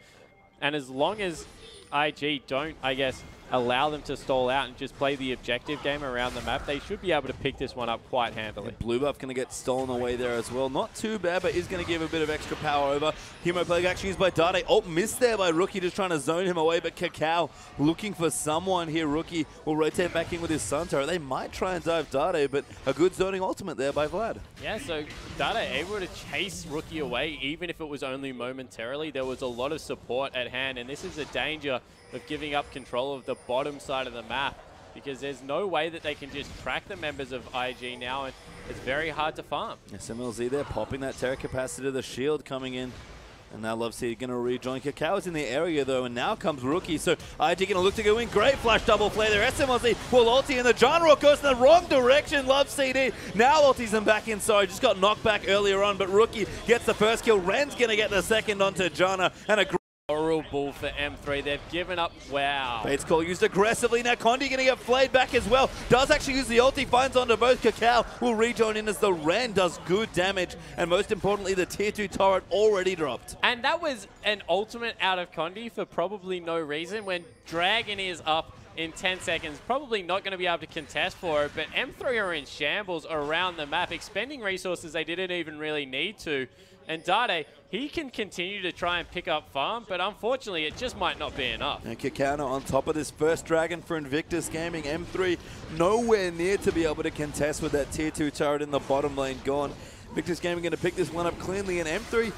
Speaker 3: And as long as IG don't, I guess, allow them to stall out and just play the objective game around the map, they should be able to pick this one up quite handily.
Speaker 2: Blue buff going to get stolen away there as well. Not too bad, but is going to give a bit of extra power over. Hemo Plague actually used by Dade. Oh, missed there by Rookie, just trying to zone him away, but Kakao looking for someone here. Rookie will rotate back in with his Sun Turret. They might try and dive Dade, but a good zoning ultimate there by Vlad.
Speaker 3: Yeah, so Dade able to chase Rookie away, even if it was only momentarily. There was a lot of support at hand, and this is a danger of giving up control of the bottom side of the map because there's no way that they can just track the members of IG now, and it's very hard to farm.
Speaker 2: SMLZ there popping that Terra Capacitor, the shield coming in. And now Love Seed going to rejoin. Kakao is in the area though, and now comes Rookie. So IG going to look to go in. Great flash double play there. SMLZ will ulti, and the John Rock goes in the wrong direction. Love CD now ultis him back in. Sorry, just got knocked back earlier on, but Rookie gets the first kill. Ren's going to get the second onto Janna, and a
Speaker 3: horrible for M3. They've given up. Wow.
Speaker 2: Fate's Call used aggressively. Now Condi going to get flayed back as well. Does actually use the ulti. Finds onto both. Kakao will rejoin in as the Ren does good damage. And most importantly, the tier 2 turret already dropped.
Speaker 3: And that was an ultimate out of Condi for probably no reason. When Dragon is up in 10 seconds, probably not going to be able to contest for it. But M3 are in shambles around the map, expending resources they didn't even really need to. And Dade, he can continue to try and pick up farm, but unfortunately it just might not be enough.
Speaker 2: And Kakao on top of this first Dragon for Invictus Gaming. M3 nowhere near to be able to contest with that tier 2 turret in the bottom lane gone. Invictus Gaming going to pick this one up cleanly, and M3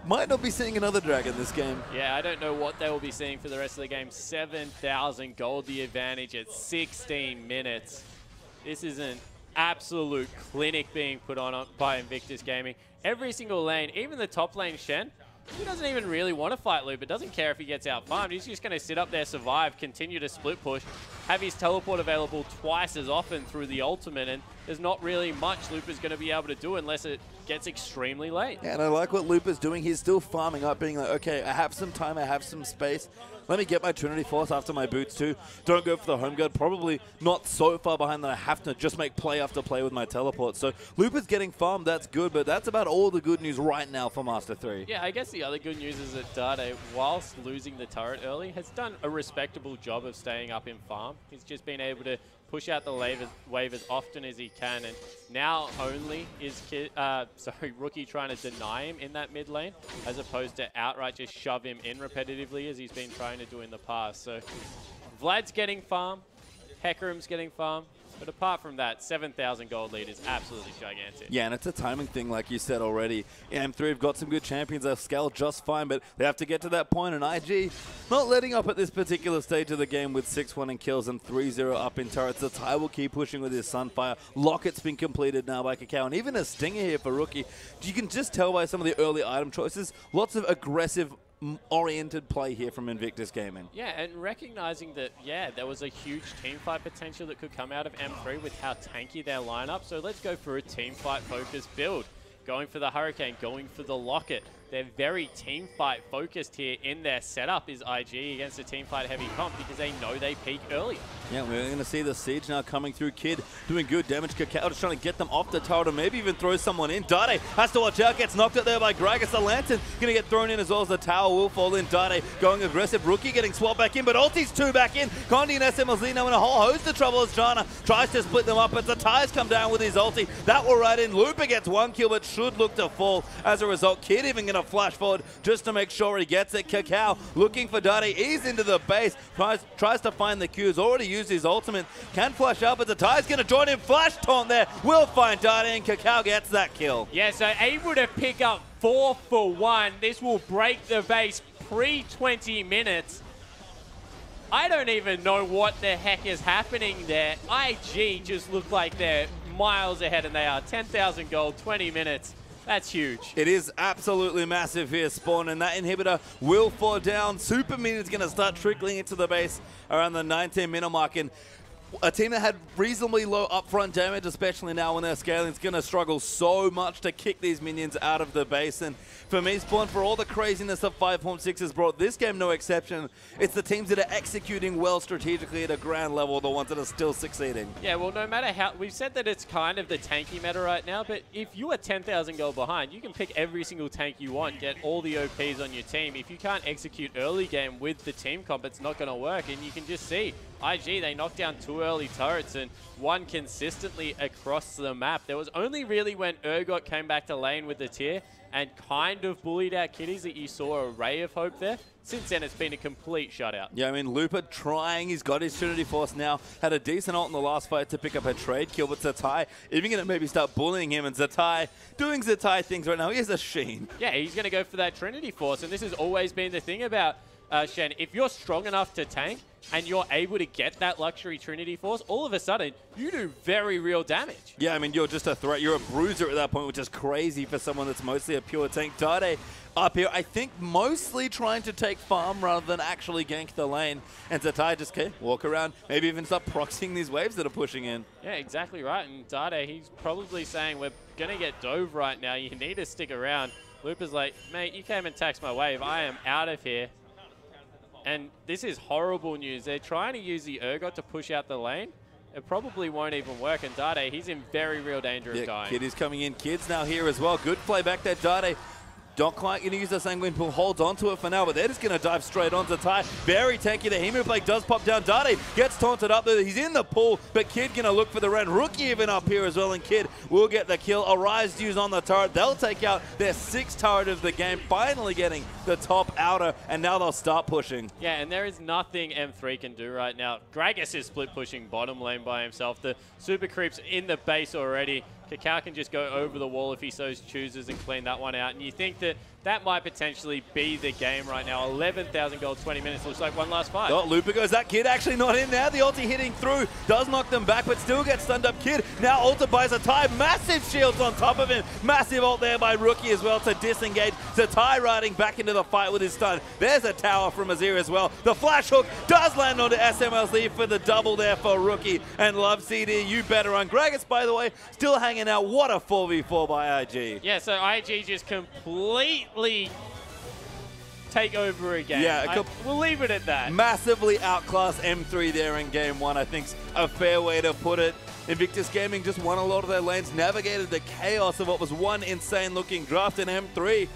Speaker 2: might not be seeing another Dragon this game.
Speaker 3: Yeah, I don't know what they will be seeing for the rest of the game. 7,000 gold the advantage at 16 minutes. This is an absolute clinic being put on by Invictus Gaming. Every single lane, even the top lane Shen, he doesn't even really want to fight Loop, but doesn't care if he gets out farmed. He's just going to sit up there, survive, continue to split push, have his teleport available twice as often through the ultimate, and there's not really much Loop is going to be able to do unless it gets extremely late.
Speaker 2: Yeah, and I like what Loop is doing. He's still farming up, being like, okay, I have some time, I have some space. Let me get my Trinity Force after my boots too. Don't go for the home guard. Probably not so far behind that I have to just make play after play with my teleport. So Loop is getting farmed. That's good, but that's about all the good news right now for Master 3.
Speaker 3: Yeah, I guess the other good news is that Dade, whilst losing the turret early, has done a respectable job of staying up in farm. He's just been able to push out the wave as often as he can, and now only is Rookie trying to deny him in that mid lane as opposed to outright just shove him in repetitively as he's been trying to do in the past. So Vlad's getting farm, Hecarim's getting farm, but apart from that, 7,000 gold lead is absolutely gigantic.
Speaker 2: Yeah, and it's a timing thing, like you said already. M3 have got some good champions. They've scaled just fine, but they have to get to that point, and IG not letting up at this particular stage of the game with 6-1 in kills and 3-0 up in turrets. The Ty will keep pushing with his Sunfire. Locket's been completed now by Kakao, and even a Stinger here for Rookie. You can just tell by some of the early item choices, lots of aggressive oriented play here from Invictus Gaming.
Speaker 3: Yeah, and recognizing that, yeah, there was a huge team fight potential that could come out of M3 with how tanky their lineup. So let's go for a team fight focused build. Going for the Hurricane, going for the Locket. They're very team fight focused here in their setup is IG against a team fight heavy comp because they know they peak earlier.
Speaker 2: Yeah, we're going to see the Siege now coming through. Kid doing good damage. Kakao just trying to get them off the tower to maybe even throw someone in. Dade has to watch out. Gets knocked out there by Gragas. The Lantern going to get thrown in as well as the tower will fall in. Dade going aggressive. Rookie getting swapped back in, but Ulti's 2 back in. Condi and SMLZ now in a whole host of trouble as Jana tries to split them up, but the Ties come down with his ulti. That will right in. Looper gets 1 kill, but should look to fall. As a result, Kid even going to flash forward just to make sure he gets it. Kakao looking for Dade. He's into the base. Tries to find the Q's. Already used his ultimate. Can flash out, but the Tie's going to join him. Flash taunt there. Will find Dade, and Kakao gets that kill.
Speaker 3: Yeah, so able to pick up 4 for 1. This will break the base pre-20 minutes. I don't even know what the heck is happening there. IG just look like they're miles ahead, and they are 10,000 gold, 20 minutes. That's huge.
Speaker 2: It is absolutely massive here, Spawn, and that inhibitor will fall down. Super Minion's going to start trickling into the base around the 19-minute mark, and a team that had reasonably low upfront damage, especially now when they're scaling, is going to struggle so much to kick these minions out of the base. And for me, Spawn, for all the craziness that 5.6 has brought, this game no exception. It's the teams that are executing well strategically at a grand level, the ones that are still succeeding.
Speaker 3: Yeah, well, no matter how... We've said that it's kind of the tanky meta right now, but if you are 10,000 gold behind, you can pick every single tank you want, get all the OPs on your team. If you can't execute early game with the team comp, it's not going to work. And you can just see IG, they knocked down 2 early turrets and 1 consistently across the map. There was only really when Urgot came back to lane with the tier and kind of bullied out Kitties that you saw a ray of hope there. Since then, it's been a complete shutout.
Speaker 2: Yeah, I mean, Looper trying. He's got his Trinity Force now. Had a decent ult in the last fight to pick up a trade kill, but Zatai even going to maybe start bullying him, and Zatai doing Zatai things right now. He has a Sheen.
Speaker 3: Yeah, he's going to go for that Trinity Force, and this has always been the thing about Shen. If you're strong enough to tank, and you're able to get that luxury Trinity Force, all of a sudden, you do very real damage.
Speaker 2: Yeah, I mean, you're just a threat. You're a bruiser at that point, which is crazy for someone that's mostly a pure tank. Dade up here, I think mostly trying to take farm rather than actually gank the lane. And Zatai just walk around, maybe even start proxying these waves that are pushing in.
Speaker 3: Yeah, exactly right. And Dade, he's probably saying, we're going to get dove right now. You need to stick around. Looper's like, mate, you came and taxed my wave. I am out of here. And this is horrible news. They're trying to use the Urgot to push out the lane. It probably won't even work. And Dade, he's in very real danger of dying.
Speaker 2: Kid is coming in. Kid's now here as well. Good play back there, Dade. Not quite going to use the Sanguine Pool, holds onto it for now, but they're just going to dive straight onto Ty. Very tanky. The Hemu Plague does pop down. Dade gets taunted up there. He's in the pool, but Kid going to look for the Ren. Rookie even up here as well, and Kid will get the kill. Arise use on the turret. They'll take out their 6th turret of the game, finally getting the top outer, and now they'll start pushing.
Speaker 3: Yeah, and there is nothing M3 can do right now. Gragas is split pushing bottom lane by himself. The super creeps in the base already. Kakao can just go over the wall if he so chooses and clean that one out. And you think that that might potentially be the game right now. 11,000 gold, 20 minutes. Looks like one last fight.
Speaker 2: Oh, Looper goes. That Kid actually not in now. The ulti hitting through. Does knock them back, but still gets stunned up. Kid now ulted by Zatai. Massive shields on top of him. Massive ult there by Rookie as well to disengage. Zatai riding back into the fight with his stun. There's a tower from Azir as well. The flash hook does land onto SMLZ for the double there for Rookie. And Love CD, you better run. Gragas, by the way, still hanging out. What a 4v4 by IG.
Speaker 3: Yeah, so IG just completely take over again.
Speaker 2: Yeah,
Speaker 3: we'll leave it at that.
Speaker 2: Massively outclassed M3 there in game 1, I think's a fair way to put it. Invictus Gaming just won a lot of their lanes, navigated the chaos of what was one insane looking draft in M3.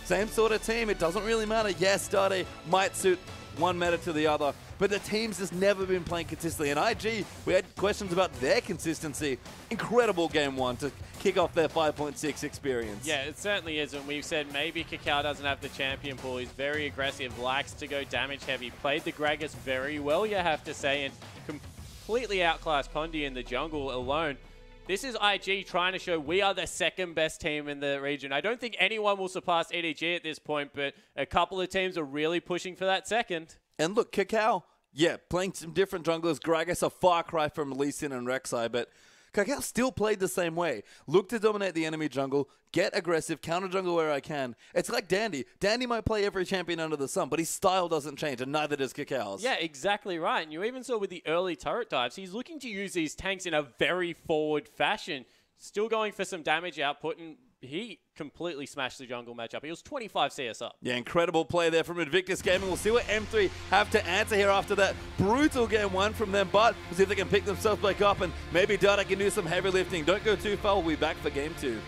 Speaker 2: Same sort of team, it doesn't really matter. Yes, Dade might suit one meta to the other, but the team's just never been playing consistently. And IG, we had questions about their consistency. Incredible game 1 to kick off their 5.6 experience.
Speaker 3: Yeah, it certainly is. And we've said maybe Kakao doesn't have the champion pool. He's very aggressive, likes to go damage heavy. Played the Gragas very well, you have to say, and completely outclassed Condi in the jungle alone. This is IG trying to show we are the 2nd best team in the region. I don't think anyone will surpass EDG at this point, but a couple of teams are really pushing for that 2nd.
Speaker 2: And look, Kakao, yeah, playing some different junglers. Gragas, a far cry from Lee Sin and Rek'Sai, but Kakao still played the same way. Look to dominate the enemy jungle, get aggressive, counter jungle where I can. It's like Dandy. Dandy might play every champion under the sun, but his style doesn't change, and neither does Kakao's.
Speaker 3: Yeah, exactly right. And you even saw with the early turret dives, he's looking to use these tanks in a very forward fashion, still going for some damage output, and he completely smashed the jungle matchup. He was 25 CS up.
Speaker 2: Yeah, incredible play there from Invictus Gaming. We'll see what M3 have to answer here after that brutal game one from them, but we'll see if they can pick themselves back up, and maybe Data can do some heavy lifting. Don't go too far. We'll be back for game two.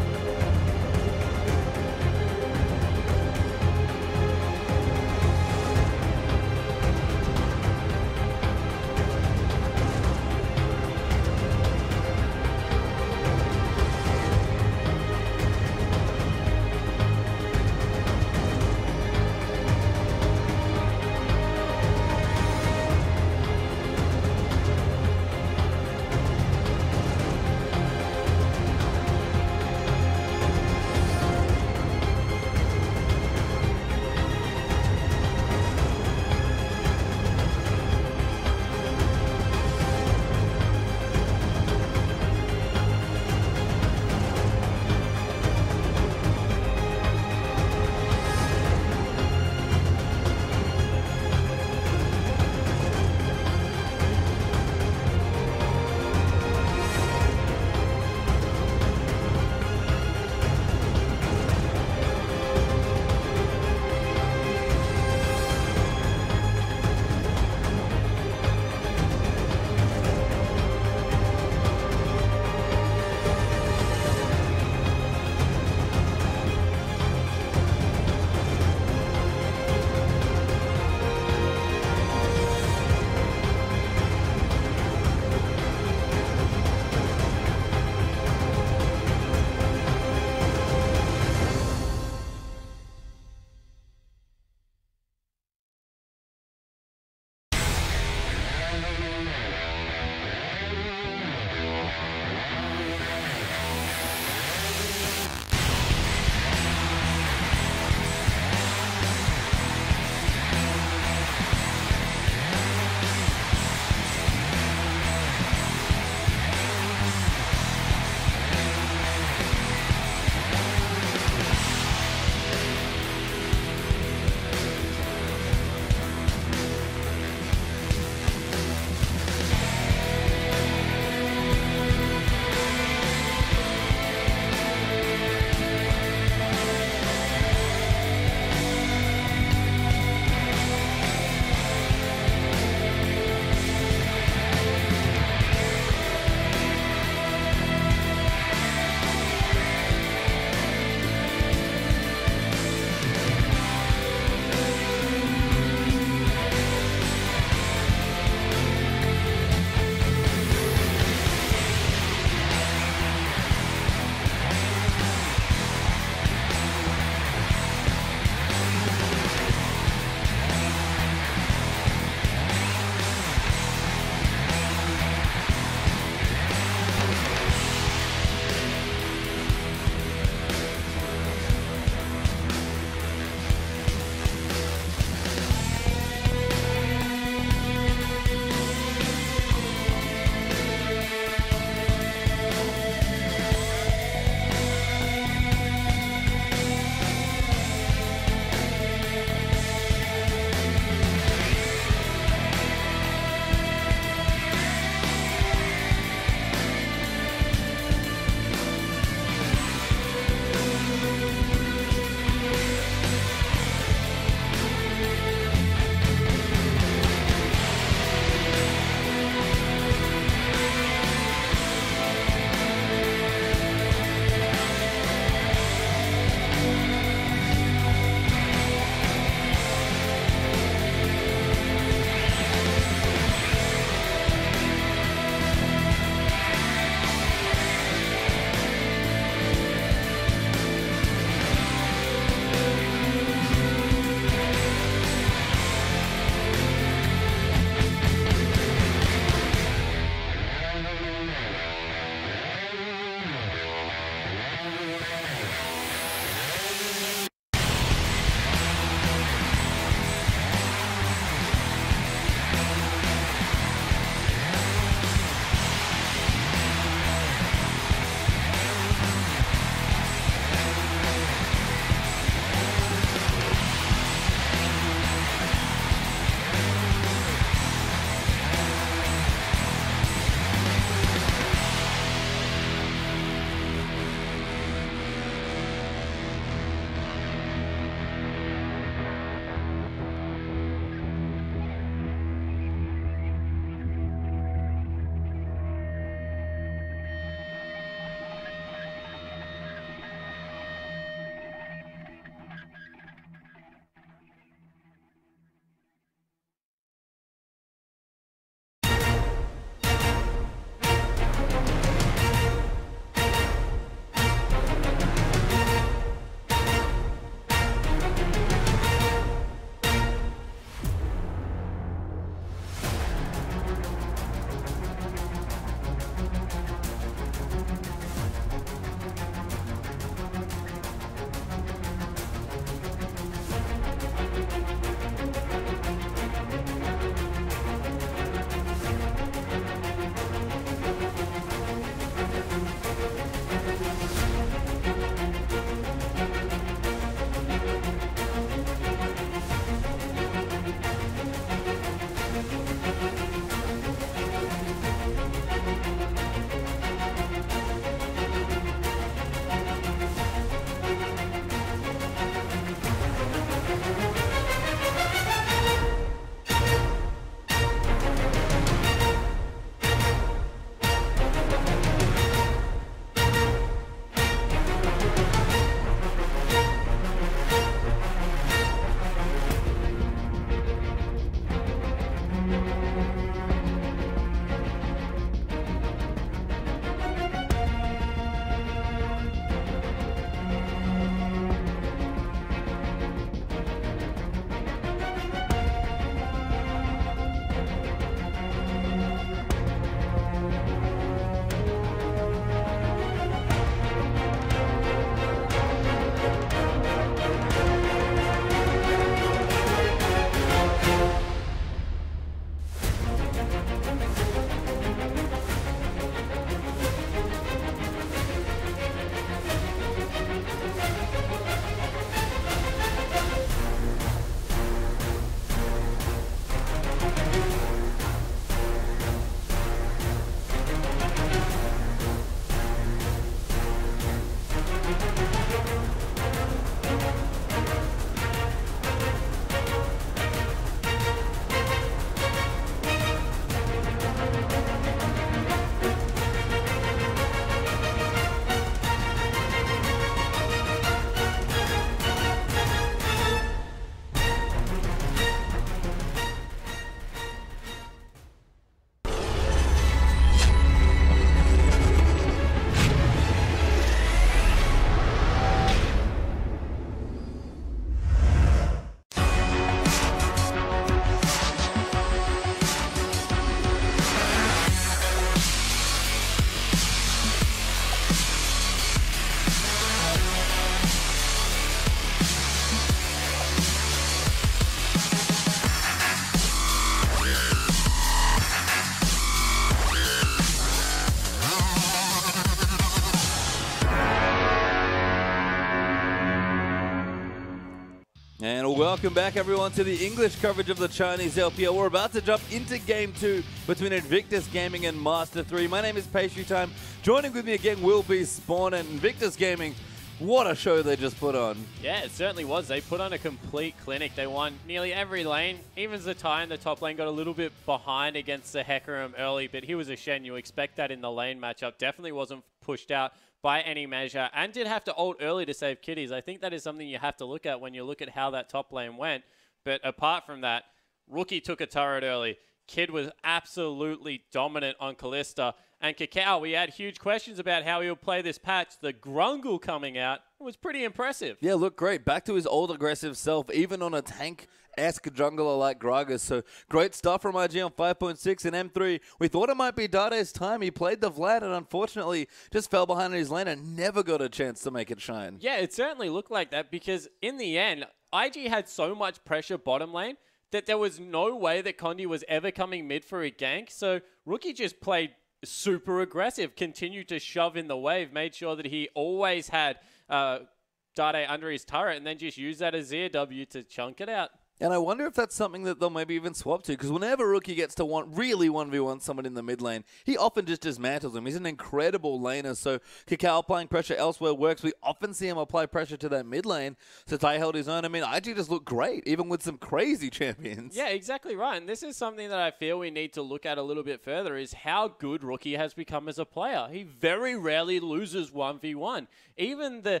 Speaker 1: And welcome back, everyone, to the English coverage of the Chinese LPL. We're about to jump into Game 2 between Invictus Gaming and Master 3. My name is Pastry Time. Joining with me again will be Spawn and Invictus Gaming. What a show they just put on.
Speaker 3: Yeah, it certainly was. They put on a complete clinic. They won nearly every lane. Even Zatai in the top lane got a little bit behind against the Hecarim early, but he was a Shen. You expect that in the lane matchup. Definitely wasn't pushed out by any measure, and did have to ult early to save kitties. I think that is something you have to look at when you look at how that top lane went. But apart from that, Rookie took a turret early. Kid was absolutely dominant on Kalista. And Kakao, we had huge questions about how he would play this patch. The Grungle coming out was pretty impressive.
Speaker 1: Yeah, looked great. Back to his old aggressive self, even on a tank-esque jungler like Gragas. So great stuff from IG on 5.6 and M3. We thought it might be Dade's time. He played the Vlad and unfortunately just fell behind in his lane and never got a chance to make it shine.
Speaker 3: Yeah, it certainly looked like that because in the end, IG had so much pressure bottom lane that there was no way that Condi was ever coming mid for a gank. So Rookie just played super aggressive, continued to shove in the wave, made sure that he always had Dade under his turret, and then just used that Azir W to chunk it out.
Speaker 1: And I wonder if that's something that they'll maybe even swap to, because whenever Rookie gets to really 1v1 someone in the mid lane, he often just dismantles him. He's an incredible laner, so Kakao applying pressure elsewhere works. We often see him apply pressure to that mid lane, so Tai held his own. I mean, IG just looked great, even with some crazy champions.
Speaker 3: Yeah, exactly right. And this is something that I feel we need to look at a little bit further, is how good Rookie has become as a player. He very rarely loses 1v1. Even the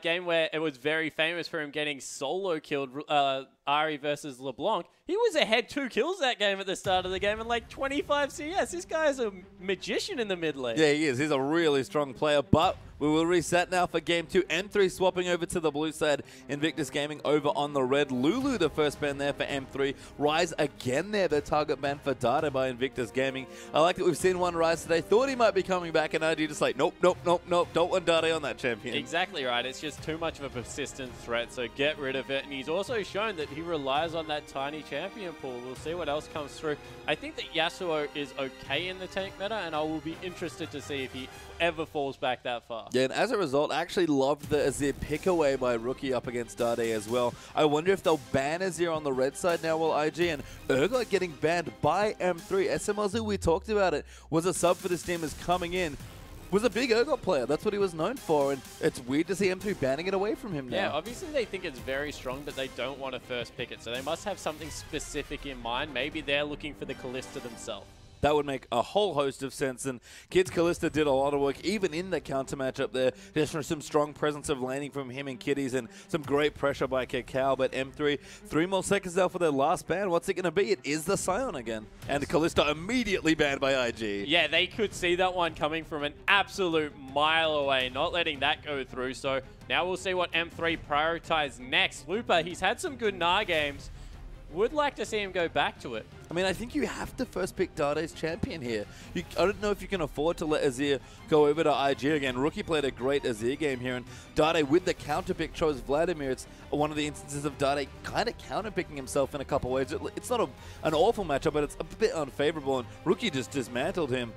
Speaker 3: game where it was very famous for him getting solo killed Ari versus LeBlanc, he was ahead 2 kills that game at the start of the game and like 25 CS. This guy is a magician in the mid lane.
Speaker 1: Yeah, he is. He's a really strong player, but we will reset now for Game 2. M3 swapping over to the blue side. Invictus Gaming over on the red. Lulu, the first ban there for M3. Rise again there, the target ban for Dada by Invictus Gaming. I like that we've seen one Rise today. Thought he might be coming back, and IG just like, nope, nope, nope, nope. Don't want Dada on that champion.
Speaker 3: Exactly right. It's just too much of a persistent threat, so get rid of it. And he's also shown that he relies on that tiny champion pool. We'll see what else comes through. I think that Yasuo is okay in the tank meta, and I will be interested to see if he ever falls back that far.
Speaker 1: Yeah, and as a result, I actually loved the Azir pick away by Rookie up against Dade as well. I wonder if they'll ban Azir on the red side now while IG and Urgot getting banned by M3. SMLZ, we talked about it, was a sub for this team, is coming in. Was a big Urgot player. That's what he was known for, and it's weird to see M3 banning it away from him now.
Speaker 3: Yeah, obviously they think it's very strong, but they don't want to first pick it, so they must have something specific in mind. Maybe they're looking for the Kalista themselves.
Speaker 1: That would make a whole host of sense, and Kids Kalista did a lot of work, even in the counter matchup there. There's some strong presence of laning from him and Kitties, and some great pressure by Kakao, but M3, 3 more seconds now for their last ban. What's it going to be? It is the Scion again. And Kalista immediately banned by IG.
Speaker 3: Yeah, they could see that one coming from an absolute mile away, not letting that go through. So now we'll see what M3 prioritize next. Lupa, he's had some good Gnar games. Would like to see him go back to it.
Speaker 1: I mean, I think you have to first pick Dade's champion here. I don't know if you can afford to let Azir go over to IG again. Rookie played a great Azir game here, and Dade with the counter pick chose Vladimir. It's one of the instances of Dade kind of counter picking himself in a couple ways. It's not an awful matchup, but it's a bit unfavorable, and Rookie just dismantled him.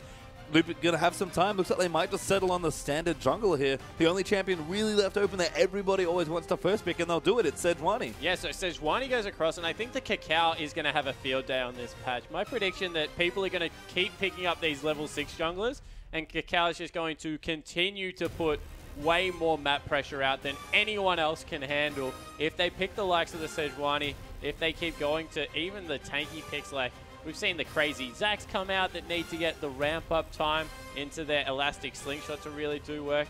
Speaker 1: Loop going to have some time. Looks like they might just settle on the standard jungle here. The only champion really left open that everybody always wants to first pick, and they'll do it. It's Sejuani.
Speaker 3: Yeah, so Sejuani goes across, and I think the Kakao is going to have a field day on this patch. My prediction that people are going to keep picking up these level 6 junglers, and Kakao is just going to continue to put way more map pressure out than anyone else can handle. If they pick the likes of the Sejuani, if they keep going to even the tanky picks like we've seen the crazy Zacks come out that need to get the ramp-up time into their elastic slingshot to really do work.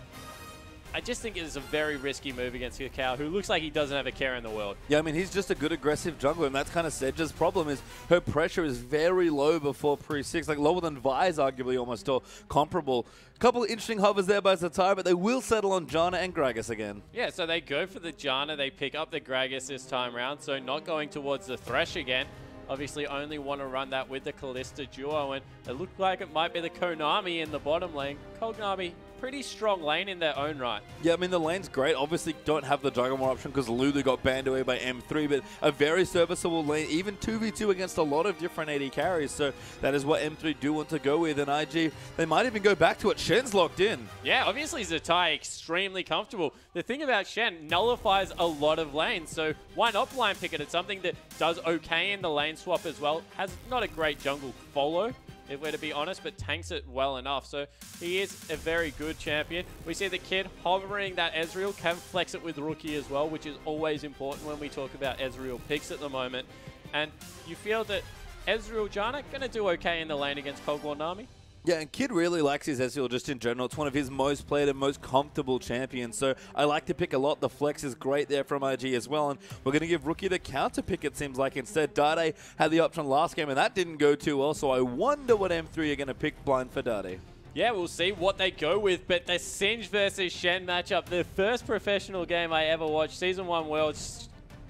Speaker 3: I just think it is a very risky move against Kakao, who looks like he doesn't have a care in the world.
Speaker 1: Yeah, I mean, he's just a good aggressive jungler, and that's kind of Sedge's problem is her pressure is very low before pre-6, like lower than Vi's arguably almost, or comparable. A couple of interesting hovers there by Zatai, but they will settle on Janna and Gragas again.
Speaker 3: Yeah, so they go for the Janna, they pick up the Gragas this time around, so not going towards the Thresh again. Obviously only want to run that with the Kalista duo, and it looked like it might be the Konami in the bottom lane. Konami pretty strong lane in their own right.
Speaker 2: Yeah, I mean, the lane's great. Obviously, don't have the Juggernaut option because Lulu got banned away by M3, but a very serviceable lane, even 2v2 against a lot of different AD carries. So that is what M3 do want to go with. And IG, they might even go back to it. Shen's locked in.
Speaker 3: Yeah, obviously Zatai extremely comfortable. The thing about Shen, nullifies a lot of lanes, so why not blind pick it? It's something that does okay in the lane swap as well. Has not a great jungle follow, if we're to be honest, but tanks it well enough. So he is a very good champion. We see the Kid hovering that Ezreal, can flex it with Rookie as well, which is always important when we talk about Ezreal picks at the moment. And you feel that Ezreal Janna going to do okay in the lane against Kog'Maw Nami?
Speaker 2: Yeah, and Kid really likes his Ezreal just in general. It's one of his most played and most comfortable champions. So I like to pick a lot. The flex is great there from IG as well. And we're going to give Rookie the counter pick, it seems like. Instead, Dade had the option last game, and that didn't go too well. So I wonder what M3 are going to pick blind for Dade.
Speaker 3: Yeah, we'll see what they go with. But the Singe versus Shen matchup, the first professional game I ever watched, Season 1 Worlds,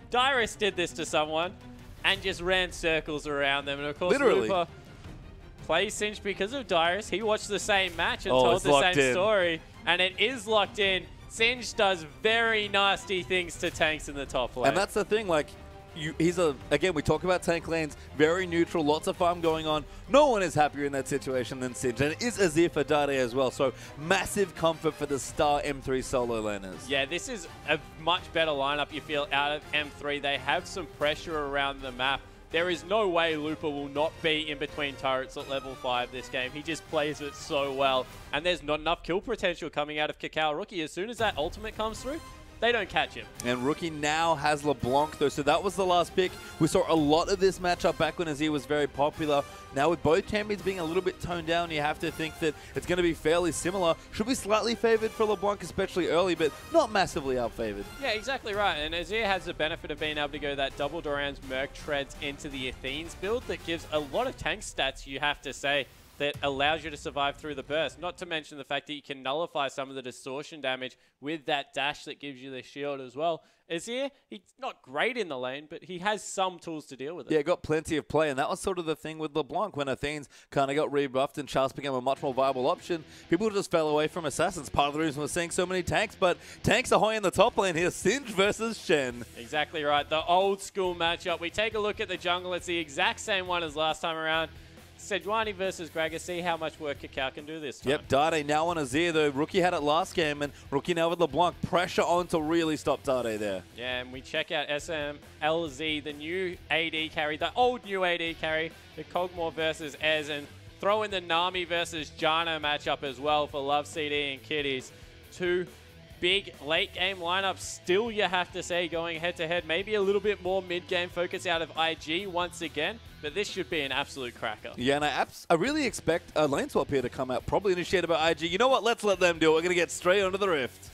Speaker 3: Dyrus did this to someone and just ran circles around them. And of course,
Speaker 2: literally.
Speaker 3: Lupa plays Singe because of Dyrus. He watched the same match and
Speaker 2: Oh,
Speaker 3: told
Speaker 2: it's
Speaker 3: the
Speaker 2: locked
Speaker 3: same
Speaker 2: in.
Speaker 3: story. And it is locked in. Singe does very nasty things to tanks in the top lane.
Speaker 2: And that's the thing, like, again, we talk about tank lanes, very neutral, lots of farm going on. No one is happier in that situation than Singe, and it is Azir for Dade as well, so massive comfort for the star M3 solo laners.
Speaker 3: Yeah, this is a much better lineup you feel out of M3. They have some pressure around the map. There is no way Lupa will not be in between turrets at level 5 this game. He just plays it so well, and there's not enough kill potential coming out of Cacao Rookie. As soon as that ultimate comes through, they don't catch him.
Speaker 2: And Rookie now has LeBlanc, though, so that was the last pick. We saw a lot of this matchup back when Azir was very popular. Now with both champions being a little bit toned down, you have to think that it's going to be fairly similar. Should be slightly favored for LeBlanc, especially early, but not massively out-favored.
Speaker 3: Yeah, exactly right. And Azir has the benefit of being able to go that double Doran's Merc Treads into the Athene's build that gives a lot of tank stats, you have to say, that allows you to survive through the burst. Not to mention the fact that you can nullify some of the distortion damage with that dash that gives you the shield as well. Azir, he's not great in the lane, but he has some tools to deal with it.
Speaker 2: Yeah, got plenty of play, and that was sort of the thing with LeBlanc when Athene's kind of got rebuffed and Charles became a much more viable option. People just fell away from Assassins. Part of the reason we're seeing so many tanks, but tanks are high in the top lane here. Singe versus Shen.
Speaker 3: Exactly right. The old school matchup. We take a look at the jungle. It's the exact same one as last time around. Sejuani versus Gragas. See how much work Cacao can do this time.
Speaker 2: Yep, Dade now on Azir, though. Rookie had it last game, and Rookie now with LeBlanc. Pressure on to really stop Dade there.
Speaker 3: Yeah, and we check out SMLZ, the new AD carry, the old new AD carry, the Kog'Maw versus Ez, and throw in the Nami versus Janna matchup as well for Love CD and Kitties. Two big late game lineups still, you have to say, going head to head. Maybe a little bit more mid game focus out of IG once again, but this should be an absolute cracker.
Speaker 2: Yeah, and I really expect a lane swap here to come out, probably initiated by IG. You know what? Let's let them do it. We're going to get straight onto the Rift.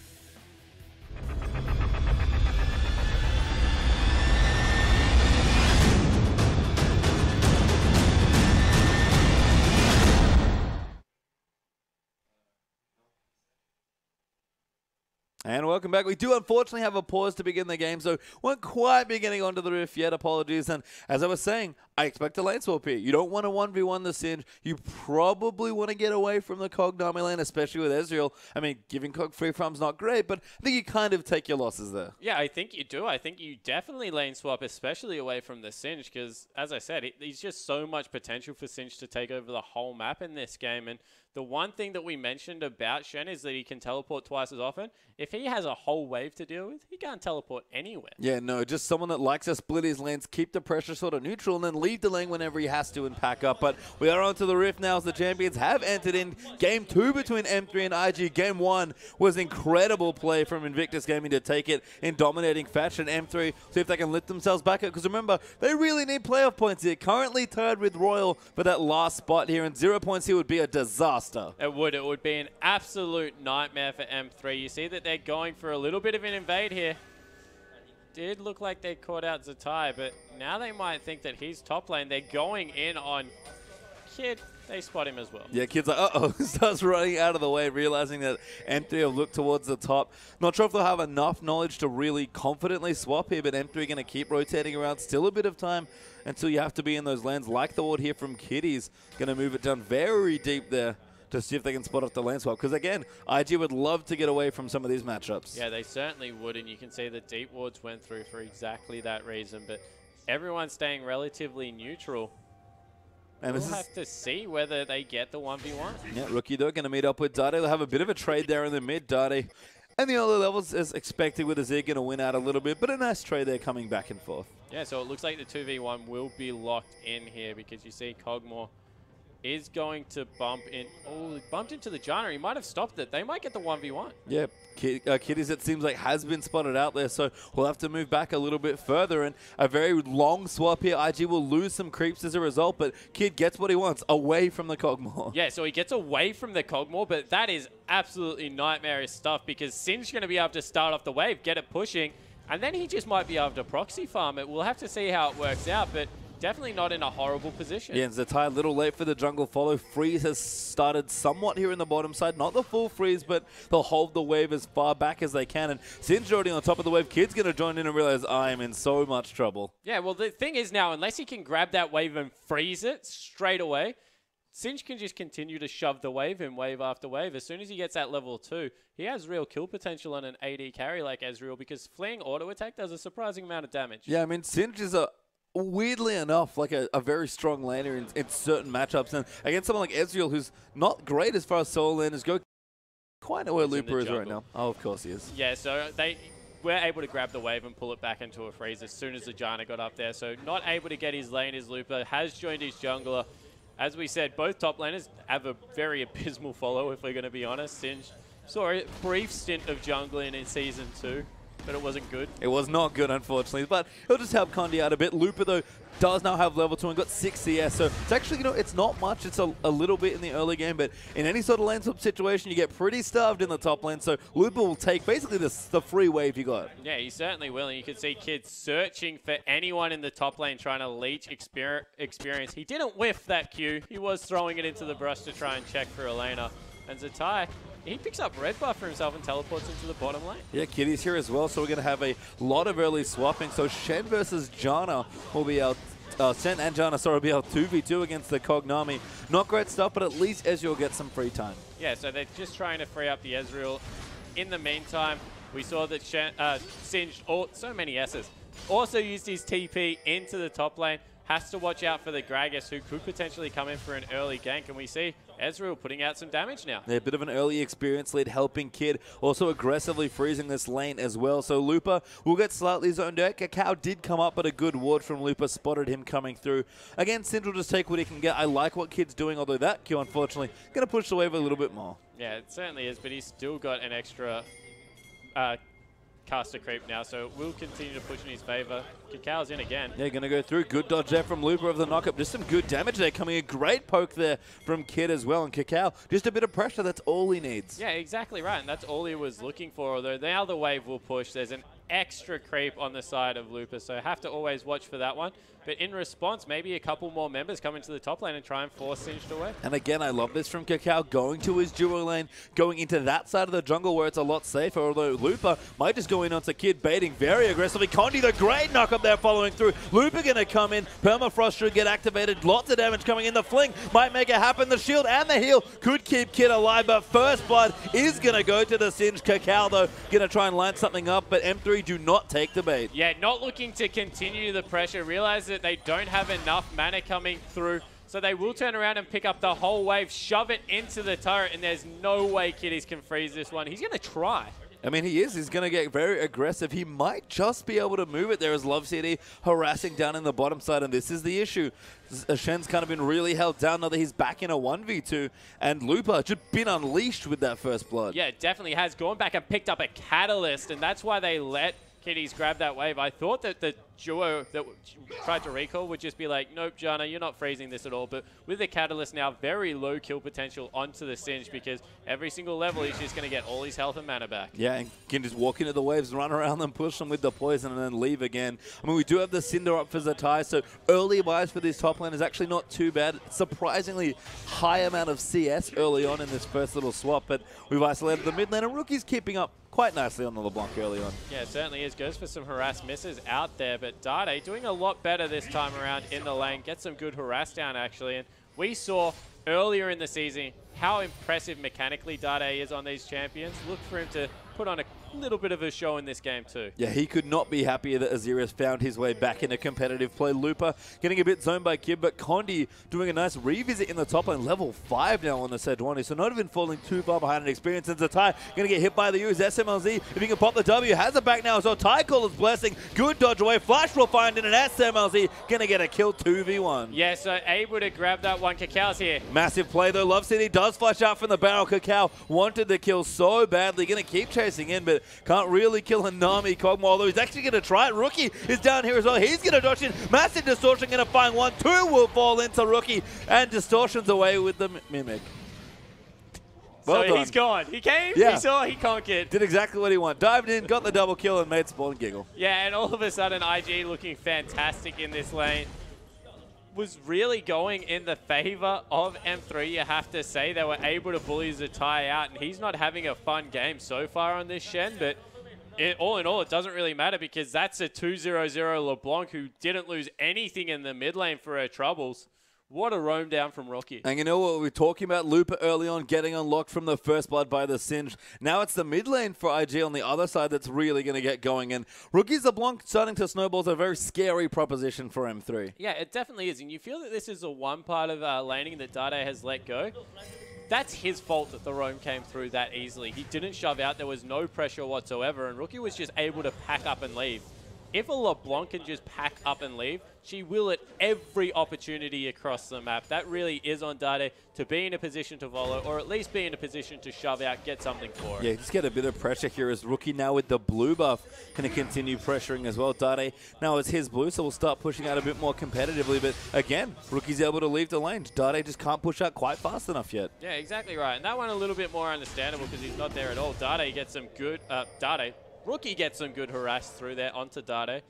Speaker 2: And welcome back. We do unfortunately have a pause to begin the game, so won't quite be getting onto the Rift yet. Apologies. And as I was saying, I expect a lane swap here. You don't want to 1v1 the Singe. You probably want to get away from the Kog Nami lane, especially with Ezreal. I mean, giving Kog free farm's not great, but I think you kind of take your losses there.
Speaker 3: Yeah, I think you do. I think you definitely lane swap, especially away from the Singe, because, as I said, there's just so much potential for Singe to take over the whole map in this game. And the one thing that we mentioned about Shen is that he can teleport twice as often. If he has a whole wave to deal with, he can't teleport anywhere.
Speaker 2: Yeah, no, just someone that likes to split his lanes, keep the pressure sort of neutral, and then leave the lane whenever he has to and pack up. But we are onto the Rift now as the champions have entered in Game 2 between M3 and IG. Game 1 was incredible play from Invictus Gaming to take it in dominating fashion. M3, see if they can lift themselves back up, because remember, they really need playoff points here. Currently tied with Royal for that last spot here, and 0 points here would be a disaster.
Speaker 3: It would be an absolute nightmare for M3. You see that they're going for a little bit of an invade here. Did look like they caught out Zatai, but now they might think that he's top lane. They're going in on Kid. They spot him as well.
Speaker 2: Yeah, Kid's like, uh-oh, starts running out of the way, realizing that M3 will look towards the top. Not sure if they'll have enough knowledge to really confidently swap here, but M3 going to keep rotating around. Still a bit of time until you have to be in those lanes, like the ward here from Kitties. Going to move it down very deep there. to see if they can spot off the lane swap. Because again, IG would love to get away from some of these matchups.
Speaker 3: Yeah, they certainly would, and you can see the deep wards went through for exactly that reason. But everyone's staying relatively neutral. And we'll have to see whether they get the 1v1.
Speaker 2: Yeah, Rookie though going to meet up with Day2. They'll have a bit of a trade there in the mid. Day2 and the early levels, as expected, with Azir going to win out a little bit, but a nice trade there coming back and forth.
Speaker 3: Yeah, so it looks like the 2v1 will be locked in here because you see Cogmore is going to bump in. Oh, he bumped into the Janna. He might have stopped it. They might get the 1v1.
Speaker 2: Yeah, Kitties, it seems like, has been spotted out there, so we'll have to move back a little bit further. And a very long swap here. IG will lose some creeps as a result, but Kid gets what he wants, away from the Cogmore.
Speaker 3: Yeah, so he gets away from the Cogmore, but that is absolutely nightmarish stuff because Sin's going to be able to start off the wave, get it pushing, and then he just might be able to proxy farm it. We'll have to see how it works out, but definitely not in a horrible position.
Speaker 2: Yeah, Zatai a little late for the jungle follow. Freeze has started somewhat here in the bottom side. Not the full freeze, but they'll hold the wave as far back as they can. And Sin's already on top of the wave. Kid's going to join in and realize I am in so much trouble.
Speaker 3: Yeah, well, the thing is now, unless he can grab that wave and freeze it straight away, Sinj can just continue to shove the wave in wave after wave. As soon as he gets that level 2, he has real kill potential on an AD carry like Ezreal because fleeing auto attack does a surprising amount of damage.
Speaker 2: Yeah, I mean, Sinj is weirdly enough, like a very strong laner in certain matchups. And against someone like Ezreal, who's not great as far as solo laners go, quite know where Looper is right now. Oh, of course he is.
Speaker 3: Yeah, so they were able to grab the wave and pull it back into a freeze as soon as the Janna got up there. So not able to get his lane, his Looper has joined his jungler. As we said, both top laners have a very abysmal follow, if we're going to be honest. Sinj saw a brief stint of jungling in Season 2. But it wasn't good. It
Speaker 2: was not good, unfortunately. But it'll just help Condi out a bit. Looper, though, does now have level 2 and got 6 CS. So it's actually, it's not much. It's a little bit in the early game. But in any sort of lane swap situation, you get pretty starved in the top lane. So Looper will take basically the free wave you got.
Speaker 3: Yeah, he certainly will. And you can see kids searching for anyone in the top lane trying to leech experience. He didn't whiff that Q. He was throwing it into the brush to try and check for Elena. And Zatai, he picks up red buff for himself and teleports into the bottom lane.
Speaker 2: Yeah, Kitty's here as well, so we're going to have a lot of early swapping. So Shen versus Janna will be out. Shen and Janna, sorry, will be out 2v2 against the Cognami. Not great stuff, but at least Ezreal gets some free time.
Speaker 3: Yeah, so they're just trying to free up the Ezreal. In the meantime, we saw that Sinj, so many S's, also used his TP into the top lane. Has to watch out for the Gragas, who could potentially come in for an early gank. And we see Ezreal putting out some damage now.
Speaker 2: Yeah, a bit of an early experience lead helping Kid. Also aggressively freezing this lane as well. So Looper will get slightly zoned out. Cacao did come up, but a good ward from Looper spotted him coming through. Again, Sinj will just take what he can get. I like what Kid's doing, although that Q, unfortunately, going to push the wave a little bit more.
Speaker 3: Yeah, it certainly is, but he's still got an extra caster creep now, so we'll continue to push in his favor. Cacao's in again.
Speaker 2: Yeah, going to go through. Good dodge there from Looper of the knockup. Just some good damage there coming. A great poke there from Kid as well. And Cacao, just a bit of pressure. That's all he needs.
Speaker 3: Yeah, exactly right. And that's all he was looking for. Although now the wave will push. There's an extra creep on the side of Looper, so have to always watch for that one. But in response, maybe a couple more members come into the top lane and try and force Singed away.
Speaker 2: And again, I love this from Cacao, going to his duo lane, going into that side of the jungle where it's a lot safer, although Looper might just go in onto Kid, baiting very aggressively. Condi, the great knock up there following through. Looper going to come in, Permafrost should get activated, lots of damage coming in. The fling might make it happen. The shield and the heal could keep Kid alive, but first blood is going to go to the Singed. Cacao, though, going to try and line something up, but M3 do not take the bait.
Speaker 3: Yeah, not looking to continue the pressure. Realize that they don't have enough mana coming through, so they will turn around and pick up the whole wave, shove it into the turret, and there's no way Kiddies can freeze this one. He's going to try.
Speaker 2: I mean, he is. He's going to get very aggressive. He might just be able to move it there as Love CD harassing down in the bottom side, and this is the issue. Shen's kind of been really held down now that he's back in a 1v2, and Looper just been unleashed with that first blood.
Speaker 3: Yeah, it definitely has. Gone back and picked up a Catalyst, and that's why they let Kiddies grab that wave. I thought that the duo that tried to recall would just be like, nope, Janna, you're not freezing this at all. But with the Catalyst now, very low kill potential onto the Singe, because every single level he's just going to get all his health and mana back.
Speaker 2: Yeah, and can just walk into the waves, run around them, push them with the poison, and then leave again. I mean, we do have the Cinder up for Zatai, so early buys for this top lane is actually not too bad. Surprisingly high amount of CS early on in this first little swap, but we've isolated the mid lane, and Rookie's keeping up quite nicely on the LeBlanc early on.
Speaker 3: Yeah, it certainly is. Goes for some harass misses out there, but Day2 doing a lot better this time around in the lane. Gets some good harass down, actually. And we saw earlier in the season how impressive mechanically Day is on these champions. Look for him to put on a little bit of a show in this game too.
Speaker 2: Yeah, he could not be happier that Azirius found his way back in a competitive play. Lupa getting a bit zoned by Kib, but Condi doing a nice revisit in the top lane. Level 5 now on the Sejuani, so not even falling too far behind an experience. And Zatai going to get hit by the U's. SMLZ, if he can pop the W, has it back now. So Tai Caller's blessing. Good dodge away. Flash will find it, and SMLZ going to get a kill 2v1.
Speaker 3: Yeah, so able to grab that one. Kakal's here.
Speaker 2: Massive play though. Love City does flash out from the barrel. Kakao wanted the kill so badly. Going to keep chasing in, but can't really kill a Nami Kog'Maw, although he's actually going to try it. Rookie is down here as well. He's going to dodge in. Massive Distortion going to find one. 2 will fall into Rookie, and Distortion's away with the Mimic. Well
Speaker 3: so
Speaker 2: done.
Speaker 3: he's gone. He came,
Speaker 2: Yeah.
Speaker 3: he saw, he conquered.
Speaker 2: Did exactly what he wanted. Dived in, got the double kill, and made Spawn giggle.
Speaker 3: Yeah, and all of a sudden IG looking fantastic in this lane. Was really going in the favor of M3, you have to say. They were able to bully Zatai out, and he's not having a fun game so far on this Shen, but all in all, it doesn't really matter because that's a 2-0-0 LeBlanc who didn't lose anything in the mid lane for her troubles. What a roam down from Rocky.
Speaker 2: And you know what we were talking about? Lupa early on getting unlocked from the first blood by the Singe. Now it's the mid lane for IG on the other side that's really going to get going. And Rookie's LeBlanc starting to snowball is a very scary proposition for M3.
Speaker 3: Yeah, it definitely is. And you feel that this is the one part of laning that Day has let go. That's his fault that the roam came through that easily. He didn't shove out. There was no pressure whatsoever. And Rookie was just able to pack up and leave. If a LeBlanc can just pack up and leave, she will at every opportunity across the map. That really is on Day to be in a position to follow, or at least be in a position to shove out, get something for it.
Speaker 2: Yeah, just get a bit of pressure here as Rookie now with the blue buff going to continue pressuring as well. Day now it's his blue, so we'll start pushing out a bit more competitively. But again, Rookie's able to leave the lane. Day just can't push out quite fast enough yet.
Speaker 3: Yeah, exactly right. And that one a little bit more understandable because he's not there at all. Day gets some good... Rookie gets some good harass through there onto Day.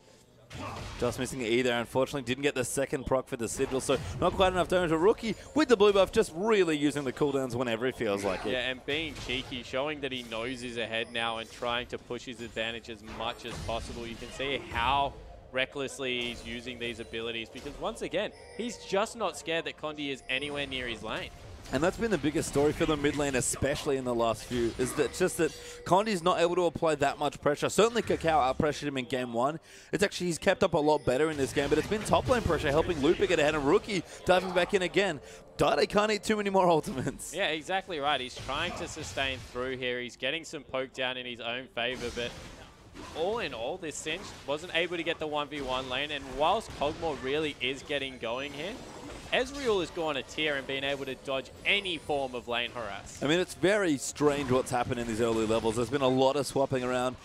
Speaker 2: Just missing E there, unfortunately. Didn't get the second proc for the Sigil, so not quite enough damage. A Rookie with the blue buff just really using the cooldowns whenever he feels like it.
Speaker 3: Yeah, and being cheeky, showing that he knows he's ahead now and trying to push his advantage as much as possible. You can see how recklessly he's using these abilities because, once again, he's just not scared that Condi is anywhere near his lane.
Speaker 2: And that's been the biggest story for the mid lane, especially in the last few, is that just that Condi's not able to apply that much pressure. Certainly Kakao out-pressured him in game 1. It's actually, he's kept up a lot better in this game, but it's been top lane pressure helping Lupa get ahead, and Rookie diving back in again. Day can't eat too many more ultimates.
Speaker 3: Yeah, exactly right. He's trying to sustain through here. He's getting some poke down in his own favor, but all in all, this Singe wasn't able to get the 1v1 lane, and whilst Kog'Maw really is getting going here, Ezreal has gone a tier and been able to dodge any form of lane harass.
Speaker 2: I mean, it's very strange what's happened in these early levels. There's been a lot of swapping around,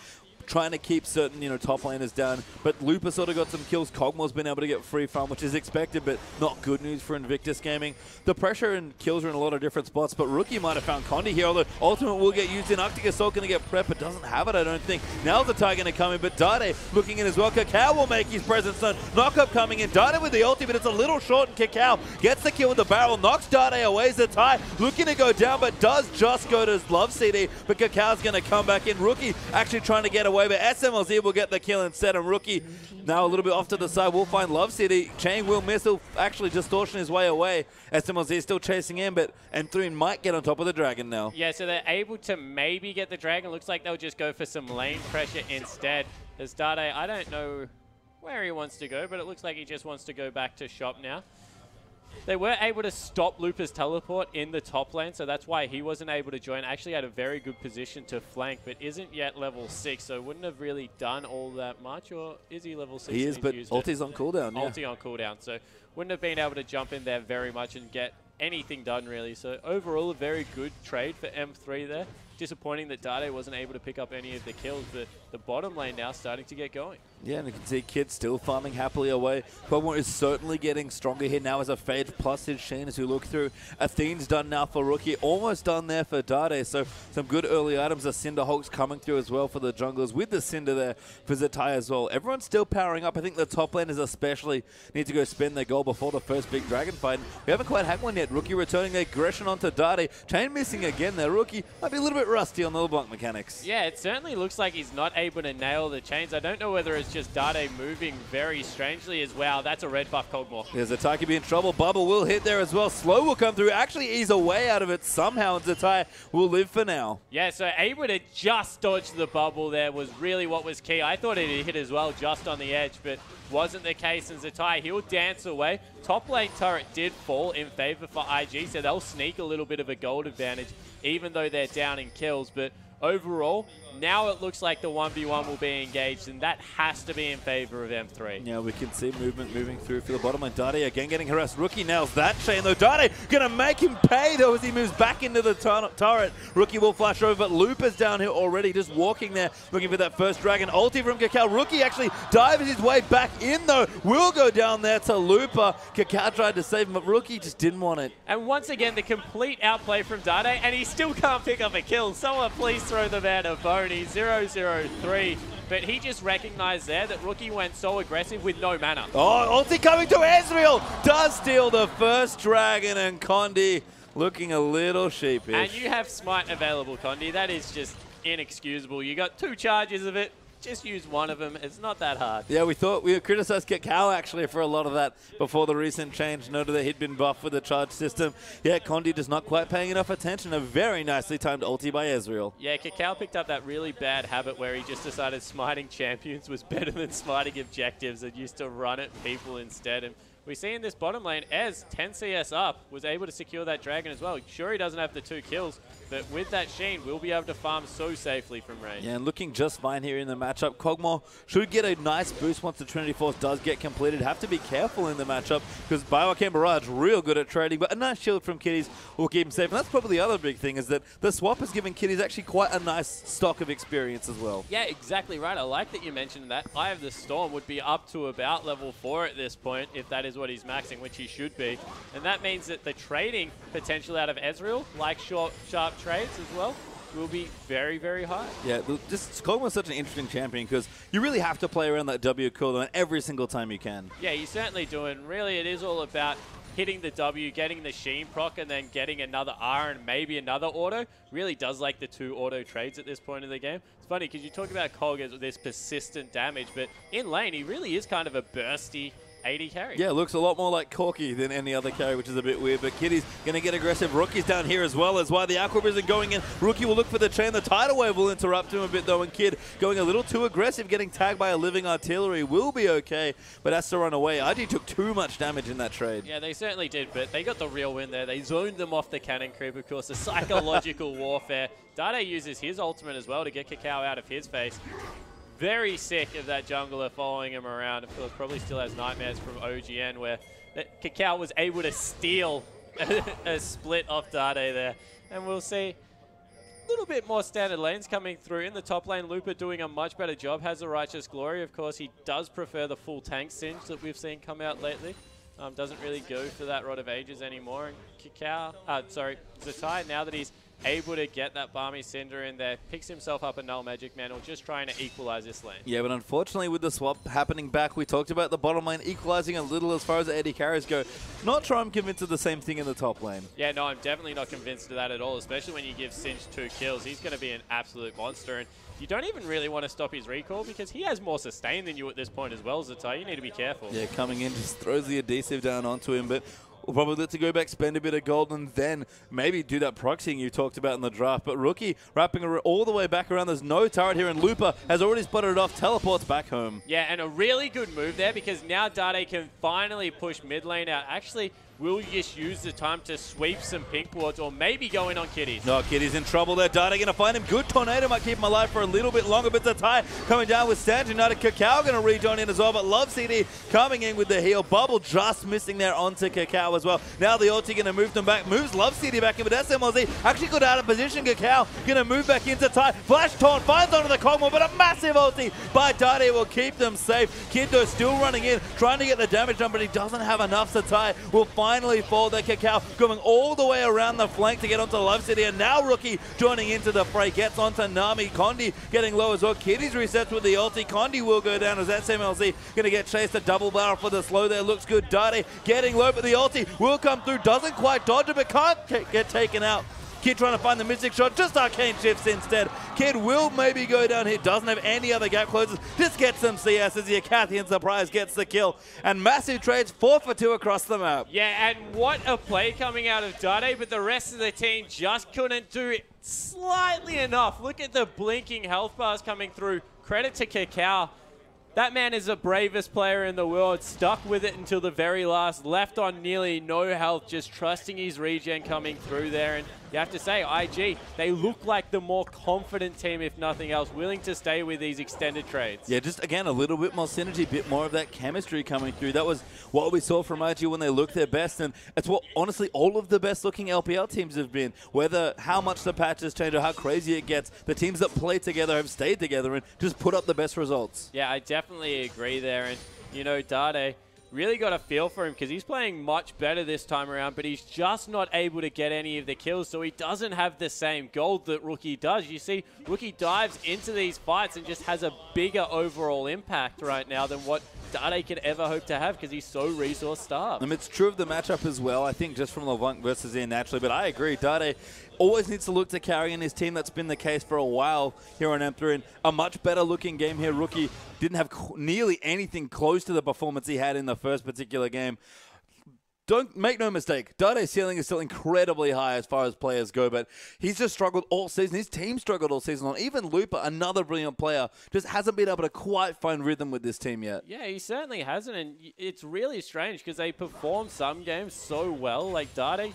Speaker 2: trying to keep certain, top laners down. But Lupa sort of got some kills. Kog'Maw's been able to get free farm, which is expected, but not good news for Invictus Gaming. The pressure and kills are in a lot of different spots, but Rookie might have found Condi here, although Ultimate will get used in. Arctic Assault going to get prep, but doesn't have it, I don't think. Now's the tie going to come in, but Day looking in as well. Kakao will make his presence known. Knock-up coming in. Day with the ulti, but it's a little short, and Kakao gets the kill with the barrel, knocks Day away. Zatai looking to go down, but does just go to Love CD, but Kakao's going to come back in. Rookie actually trying to get away, but SMLZ will get the kill instead, and Rookie now a little bit off to the side will find Love City. Chain will miss, he'll actually Distortion his way away. SMLZ is still chasing in, but M3 might get on top of the Dragon now.
Speaker 3: Yeah, so they're able to maybe get the Dragon. Looks like they'll just go for some lane pressure instead. As Day, I don't know where he wants to go, but it looks like he just wants to go back to shop now. They were able to stop Lupa's teleport in the top lane, so that's why he wasn't able to join. Actually had a very good position to flank, but isn't yet level 6, so wouldn't have really done all that much. Or is he level 6?
Speaker 2: He is, but ulti's on cooldown. Yeah.
Speaker 3: Ulti on cooldown, so wouldn't have been able to jump in there very much and get anything done, really. So overall, a very good trade for M3 there. Disappointing that Day wasn't able to pick up any of the kills, but the bottom lane now starting to get going.
Speaker 2: Yeah, and you can see Kid still farming happily away. Kog'Maw is certainly getting stronger here now as a Phage plus his Sheen as we look through. Athene's done now for Rookie, almost done there for Day. So some good early items. The Cinder Hulk's coming through as well for the junglers with the Cinder there for Zatai as well. Everyone's still powering up. I think the top laners especially need to go spend their gold before the first big dragon fight. We haven't quite had one yet. Rookie returning their aggression onto Day. Chain missing again there. Rookie might be a little bit rusty on the LeBlanc mechanics.
Speaker 3: Yeah, it certainly looks like he's not able to nail the chains. I don't know whether it's just Dade moving very strangely as well. That's a red buff Cogmore.
Speaker 2: Yeah, Zatai could be in trouble. Bubble will hit there as well. Slow will come through. Actually ease a way out of it somehow, and Zatai will live for now.
Speaker 3: Yeah, so able to just dodge the bubble there was really what was key. I thought it hit as well just on the edge, but wasn't the case. And Zatai, he'll dance away. Top lane turret did fall in favor for IG, so they'll sneak a little bit of a gold advantage, even though they're down in kills. But overall, now it looks like the 1v1 will be engaged, and that has to be in favor of M3.
Speaker 2: Yeah, we can see movement moving through for the bottom line. Dade again getting harassed. Rookie nails that chain though. Dade gonna make him pay though as he moves back into the turret. Rookie will flash over, but Lupa's down here already, just walking there, looking for that first dragon. Ulti from Cacao. Rookie actually dives his way back in though. Will go down there to Lupa. Cacao tried to save him, but Rookie just didn't want it.
Speaker 3: And once again, the complete outplay from Dade, and he still can't pick up a kill. Someone please throw the man a bone. He's 0-0-3. But he just recognized there that Rookie went so aggressive with no mana.
Speaker 2: Oh, ulti coming to Ezreal. Does steal the first dragon, and Condi looking a little sheepish.
Speaker 3: And you have Smite available, Condi. That is just inexcusable. You got 2 charges of it. Just use one of them. It's not that hard.
Speaker 2: Yeah, we thought we criticized Cacao actually for a lot of that before the recent change. Noted that he'd been buffed with the charge system. Yeah, Condi just not quite paying enough attention. A very nicely timed ulti by Ezreal.
Speaker 3: Yeah, Cacao picked up that really bad habit where he just decided smiting champions was better than smiting objectives and used to run at people instead. And we see in this bottom lane, Ez, 10 CS up, was able to secure that dragon as well. Sure, he doesn't have the 2 kills, but with that Sheen, we'll be able to farm so safely from range.
Speaker 2: Yeah, and looking just fine here in the matchup. Cogmore should get a nice boost once the Trinity Force does get completed. Have to be careful in the matchup because Biowak and Barrage real good at trading, but a nice shield from Kitties will keep him safe. And that's probably the other big thing is that the swap is giving Kitties actually quite a nice stock of experience as well.
Speaker 3: Yeah, exactly right. I like that you mentioned that. Eye of the Storm would be up to about level 4 at this point, if that is what he's maxing, which he should be. And that means that the trading potential out of Ezreal, like short, sharp trades as well, will be very, very high.
Speaker 2: Yeah, this Cogmore's such an interesting champion because you really have to play around that W cooldown every single time you can.
Speaker 3: Yeah, you certainly do. And really, it is all about hitting the W, getting the Sheen proc, and then getting another R and maybe another auto. Really does like the 2 auto trades at this point in the game. It's funny because you talk about Cog as this persistent damage, but in lane, he really is kind of a bursty 80 carry.
Speaker 2: Yeah, looks a lot more like Corky than any other carry, which is a bit weird. But Kitty's going to get aggressive. Rookie's down here as well, as why the Aqua isn't going in. Rookie will look for the chain. The Tidal Wave will interrupt him a bit, though. And Kid going a little too aggressive, getting tagged by a living artillery. Will be okay, but has to run away. IG took too much damage in that trade.
Speaker 3: Yeah, they certainly did, but they got the real win there. They zoned them off the cannon creep, of course. The psychological warfare. Dade uses his ultimate as well to get Cacao out of his face. Very sick of that jungler following him around. Of course, probably still has nightmares from OGN where Cacao was able to steal a split off Dade there. And we'll see a little bit more standard lanes coming through. In the top lane, Lupa doing a much better job. Has a Righteous Glory. Of course, he does prefer the full tank Singe that we've seen come out lately. Doesn't really go for that Rod of Ages anymore. And Zatai, now that he's able to get that Balmy Cinder in there, picks himself up a Null Magic Mantle, just trying to equalize this lane.
Speaker 2: Yeah, but unfortunately with the swap happening back, we talked about the bottom lane equalizing a little as far as the AD carries go. Not sure I'm convinced of the same thing in the top lane.
Speaker 3: Yeah, no, I'm definitely not convinced of that at all, especially when you give Singe 2 kills. He's going to be an absolute monster, and you don't even really want to stop his recall because he has more sustain than you at this point as well, Zatai. You need to be careful.
Speaker 2: Yeah, coming in, just throws the adhesive down onto him, but we'll probably let to go back, spend a bit of gold, and then maybe do that proxying you talked about in the draft. But Rookie wrapping all the way back around. There's no turret here, and Lupa has already spotted it off, teleports back home.
Speaker 3: Yeah, and a really good move there because now Dade can finally push mid lane out. Actually, will just use the time to sweep some pink wards or maybe go in on Kitties.
Speaker 2: No, Kitty's in trouble there. Dade going to find him. Good Tornado might keep him alive for a little bit longer, but Zatai coming down with Stand United. Cacao going to rejoin in as well, but Love CD coming in with the heal. Bubble just missing there onto Cacao as well. Now the ulti going to move them back. Moves Love CD back in, but SMLZ actually got out of position. Cacao going to move back into Zatai. Flash Taunt finds onto the Cogmore, but a massive ulti by Dade will keep them safe. Kiddo still running in, trying to get the damage done, but he doesn't have enough. Zatai will finally fall there. Cacao going all the way around the flank to get onto Love City, and now Rookie joining into the fray. Gets onto Nami. Condi getting low as well. Kitties resets with the ulti. Condi will go down as SMLZ going to get chased. A double barrel for the slow there. Looks good. Dade getting low, but the ulti will come through. Doesn't quite dodge it, but can't get taken out. Kid trying to find the mystic shot, just arcane shifts instead. Kid will maybe go down here, doesn't have any other gap closes, just gets some CS as the Acathian Surprise gets the kill. And massive trades, 4 for 2 across the map.
Speaker 3: Yeah, and what a play coming out of Day2, but the rest of the team just couldn't do slightly enough. Look at the blinking health bars coming through. Credit to Kakao. That man is the bravest player in the world, stuck with it until the very last, left on nearly no health, just trusting his regen coming through there. And you have to say, IG, they look like the more confident team, if nothing else, willing to stay with these extended trades.
Speaker 2: Yeah, just, again, a little bit more synergy, a bit more of that chemistry coming through. That was what we saw from IG when they looked their best, and it's what, honestly, all of the best-looking LPL teams have been. Whether how much the patches change or how crazy it gets, the teams that play together have stayed together and just put up the best results.
Speaker 3: Yeah, I definitely agree there. And, you know, Day2 really got a feel for him because he's playing much better this time around, but he's just not able to get any of the kills, so he doesn't have the same gold that Rookie does. You see, Rookie dives into these fights and just has a bigger overall impact right now than what Day2 could ever hope to have because he's so resource-starved.
Speaker 2: It's true of the matchup as well, I think, just from LeVunk versus Ian naturally, but I agree, Day2 always needs to look to carry in his team. That's been the case for a while here on M3. And a much better looking game here. Rookie didn't have nearly anything close to the performance he had in the first particular game. Don't make no mistake, Day2's ceiling is still incredibly high as far as players go, but he's just struggled all season. His team struggled all season long. Even Looper, another brilliant player, just hasn't been able to quite find rhythm with this team yet.
Speaker 3: Yeah, he certainly hasn't, and it's really strange because they perform some games so well. Like, Day2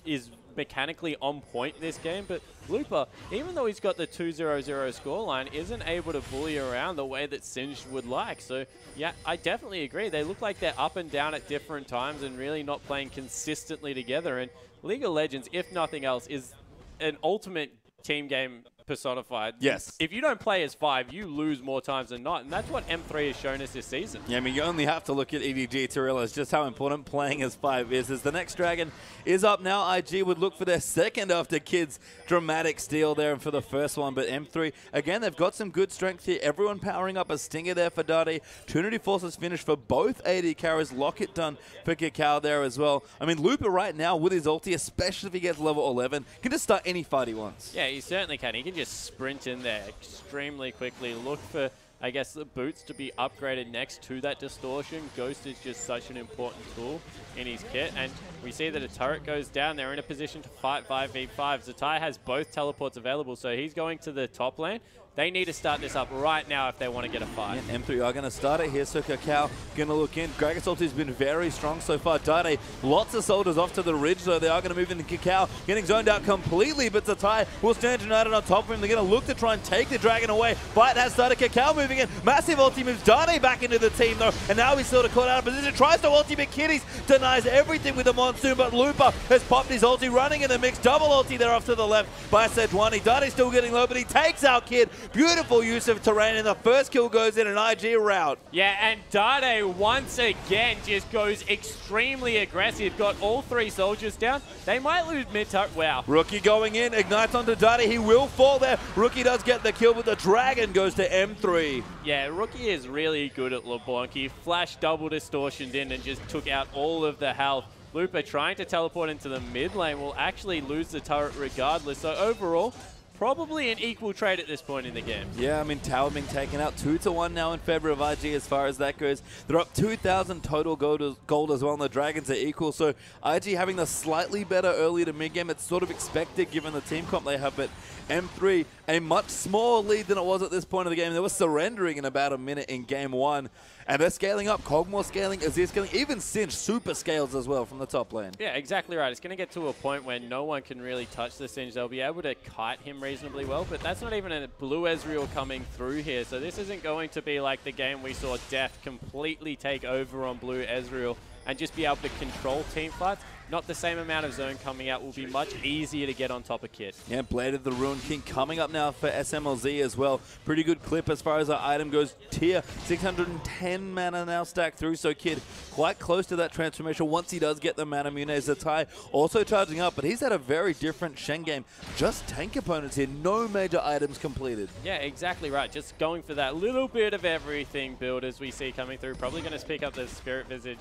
Speaker 3: is mechanically on point this game, but Looper, even though he's got the 2-0-0 scoreline, isn't able to bully around the way that Singed would like. So, yeah, I definitely agree. They look like they're up and down at different times and really not playing consistently together. And League of Legends, if nothing else, is an ultimate team game personified.
Speaker 2: Yes.
Speaker 3: If you don't play as 5, you lose more times than not, and that's what M3 has shown us this season.
Speaker 2: Yeah, I mean, you only have to look at EDG to realize just how important playing as 5 is. As the next Dragon is up now, IG would look for their second after Kid's dramatic steal there and for the first one, but M3, again, they've got some good strength here. Everyone powering up a stinger there for Day2. Trinity Forces finish for both AD carries. Locket done for Kakao there as well. I mean, Looper right now with his ulti, especially if he gets level 11, can just start any fight he wants.
Speaker 3: Yeah, he certainly can. He can just sprint in there extremely quickly. Look for, I guess, the boots to be upgraded next to that distortion. Ghost is just such an important tool in his kit, and we see that a turret goes down. They're in a position to fight 5v5. Zatai has both teleports available, so he's going to the top lane. They need to start this up right now if they want to get a fight.
Speaker 2: Yeah, M3 are going to start it here, so Kakao going to look in. Gragas ulti has been very strong so far. Day2, lots of soldiers off to the ridge, though. They are going to move into Kakao, getting zoned out completely, but Zatai will stand united on top of him. They're going to look to try and take the Dragon away. Fight has started. Kakao moving in. Massive ulti moves Day2 back into the team, though, and now he's sort of caught out of position. Tries to ulti, but Kitties denies everything with the Monsoon, but Looper has popped his ulti, running in the mix. Double ulti there off to the left by Sejuani. Day2 still getting low, but he takes out Kid. Beautiful use of terrain, and the first kill goes in an IG route.
Speaker 3: Yeah, and Day2 once again just goes extremely aggressive. Got all 3 soldiers down. They might lose mid-turret. Wow.
Speaker 2: Rookie going in, ignites onto Day2. He will fall there. Rookie does get the kill, but the Dragon goes to M3.
Speaker 3: Yeah, Rookie is really good at LeBlanc. He flashed double distortioned in and just took out all of the health. Looper trying to teleport into the mid lane will actually lose the turret regardless. So overall, probably an equal trade at this point in the game.
Speaker 2: Yeah, I mean, Tower being taken out 2-1 now in favor of IG as far as that goes. They're up 2,000 total gold as well, and the Dragons are equal. So IG having the slightly better early to mid-game. It's sort of expected given the team comp they have, but M3, a much smaller lead than it was at this point of the game. They were surrendering in about a minute in game 1. And they're scaling up. Kog'Maw scaling, Azir scaling, even Singed super scales as well from the top lane.
Speaker 3: Yeah, exactly right. It's going to get to a point where no one can really touch the Singed. They'll be able to kite him reasonably well, but that's not even a blue Ezreal coming through here. So this isn't going to be like the game we saw Deft completely take over on blue Ezreal and just be able to control team fights. Not the same amount of zone coming out. Will be much easier to get on top of Kit.
Speaker 2: Yeah, Blade of the Ruined King coming up now for SMLZ as well. Pretty good clip as far as our item goes. Tier 610 mana now stacked through, so Kid quite close to that transformation once he does get the mana mune. Zatai also charging up, but he's had a very different Shen game. Just tank opponents here, no major items completed.
Speaker 3: Yeah, exactly right. Just going for that little bit of everything build as we see coming through. Probably going to pick up the Spirit Visage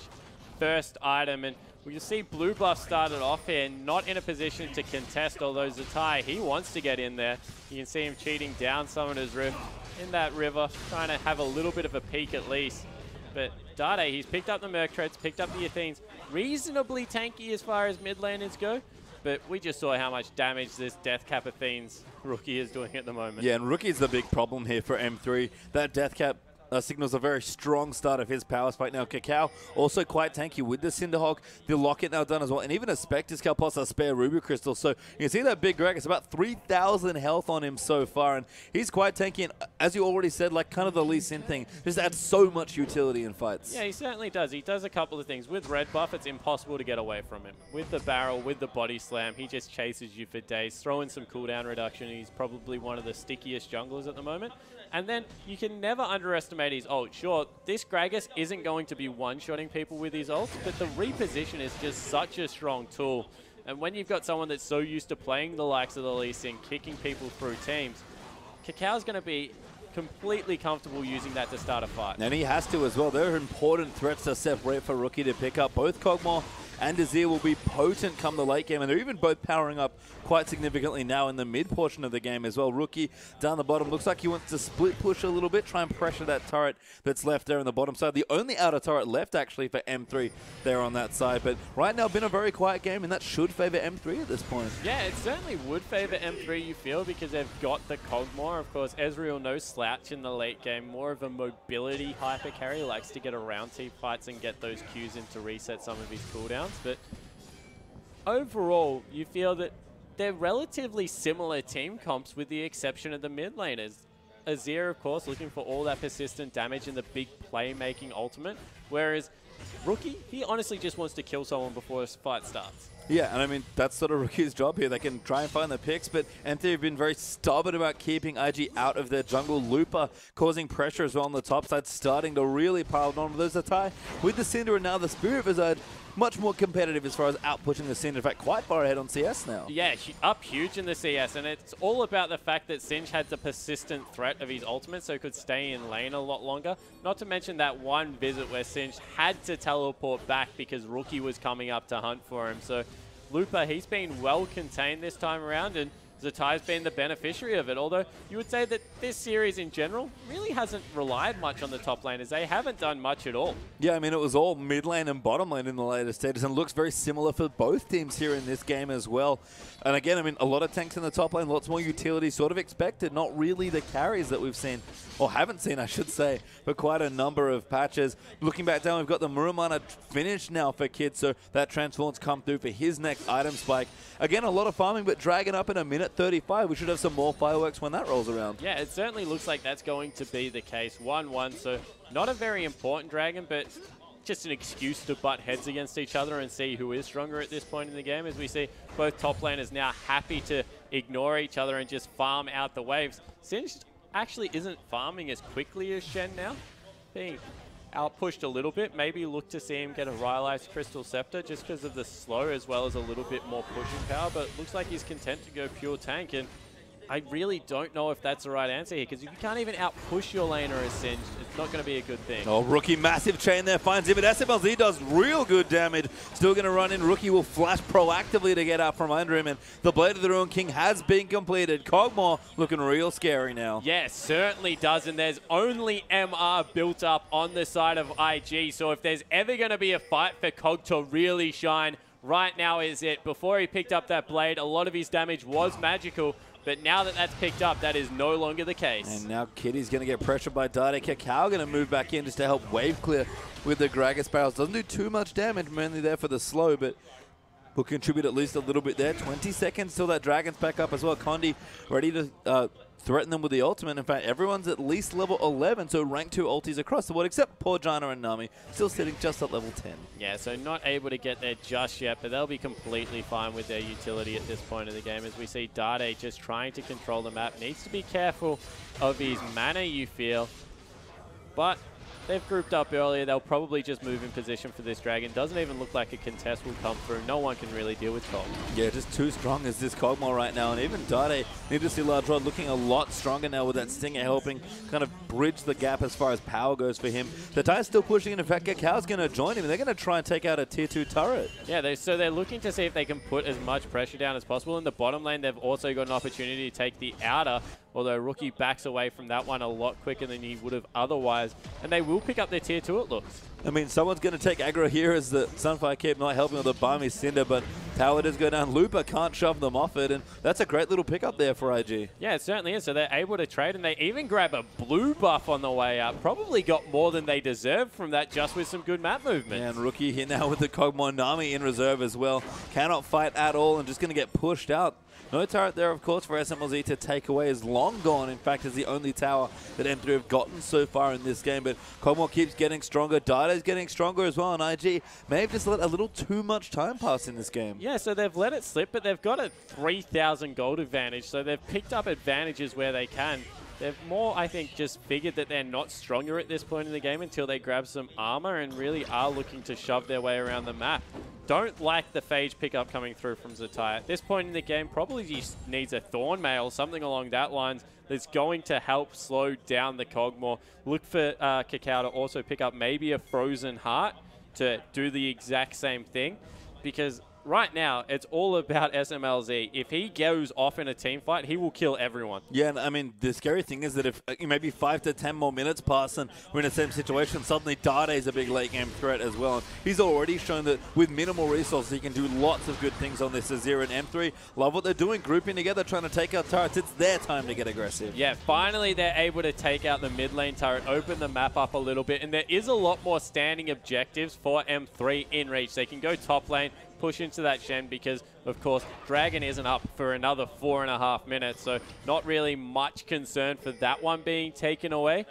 Speaker 3: first item. And we can see Blue Buff started off here, not in a position to contest, although Zatai, he wants to get in there. You can see him cheating down Summoner's Rift in that river, trying to have a little bit of a peek at least. But Day2, he's picked up the Merc Treads, picked up the Athenes, reasonably tanky as far as mid laners go. But we just saw how much damage this Death Cap Athenes rookie is doing at the moment.
Speaker 2: Yeah, and rookie's the big problem here for M3. That Death Cap signals a very strong start of his power spike. Now, Cacao also quite tanky with the Cinderhawk, the Locket now done as well, and even a Spectre Scale plus a spare Ruby Crystal. So you can see that big Greg, it's about 3,000 health on him so far, and he's quite tanky, and as you already said, like kind of the Lee Sin thing, just adds so much utility in fights.
Speaker 3: Yeah, he certainly does. He does a couple of things. With Red Buff, it's impossible to get away from him. With the barrel, with the body slam, he just chases you for days. Throw in some cooldown reduction, he's probably one of the stickiest junglers at the moment. And then you can never underestimate his ult. Sure, this Gragas isn't going to be one-shotting people with his ult, but the reposition is just such a strong tool. And when you've got someone that's so used to playing the likes of the Lee Sin, kicking people through teams, Cacao's going to be completely comfortable using that to start a fight.
Speaker 2: And he has to as well. There are important threats to separate for Rookie to pick up. Both Kog'Maw and Azir will be potent come the late game, and they're even both powering up quite significantly now in the mid portion of the game as well. Rookie down the bottom looks like he wants to split push a little bit, try and pressure that turret that's left there on the bottom side. The only outer turret left actually for M3 there on that side, but right now been a very quiet game, and that should favor M3 at this point.
Speaker 3: Yeah, it certainly would favor M3, you feel, because they've got the Kog'Maw. Of course, Ezreal no slouch in the late game, more of a mobility hyper carry, likes to get around team fights and get those Qs in to reset some of his cooldowns. But overall, you feel that they're relatively similar team comps with the exception of the mid laners. Azir, of course, looking for all that persistent damage in the big playmaking ultimate, whereas Rookie, he honestly just wants to kill someone before a fight starts.
Speaker 2: Yeah, and I mean, that's sort of Rookie's job here. They can try and find the picks, but M3 have been very stubborn about keeping IG out of their jungle. Looper causing pressure as well on the top side, starting to really pile on. There's a tie with the Cinder, and now the Spirit Wizard, much more competitive as far as outpushing the Cinder. In fact, quite far ahead on CS now.
Speaker 3: Yeah, up huge in the CS, and it's all about the fact that Singe had the persistent threat of his ultimate, so he could stay in lane a lot longer. Not to mention that one visit where Singe had to teleport back because Rookie was coming up to hunt for him. So Looper, he's been well contained this time around, and Zatai's been the beneficiary of it, although you would say that this series in general really hasn't relied much on the top laners. They haven't done much at all.
Speaker 2: Yeah, I mean, it was all mid lane and bottom lane in the later stages, and looks very similar for both teams here in this game as well. And again, I mean, a lot of tanks in the top lane, lots more utility sort of expected, not really the carries that we've seen, or haven't seen, I should say, for quite a number of patches. Looking back down, we've got the Muramana finished now for Kid, so that transform's come through for his next item spike. Again, a lot of farming, but Dragon up in a minute 35. We should have some more fireworks when that rolls around.
Speaker 3: Yeah, it certainly looks like that's going to be the case. 1-1, so not a very important Dragon, but just an excuse to butt heads against each other and see who is stronger at this point in the game, as we see both top laners now happy to ignore each other and just farm out the waves. Singe actually isn't farming as quickly as Shen now, being outpushed a little bit. Maybe look to see him get a Rylai's Crystal Scepter just because of the slow as well as a little bit more pushing power, but looks like he's content to go pure tank, and I really don't know if that's the right answer here, because if you can't even outpush your laner as Singed, it's not going to be a good thing.
Speaker 2: Oh, Rookie, massive chain there, finds him, but SMLZ does real good damage. Still going to run in. Rookie will flash proactively to get out from under him, and the Blade of the Ruined King has been completed. Kog'Maw looking real scary now.
Speaker 3: Yeah, certainly does, and there's only MR built up on the side of IG, so if there's ever going to be a fight for Kog to really shine, right now is it. Before he picked up that Blade, a lot of his damage was magical, but now that that's picked up, that is no longer the case.
Speaker 2: And now Kitty's going to get pressured by Day2. Cacao going to move back in just to help wave clear with the Gragas barrels. Doesn't do too much damage, mainly there for the slow, but will contribute at least a little bit there. 20 seconds till that Dragon's back up as well. Condi ready to threaten them with the ultimate. In fact, everyone's at least level 11, so rank 2 ultis across the board, except poor Janna and Nami, still sitting just at level 10.
Speaker 3: Yeah, so not able to get there just yet, but they'll be completely fine with their utility at this point of the game, as we see Day2 just trying to control the map. Needs to be careful of his mana, you feel, but They've grouped up earlier. They'll probably just move in position for this Dragon. Doesn't even look like a contest will come through. No one can really deal with Cog.
Speaker 2: Yeah, just too strong as this Kog'Maw right now. And even Dade, need to see Large Rod looking a lot stronger now with that Stinger helping kind of bridge the gap as far as power goes for him. The Tie's still pushing, and in fact, Cacau's going to join him. They're going to try and take out a tier 2 turret.
Speaker 3: Yeah, so they're looking to see if they can put as much pressure down as possible. In the bottom lane, they've also got an opportunity to take the outer, although Rookie backs away from that one a lot quicker than he would have otherwise. And they will pick up their tier 2, it looks.
Speaker 2: I mean, someone's going to take aggro here as the Sunfire Cape not helping with the Balmy Cinder, but Tower does go down. Looper can't shove them off it, and that's a great little pickup there for IG.
Speaker 3: Yeah, it certainly is. So they're able to trade, and they even grab a blue buff on the way up. Probably got more than they deserved from that just with some good map movement.
Speaker 2: And Rookie here now with the Kog'Maw Nami in reserve as well. Cannot fight at all and just going to get pushed out. No turret there, of course, for SMLZ to take away. Is long gone, in fact, is the only tower that M3 have gotten so far in this game. But Kog'Maw keeps getting stronger. Dade's getting stronger as well, and IG may have just let a little too much time pass in this game.
Speaker 3: Yeah, so they've let it slip, but they've got a 3,000 gold advantage, so they've picked up advantages where they can. They've more, I think, just figured that they're not stronger at this point in the game until they grab some armor and really are looking to shove their way around the map. Don't like the Phage pickup coming through from Zatai. At this point in the game, probably just needs a Thorn Mail, something along that lines that's going to help slow down the Kog'Maw. Look for Cacao to also pick up maybe a Frozen Heart to do the exact same thing, because right now, it's all about SMLZ. If he goes off in a team fight, he will kill everyone.
Speaker 2: Yeah, and I mean, the scary thing is that if maybe 5 to 10 more minutes pass and we're in the same situation, suddenly Dade is a big late game threat as well. And he's already shown that with minimal resources, he can do lots of good things on this Azir and M3. Love what they're doing, grouping together, trying to take out turrets. It's their time to get aggressive.
Speaker 3: Yeah, finally they're able to take out the mid lane turret, open the map up a little bit, and there is a lot more standing objectives for M3 in reach. They can go top lane, push into that Shen because, of course, Dragon isn't up for another 4.5 minutes, so not really much concern for that one being taken away.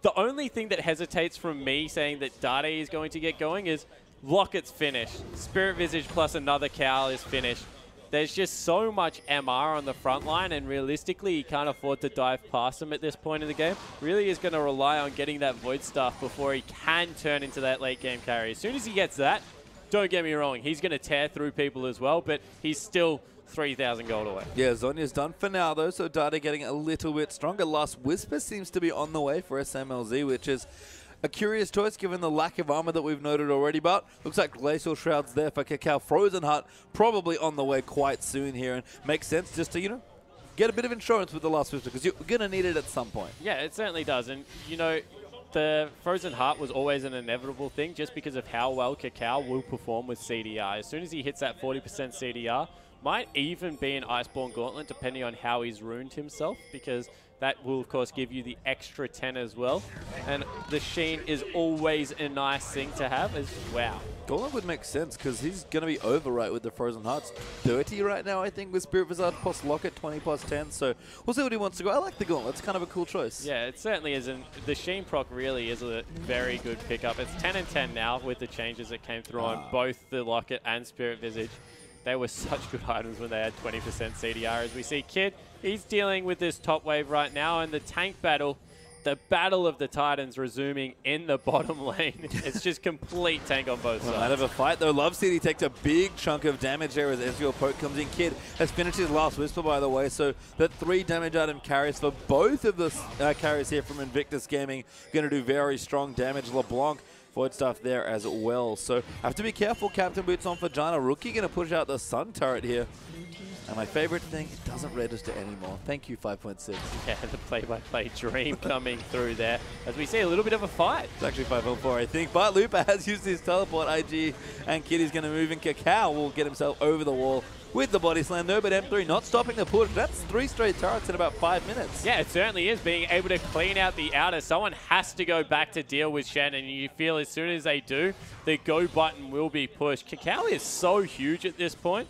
Speaker 3: The only thing that hesitates from me saying that Dade is going to get going is Locket's finished. Spirit Visage plus another Cowl is finished. There's just so much MR on the front line, and realistically, he can't afford to dive past him at this point in the game. Really is going to rely on getting that Void Staff before he can turn into that late game carry. As soon as he gets that, don't get me wrong, he's going to tear through people as well, but he's still 3,000 gold away.
Speaker 2: Yeah, Zonya's done for now, though, so Dade getting a little bit stronger. Last Whisper seems to be on the way for SMLZ, which is a curious choice given the lack of armor that we've noted already, but looks like Glacial Shroud's there for Cacao. Frozen Heart probably on the way quite soon here, and makes sense just to, you know, get a bit of insurance with the Last Whisper, because you're going to need it at some point.
Speaker 3: Yeah, it certainly does, and, you know, the Frozen Heart was always an inevitable thing just because of how well Cacao will perform with CDR. As soon as he hits that 40% CDR, might even be an Iceborne Gauntlet depending on how he's ruined himself, because that will, of course, give you the extra 10 as well. And the Sheen is always a nice thing to have as wow.
Speaker 2: Gauntlet would make sense because he's going to be over right with the Frozen Hearts. 30 right now, I think, with Spirit Visage plus Locket, 20 plus 10. So we'll see what he wants to go. I like the Gauntlet. It's kind of a cool choice.
Speaker 3: Yeah, it certainly is. And the Sheen proc really is a very good pickup. It's 10 and 10 now with the changes that came through on both the Locket and Spirit Visage. They were such good items when they had 20% CDR. As we see Kid, he's dealing with this top wave right now, and the tank battle, the battle of the Titans resuming in the bottom lane. It's just complete tank on both sides.
Speaker 2: Out of a fight, though. Love City takes a big chunk of damage there as Ezreal Poke comes in. Kid has finished his last Whisper, by the way, so that 3 damage item carries for both of the carries here from Invictus Gaming. Going to do very strong damage. LeBlanc Void Staff there as well. So have to be careful, Captain Boots on for Janna. Rookie going to push out the Sun turret here. And my favorite thing, it doesn't register anymore. Thank you, 5.6.
Speaker 3: Yeah, the play-by-play dream coming through there. As we see a little bit of a fight.
Speaker 2: It's actually 5.4, I think. But Looper has used his teleport. IG and Kitty's going to move in. Cacao will get himself over the wall with the body slam. No, but M3 not stopping the push. That's 3 straight turrets in about 5 minutes.
Speaker 3: Yeah, it certainly is. Being able to clean out the outer. Someone has to go back to deal with Shen, and you feel as soon as they do, the go button will be pushed. Cacao is so huge at this point.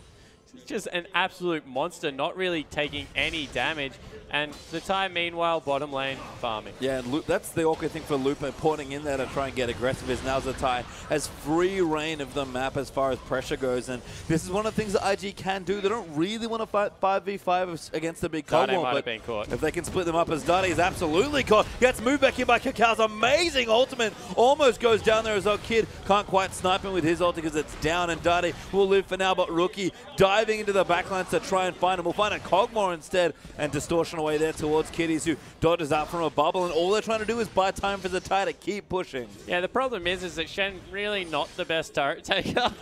Speaker 3: just an absolute monster, not really taking any damage. And Zatai, meanwhile, bottom lane farming.
Speaker 2: Yeah, and that's the awkward thing for Lupa, porting in there to try and get aggressive, is now Zatai has free reign of the map as far as pressure goes, and this is one of the things that IG can do. They don't really want to fight 5v5 against the big Cogwall,
Speaker 3: might
Speaker 2: but
Speaker 3: have been caught.
Speaker 2: If they can split them up, as Dade is absolutely caught. Gets moved back in by Cacau's amazing ultimate. Almost goes down there as our Kid can't quite snipe him with his ult because it's down, and Dade will live for now, but Rookie diving into the backlines to try and find him. We'll find a Cogmore instead, and Distortion away there towards Kitties, who dodges out from a bubble, and all they're trying to do is buy time for Zatai to keep pushing.
Speaker 3: Yeah, the problem is that Shen really not the best turret taker,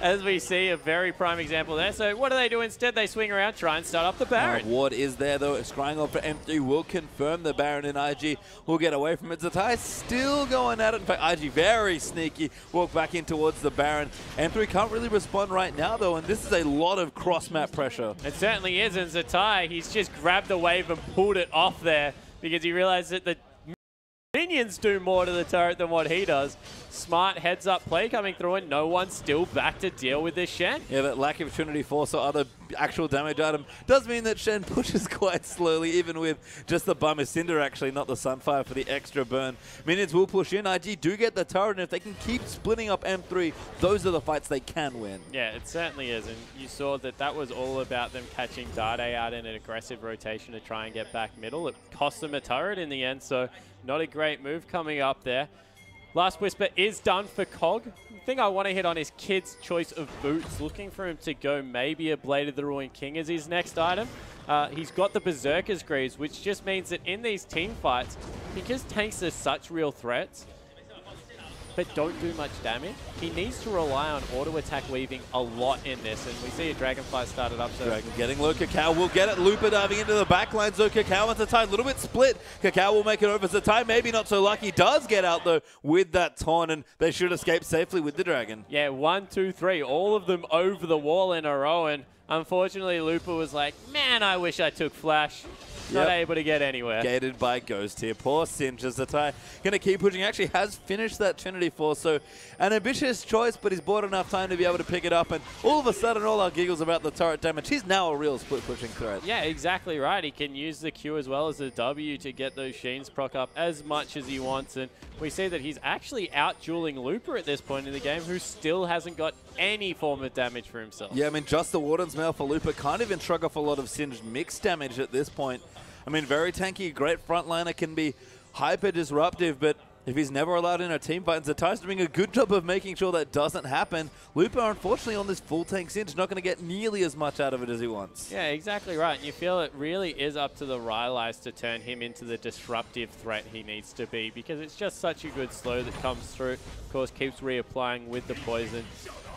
Speaker 3: as we see a very prime example there. So what do they do instead? They swing around, try and start up the Baron.
Speaker 2: Ward is there though, scrying on for M3 will confirm the Baron, and IG will get away from it. Zatai still going at it. In fact, IG very sneaky, walk back in towards the Baron. M3 can't really respond right now though, and this is a lot of cross-map pressure.
Speaker 3: It certainly is, and Zatai, he's just grabbed the wave and pulled it off there because he realized that the minions do more to the turret than what he does. Smart heads-up play coming through, and no one's still back to deal with this Shen.
Speaker 2: Yeah, that lack of Trinity Force or other actual damage item does mean that Shen pushes quite slowly, even with just the Bummer Cinder, actually, not the Sunfire for the extra burn. Minions will push in. IG do get the turret, and if they can keep splitting up M3, those are the fights they can win.
Speaker 3: Yeah, it certainly is, and you saw that that was all about them catching Dade out in an aggressive rotation to try and get back middle. It cost them a turret in the end, so not a great move coming up there. Last Whisper is done for Cog. The thing I want to hit on is Kid's choice of boots. Looking for him to go maybe a Blade of the Ruined King as his next item. He's got the Berserker's Greaves, which just means that in these team fights, because tanks are such real threats, but don't do much damage, he needs to rely on auto-attack weaving a lot in this, and we see a Dragonfly started up. So
Speaker 2: Dragon getting low, Cacao will get it. Lupa diving into the backline, so Cacao and Zatai a little bit split. Cacao will make it over. Zatai maybe not so lucky, does get out though with that taunt, and they should escape safely with the Dragon.
Speaker 3: Yeah, 1, 2, 3, all of them over the wall in a row, and unfortunately Lupa was like, man, I wish I took Flash. Not able to get anywhere.
Speaker 2: Gated by Ghost here. Poor Singe as Zatai going to keep pushing. Actually has finished that Trinity Force, so an ambitious choice, but he's bought enough time to be able to pick it up, and all of a sudden all our giggles about the turret damage. He's now a real split pushing threat.
Speaker 3: Yeah, exactly right. He can use the Q as well as the W to get those Sheens proc up as much as he wants, and we see that he's actually out-dueling Lupa at this point in the game, who still hasn't got any form of damage for himself.
Speaker 2: Yeah, I mean, just the Warden's Mail for Lupa can't even shrug off a lot of Singed mixed damage at this point. I mean, very tanky, great frontliner, can be hyper disruptive, but if he's never allowed in a team fight, and Zatai's doing a good job of making sure that doesn't happen, Lupa, unfortunately, on this full tank Singe, not going to get nearly as much out of it as he wants.
Speaker 3: Yeah, exactly right. And you feel it really is up to the Rylai's to turn him into the disruptive threat he needs to be, because it's just such a good slow that comes through. Of course, keeps reapplying with the poison.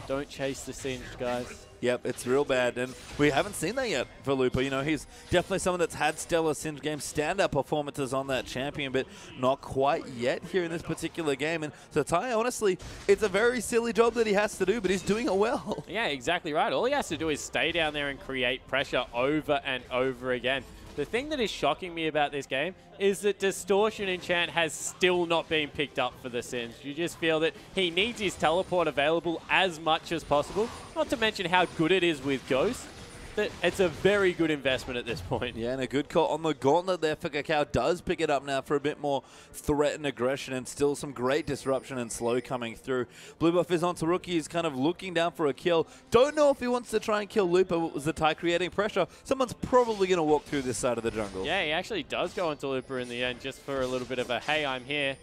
Speaker 3: Don't chase the Singe, guys.
Speaker 2: Yep, it's real bad, and we haven't seen that yet for Lupa. You know, he's definitely someone that's had stellar Singe game standout performances on that champion, but not quite yet here in this particular game. And Zatai, honestly, it's a very silly job that he has to do, but he's doing it well.
Speaker 3: Yeah, exactly right. All he has to do is stay down there and create pressure over and over again. The thing that is shocking me about this game is that Distortion Enchant has still not been picked up for the Singe. You just feel that he needs his teleport available as much as possible, not to mention how good it is with Ghost. That it's a very good investment at this point.
Speaker 2: Yeah, and a good call on the gauntlet there for Cacao. Does pick it up now for a bit more threat and aggression, and still some great disruption and slow coming through. Blue buff is onto Rookie. He's kind of looking down for a kill. Don't know if he wants to try and kill Lupa. Was Zatai creating pressure? Someone's probably going to walk through this side of the jungle.
Speaker 3: Yeah, he actually does go into Lupa in the end just for a little bit of a, hey, I'm here.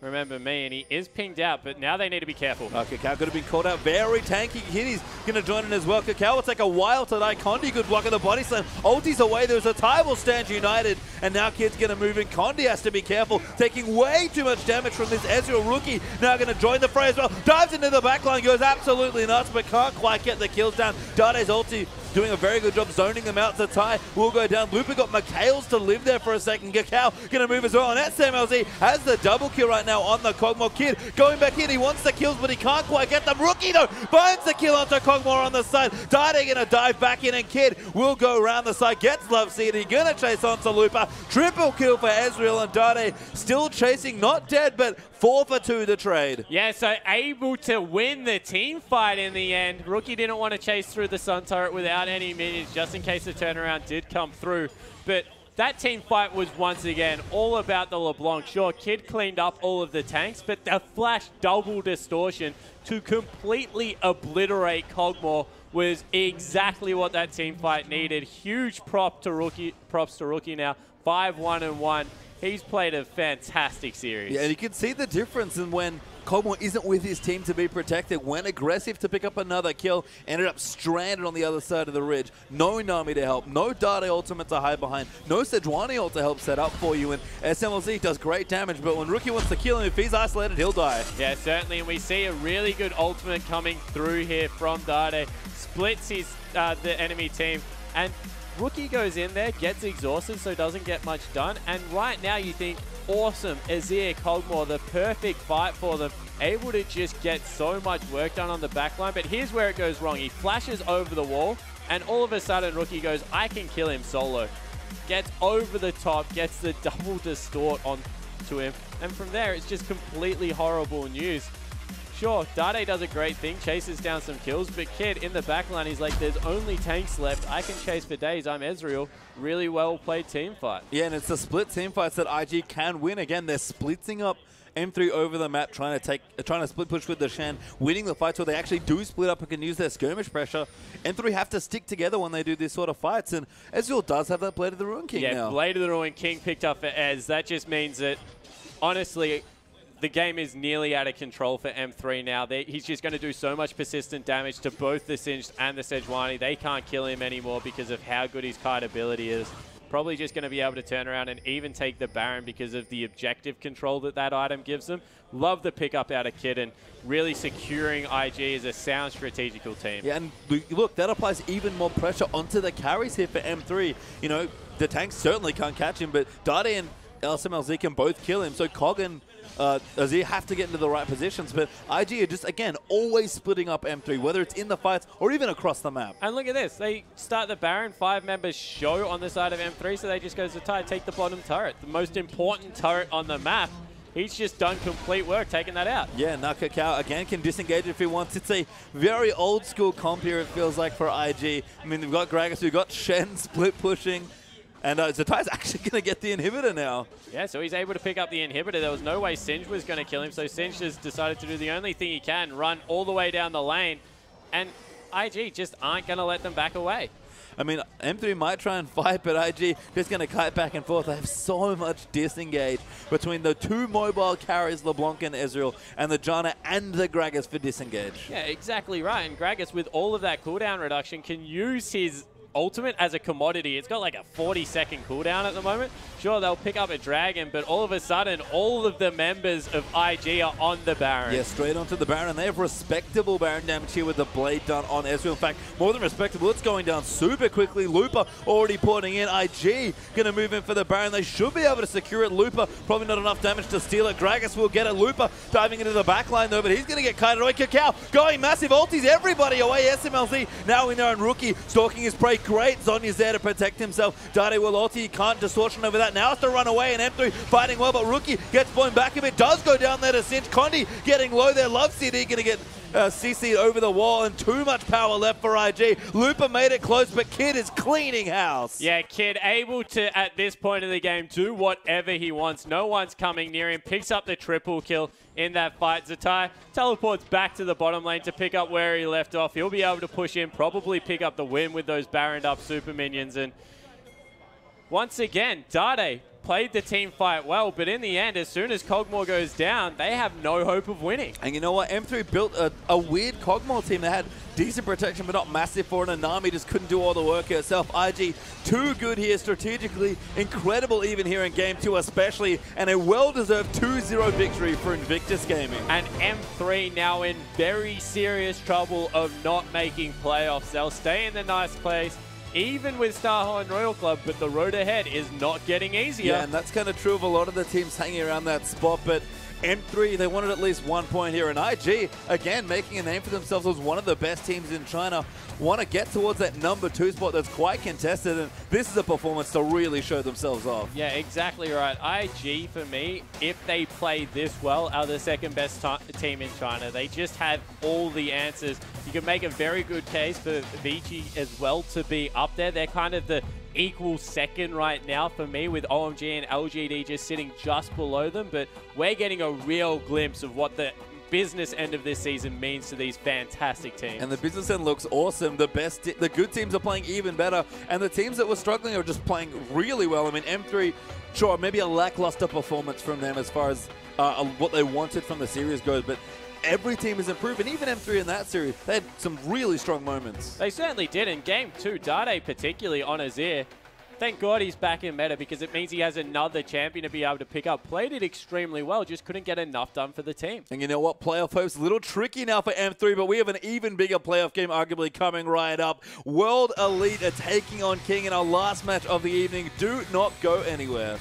Speaker 3: Remember me, and he is pinged out, but now they need to be careful.
Speaker 2: Cacao could have been called out. Very tanky hit. He's going to join in as well. Cacao will take a while to die. Condi, good block of the body slam. Ulti's away. There's a tie will stand united, and now Kid's going to move in. Condi has to be careful, taking way too much damage from this Ezreal Rookie. Now going to join the fray as well. Dives into the backline, goes absolutely nuts, but can't quite get the kills down. Dade's ulti doing a very good job zoning them out. Zatai will go down. Lupa got McHale's to live there for a second. Kakao going to move as well. And SMLZ has the double kill right now on the Kog'Maw. Kid going back in. He wants the kills, but he can't quite get them. Rookie, though, finds the kill onto Kog'Maw on the side. Dade going to dive back in, and Kid will go around the side. Gets Love Seed. He's going to chase onto Lupa. Triple kill for Ezreal, and Dade still chasing. Not dead, but 4 for 2 to trade.
Speaker 3: Yeah, so able to win the team fight in the end. Rookie didn't want to chase through the Sun turret without any minions, just in case the turnaround did come through. But that team fight was once again all about the LeBlanc. Sure, Kid cleaned up all of the tanks, but the flash double distortion to completely obliterate Kog'Maw was exactly what that team fight needed. Huge props to Rookie now. 5-1-1. He's played a fantastic series.
Speaker 2: Yeah, and you can see the difference in when Kog'Maw isn't with his team to be protected. Went aggressive to pick up another kill. Ended up stranded on the other side of the ridge. No Nami to help. No Dade ultimate to hide behind. No Sejuani ult to help set up for you. And SMLZ does great damage, but when Rookie wants to kill him, if he's isolated, he'll die.
Speaker 3: Yeah, certainly. And we see a really good ultimate coming through here from Dade. Splits his the enemy team. And Rookie goes in there, gets exhausted, so doesn't get much done. And right now you think, awesome, Azir, Kog'Maw, the perfect fight for them. Able to just get so much work done on the backline. But here's where it goes wrong. He flashes over the wall, and all of a sudden Rookie goes, I can kill him solo. Gets over the top, gets the double distort onto him. And from there, it's just completely horrible news. Sure, Dade does a great thing, chases down some kills, but Kid in the backline, he's like, there's only tanks left. I can chase for days. I'm Ezreal. Really well played team fight.
Speaker 2: Yeah, and it's the split team fights that IG can win. Again, they're splitting up M3 over the map, trying to split push with the Shen, winning the fights where they actually do split up and can use their skirmish pressure. M3 have to stick together when they do these sort of fights, and Ezreal does have that Blade of the Ruin King now.
Speaker 3: Yeah, Blade of the Ruin King picked up for Ez. That just means that, honestly, the game is nearly out of control for M3 now. He's just going to do so much persistent damage to both the Singed and the Sejuani. They can't kill him anymore because of how good his kite ability is. Probably just going to be able to turn around and even take the Baron because of the objective control that item gives them. Love the pickup out of Kid and really securing IG as a sound strategical team.
Speaker 2: Yeah, and look, that applies even more pressure onto the carries here for M3. You know, the tanks certainly can't catch him, but Dade and SMLZ can both kill him, so Kog and Azir have to get into the right positions, but IG are just, again, always splitting up M3, whether it's in the fights or even across the map.
Speaker 3: And look at this. They start the Baron, 5 members show on the side of M3, so they just go to Zatai, take the bottom turret. The most important turret on the map. He's just done complete work taking that out.
Speaker 2: Yeah, Nakakao, again, can disengage if he wants. It's a very old-school comp here, it feels like, for IG. I mean, we've got Gragas, we've got Shen split pushing. And Zatai's actually going to get the inhibitor now.
Speaker 3: Yeah, so he's able to pick up the inhibitor. There was no way Singed was going to kill him, so Singed has decided to do the only thing he can, run all the way down the lane. And IG just aren't going to let them back away.
Speaker 2: I mean, M3 might try and fight, but IG just going to kite back and forth. They have so much disengage between the two mobile carries, LeBlanc and Ezreal, and the Janna and the Gragas for disengage.
Speaker 3: Yeah, exactly right. And Gragas, with all of that cooldown reduction, can use his ultimate as a commodity. It's got like a 40-second cooldown at the moment. Sure, they'll pick up a dragon, but all of a sudden, all of the members of IG are on the Baron.
Speaker 2: Yeah, straight onto the Baron. They have respectable Baron damage here with the blade done on Ezreal. In fact, more than respectable. It's going down super quickly. Lupa already porting in. IG going to move in for the Baron. They should be able to secure it. Lupa, probably not enough damage to steal it. Gragas will get it. Lupa diving into the backline though, but he's going to get kited away. Kakao going massive ulties everybody away. SMLZ now in there, and Rookie stalking his prey. Great. Zonya's there to protect himself. Dade will ulti. He can't distortion over that. Now has to run away, and M3 fighting well, but Rookie gets blown back a bit. Does go down there to cinch. Condi getting low there. Love CD going to get CC'd over the wall, and too much power left for IG. Lupa made it close, but Kid is cleaning house.
Speaker 3: Yeah, Kid able to, at this point of the game, do whatever he wants. No one's coming near him. Picks up the triple kill in that fight. Zatai teleports back to the bottom lane to pick up where he left off. He'll be able to push in, probably pick up the win with those Baroned up super minions. And once again, Dade played the team fight well, but in the end, as soon as Cogmore goes down, they have no hope of winning.
Speaker 2: And you know what? M3 built a weird Cogmore team that had decent protection, but not massive for it, and Nami just couldn't do all the work herself. IG, too good here strategically. Incredible even here in Game 2 especially, and a well-deserved 2-0 victory for Invictus Gaming.
Speaker 3: And M3 now in very serious trouble of not making playoffs. They'll stay in the nice place, even with Starhorn Royal Club, but the road ahead is not getting easier.
Speaker 2: Yeah, and that's kind of true of a lot of the teams hanging around that spot, but M3, they wanted at least 1 point here, and IG, again, making a name for themselves as one of the best teams in China, want to get towards that #2 spot that's quite contested, and this is a performance to really show themselves off.
Speaker 3: Yeah, exactly right. IG, for me, if they play this well, are the second best team in China. They just have all the answers. You can make a very good case for Vici as well to be up there. They're kind of the equal second right now for me, with OMG and LGD just sitting just below them, but we're getting a real glimpse of what the business end of this season means to these fantastic teams.
Speaker 2: And the business end looks awesome. The good teams are playing even better, and the teams that were struggling are just playing really well. I mean, M3, sure, maybe a lackluster performance from them as far as what they wanted from the series goes, but every team has improved, and even M3 in that series, they had some really strong moments.
Speaker 3: They certainly did. In Game 2, Dade particularly on Azir, thank God he's back in meta, because it means he has another champion to be able to pick up. Played it extremely well, just couldn't get enough done for the team.
Speaker 2: And you know what? Playoff hope's a little tricky now for M3, but we have an even bigger playoff game arguably coming right up. World Elite are taking on King in our last match of the evening. Do not go anywhere.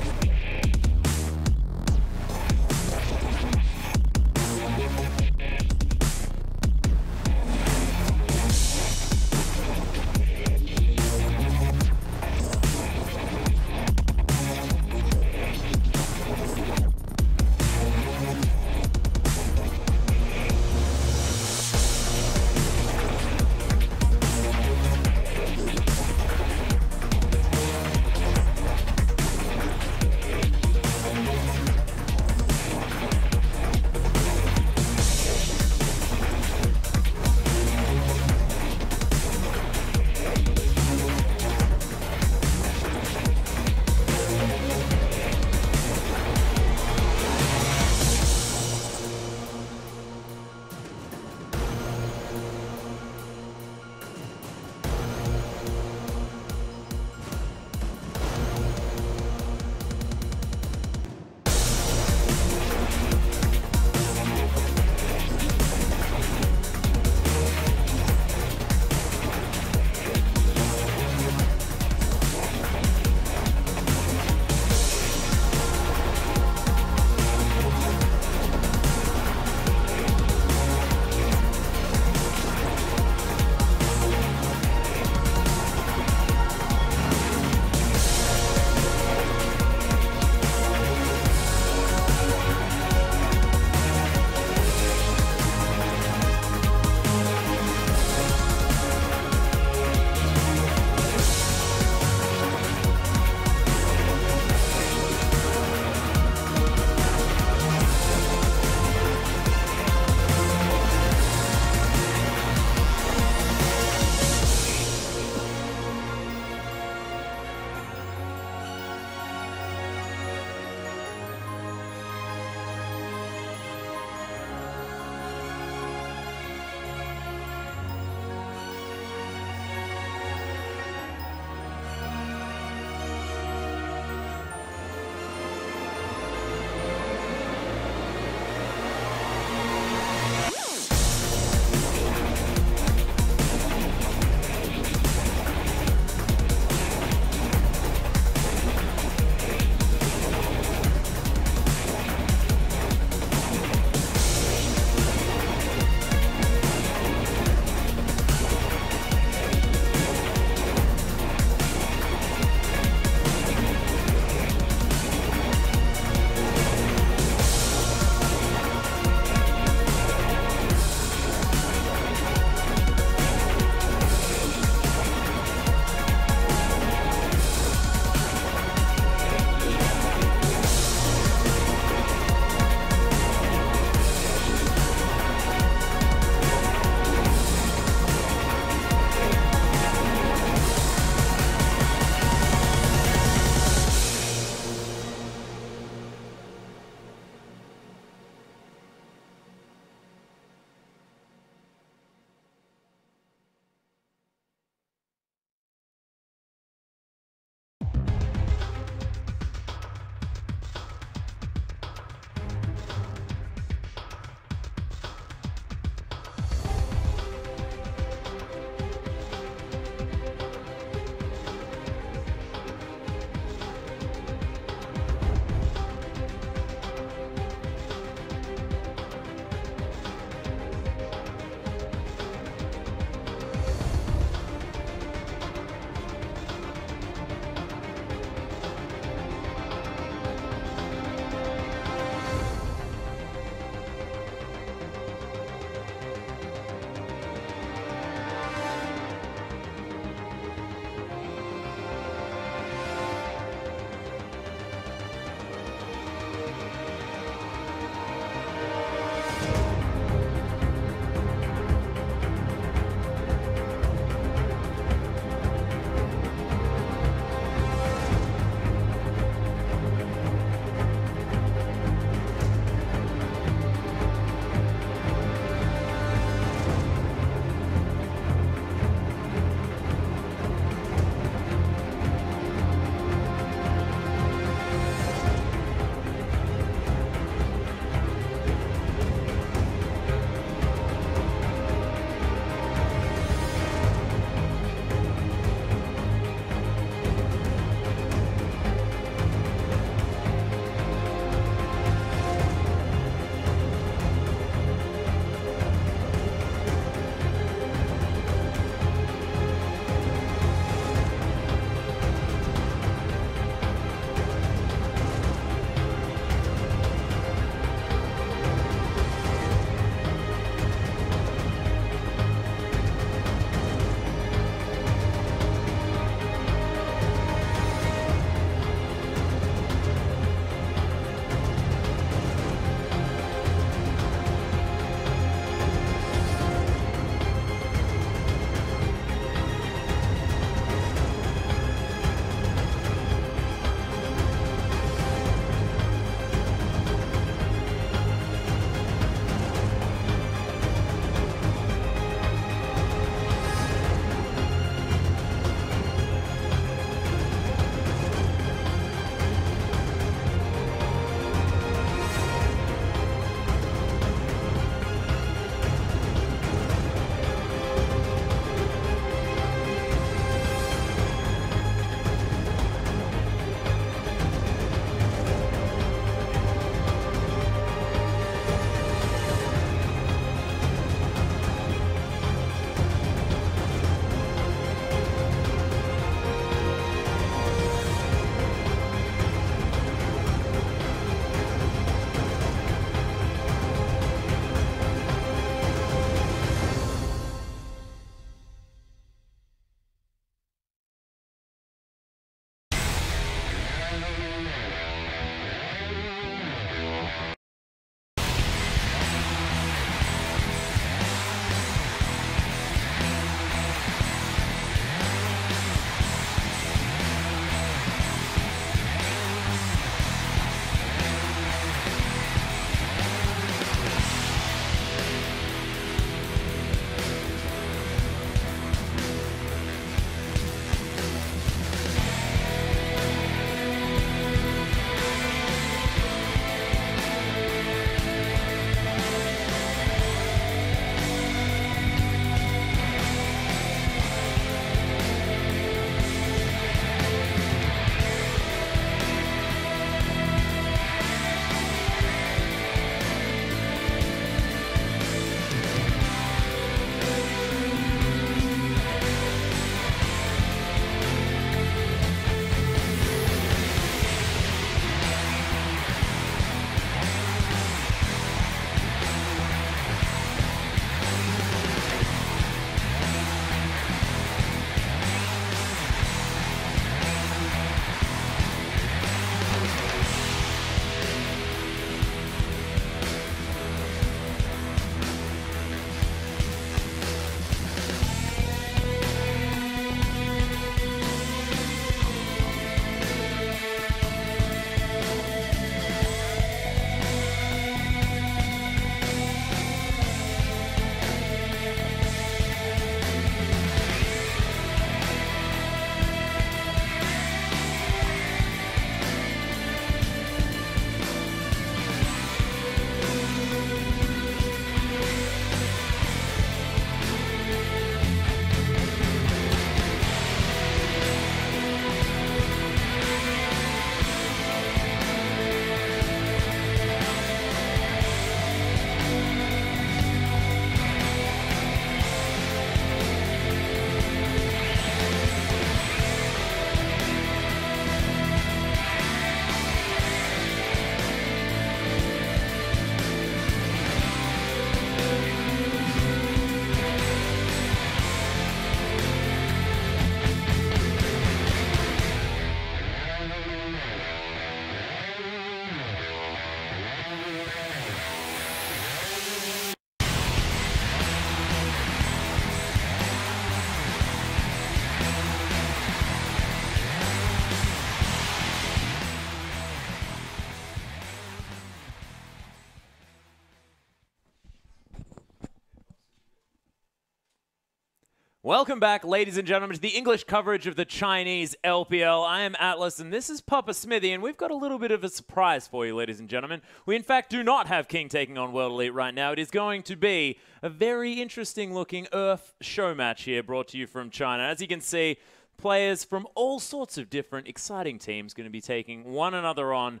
Speaker 4: Welcome back, ladies and gentlemen, to the English coverage of the Chinese LPL. I am Atlas, and this is Papa Smithy, and we've got a little bit of a surprise for you, ladies and gentlemen. We, in fact, do not have King taking on World Elite right now. It is going to be a very interesting-looking Earth show match here, brought to you from China. As you can see, players from all sorts of different exciting teams going to be taking one another on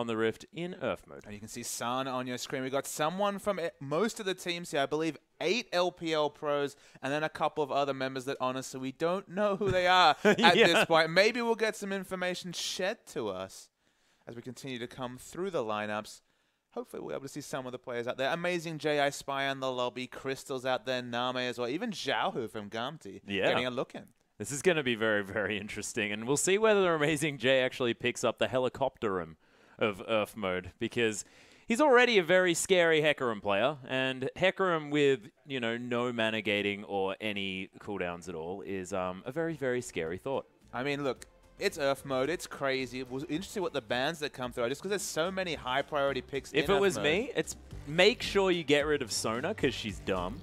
Speaker 4: the Rift in Earth mode.
Speaker 5: And you can see San on your screen. We've got someone from most of the teams here, I believe 8 LPL pros, and then a couple of other members that honestly we don't know who they are at this point. Maybe we'll get some information shed to us as we continue to come through the lineups. Hopefully we'll be able to see some of the players out there. Amazing J, I spy on the lobby. Crystal's out there, Name as well. Even Xiaohu from Gamti getting a look in.
Speaker 4: This is going to be very, very interesting, and we'll see whether Amazing J actually picks up the helicopterum of Earth mode, because he's already a very scary Hecarim player, and Hecarim with, you know, no mana gating or any cooldowns at all is a very, very scary thought.
Speaker 5: I mean, look, it's Earth mode. It's crazy. It was interesting what the bans that come through, just because there's so many high priority picks
Speaker 4: If it was me, it's make sure you get rid of Sona because she's dumb.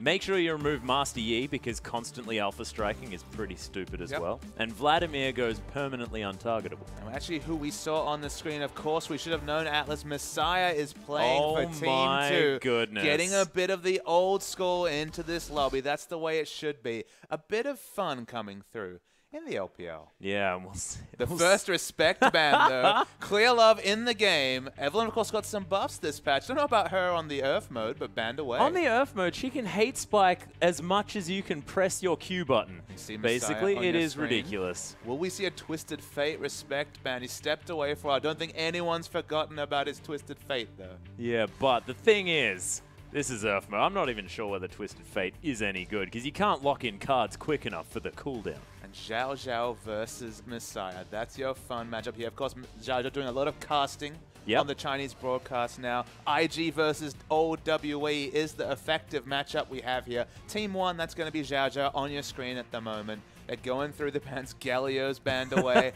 Speaker 4: Make sure you remove Master Yi because constantly alpha striking is pretty stupid as well. And Vladimir goes permanently untargetable.
Speaker 5: And actually, who we saw on the screen, of course, we should have known Atlas Messiah is playing for Team 2.
Speaker 4: Goodness.
Speaker 5: Getting a bit of the old school into this lobby. That's the way it should be. A bit of fun coming through in the LPL.
Speaker 4: Yeah, and we'll see.
Speaker 5: The first respect ban, though. Clear love in the game. Evelyn, of course, got some buffs this patch. Don't know about her on the Earth mode, but banned away.
Speaker 4: On the Earth mode, she can hate spike as much as you can press your Q button. Basically, it is ridiculous.
Speaker 5: Will we see a Twisted Fate respect ban? He stepped away for I don't think anyone's forgotten about his Twisted Fate, though.
Speaker 4: Yeah, but the thing is, this is Earth mode. I'm not even sure whether Twisted Fate is any good, because you can't lock in cards quick enough for the cooldown.
Speaker 5: And Zhao Zhao versus Messiah. That's your fun matchup here. Of course, Zhao Zhao doing a lot of casting on the Chinese broadcast now. IG versus old WE is the effective matchup we have here. Team 1, that's going to be Zhao Zhao on your screen at the moment. They're going through the bans. Galio's banned away.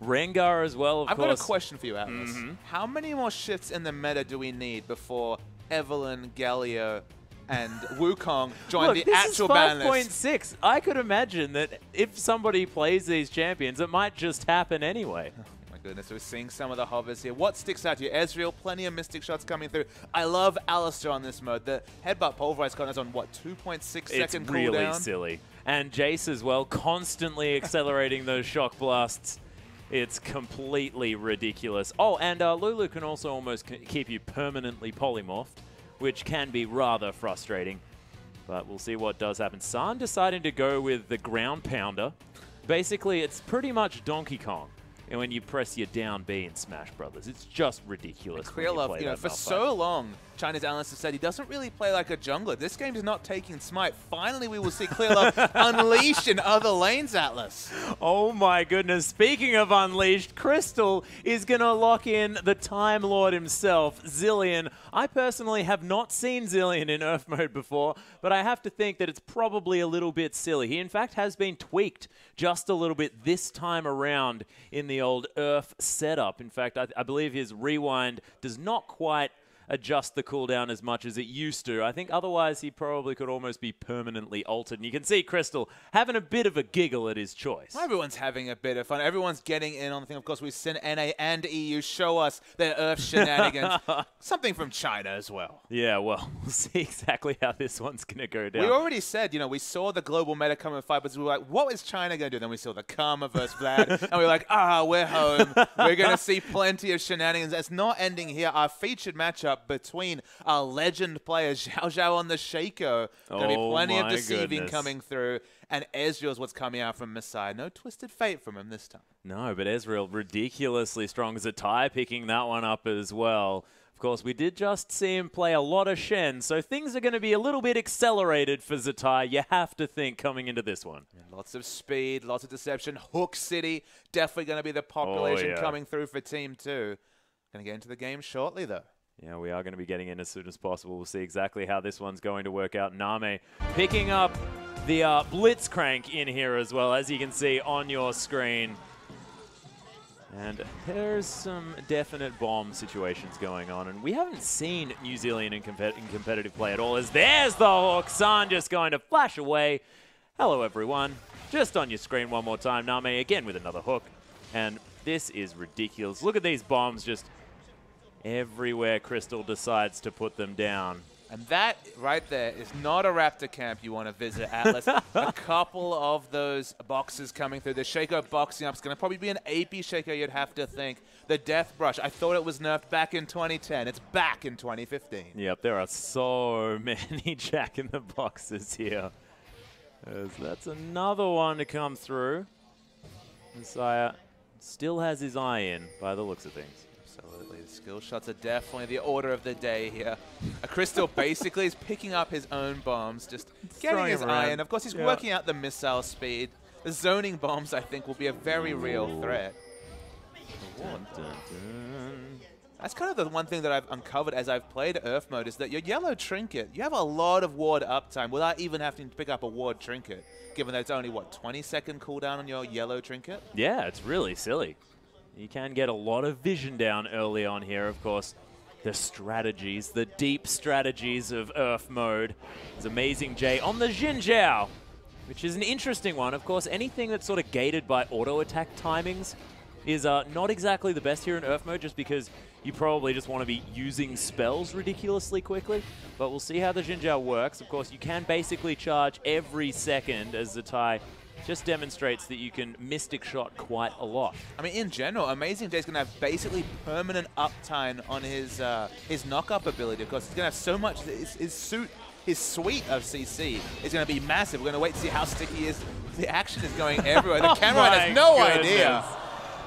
Speaker 4: Rengar as well, of course.
Speaker 5: I've got a question for you, Atlas. How many more shifts in the meta do we need before Evelyn, Galio, and Wukong join the actual ban list?
Speaker 4: This is 5.6. I could imagine that if somebody plays these champions, it might just happen anyway.
Speaker 5: Oh my goodness, we're seeing some of the hovers here. What sticks out to you? Ezreal, plenty of Mystic shots coming through. I love Alistair on this mode. The Headbutt Pulverize con is on, what, 2.6 second cooldown?
Speaker 4: It's really silly. And Jace as well, constantly accelerating those shock blasts. It's completely ridiculous. Oh, and Lulu can also almost keep you permanently polymorphed, which can be rather frustrating. But we'll see what does happen. San deciding to go with the ground pounder. Basically, it's pretty much Donkey Kong. And when you press your down B in Smash Brothers, it's just ridiculous.
Speaker 5: Clear love, you know, for so long, China's analysts have said he doesn't really play like a jungler. This game is not taking Smite. Finally, we will see Clear love unleashed in other lanes, Atlas.
Speaker 4: Oh my goodness. Speaking of unleashed, Crystal is going to lock in the Time Lord himself, Zilean. I personally have not seen Zilean in Earth mode before, but I have to think that it's probably a little bit silly. He, in fact, has been tweaked just a little bit this time around in the old Earth setup. In fact, I believe his rewind does not quite adjust the cooldown as much as it used to. I think otherwise he probably could almost be permanently altered. And you can see Crystal having a bit of a giggle at his choice.
Speaker 5: Well, everyone's having a bit of fun. Everyone's getting in on the thing. Of course, we've seen NA and EU show us their Earth shenanigans. Something from China as well.
Speaker 4: Yeah, well, we'll see exactly how this one's going to go down.
Speaker 5: We already said, you know, we saw the global meta come in fight, but we were like, what is China going to do? Then we saw the Karma versus Vlad, and we were like, we're home. We're going to see plenty of shenanigans. It's not ending here. Our featured matchup between our legend players, Zhao Zhao on the Shaco. Going to be plenty of deceiving coming through. And Ezreal's what's coming out from Messiah. No Twisted Fate from him this time.
Speaker 4: No, but Ezreal ridiculously strong. Zatai picking that one up as well. Of course, we did just see him play a lot of Shen, so things are going to be a little bit accelerated for Zatai, you have to think, coming into this one.
Speaker 5: And lots of speed, lots of deception. Hook City, definitely going to be the population coming through for Team 2. Going to get into the game shortly, though.
Speaker 4: Yeah, we are going to be getting in as soon as possible. We'll see exactly how this one's going to work out. Name picking up the Blitzcrank in here as well, as you can see on your screen. And there's some definite bomb situations going on, and we haven't seen New Zealand in competitive play at all, as there's the hook. San just going to flash away. Hello, everyone. Just on your screen one more time. Name again with another hook. And this is ridiculous. Look at these bombs just everywhere Crystal decides to put them down.
Speaker 5: And that right there is not a Raptor camp you want to visit, Atlas. A couple of those boxes coming through. The Shaco boxing up is going to probably be an AP Shaco, you'd have to think. The Death Brush, I thought it was nerfed back in 2010. It's back in 2015.
Speaker 4: Yep, there are so many Jack-in-the-Boxes here. That's another one to come through. Messiah still has his eye in, by the looks of things.
Speaker 5: Absolutely. The skill shots are definitely the order of the day here. A Crystal basically is picking up his own bombs, just getting his eye in. Of course, he's working out the missile speed. The zoning bombs, I think, will be a very real threat.
Speaker 4: Dun, dun, dun.
Speaker 5: That's kind of the one thing that I've uncovered as I've played Earth mode is that your yellow trinket, you have a lot of ward uptime without even having to pick up a ward trinket, given that it's only, what, 20-second cooldown on your yellow trinket?
Speaker 4: Yeah, it's really silly. You can get a lot of vision down early on here, of course. The strategies, the deep strategies of Earth mode. It's Amazing J on the Xin Zhao, which is an interesting one. Of course, anything that's sort of gated by auto attack timings is not exactly the best here in Earth mode, just because you probably just want to be using spells ridiculously quickly. But we'll see how the Xin Zhao works. Of course, you can basically charge every second, as Zatai just demonstrates that you can Mystic Shot quite a lot. I mean, in general, Amazing Jay's going to have basically permanent uptime on his knock-up ability. Of course, he's going to have so much, his suite of CC is going to be massive. We're going to wait to see how sticky he is. The action is going everywhere. The camera has no idea.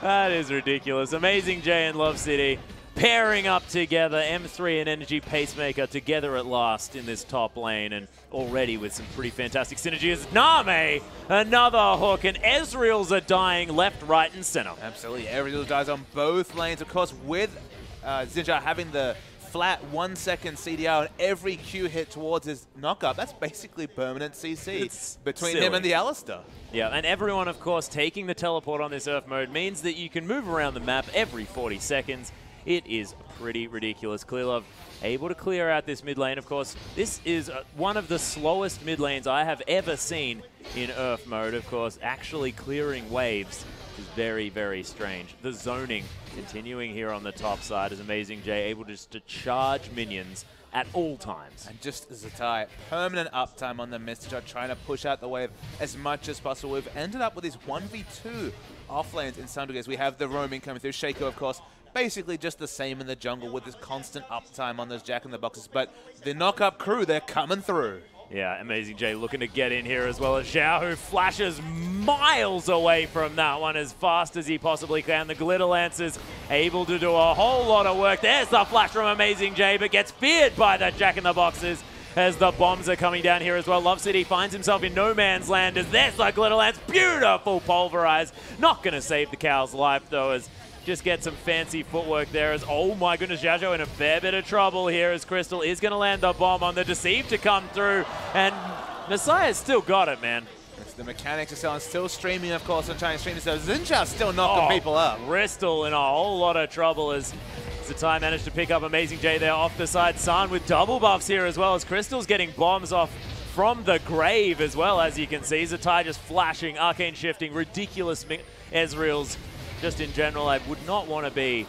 Speaker 4: That is ridiculous. Amazing Jay and Love City pairing up together. M3 and Energy Pacemaker together at last in this top lane, and already with some pretty fantastic synergy as Name, another hook, and Ezreal's are dying left, right, and center. Absolutely. Ezreal dies on both lanes. Of course, with Xin Zhao having the flat 1 second CDR on every Q hit towards his knockup, that's basically permanent CC between him and the Alistar. Yeah, and everyone, of course, taking the teleport on this Earth mode means that you can move around the map every 40 seconds. It is pretty ridiculous. Clearlove able to clear out this mid lane. Of course, this is one of the slowest mid lanes I have ever seen in Earth mode. Of course, actually clearing waves is very, very strange. The zoning continuing here on the top side is Amazing J, able just to charge minions at all times. And just Zatai, permanent uptime on the Mystic Shot, trying to push out the wave as much as possible. We've ended up with these 1v2 off lanes in some degrees. We have the roaming coming through. Shaco, of course, basically just the same in the jungle with this constant uptime on those Jack-in-the-Boxes. But the knock-up crew, they're coming through. Yeah, Amazing J looking to get in here as well as Zhao, who flashes miles away from that one as fast as he possibly can. The Glitter Lancers able to do a whole lot of work. There's the flash from Amazing J, but gets feared by the Jack-in-the-Boxes as the bombs are coming down here as well. Love City finds himself in no man's land as there's the Glitter Lance. Beautiful Pulverize. Not going to save the cow's life, though, as just get some fancy footwork there as, oh my goodness, Zhao in a fair bit of trouble here as Crystal is going to land the bomb on the Deceive to come through, and Messiah's still got it, man. It's the mechanics of still streaming, of course, and trying to stream himself. Xin Zhao still knocking people up. Crystal in a whole lot of trouble as Zatai managed to pick up Amazing J there off the side. San with double buffs here as well as Crystal's getting bombs off from the grave as well, as you can see. Zatai just flashing, arcane shifting, ridiculous Ezreal's. Just in general, I would not want to be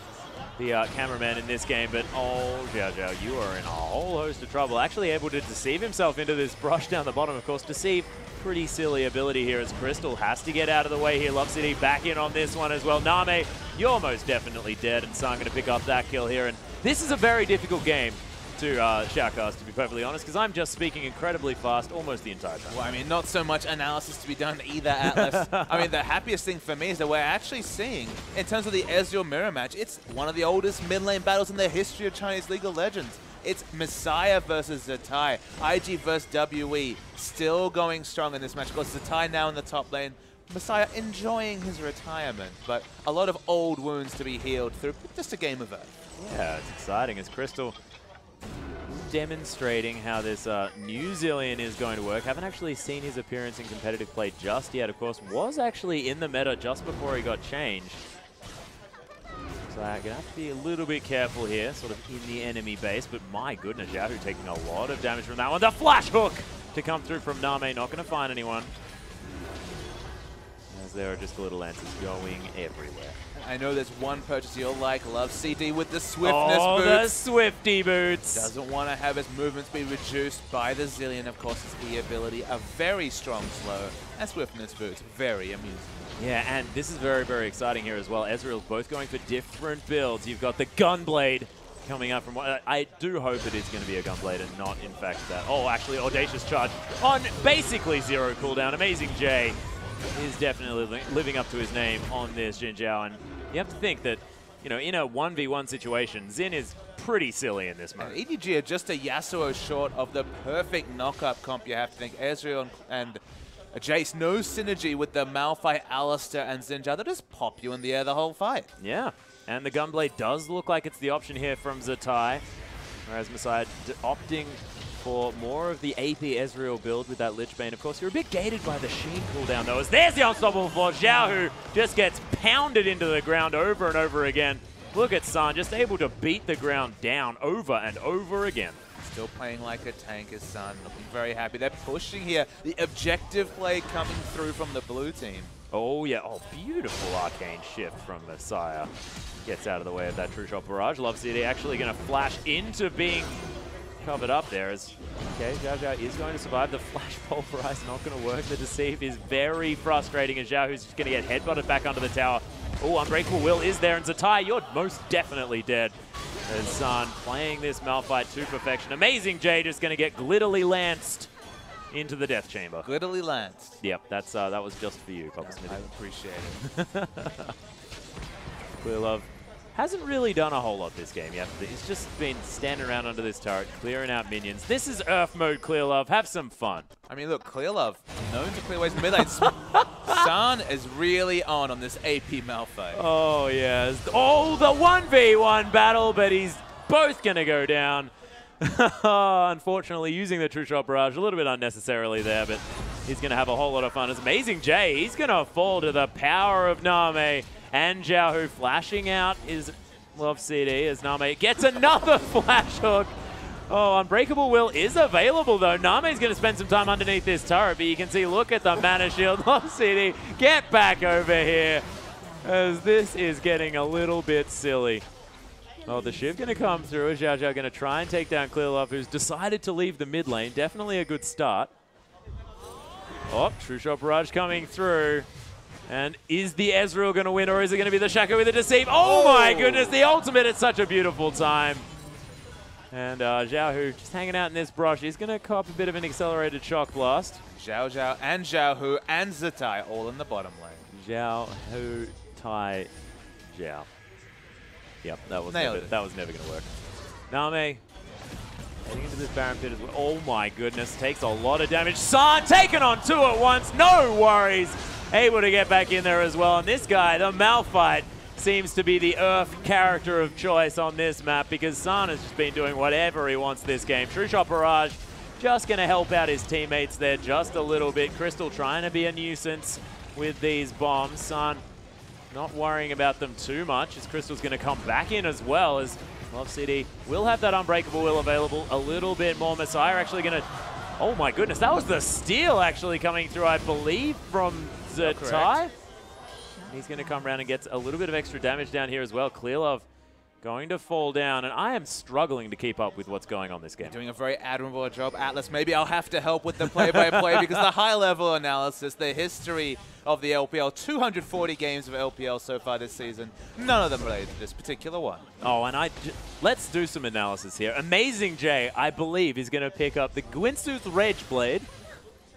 Speaker 4: the cameraman in this game, but oh, Zhao, you are in a whole host of trouble. Actually able to deceive himself into this brush down the bottom. Of course, Deceive, pretty silly ability here as Crystal has to get out of the way here. Love City back in on this one as well. Name, you're most definitely dead, and San going to pick up that kill here. And this is a very difficult game to shoutcast, to be perfectly honest, because I'm just speaking incredibly fast almost the entire time. Well, I mean, not so much analysis to be done either, Atlas. I mean, the happiest thing for me is that we're actually seeing, in terms of the Ezreal mirror match, it's one of the oldest mid lane battles in the history of Chinese League of Legends. It's Messiah versus Zatai, IG versus WE, still going strong in this match. Of course, Zatai now in the top lane, Messiah enjoying his retirement, but a lot of old wounds to be healed through just a game of Earth. Yeah, it's exciting as Crystal demonstrating how this New Zealand is going to work. Haven't actually seen his appearance in competitive play just yet. Of course, was actually in the meta just before he got changed. So I'm going to have to be a little bit careful here, sort of in the enemy base. But my goodness, Yahoo taking a lot of damage from that one. The flash hook to come through from Name. Not going to find anyone. As there are just little answers going everywhere.
Speaker 5: I know there's one purchase you'll like. Love CD with the swiftness
Speaker 4: boots.
Speaker 5: the
Speaker 4: Swifty boots.
Speaker 5: Doesn't want to have his movements be reduced by the Zillion. Of course, his E ability, a very strong slow. And swiftness boots, very amusing.
Speaker 4: Yeah, and this is very, very exciting here as well. Ezreal's both going for different builds. You've got the Gunblade coming up from... I do hope it is going to be a Gunblade and not, in fact, that... Oh, actually, Audacious Charge on basically 0 cooldown. Amazing J is definitely living up to his name on this Jin Zhao. And you have to think that, you know, in a 1v1 situation, Xin is pretty silly in this mode.
Speaker 5: And EDG are just a Yasuo short of the perfect knock-up comp, you have to think. Ezreal and Jace, no synergy with the Malphite, Alistair, and Xin Zhao. They'll just pop you in the air the whole fight.
Speaker 4: Yeah, and the Gunblade does look like it's the option here from Zatai, whereas Messiah opting for more of the AP Ezreal build with that Lichbane. Of course, you're a bit gated by the Sheen cooldown, though, as there's the unstoppable for Zhao, who just gets pounded into the ground over and over again. Look at San, just able to beat the ground down over and over again.
Speaker 5: Still playing like a tank is Sun, looking very happy. They're pushing here. The objective play coming through from the blue team.
Speaker 4: Oh, yeah. Oh, beautiful arcane shift from Messiah. Gets out of the way of that True Shot Barrage. Love City actually going to flash into being covered up there. As okay, Zhao Zhao is going to survive. The Flash Pulverize not going to work. The Deceive is very frustrating as Zhao, who's just going to get headbutted back under the tower. Oh, Unbreakable Will is there, and Zatai, you're most definitely dead. As San playing this Malphite to perfection. Amazing J just going to get glitterly lanced into the Death Chamber.
Speaker 5: Glitterly lanced.
Speaker 4: Yep, that's that was just for you, Papa Smith.
Speaker 5: I appreciate it.
Speaker 4: Clear Love hasn't really done a whole lot this game yet. He's just been standing around under this turret, clearing out minions. This is Earth mode, Clear Love. Have some fun.
Speaker 5: I mean, look, Clear Love, known to clear ways in mid lane. San is really on this AP Malphite.
Speaker 4: Oh, yes. Oh, the 1v1 battle, but he's both going to go down. Unfortunately, using the True Shot Barrage a little bit unnecessarily there, but he's going to have a whole lot of fun. It's Amazing J. He's going to fall to the power of Name. And Zhao, who flashing out is Love CD as Name gets another flash hook. Oh, Unbreakable Will is available, though. Name's going to spend some time underneath this turret, but you can see, look at the mana shield. Love CD, get back over here, as this is getting a little bit silly. Oh, the Shiv going to come through. Zhao Zhao going to try and take down Clear Love, who's decided to leave the mid lane. Definitely a good start. Oh, True Shot Barrage coming through. And is the Ezreal going to win, or is it going to be the Shaco with the Deceive? Oh my goodness, the ultimate at such a beautiful time. And Zhao, who just hanging out in this brush, is going to cop a bit of an accelerated shock blast.
Speaker 5: Zhao Zhao and Zhao Hu and Zatai all in the bottom lane.
Speaker 4: Zhao Hu Tai Zhao. Yep, that was never going to work. Name heading into this Baron Pit as well. Oh my goodness, takes a lot of damage. San taken on 2 at once, no worries. Able to get back in there as well. And this guy, the Malphite, seems to be the Earth character of choice on this map because San has just been doing whatever he wants this game. True Shot Barrage just going to help out his teammates there just a little bit. Crystal trying to be a nuisance with these bombs. San not worrying about them too much as Crystal's going to come back in as well, as Love City will have that Unbreakable Will available a little bit more. Messiah actually going to... Oh my goodness, that was the steal actually coming through, I believe, from Zatai. He's going to come around and get a little bit of extra damage down here as well. Clear Love going to fall down, and I am struggling to keep up with what's going on this game.
Speaker 5: Doing a very admirable job. Atlas, maybe I'll have to help with the play-by-play because the high-level analysis, the history of the LPL, 240 games of LPL so far this season, none of them related to this particular one.
Speaker 4: Oh, and let's do some analysis here. Amazing J, I believe, is going to pick up the Gwynsuth Rage Blade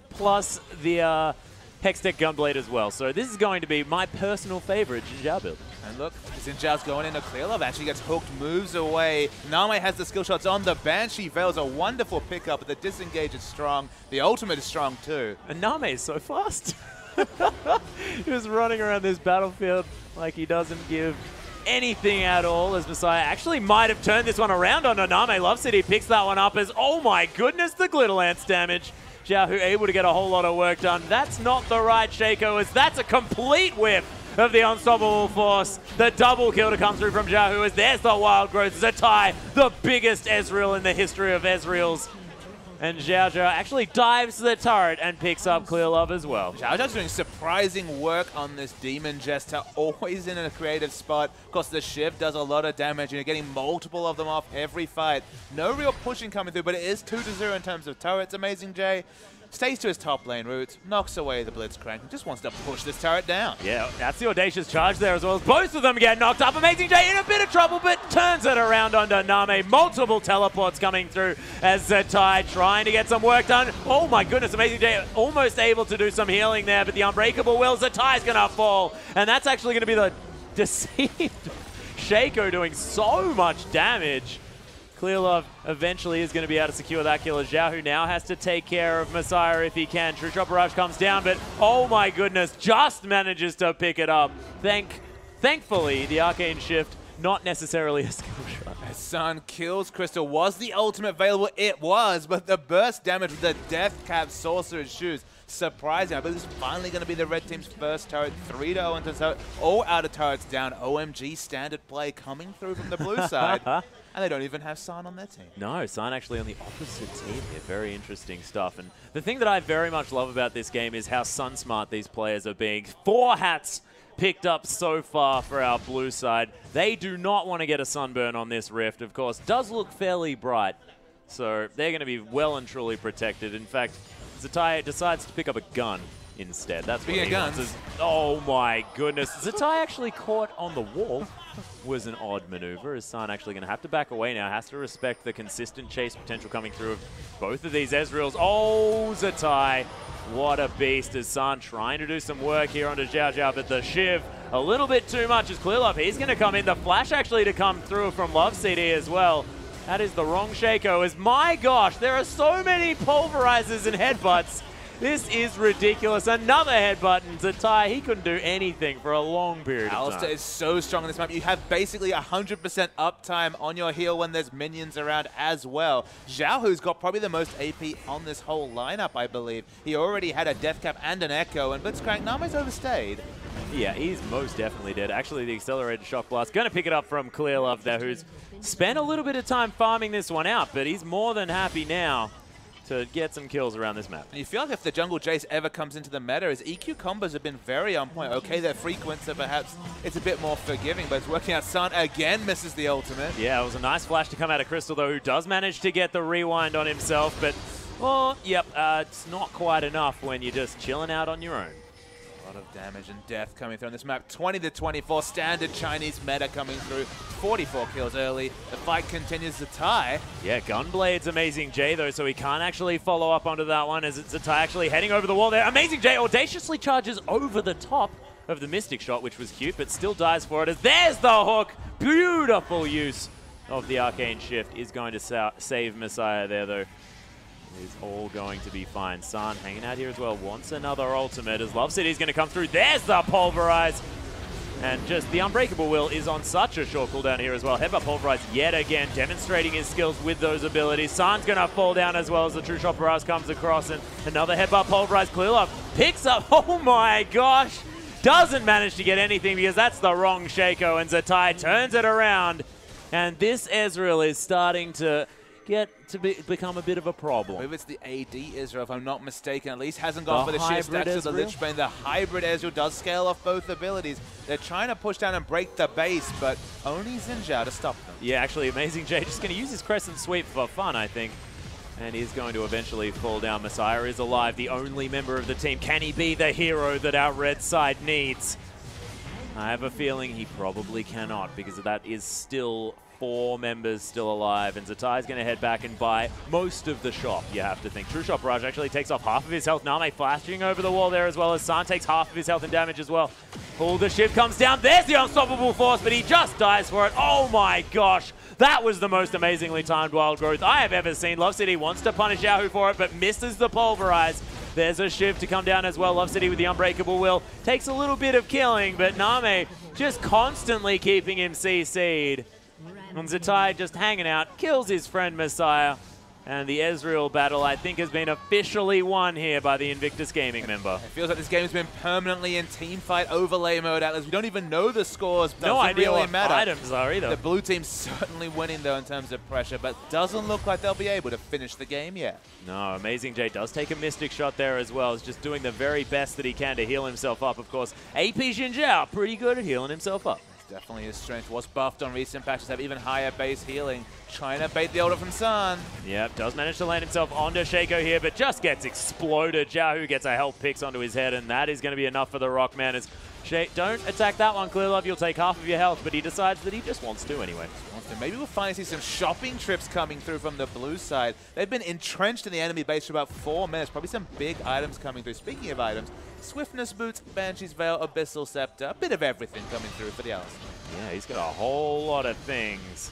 Speaker 4: plus the Hextech Gunblade as well. So this is going to be my personal favorite Jin Zhao build.
Speaker 5: And look, Jin Zhao's going into Clear Love, actually gets hooked, moves away. Name has the skill shots on the Banshee Veil's a wonderful pickup, but the disengage is strong. The ultimate is strong too.
Speaker 4: And Name is so fast. Just running around this battlefield like he doesn't give anything at all, as Messiah actually might have turned this one around on Name. Love City picks that one up as, oh my goodness, the Glitter Lance damage. Zhao, who able to get a whole lot of work done. That's not the right Shaco, as that's a complete whiff of the Unstoppable Force. The double kill to come through from Zhao, as there's the Wild Growth. Zatai, the biggest Ezreal in the history of Ezreals. And Zhao actually dives to the turret and picks up Clear Love as well.
Speaker 5: Zhao's doing surprising work on this Demon Jester, always in a creative spot. Of course, the Shiv does a lot of damage, and you're getting multiple of them off every fight. No real pushing coming through, but it is 2-0 in terms of turrets. Amazing Jay stays to his top lane route, knocks away the Blitzcrank, and just wants to push this turret down.
Speaker 4: Yeah, that's the audacious charge there as well. As both of them get knocked up. Amazing Jay in a bit of trouble, but turns it around under Name. Multiple teleports coming through as Zatai trying to get some work done. Oh my goodness, Amazing Jay almost able to do some healing there, but the Unbreakable Will, Zatai's going to fall. And that's actually going to be the deceived Shaco doing so much damage. Clear Love eventually is going to be able to secure that kill as Zhao, who now has to take care of Messiah if he can. True Shot Barrage comes down, but oh my goodness, just manages to pick it up. Thankfully, the Arcane Shift, not necessarily a skill shot.
Speaker 5: Sun kills Crystal. Was the ultimate available? It was, but the burst damage with the Death Cap Sorcerer's Shoes. Surprising. I believe this is finally going to be the red team's first turret. 3-0 into turret. All out of turrets down. OMG standard play coming through from the blue side. And they don't even have San on their team.
Speaker 4: No, San actually on the opposite team here. Very interesting stuff. And the thing that I very much love about this game is how sun smart these players are being. 4 hats picked up so far for our blue side. They do not want to get a sunburn on this Rift. Of course, does look fairly bright. So they're going to be well and truly protected. In fact, Zatai decides to pick up a gun instead. That's what he wants. Oh my goodness. Zatai actually caught on the wall. Was an odd maneuver, as San actually going to have to back away now. Has to respect the consistent chase potential coming through of both of these Ezreals. Oh, Zatai. What a beast, as San trying to do some work here onto Zhao, but the Shiv a little bit too much as Clear Love. He's going to come in. The flash actually to come through from Love CD as well. That is the wrong Shaco, as my gosh, there are so many pulverizers and headbutts. This is ridiculous. Another headbutt, and Zatai, he couldn't do anything for a long period of time.
Speaker 5: Alistair is so strong in this map. You have basically 100% uptime on your heal when there's minions around as well. Zhao, who's got probably the most AP on this whole lineup, I believe. He already had a Death Cap and an Echo, and Blitzcrank Name's overstayed.
Speaker 4: Yeah, he's most definitely dead. Actually, the Accelerated Shock Blast going to pick it up from Clear Love there, who's spent a little bit of time farming this one out, but he's more than happy now to get some kills around this map.
Speaker 5: And you feel like if the jungle Jace ever comes into the meta, his EQ combos have been very on point. Okay, they're frequent, so perhaps it's a bit more forgiving, but it's working out. Sun again misses the ultimate.
Speaker 4: Yeah, it was a nice flash to come out of Crystal, though, who does manage to get the rewind on himself, but, well, yep, it's not quite enough when you're just chilling out on your own.
Speaker 5: A lot of damage and death coming through on this map. 20-24, standard Chinese meta coming through. 44 kills early. The fight continues to tie.
Speaker 4: Yeah, Gunblade's Amazing Jay, though, so he can't actually follow up onto that one, as it's Zatai actually heading over the wall there. Amazing Jay audaciously charges over the top of the Mystic Shot, which was cute, but still dies for it, as there's the hook. Beautiful use of the Arcane Shift is going to save Messiah there, though. Is all going to be fine. San hanging out here as well. Wants another ultimate as Love City is going to come through. There's the Pulverize. And just the Unbreakable Will is on such a short cooldown here as well. Headbutt Pulverize yet again, demonstrating his skills with those abilities. San's going to fall down as well as the True Shot Barrage comes across. And another Headbutt Pulverize. Clear Love picks up. Oh my gosh. Doesn't manage to get anything because that's the wrong Shaco. And Zatai turns it around. And this Ezreal is starting to become a bit of a problem.
Speaker 5: I believe it's the AD Ezreal, if I'm not mistaken. At least hasn't gone for the shift stacks of the Lich Bane. The hybrid Ezreal does scale off both abilities. They're trying to push down and break the base, but only Xin Zhao to stop them.
Speaker 4: Yeah, actually, Amazing Jay just going to use his Crescent Sweep for fun, I think. And he's going to eventually fall down. Messiah is alive, the only member of the team. Can he be the hero that our red side needs? I have a feeling he probably cannot, because that is still 4 members still alive, and Zatai's going to head back and buy most of the shop, you have to think. True Shot Barrage actually takes off half of his health. Name flashing over the wall there, as well as San takes half of his health and damage as well. Oh, the shift comes down. There's the Unstoppable Force, but he just dies for it. Oh my gosh. That was the most amazingly timed Wild Growth I have ever seen. Love City wants to punish Yahoo for it, but misses the Pulverize. There's a shift to come down as well. Love City with the Unbreakable Will. Takes a little bit of killing, but Name just constantly keeping him CC'd. And Zatai just hanging out, kills his friend Messiah. And the Ezreal battle, I think, has been officially won here by the Invictus Gaming member.
Speaker 5: It feels like this game has been permanently in teamfight overlay mode, Atlas. We don't even know the scores.
Speaker 4: No idea
Speaker 5: really
Speaker 4: what
Speaker 5: matter.
Speaker 4: items are either.
Speaker 5: The blue team's certainly winning, though, in terms of pressure, but doesn't look like they'll be able to finish the game yet.
Speaker 4: No, Amazing J does take a Mystic shot there as well. He's just doing the very best that he can to heal himself up, of course. AP Xinjiao, pretty good at healing himself up.
Speaker 5: Definitely his strength was buffed on recent patches, have even higher base healing. Trying to bait the order from Sun.
Speaker 4: Yep, does manage to land himself onto Shaco here, but just gets exploded. Jiahu gets a health picks onto his head, and that is going to be enough for the Rockman. As don't attack that one, Clearlove, you'll take half of your health, but he decides that he just wants to anyway.
Speaker 5: Maybe we'll finally see some shopping trips coming through from the blue side. They've been entrenched in the enemy base for about 4 minutes. Probably some big items coming through. Speaking of items, Swiftness Boots, Banshee's Veil, Abyssal Scepter, a bit of everything coming through for the Alice.
Speaker 4: Yeah, he's got a whole lot of things.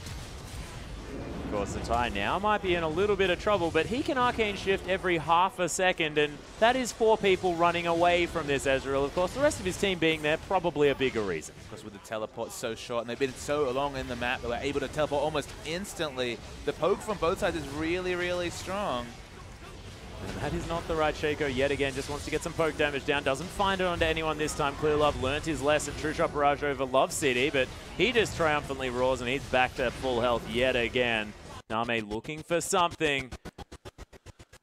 Speaker 4: Of course, the Thai now might be in a little bit of trouble, but he can Arcane Shift every half a second, and that is 4 people running away from this Ezreal. Of course, the rest of his team being there, probably a bigger reason.
Speaker 5: Because with the teleport so short, and they've been so long in the map, they were able to teleport almost instantly. The poke from both sides is really, really strong.
Speaker 4: And that is not the right Shaco yet again. Just wants to get some poke damage down. Doesn't find it onto anyone this time. Clearlove learnt his lesson. True Shot Barrage over Love City, but he just triumphantly roars and he's back to full health yet again. Name looking for something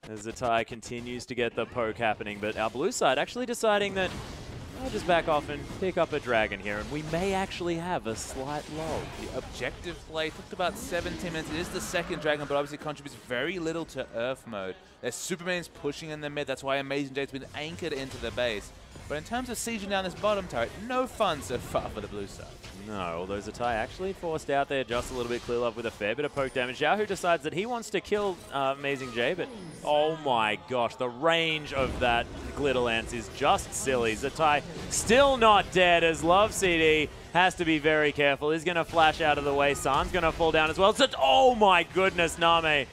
Speaker 4: as the Thai continues to get the poke happening, but our blue side actually deciding that I'll just back off and pick up a dragon here, and we may actually have a slight lull.
Speaker 5: The objective play took about 17 minutes. It is the second dragon, but obviously contributes very little to Earth mode. Their Superman's pushing in the mid. That's why Amazing J's been anchored into the base. But in terms of sieging down this bottom turret, no fun so far for the blue side.
Speaker 4: No, although Zatai actually forced out there just a little bit. Clearlove with a fair bit of poke damage. Yahoo decides that he wants to kill Amazing J, but oh my gosh, the range of that Glitter Lance is just silly. Zatai still not dead as Love CD has to be very careful. He's going to flash out of the way. San's going to fall down as well. Oh my goodness, Name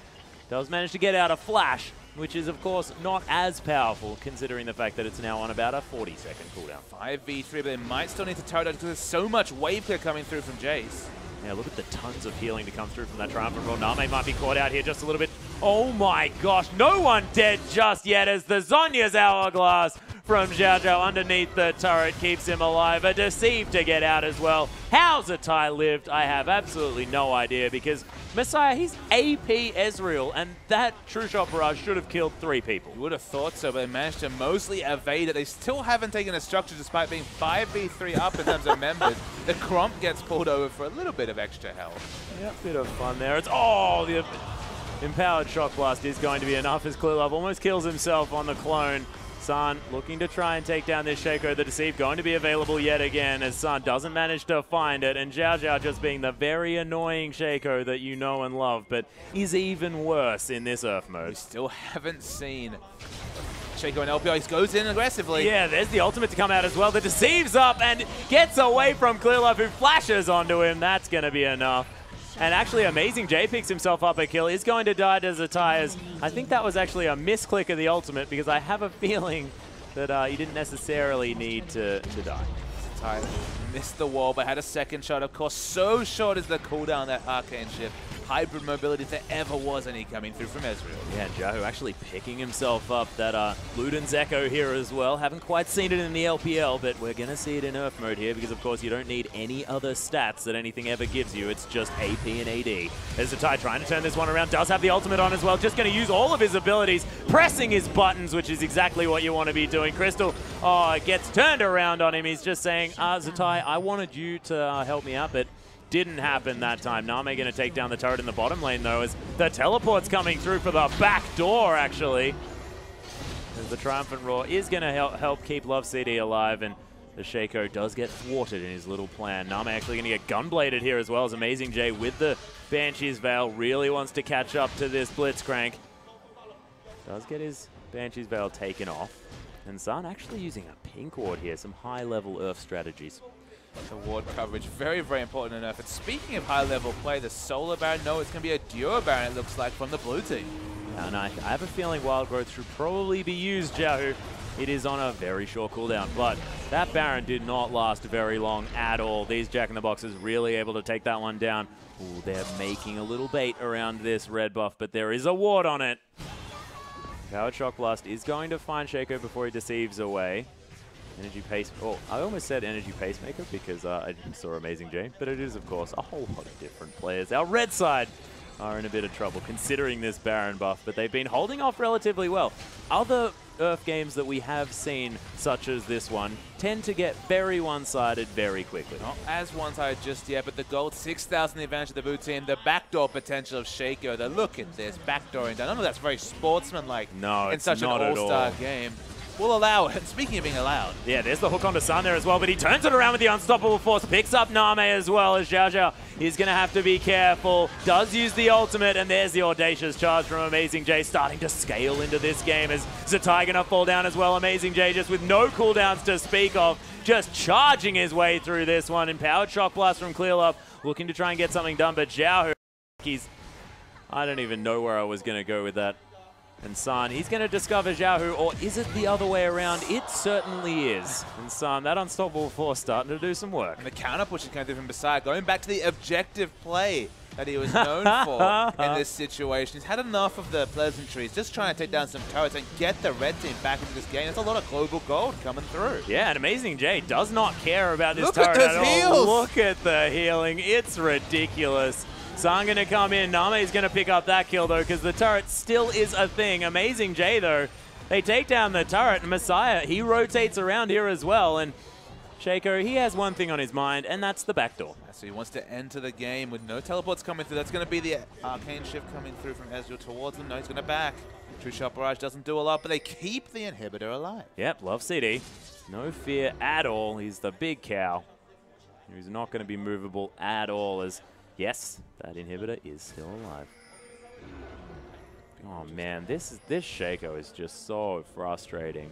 Speaker 4: does manage to get out a flash, which is, of course, not as powerful, considering the fact that it's now on about a 40-second cooldown.
Speaker 5: 5v3, but they might still need to turret out because there's so much wave clear coming through from Jace.
Speaker 4: Yeah, look at the tons of healing to come through from that Triumphant Roar. Name might be caught out here just a little bit. Oh my gosh, no one dead just yet as the Zonya's Hourglass from Zhao Zhao underneath the turret keeps him alive. A Deceive to get out as well. How's Zatai lived? I have absolutely no idea, because Messiah, he's AP Ezreal, and that True Shot Barrage should have killed 3 people.
Speaker 5: You would have thought so, but they managed to mostly evade it. They still haven't taken a structure despite being 5v3 up in terms of members. The Cromp gets pulled over for a little bit of extra health.
Speaker 4: Yeah, bit of fun there. It's, oh, the Empowered Shock Blast is going to be enough as Clearlove almost kills himself on the clone. San looking to try and take down this Shaco. The Deceive going to be available yet again as San doesn't manage to find it. And Zhao Zhao just being the very annoying Shaco that you know and love, but is even worse in this Earth mode.
Speaker 5: We still haven't seen Shaco and LPL. He goes in aggressively.
Speaker 4: Yeah, there's the ultimate to come out as well. The Deceive's up and gets away from Clearlove, who flashes onto him. That's going to be enough. And actually, Amazing J picks himself up a kill. Is going to die to Zatai. I think that was actually a misclick of the ultimate, because I have a feeling that he didn't necessarily need to die.
Speaker 5: Zatai missed the wall, but had a second shot. Of course, so short is the cooldown, that Arcane Shift. Hybrid mobility if there ever was any coming through from Ezreal.
Speaker 4: Yeah, Jahu actually picking himself up. That Luden's Echo here as well. Haven't quite seen it in the LPL, but we're going to see it in Earth mode here, because of course you don't need any other stats that anything ever gives you. It's just AP and AD. There's Zatai trying to turn this one around. Does have the ultimate on as well. Just going to use all of his abilities, pressing his buttons, which is exactly what you want to be doing. Crystal, gets turned around on him. He's just saying, Zatai, I wanted you to help me out, but didn't happen that time. Name going to take down the turret in the bottom lane, though, as the teleport's coming through for the back door, actually. As the Triumphant Roar is going to help keep Love CD alive, and the Shaco does get thwarted in his little plan. Name actually going to get gunbladed here as well, as Amazing J with the Banshee's Veil really wants to catch up to this Blitzcrank. Does get his Banshee's Veil taken off. And San actually using a pink ward here, some high-level Earth strategies.
Speaker 5: The ward coverage, very, very important enough. And speaking of high-level play, the Solar Baron, no, it's going to be a Duo Baron, it looks like, from the blue team.
Speaker 4: And I have a feeling Wild Growth should probably be used, Jahu. it is on a very short cooldown. But that Baron did not last very long at all. These Jack-in-the-Boxes really able to take that one down. Ooh, they're making a little bait around this red buff, but there is a ward on it. Powered Shock Blast is going to find Shaco before he deceives away. Energy Pace... Oh, I almost said Energy Pacemaker because I saw Amazing J, but it is, of course, a whole lot of different players. Our red side are in a bit of trouble considering this Baron buff, but they've been holding off relatively well. Other Earth games that we have seen, such as this one, tend to get very one-sided very quickly.
Speaker 5: Not as one-sided just yet, but the gold 6,000 the advantage of the blue team, the backdoor potential of Shaco. The look at this backdooring down. I don't know if that's very sportsmanlike in such an all-star game. We'll allow it. And speaking of being allowed.
Speaker 4: Yeah, there's the hook onto Sun there as well, but he turns it around with the Unstoppable Force, picks up Name as well as Xiao Xiao. He's going to have to be careful. Does use the ultimate, and there's the audacious charge from Amazing J starting to scale into this game as Zatai going to fall down as well. Amazing J just with no cooldowns to speak of, just charging his way through this one. Empowered Shock Blast from Clearlove, looking to try and get something done, but Xiao, I don't even know where I was going to go with that. And San, he's going to discover Xiaohu, or is it the other way around? It certainly is. And San, that Unstoppable Force starting to do some work.
Speaker 5: And the counter push is coming through from Beside, going back to the objective play that he was known for in this situation. He's had enough of the pleasantries, just trying to take down some turrets and get the red team back into this game. There's a lot of global gold coming through.
Speaker 4: Yeah, and Amazing J does not care about this
Speaker 5: Look
Speaker 4: turret
Speaker 5: at those
Speaker 4: at all.
Speaker 5: heals.
Speaker 4: Look at the healing. It's ridiculous. San going to come in. Name's going to pick up that kill, though, because the turret still is a thing. Amazing J, though, they take down the turret. And Messiah, he rotates around here as well. And Shaco, he has one thing on his mind, and that's the backdoor.
Speaker 5: So he wants to enter the game with no teleports coming through. That's going to be the Arcane Shift coming through from Ezreal towards him. No, he's going to back. True Shot Barrage doesn't do a lot, but they keep the inhibitor alive.
Speaker 4: Yep, love CD. No fear at all. He's the big cow. He's not going to be movable at all as... Yes, that inhibitor is still alive. Oh man, this Shaco is just so frustrating.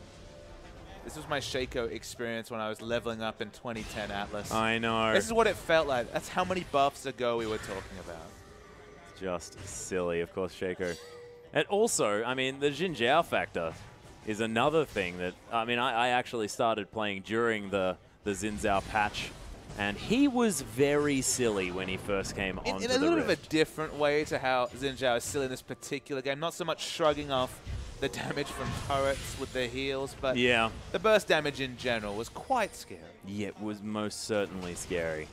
Speaker 5: This was my Shaco experience when I was leveling up in 2010 Atlas.
Speaker 4: I know.
Speaker 5: This is what it felt like. That's how many buffs ago we were talking about.
Speaker 4: Just silly, of course, Shaco. And also, I mean, the Xin Zhao factor is another thing that, I mean, I actually started playing during the Xin Zhao patch. And he was very silly when he first came onto the Rift.
Speaker 5: In a little bit of a different way to how Xin Zhao is silly in this particular game. Not so much shrugging off the damage from turrets with their heals, but
Speaker 4: yeah,
Speaker 5: the burst damage in general was quite scary.
Speaker 4: Yeah, it was most certainly scary,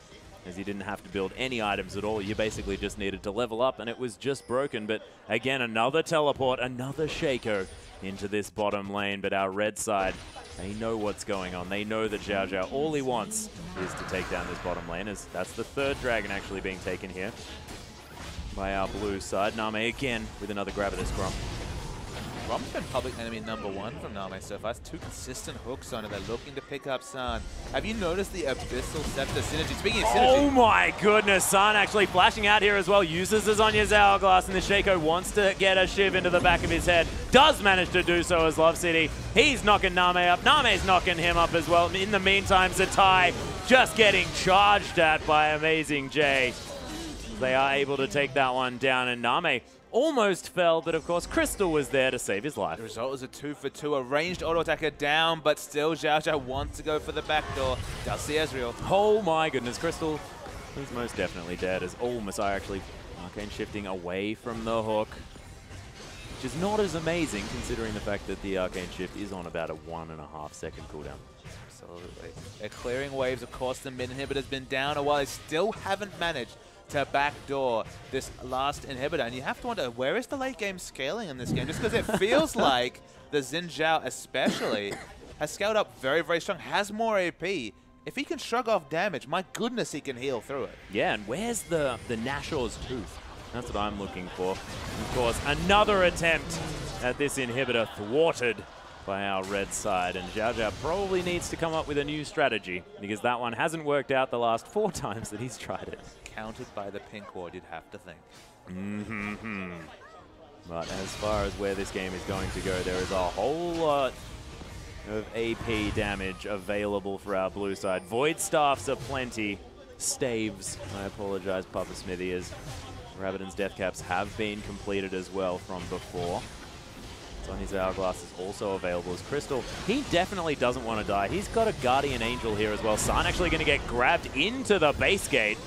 Speaker 4: as he didn't have to build any items at all. You basically just needed to level up, and it was just broken. But again, another teleport, another Shaco into this bottom lane. But our red side, they know what's going on. They know that Xiao Xiao, all he wants is to take down this bottom lane. As that's the third dragon actually being taken here by our blue side. Name again with another grab at this Grom.
Speaker 5: Grom's been public enemy #1 from Name so far. That's two consistent hooks on it. They're looking to pick up San. Have you noticed the Abyssal Scepter synergy? Speaking of synergy.
Speaker 4: Oh my goodness, San actually flashing out here as well. Uses the Zhonya's Hourglass, and the Shaco wants to get a Shiv into the back of his head. Does manage to do so as Love City. He's knocking Name up. Name's knocking him up as well. In the meantime, Zatai just getting charged at by Amazing J. They are able to take that one down, and Name almost fell, but of course Crystal was there to save his life.
Speaker 5: The result is a 2-for-2, a ranged auto attacker down, but still Xiao Xiao wants to go for the backdoor. Does see Ezreal.
Speaker 4: Oh my goodness, Crystal is most definitely dead as Messiah actually arcane shifting away from the hook, which is not as amazing considering the fact that the arcane shift is on about a 1.5 second cooldown.
Speaker 5: Absolutely. They're clearing waves. Of course, the mid inhibitor's been down a while. They still haven't managed to backdoor this last inhibitor. And you have to wonder, where is the late game scaling in this game? Just because it feels like the Xin Zhao especially has scaled up very, very strong, has more AP. If he can shrug off damage, my goodness, he can heal through it.
Speaker 4: Yeah, and where's the Nashor's Tooth? That's what I'm looking for. Of course, another attempt at this inhibitor thwarted by our red side, and Xiao Xiao probably needs to come up with a new strategy because that one hasn't worked out the last 4 times that he's tried it.
Speaker 5: Countered by the pink ward, you'd have to think.
Speaker 4: But as far as where this game is going to go, there is a whole lot of AP damage available for our blue side. Void Staffs are plenty. Staves, I apologize, Papa Smithy, as Rabadon's death caps have been completed as well from before. Sonya's Hourglass is also available as Crystal. He definitely doesn't want to die. He's got a Guardian Angel here as well. Sun actually going to get grabbed into the base gate.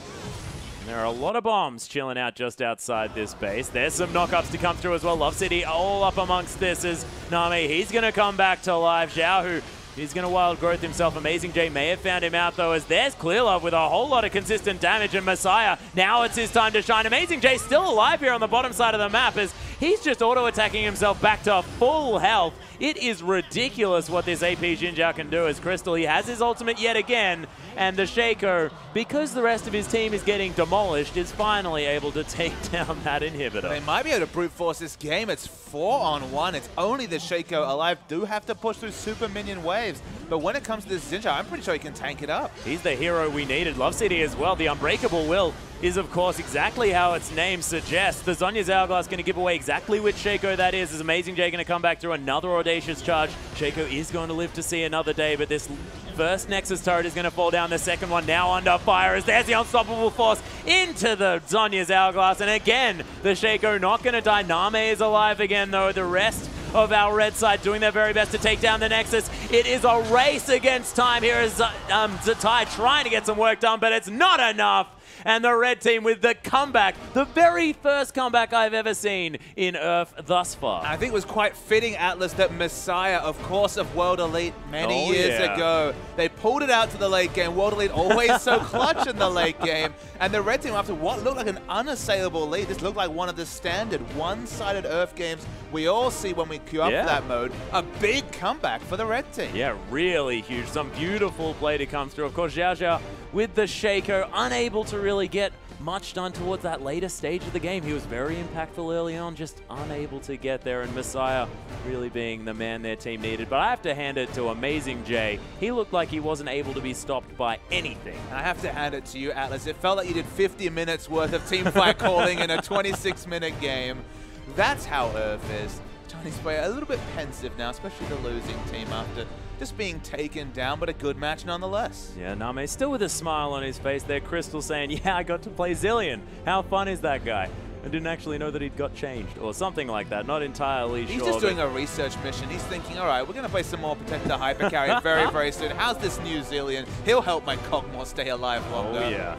Speaker 4: And there are a lot of bombs chilling out just outside this base. There's some knockups to come through as well. Love City all up amongst this as Nami. He's going to come back to life. Zhao, who he's going to wild growth himself. Amazing J may have found him out, though, as there's Clear Love with a whole lot of consistent damage. And Messiah, now it's his time to shine. Amazing J still alive here on the bottom side of the map as he's just auto-attacking himself back to full health. It is ridiculous what this AP Xin Zhao can do as Crystal. He has his ultimate yet again. And the Shaco, because the rest of his team is getting demolished, is finally able to take down that inhibitor.
Speaker 5: They might be able to brute force this game. It's 4-on-1. It's only the Shaco alive. Do have to push through super minion waves. But when it comes to this Xin Zhao, I'm pretty sure he can tank it up.
Speaker 4: He's the hero we needed. Love City as well. The Unbreakable Will is, of course, exactly how its name suggests. The Sonya's Hourglass going to give away exactly which Shaco that is. Is Amazing J going to come back through another audacious charge. Shaco is going to live to see another day, but this first Nexus turret is going to fall down. The second one now under fire as there's the unstoppable force into the Sonya's Hourglass. And again, the Shaco not going to die. Name is alive again, though. The rest of our red side doing their very best to take down the Nexus. It is a race against time here as Zatai trying to get some work done, but it's not enough. And the red team with the comeback, the very first comeback I've ever seen in Earth thus far.
Speaker 5: I think it was quite fitting, Atlas, that Messiah, of course, of World Elite many years ago, they pulled it out to the late game. World Elite always so clutch in the late game. And the red team, after what looked like an unassailable lead, this looked like one of the standard one-sided Earth games we all see when we queue up that mode. A big comeback for the red team.
Speaker 4: Yeah, really huge. Some beautiful play to come through. Of course, Zhao Zhao with the Shaco, unable to really get much done towards that later stage of the game. He was very impactful early on, just unable to get there, and Messiah really being the man their team needed. But I have to hand it to Amazing J. He looked like he wasn't able to be stopped by anything.
Speaker 5: And I have to hand it to you, Atlas. It felt like you did 50 minutes worth of team fight calling in a 26-minute game. That's how Earth is. Chinese player a little bit pensive now, especially the losing team after just being taken down, but a good match nonetheless.
Speaker 4: Yeah, Name still with a smile on his face there. Crystal saying, yeah, I got to play Zillion. How fun is that guy? I didn't actually know that he'd got changed or something like that. Not entirely sure.
Speaker 5: He's just doing a research mission. He's thinking, all right, we're going to play some more Protect the Hypercarrier very, very soon. How's this new Zillion? He'll help my Cogmore stay alive longer.
Speaker 4: Oh, yeah.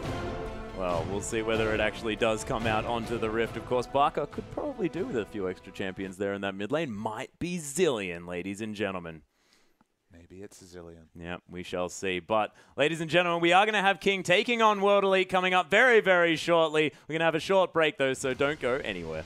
Speaker 4: Well, we'll see whether it actually does come out onto the Rift. Of course, Barker could probably do with a few extra champions there in that mid lane. Might be Zillion, ladies and gentlemen.
Speaker 5: Maybe it's a Zillion.
Speaker 4: Yeah, we shall see. But, ladies and gentlemen, we are going to have King taking on World Elite coming up very, very shortly. We're going to have a short break, though, so don't go anywhere.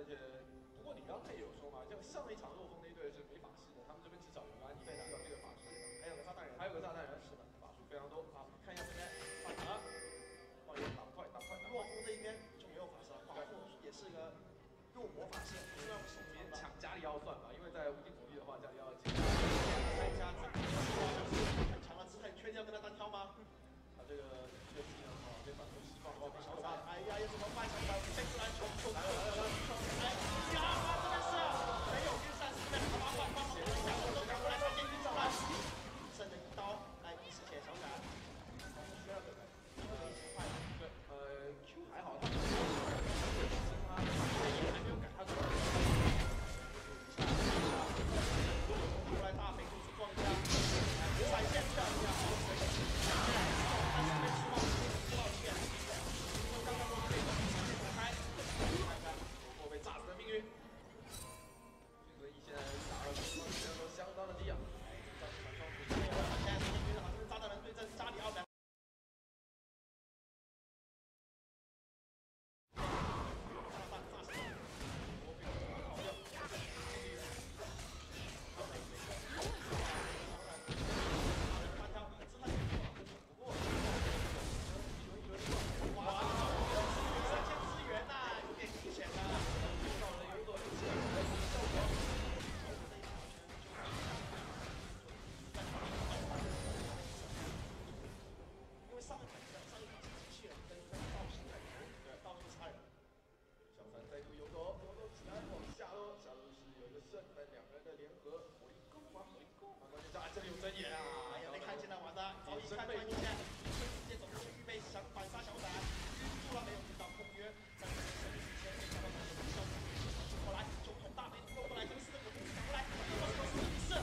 Speaker 6: 而且不过你刚才也有说嘛，像上一场弱风那一队是没法师的，他们这边至少有个安妮贝达有这个法师，还有个炸弹人，是的，法术非常多啊。看一下这边上场，放一个打快，弱风这一边就没有法师了，保护也是个弱魔法师，是让手边抢加里奥算吧，因为在无敌主力的话，加里奥看一下这个很强的姿态，你确定要跟他单挑吗？这个技能啊，这反复释放的话，小闪，哎呀，要怎么办？小闪，飞出来，冲！来，哎呀，这边是没有晕闪，这边帮忙，都赶过来，快点晕出来！剩的一刀来第10血小闪，需要的，快，对，Q 还好，他也还没有改，他出来大飞度去撞一下，闪现跳一下，但是被吃到线，因为刚刚都被躲开，看看会被炸死的命运。所以现在打的情况都相当的低啊！战士双子，现在是命运好像是炸弹人对阵扎里奥两。这里有针眼啊！哎呀，没看见他玩的，早已看穿一下，直接走过去预备想反杀小闪，晕住了没有遇到空约，但是前面看到小闪过来，酒桶大飞冲过来，这个4个火箭抢过来，是。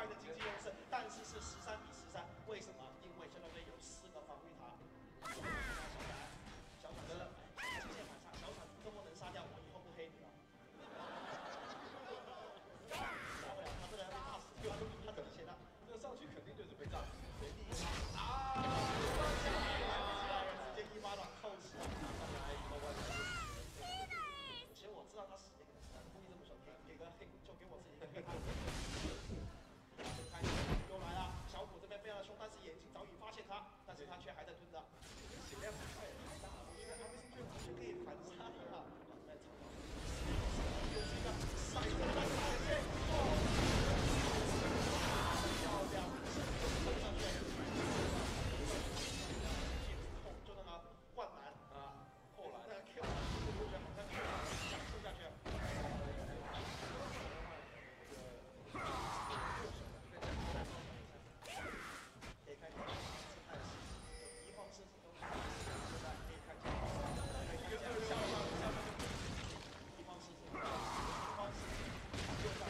Speaker 6: 的经济优势，但是是13比13。为什么？因为这个队有4个防御塔。小船的极限反杀，小船周末能杀掉我，以后不黑你了。杀不了，他这个要被炸死，他怎么写的？这个上去肯定就是被炸死。啊！直接1巴掌扣死了，来一个外援。其实我知道他死那个，故意这么说，给个黑，就给我自己一个黑塔。又来了，小虎这边非常的凶，但是眼睛早已发现他，但是他却还在蹲着。血量太大了，我觉得 RBC 最后就可以反杀了。又是一个闪电的闪现，漂亮，冲上去，就那个灌篮啊，后来的 Q， 我觉得好像想冲下去。可以看见，是太细，一晃身体都现在可以看见，一晃身体，一晃身体，就在一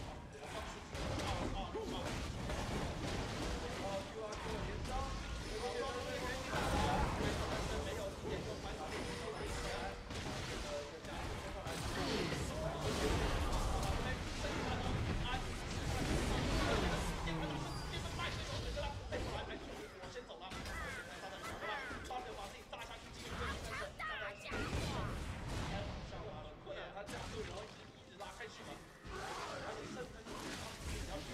Speaker 6: 晃身体，Q 连招，没有一点就反手一起来，这样子上来。我先走了，他的手了，抓着把自己炸下去，继续追，但是很困难，他这样就容易一直拉开去嘛，而且身体比较重。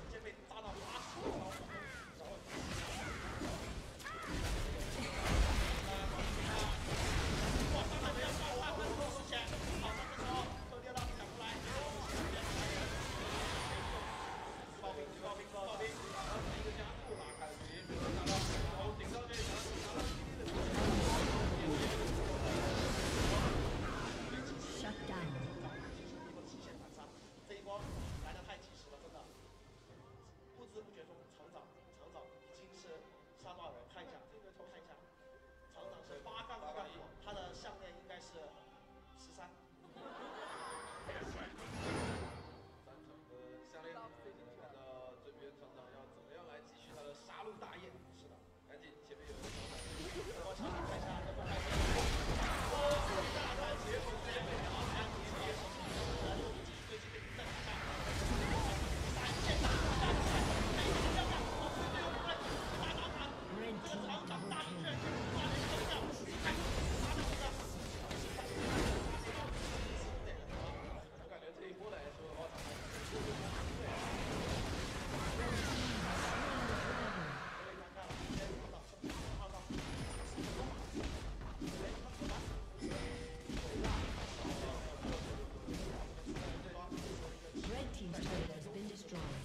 Speaker 6: 直接被炸到80条，然后哇，上来不要上，快多时间，好，这时候特别让你抢出来，炮兵，然后一个加速拉开了距离，然后顶上去，拿到基地的shut down， 极限反杀，这一波来的太及时了，真的，不知不觉中厂长已经是杀多少人？看一下，厂长是8杠1杠5，他的项链应该是13。项链，看到这边厂长要怎么样来继续他的杀戮大业？是的，赶紧前面有人厂长，我厂长看一下，这波开始，大盘结果直接被打开，最近被震一下，闪现大盘，这个厂长大力卷，抓人手上，我感觉这一波来说的话，Red
Speaker 7: team's turret has been destroyed.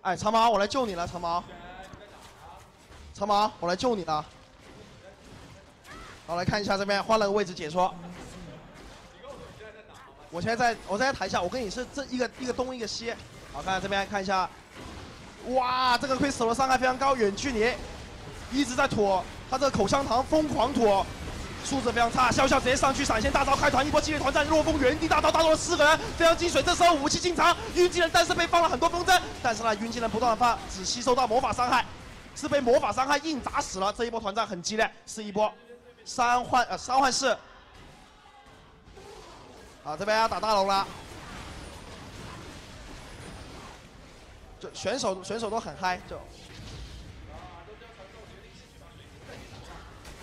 Speaker 8: 哎，长毛，我来救你了，长毛。长毛，我来救你了。好，来看一下这边换了个位置解说。我现在在台下，我跟你是这一个东一个西。好，看这边看一下，哇，这个Crystal的伤害非常高，远距离一直在吐，他这个口香糖疯狂吐，素质非常差。笑笑直接上去闪现大招开团，一波激烈团战，若风原地大招打倒了4个人，非常精水。这时候武器进场，晕技能但是被放了很多风筝，但是呢晕技能不断的放，只吸收到魔法伤害，是被魔法伤害硬砸死了。这一波团战很激烈，是一波3换4。好，这边要打大龙了。就选手都很嗨，就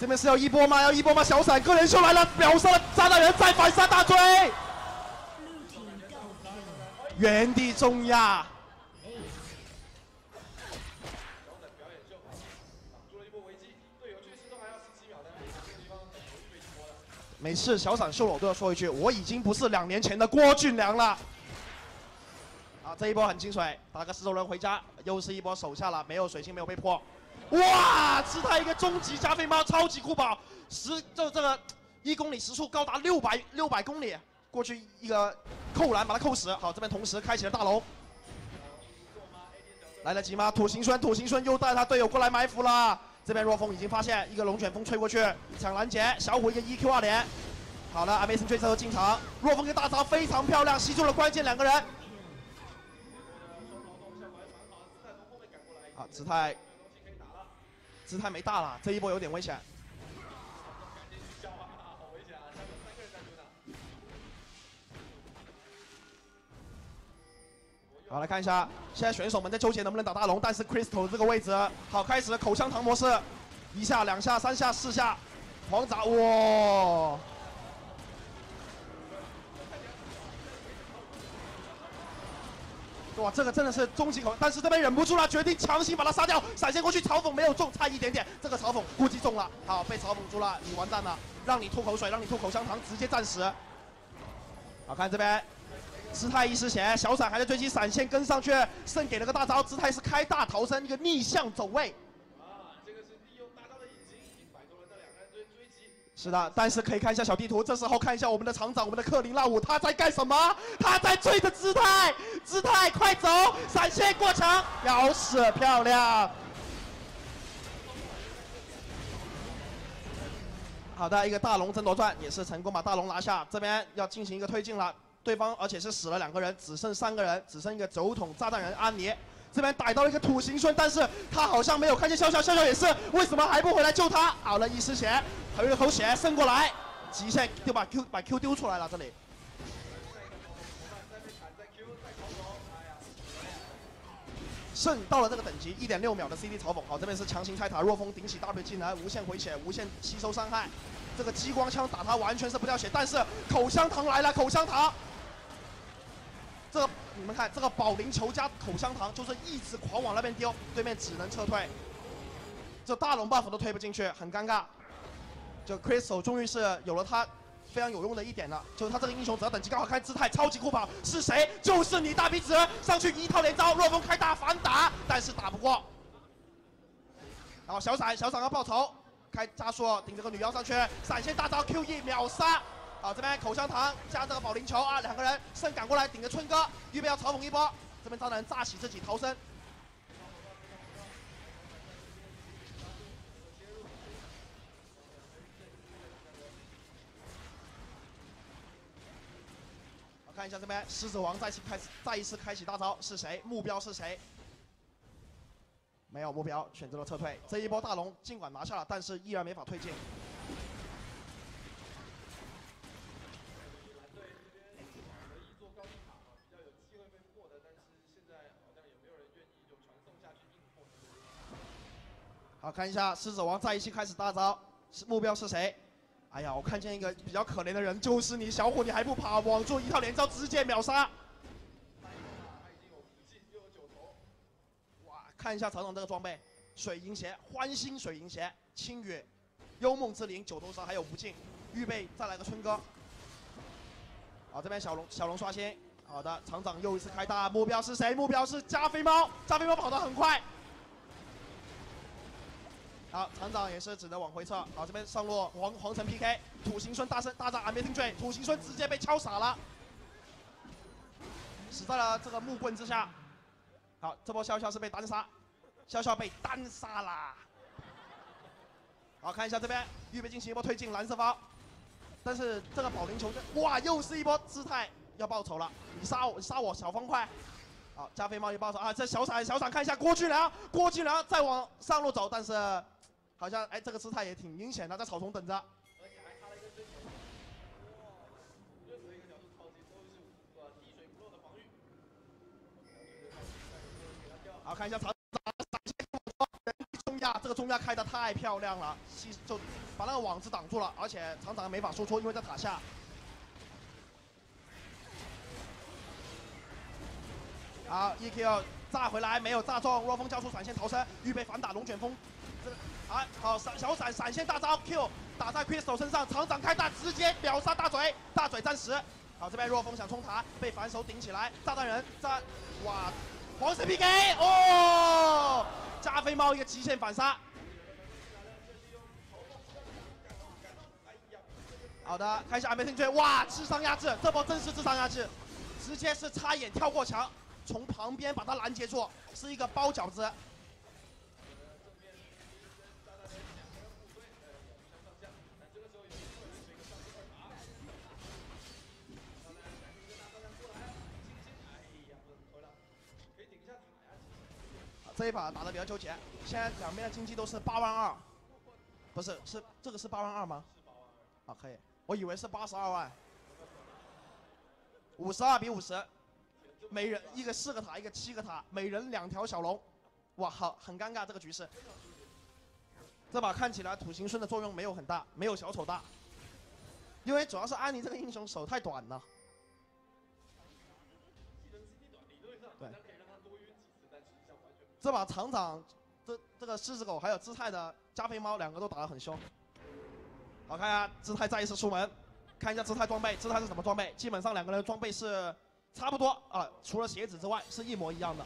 Speaker 8: 这边是要一波吗？要一波吗？小闪个人秀来了，秒杀了炸弹人，再反杀大追，原地重压。每次小闪秀了，我都要说一句，我已经不是2年前的郭俊良了。啊，这一波很清水，打个石头人回家，又是一波手下了，没有水星，没有被破。哇，吃他一个终极加菲猫，超级酷宝这个1公里时速高达600公里，过去一个扣篮把他扣死。好，这边同时开启了大龙，来得及吗？土行孙又带他队友过来埋伏了。这边若风已经发现一个龙卷风吹过去，抢拦截，小虎一个 EQ2连。好了，阿梅森追车进场，若风跟大招非常漂亮，吸住了关键2个人。啊，姿态没大了，这一波有点危险。好，来看一下，现在选手们在纠结能不能打大龙，但是 Crystal 这个位置，好，开始口香糖模式，1下、2下、3下、4下，狂砸，哇！哇，这个真的是终极口，但是这边忍不住了，决定强行把他杀掉，闪现过去，嘲讽没有中，差一点点，这个嘲讽估计中了，好，被嘲讽住了，你完蛋了，让你吐口水，让你吐口香糖，直接战死。好看这边。姿态一失血，小闪还在追击，闪现跟上去，剩给了个大招，姿态是开大逃生，一个逆向走位。
Speaker 6: 这个是利用大招的隐形，已经摆脱了这2个人追击。
Speaker 8: 是的，但是可以看一下小地图，这时候看一下我们的厂长，我们的克林拉武，他在干什么？他在追着姿态，快走，闪现过墙，咬死，漂亮。好的，一个大龙争夺战也是成功把大龙拿下，这边要进行一个推进了。对方而且是死了2个人，只剩3个人，只剩一个酒桶炸弹人安妮。这边逮到了一个土行孙，但是他好像没有看见笑笑也是，为什么还不回来救他？好了，一失血，还有一个口血渗过来，极限就把 Q 丢出来了，这里。剩到了这个等级1.6秒的 CD 嘲讽，好，这边是强行拆塔，若风顶起 W 技能，无限回血，无限吸收伤害。这个激光枪打他完全是不掉血，但是口香糖来了，口香糖。这个你们看，这个保龄球加口香糖，就是一直狂往那边丢，对面只能撤退。这大龙 buff 都推不进去，很尴尬。就 Crystal 终于是有了他非常有用的一点了，就是他这个英雄只要等级刚好看姿态，超级酷跑，是谁？就是你大鼻子，上去一套连招，若风开大反打，但是打不过。然后小闪要报仇。开加速，顶着个女妖上去，闪现大招 QE 秒杀。好，这边口香糖加这个保龄球啊，2个人剩赶过来顶着春哥，预备要嘲讽一波。这边张人炸起自己逃生。好，看一下这边狮子王再一次开启大招，是谁？目标是谁？没有目标，选择了撤退。这一波大龙尽管拿下了，但是依然没法推进。好，看一下狮子王再一期开始大招，目标是谁？哎呀，我看见一个比较可怜的人，就是你小虎，你还不跑，网住一套连招，直接秒杀。看一下厂长这个装备，水银鞋，欢欣水银鞋，青羽，幽梦之灵，9头蛇，还有无尽，预备再来个春哥。好，这边小龙刷新，好的，厂长又一次开大，目标是谁？目标是加菲猫，加菲猫跑得很快。好，厂长也是只能往回撤。好，这边上路皇城 PK， 土行孙大战 Amazing Joy， 土行孙直接被敲傻了，死在了这个木棍之下。好，这波笑笑是被单杀，笑笑被单杀啦。好，看一下这边，预备进行一波推进蓝色方，但是这个保龄球，哇，又是一波姿态要报仇了，你杀我小方块。好，加菲猫也报仇啊！这小闪看一下郭俊良再往上路走，但是好像这个姿态也挺明显的，在草丛等着。
Speaker 6: 而且还插了一个针球，哇，任何一个角度超级都是滴水不漏的防御。
Speaker 8: 好，看一下厂长中亚，这个中亚开的太漂亮了，就把那个网子挡住了，而且厂长没法输出，因为在塔下。好 ，EQ 炸回来没有炸中，若风交出闪现逃生，预备反打龙卷风。好小闪现大招 Q 打在 Crystal 身上，厂长开大直接秒杀大嘴暂时。好，这边若风想冲塔，被反手顶起来，炸弹人哇，黄色 PK 哦，加菲猫一个极限反杀。好的，开始 Amazing Joy， 哇，智商压制，这波真是智商压制，直接是插眼跳过墙。从旁边把他拦截住，是一个包饺子。这一把打得比较纠结，现在两边的经济都是8万2，不是，是这个是8万2吗？是8万2。啊，可以，我以为是82万。52比50。每人一个4个塔，一个7个塔，每人2条小龙，哇，好，很尴尬这个局势。这把看起来土行孙的作用没有很大，没有小丑大，因为主要是安妮这个英雄手太短了。对。这把厂长这个狮子狗还有姿态的加菲猫两个都打得很凶。好，看一下姿态再一次出门，看一下姿态装备，姿态是什么装备？基本上两个人的装备是。差不多啊，除了鞋子之外是一模一样的。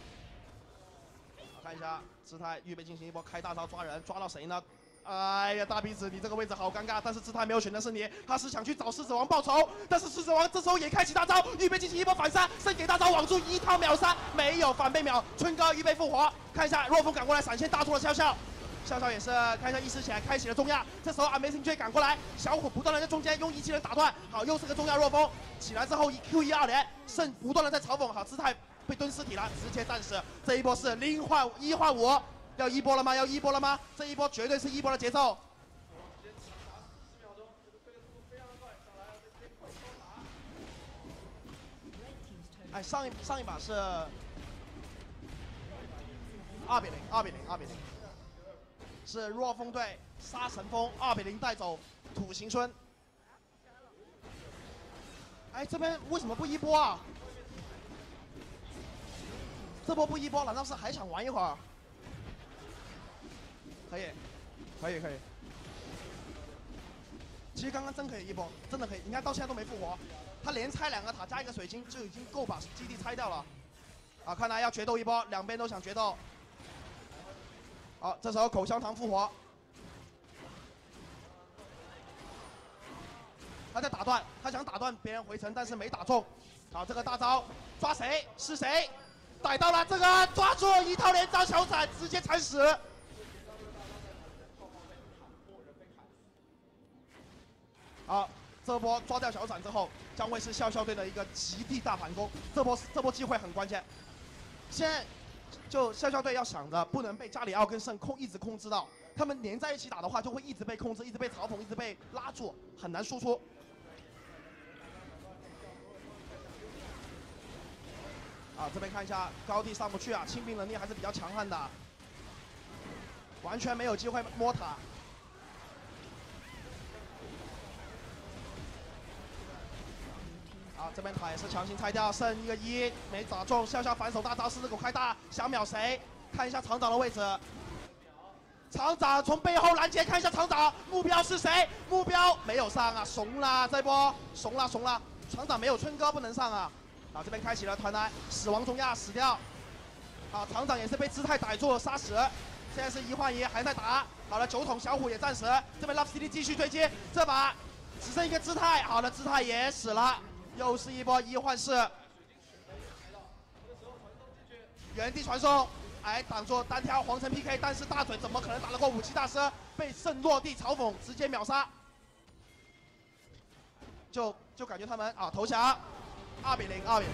Speaker 8: 好，看一下姿态，预备进行一波开大招抓人，抓到谁呢？哎呀，大鼻子，你这个位置好尴尬。但是姿态没有选的是你，他是想去找狮子王报仇，但是狮子王这时候也开启大招，预备进行一波反杀，先给大招网住一套秒杀，没有反被秒。春哥预备复活，看一下若风赶过来闪现打住了笑笑。笑笑也是看一下意识起来，开启了中亚。这时候 Amazing Joy 赶过来，小虎不断的在中间用一技能打断。好，又是个中亚若风，起来之后一 Q1 2连，胜不断的在嘲讽。好，姿态被蹲尸体了，直接战死。这一波是0换5，要一波了吗？要一波了吗？这一波绝对是一波的节奏。哎，上一把是2比0。是若风队杀神风2比0带走土行孙。哎，这边为什么不一波啊？这波不一波，难道是还想玩一会儿？可以。其实刚刚真可以一波，真的可以。你看到现在都没复活，他连拆2个塔加一个水晶就已经够把基地拆掉了。啊，看来要决斗一波，两边都想决斗。好，这时候口香糖复活，他在打断，他想打断别人回城，但是没打中。好，这个大招抓谁？是谁？逮到了，这个抓住一套连招小闪，直接惨死。好，这波抓掉小闪之后，将会是笑笑队的一个极地大反攻。这波机会很关键。现在。就笑笑队要想着不能被加里奥跟圣一直控制到，他们连在一起打的话，就会一直被控制，一直被嘲讽，一直被拉住，很难输出。啊，这边看一下高地上不去啊，清兵能力还是比较强悍的，完全没有机会摸塔。好，这边塔也是强行拆掉，剩一个1没打中，笑笑反手大招，狮子狗开大，想秒谁？看一下厂长的位置，厂长从背后拦截，看一下厂长目标是谁？目标没有上啊，怂啦，这波怂啦，厂长没有春哥不能上啊。好，这边开启了团来死亡中亚死掉。好，厂长也是被姿态逮住杀死。现在是1换1还在打。好了，9桶小虎也战死。这边 Love CD 继续追击，这把只剩一个姿态。好了，姿态也死了，又是一波1换4。原地传送，哎，挡住单挑皇城 PK， 但是大嘴怎么可能打得过武器大师？被圣落地嘲讽，直接秒杀。就感觉他们啊投降，2比0，2比0。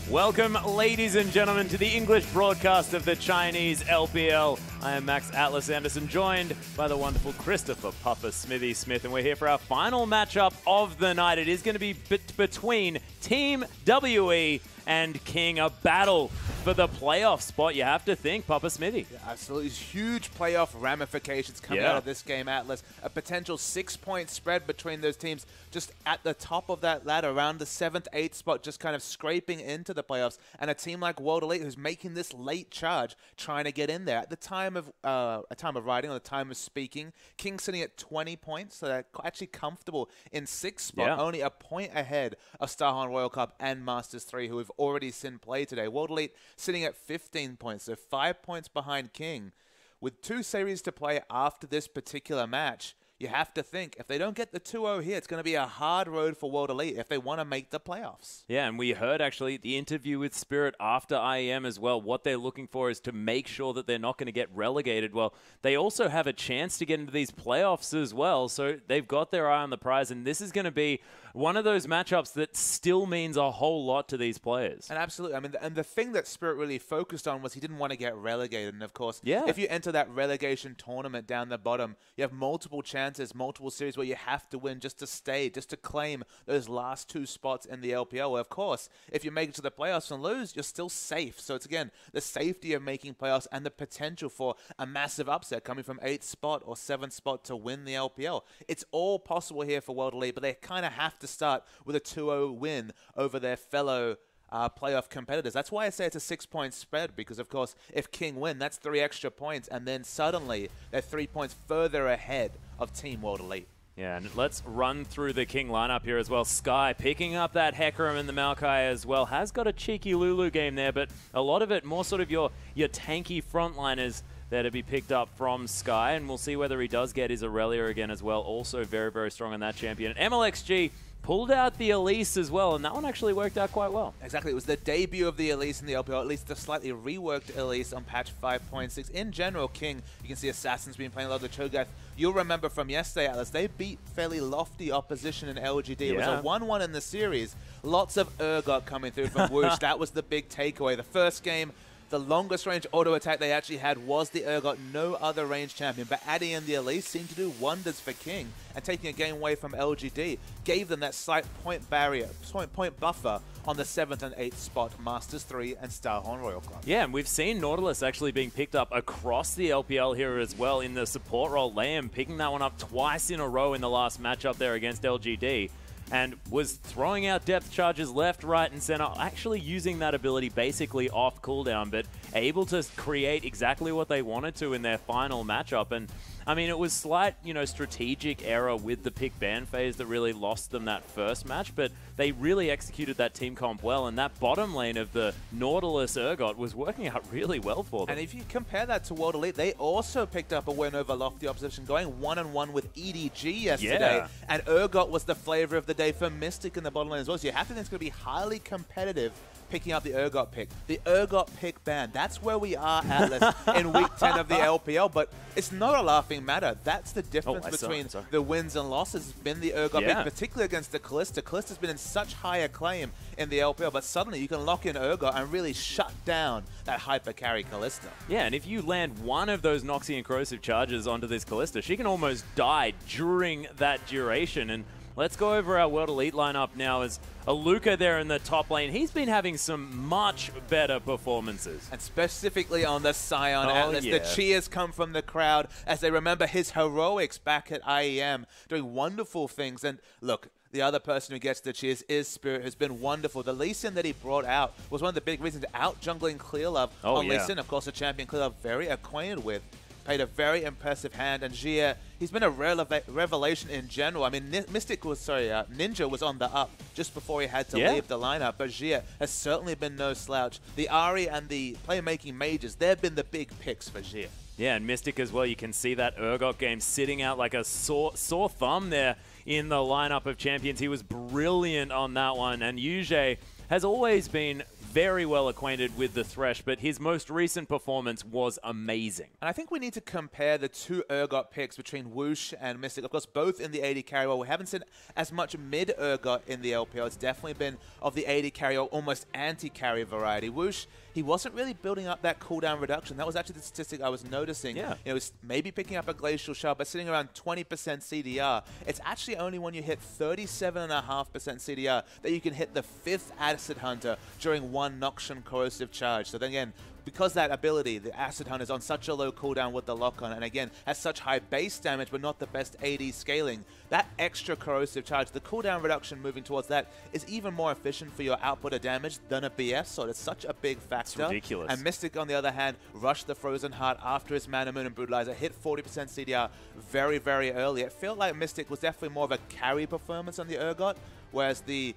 Speaker 4: Welcome, ladies and gentlemen, to the English broadcast of the Chinese LPL. I am Max Atlas Anderson, joined by the wonderful Christopher Papa Smithy Smith, and we're here for our final matchup of the night. It is going to be between Team WE and King, a battle for the playoff spot. You have to think, Papa Smithy.
Speaker 5: Yeah, absolutely. Huge playoff ramifications coming out of this game, Atlas. A potential 6-point spread between those teams just at the top of that ladder, around the 7th, 8th spot, just kind of scraping into the playoffs. And a team like World Elite who's making this late charge, trying to get in there. At the time of writing, or the time of speaking, King sitting at 20 points, so they're actually comfortable in 6th spot, only a point ahead of Starhorn Royal Cup and Masters 3, who have already seen play today. World Elite sitting at 15 points, so 5 points behind King. With 2 series to play after this particular match, you have to think, if they don't get the 2-0 here, it's going to be a hard road for World Elite if they want to make the playoffs.
Speaker 4: Yeah, and we heard actually the interview with Spirit after IEM as well. What they're looking for is to make sure that they're not going to get relegated. Well, they also have a chance to get into these playoffs as well, so they've got their eye on the prize, and this is going to be one of those matchups that still means a whole lot to these players.
Speaker 5: And absolutely. I mean, and the thing that Spirit really focused on was he didn't want to get relegated. And of course, if you enter that relegation tournament down the bottom, you have multiple chances, multiple series where you have to win just to stay, just to claim those last 2 spots in the LPL. Well, of course, if you make it to the playoffs and lose, you're still safe. So it's, again, the safety of making playoffs and the potential for a massive upset coming from 8th spot or 7th spot to win the LPL. It's all possible here for World Elite, but they kind of have to start with a 2-0 win over their fellow playoff competitors. That's why I say it's a 6-point spread, because, of course, if King win, that's 3 extra points, and then suddenly they're 3 points further ahead of Team World Elite.
Speaker 4: Yeah, and let's run through the King lineup here as well. Sky picking up that Hecarim and the Maokai as well. Has got a cheeky Lulu game there, but a lot of it more sort of your tanky frontliners there to be picked up from Sky, and we'll see whether he does get his Aurelia again as well. Also very, very strong on that champion. And MLXG pulled out the Elise as well, and that one actually worked out quite well.
Speaker 5: Exactly. It was the debut of the Elise in the LPL, at least the slightly reworked Elise on patch 5.6. In general, King, you can see Assassin's been playing a lot of the Cho'Gath. You'll remember from yesterday, Atlas, they beat fairly lofty opposition in LGD. It was a 1-1 in the series. Lots of Urgot coming through from Whoosh. That was the big takeaway. The first game, the longest range auto attack they actually had was the Urgot, no other range champion. But adding in the Elise seemed to do wonders for King, and taking a game away from LGD gave them that slight point buffer on the 7th and 8th spot, Masters 3 and Starhorn Royal Club.
Speaker 4: Yeah, and we've seen Nautilus actually being picked up across the LPL here as well in the support role. Liam picking that one up twice in a row in the last matchup there against LGD, and was throwing out depth charges left, right, and center, actually using that ability basically off cooldown, but able to create exactly what they wanted to in their final matchup. And I mean, it was slight, strategic error with the pick ban phase that really lost them that first match, but they really executed that team comp well, and that bottom lane of the Nautilus Urgot was working out really well for them.
Speaker 5: And if you compare that to World Elite, they also picked up a win over lofty opposition, going 1-1 with EDG yesterday, and Urgot was the flavor of the day for Mystic in the bottom lane as well. So you have to think it's going to be highly competitive picking up the Urgot pick. The Urgot pick ban, that's where we are, Atlas, in Week 10 of the LPL, but it's not a laughing matter. That's the difference between the wins and losses. It's been the Urgot pick, particularly against the Callista. Callista's been in such high acclaim in the LPL, but suddenly you can lock in Urgot and really shut down that hyper carry Callista.
Speaker 4: Yeah, and if you land one of those Noxie and Corrosive charges onto this Callista, she can almost die during that duration. And let's go over our World Elite lineup now as Aluka there in the top lane. He's been having some much better performances.
Speaker 5: And specifically on the Scion Atlas, the cheers come from the crowd as they remember his heroics back at IEM, doing wonderful things. And look, the other person who gets the cheers is Spirit, who's been wonderful. The Lee Sin that he brought out was one of the big reasons, out-jungling Clearlove on Lee Sin, of course, a champion Clearlove very acquainted with. Played a very impressive hand, and Jia, he's been a revelation in general. I mean, Ninja was on the up just before he had to leave the lineup, but Jia has certainly been no slouch. The Ahri and the playmaking mages, they've been the big picks for Jia.
Speaker 4: Yeah, and Mystic as well. You can see that Urgot game sitting out like a sore thumb there in the lineup of champions. He was brilliant on that one, and Yujie has always been very well acquainted with the Thresh, but his most recent performance was amazing.
Speaker 5: And I think we need to compare the two Urgot picks between Whoosh and Mystic. Of course, both in the AD carry role. We haven't seen as much mid-Urgot in the LPL. It's definitely been of the AD carry role, almost anti-carry variety. Whoosh, he wasn't really building up that cooldown reduction. That was actually the statistic I was noticing.
Speaker 4: Yeah.
Speaker 5: You know, it's maybe picking up a Glacial Shard, but sitting around 20% CDR. It's actually only when you hit 37.5% CDR that you can hit the 5th Acid Hunter during one Noxian Corrosive Charge. So then again, because that ability, the Acid Hunter, is on such a low cooldown with the lock-on, and again, has such high base damage, but not the best AD scaling, that extra corrosive charge, the cooldown reduction moving towards that is even more efficient for your output of damage than a BF sword. It's such a big factor.
Speaker 4: It's ridiculous.
Speaker 5: And Mystic, on the other hand, rushed the Frozen Heart after his Mana Moon and Brutalizer, hit 40% CDR very, very early. It felt like Mystic was definitely more of a carry performance on the Urgot, whereas the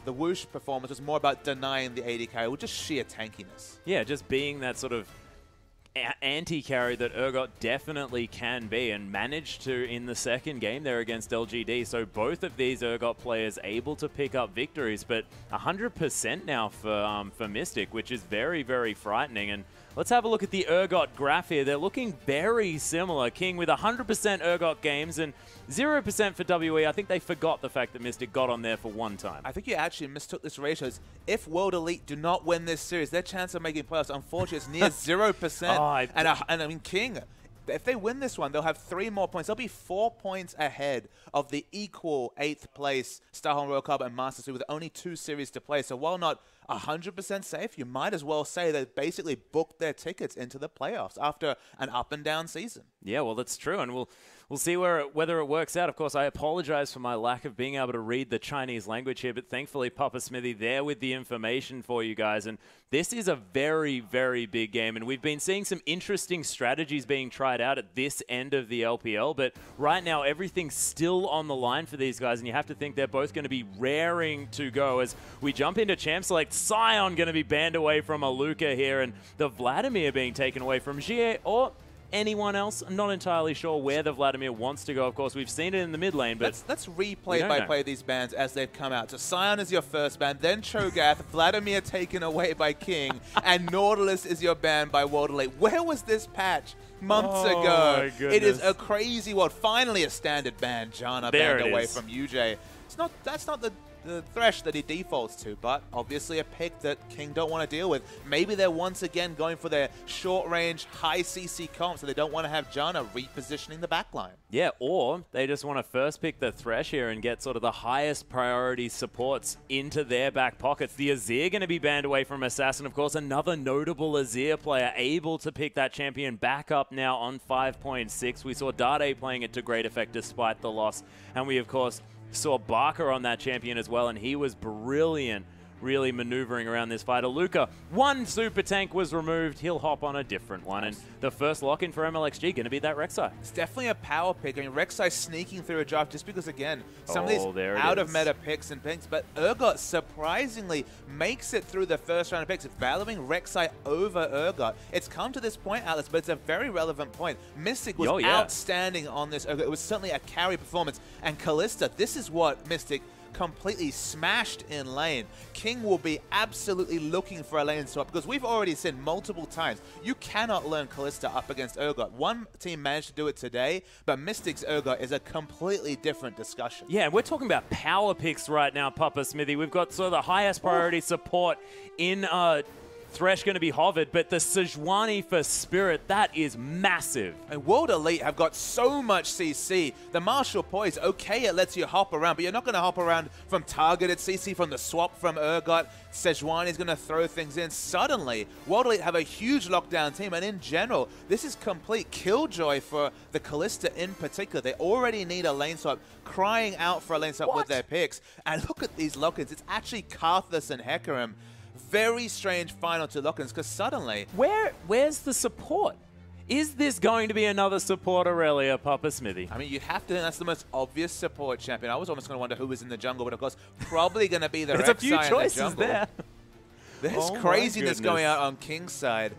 Speaker 5: Whoosh performance was more about denying the AD carry with just sheer tankiness.
Speaker 4: Yeah, just being that sort of anti-carry that Urgot definitely can be, and managed to in the second game there against LGD. So both of these Urgot players able to pick up victories, but 100% now for Mystic, which is very, very frightening. And let's have a look at the Urgot graph here. They're looking very similar. King with 100% Urgot games and 0% for WE. I think they forgot the fact that Mystic got on there for one time.
Speaker 5: I think you actually mistook this ratio. If World Elite do not win this series, their chance of making playoffs, unfortunately, is near 0%. And I mean, King, if they win this one, they'll have 3 more points. They'll be 4 points ahead of the equal 8th place Starhorn Royal Cup and Masters 2 with only 2 series to play. So while not 100% safe, you might as well say they basically booked their tickets into the playoffs after an up and down season.
Speaker 4: Yeah, well, that's true, and we'll see whether it works out. Of course, I apologize for my lack of being able to read the Chinese language here, but thankfully, Papa Smithy there with the information for you guys. And this is a very, very big game, and we've been seeing some interesting strategies being tried out at this end of the LPL, but right now, everything's still on the line for these guys, and you have to think they're both going to be raring to go. As we jump into Champ Select, Sion going to be banned away from Aluka here, and the Vladimir being taken away from Jie, or anyone else. I'm not entirely sure where the Vladimir wants to go. Of course, we've seen it in the mid lane, but
Speaker 5: let's replay by play these bans as they've come out. So Sion is your first ban, then Cho'Gath, Vladimir taken away by King, and Nautilus is your ban by World Elite. Where was this patch months ago? It is a crazy world. Finally a standard ban. Janna banned away from UJ. That's not the Thresh that he defaults to, but obviously a pick that King don't want to deal with. Maybe they're once again going for their short-range, high CC comp, so they don't want to have Janna repositioning the backline.
Speaker 4: Yeah, or they just want to first pick the Thresh here and get sort of the highest priority supports into their back pockets. The Azir going to be banned away from Assassin, of course. Another notable Azir player able to pick that champion back up now on 5.6. We saw Dade playing it to great effect despite the loss, and we, of course, saw Barker on that champion as well, and he was brilliant, really maneuvering around this fight. Aluka, one super tank was removed. He'll hop on a different one, and the first lock-in for MLXG going to be that Rek'Sai.
Speaker 5: It's definitely a power pick. I mean, Rek'Sai sneaking through a draft just because, again, some of these out-of-meta picks and picks, but Urgot surprisingly makes it through the first round of picks, valuing Rek'Sai over Urgot. It's come to this point, Atlas, but it's a very relevant point. Mystic was outstanding on this Urgot. It was certainly a carry performance, and Kalista, this is what Mystic completely smashed in lane. King will be absolutely looking for a lane swap because we've already seen multiple times you cannot learn Kalista up against Urgot. One team managed to do it today, but Mystic's Urgot is a completely different discussion.
Speaker 4: Yeah, we're talking about power picks right now, Papa Smithy. We've got sort of the highest priority support in Thresh going to be hovered, but the Sejuani for Spirit, that is massive.
Speaker 5: And World Elite have got so much CC. The Martial Poise, okay, it lets you hop around, but you're not going to hop around from targeted CC, from the swap from Urgot. Sejuani is going to throw things in. Suddenly, World Elite have a huge lockdown team, and in general, this is complete killjoy for the Kalista in particular. They already need a lane swap, crying out for a lane swap with their picks. And look at these lock-ins. It's actually Karthus and Hecarim. Very strange final 2 lock-ins because suddenly...
Speaker 4: Where's the support? Is this going to be another support Aurelia, Papa Smithy?
Speaker 5: I mean, you have to think that's the most obvious support champion. I was almost going to wonder who was in the jungle, but of course, probably going to be the
Speaker 4: There's a few
Speaker 5: Rek'Sai
Speaker 4: choices
Speaker 5: in the jungle.
Speaker 4: there.
Speaker 5: There's craziness going out on King's side.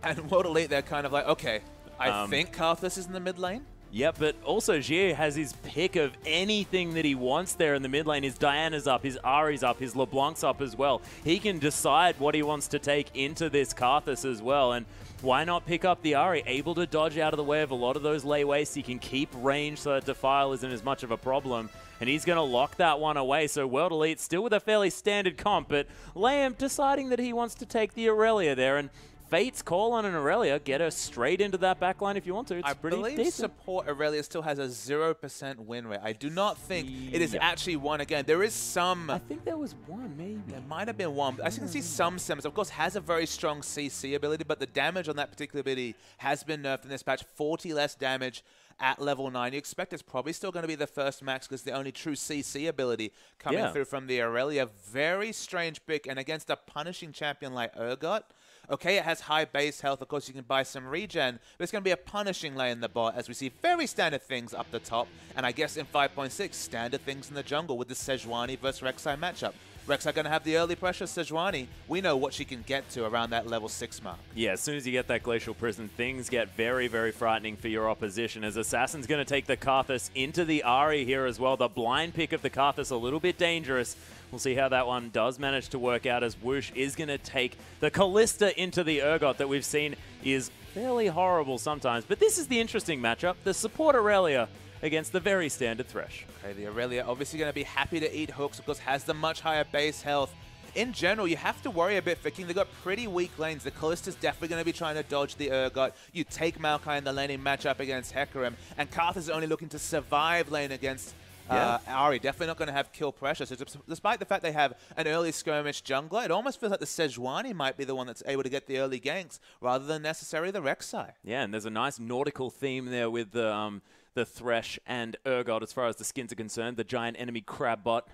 Speaker 5: And World Elite, they're kind of like, okay, I think Karthus is in the mid lane.
Speaker 4: Yeah, but also Jie has his pick of anything that he wants there in the mid lane. His Diana's up, his Ahri's up, his LeBlanc's up as well. He can decide what he wants to take into this Karthus as well. And why not pick up the Ahri? Able to dodge out of the way of a lot of those lay wastes. He can keep range so that Defile isn't as much of a problem. And he's going to lock that one away. So World Elite still with a fairly standard comp, but Liam deciding that he wants to take the Aurelia there. And Fate's call on an Aurelia, get her straight into that backline if you want to. It's pretty decent. I believe
Speaker 5: support Aurelia still has a 0% win rate. I do not think it is actually one again. There is some...
Speaker 4: I think there was one, maybe.
Speaker 5: There might have been one. I can see some sims. Of course, has a very strong CC ability, but the damage on that particular ability has been nerfed in this patch. 40 less damage at level 9. You expect it's probably still going to be the first max because the only true CC ability coming through from the Aurelia. Very strange pick, and against a punishing champion like Urgot. Okay, it has high base health. Of course, you can buy some regen, but it's going to be a punishing lane in the bot as we see very standard things up the top. And I guess in 5.6, standard things in the jungle with the Sejuani versus Rek'Sai matchup. Rek'Sai going to have the early pressure. Sejuani, we know what she can get to around that level 6 mark.
Speaker 4: Yeah, as soon as you get that Glacial Prison, things get very, very frightening for your opposition as Assassin's going to take the Karthus into the Ahri here as well. The blind pick of the Karthus a little bit dangerous. We'll see how that one does manage to work out as Whoosh is going to take the Callista into the Urgot that we've seen is fairly horrible sometimes. But this is the interesting matchup. The support Aurelia against the very standard Thresh.
Speaker 5: Okay, the Aurelia obviously going to be happy to eat hooks, of course, has the much higher base health. In general, you have to worry a bit for King. They've got pretty weak lanes. The Callista's definitely going to be trying to dodge the Urgot. You take Maokai in the laning matchup against Hecarim, and Karthus is only looking to survive lane against Ahri. Definitely not going to have kill pressure. So despite the fact they have an early skirmish jungler, it almost feels like the Sejuani might be the one that's able to get the early ganks rather than necessarily the Rek'Sai.
Speaker 4: Yeah, and there's a nice nautical theme there with the Thresh and Urgot as far as the skins are concerned. The giant enemy crab bot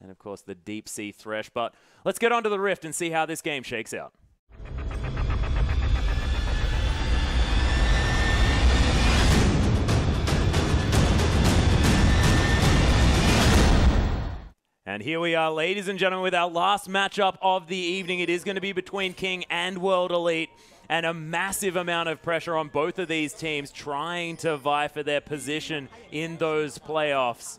Speaker 4: and, of course, the deep sea Thresh. But let's get on to the Rift and see how this game shakes out. And here we are, ladies and gentlemen, with our last matchup of the evening. It is going to be between King and World Elite, and a massive amount of pressure on both of these teams trying to vie for their position in those playoffs.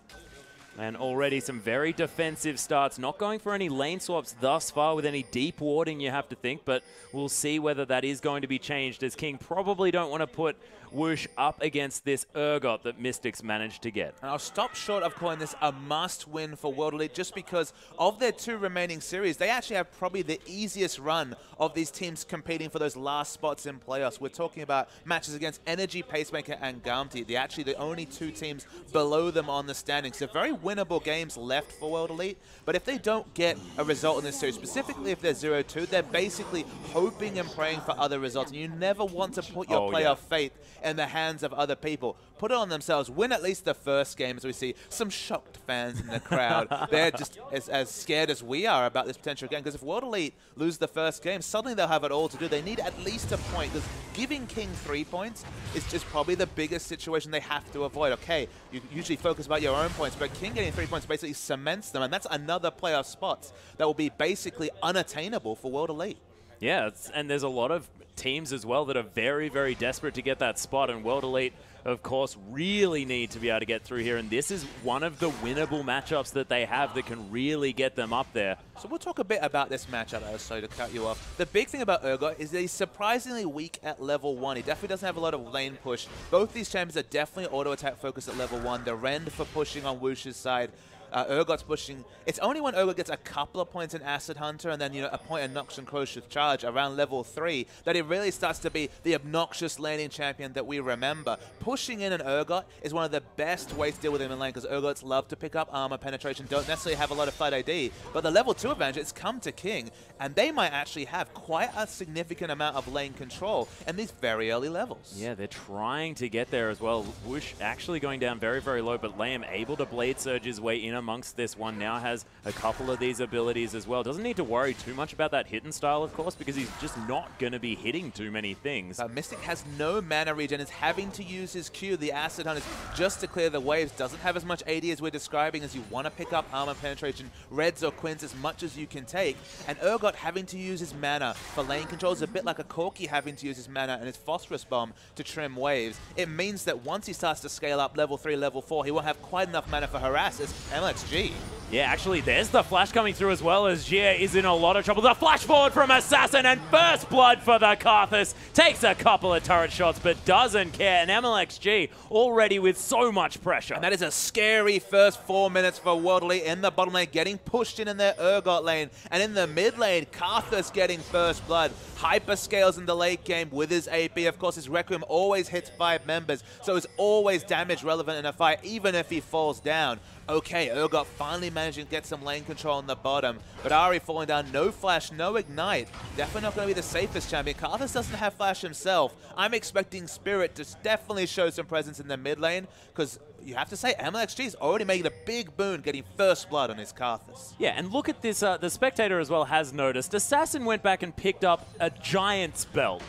Speaker 4: And already some very defensive starts, not going for any lane swaps thus far with any deep warding, you have to think, but we'll see whether that is going to be changed, as King probably don't want to put Whoosh up against this Urgot that Mystics managed to get.
Speaker 5: And I'll stop short of calling this a must-win for World Elite just because of their 2 remaining series, they actually have probably the easiest run of these teams competing for those last spots in playoffs. We're talking about matches against Energy, Pacemaker, and Gamti. They're actually the only 2 teams below them on the standings. So very winnable games left for World Elite, but if they don't get a result in this series, specifically if they're 0-2, they're basically hoping and praying for other results. And you never want to put your playoff fate in the hands of other people. Put it on themselves, win at least the first game, as we see some shocked fans in the crowd. They're just as scared as we are about this potential game, because if World Elite lose the first game, suddenly they'll have it all to do. They need at least a point, because giving King 3 points is just probably the biggest situation they have to avoid. Okay, you usually focus about your own points, but King getting 3 points basically cements them, and that's another playoff spot that will be basically unattainable for World Elite.
Speaker 4: Yeah, and there's a lot of teams as well that are very, very desperate to get that spot, and World Elite, of course, really need to be able to get through here, and this is one of the winnable matchups that they have that can really get them up there.
Speaker 5: So we'll talk a bit about this matchup, sorry to cut you off. The big thing about Urgot is that he's surprisingly weak at level 1. He definitely doesn't have a lot of lane push. Both these champions are definitely auto-attack focused at level 1. The Rend for pushing on Whoosh's side. Urgot's pushing. It's only when Urgot gets a couple of points in Acid Hunter and then, you know, a point in Noxian Crocious Charge around level 3 that it really starts to be the obnoxious laning champion that we remember. Pushing in an Urgot is one of the best ways to deal with him in lane, because Urgots love to pick up armor penetration, don't necessarily have a lot of fight AD, but the level 2 advantage, it's come to King, and they might actually have quite a significant amount of lane control in these very early levels.
Speaker 4: Yeah, they're trying to get there as well. Whoosh actually going down very, very low, but Liam able to Blade Surge his way in amongst this one. Now has a couple of these abilities as well. Doesn't need to worry too much about that hidden style, of course, because he's just not going to be hitting too many things.
Speaker 5: Mystic has no mana regen, is having to use his Q, the Acid Hunters, just to clear the waves. Doesn't have as much AD as we're describing, as you want to pick up armor penetration, reds or quins as much as you can take. And Urgot having to use his mana for lane control is a bit like a Corki having to use his mana and his Phosphorus Bomb to trim waves. It means that once he starts to scale up level 3, level 4, he won't have quite enough mana for Harass as MLXG.
Speaker 4: Yeah, actually, there's the flash coming through as well, as Jia is in a lot of trouble. The flash forward from Assassin, and first blood for the Karthus. Takes a couple of turret shots, but doesn't care. And MLXG already with so much pressure.
Speaker 5: And that is a scary first 4 minutes for World Elite in the bottom lane, getting pushed in their Urgot lane. And in the mid lane, Karthus getting first blood. Hyperscales in the late game with his AP. Of course, his Requiem always hits 5 members, so it's always damage relevant in a fight, even if he falls down. Okay, Urgot finally managing to get some lane control on the bottom, but Ari falling down, no flash, no ignite. Definitely not going to be the safest champion. Karthus doesn't have flash himself. I'm expecting Spirit to definitely show some presence in the mid lane, because you have to say, MLXG is already making a big boon getting first blood on his Karthus.
Speaker 4: Yeah, and look at this, the spectator as well has noticed. Assassin went back and picked up a Giant's Belt.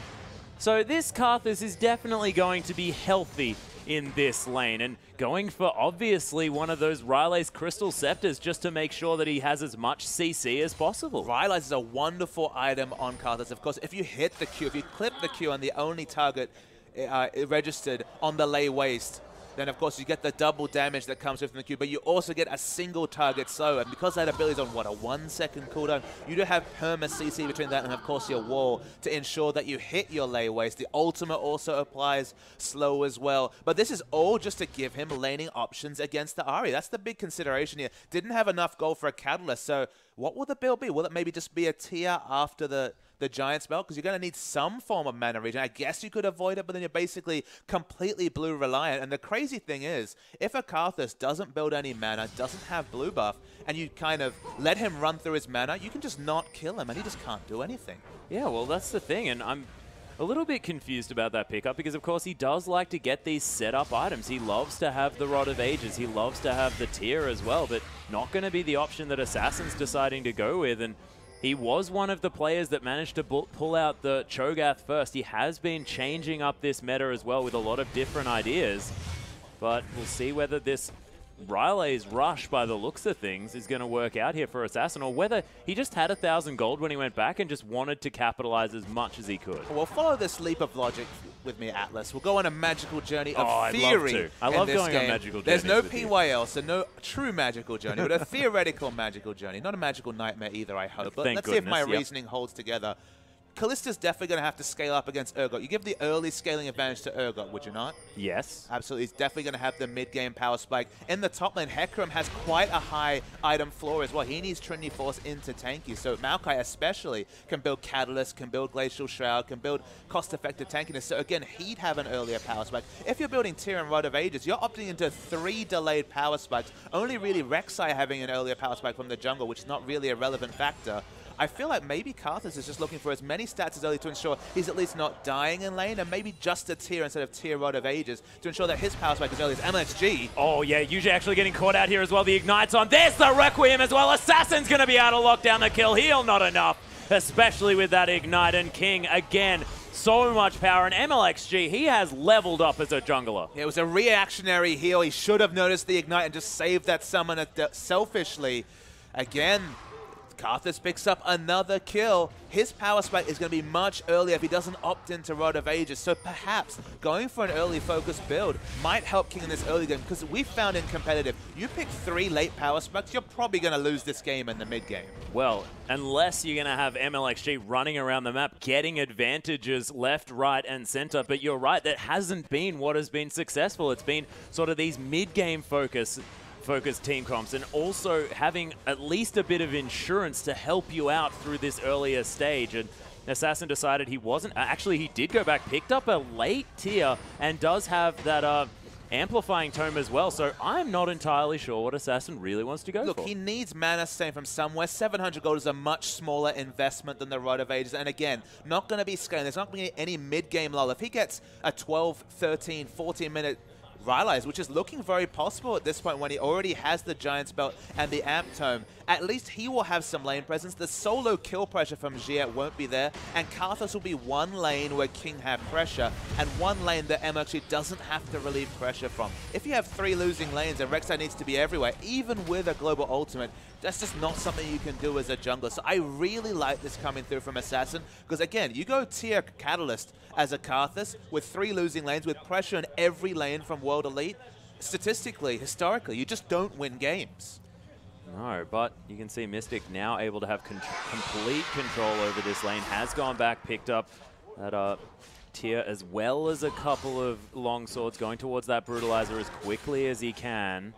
Speaker 4: So this Karthus is definitely going to be healthy in this lane, and going for obviously one of those Riley's Crystal Scepters just to make sure that he has as much CC as possible.
Speaker 5: Riley's is a wonderful item on Karthus. Of course, if you hit the Q, if you clip the Q on the only target registered on the lay waste, then of course you get the double damage that comes with the Q, but you also get a single target slow, and because that ability is on, what, a 1 second cooldown, you do have perma CC between that and of course your wall to ensure that you hit your lay waste. The ultimate also applies slow as well, but this is all just to give him laning options against the Ahri. That's the big consideration here. Didn't have enough gold for a Catalyst, so what will the build be? Will it maybe just be a tier after the Giant spell? Because you're going to need some form of mana regen. I guess you could avoid it, but then you're basically completely blue reliant. And the crazy thing is, if a Karthus doesn't build any mana, doesn't have blue buff, and you kind of let him run through his mana, you can just not kill him, and he just can't do anything.
Speaker 4: Yeah, well, that's the thing, and I'm a little bit confused about that pickup because, of course, he does like to get these setup items. He loves to have the Rod of Ages. He loves to have the tier as well, but not going to be the option that Assassin's deciding to go with. And he was one of the players that managed to pull out the Cho'Gath first. He has been changing up this meta as well with a lot of different ideas, but we'll see whether this Riley's rush, by the looks of things, is going to work out here for Assassin, or whether he just had 1,000 gold when he went back and just wanted to capitalize as much as he could.
Speaker 5: Well, follow this leap of logic with me, Atlas. We'll go on a magical journey of theory.
Speaker 4: I'd love to. I love going on magical journeys.
Speaker 5: There's no
Speaker 4: with you.
Speaker 5: PYL, so no true magical journey, but a theoretical magical journey. Not a magical nightmare either, I hope. But let's see if my reasoning holds together. Kallista's definitely going to have to scale up against Urgot. You give the early scaling advantage to Urgot, would you not?
Speaker 4: Yes.
Speaker 5: Absolutely. He's definitely going to have the mid-game power spike. In the top lane, Hecarim has quite a high item floor as well. He needs Trinity Force into tanky. So Maokai especially can build Catalyst, can build Glacial Shroud, can build cost-effective tankiness. So again, he'd have an earlier power spike. If you're building Tyr and Rod of Ages, you're opting into 3 delayed power spikes. Only really Rek'Sai having an earlier power spike from the jungle, which is not really a relevant factor. I feel like maybe Karthus is just looking for as many stats as early to ensure he's at least not dying in lane, and maybe just a tier instead of tier Rod of Ages to ensure that his power spike is early as MLXG.
Speaker 4: Oh yeah, usually actually getting caught out here as well. The Ignite's on. There's the Requiem as well. Assassin's going to be able to lock down the kill. Heal not enough, especially with that Ignite. And King, again, so much power. And MLXG, he has leveled up as a jungler.
Speaker 5: Yeah, it was a reactionary heal. He should have noticed the Ignite and just saved that summon selfishly. Again, Karthus picks up another kill. His power spike is going to be much earlier if he doesn't opt into Rod of Ages. So perhaps going for an early focus build might help King in this early game, because we found in competitive, you pick 3 late power spikes, you're probably going to lose this game in the mid game.
Speaker 4: Well, unless you're going to have MLXG running around the map, getting advantages left, right, and center. But you're right, that hasn't been what has been successful. It's been sort of these mid-game focused team comps, and also having at least a bit of insurance to help you out through this earlier stage. And Assassin decided he wasn't. Actually, he did go back, picked up a late tier, and does have that amplifying tome as well. So I'm not entirely sure what Assassin really wants to go for.
Speaker 5: Look, he needs mana sustain from somewhere. 700 gold is a much smaller investment than the Rod of Ages. And again, not going to be scaling. There's not going to be any mid-game lull. If he gets a 12, 13, 14-minute Rylai's, which is looking very possible at this point when he already has the Giant's Belt and the Amp Tome. At least he will have some lane presence. The solo kill pressure from Giet won't be there, and Karthus will be one lane where King have pressure, and one lane that MLG doesn't have to relieve pressure from. If you have 3 losing lanes and Rek'Sai needs to be everywhere, even with a global ultimate, that's just not something you can do as a jungler. So I really like this coming through from Assassin, because again, you go tier Catalyst as a Karthus with 3 losing lanes, with pressure in every lane from World Elite. Statistically, historically, you just don't win games.
Speaker 4: No, but you can see Mystic now able to have complete control over this lane. Has gone back, picked up that tier as well as a couple of long swords, going towards that Brutalizer as quickly as he can.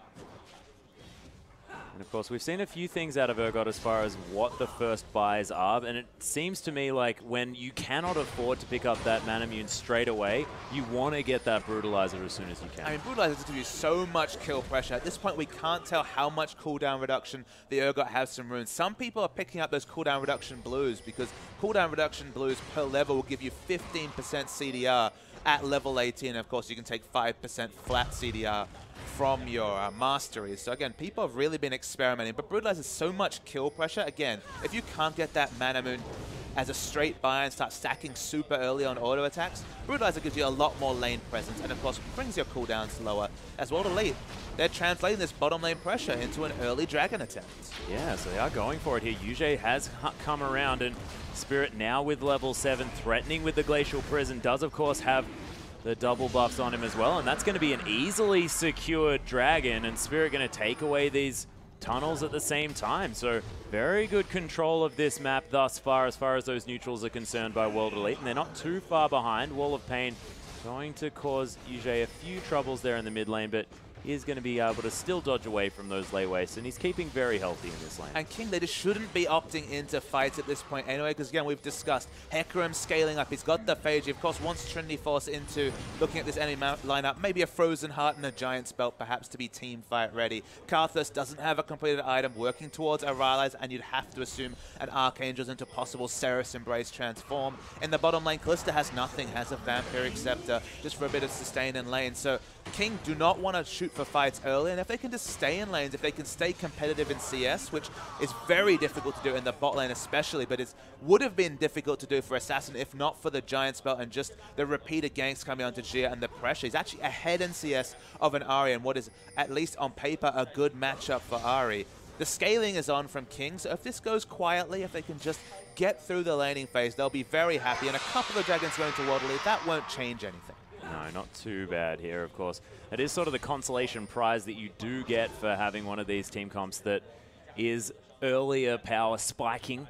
Speaker 4: And of course, we've seen a few things out of Urgot as far as what the first buys are, and it seems to me like when you cannot afford to pick up that Manamune straight away, you want to get that Brutalizer as soon as you can.
Speaker 5: I mean, Brutalizer gives you so much kill pressure. At this point, we can't tell how much cooldown reduction the Urgot has from runes. Some people are picking up those cooldown reduction blues, because cooldown reduction blues per level will give you 15% CDR at level 18. Of course, you can take 5% flat CDR from your mastery. So again, people have really been experimenting, but Brutalizer is so much kill pressure. Again, if you can't get that Manamune as a straight buy and start stacking super early on auto attacks, Brutalizer gives you a lot more lane presence, and of course brings your cooldowns lower. As World Elite, they're translating this bottom lane pressure into an early dragon attempt.
Speaker 4: Yeah, so they are going for it here. Yujie has come around, and Spirit now with level 7, threatening with the Glacial Prison, does of course have the double buffs on him as well, and that's going to be an easily secured dragon, and Spirit going to take away these tunnels at the same time. So very good control of this map thus far as those neutrals are concerned by World Elite, and they're not too far behind. Wall of Pain going to cause Yujie a few troubles there in the mid lane, but he is going to be able to still dodge away from those lay wastes, and he's keeping very healthy in this lane.
Speaker 5: And King, they just shouldn't be opting into fights at this point anyway, because again, we've discussed Hecarim scaling up. He's got the Phage. He, of course, wants Trinity Force into looking at this enemy lineup. Maybe a Frozen Heart and a Giant's Belt, perhaps, to be team fight ready. Karthus doesn't have a completed item, working towards a Rylai's, and you'd have to assume an Archangel's into possible Seraph Embrace transform. In the bottom lane, Kalista has nothing, has a Vampiric Scepter, just for a bit of sustain in lane. So King do not want to shoot for fights early, and if they can just stay in lanes, if they can stay competitive in CS, which is very difficult to do in the bot lane especially, but it would have been difficult to do for Assassin if not for the Giant's Belt and just the repeated ganks coming onto Gia and the pressure. He's actually ahead in CS of an Ahri, and what is, at least on paper, a good matchup for Ahri. The scaling is on from King, so if this goes quietly, if they can just get through the laning phase, they'll be very happy, and a couple of dragons going to World Elite, that won't change anything.
Speaker 4: No, not too bad here, of course. It is sort of the consolation prize that you do get for having one of these team comps that is earlier power spiking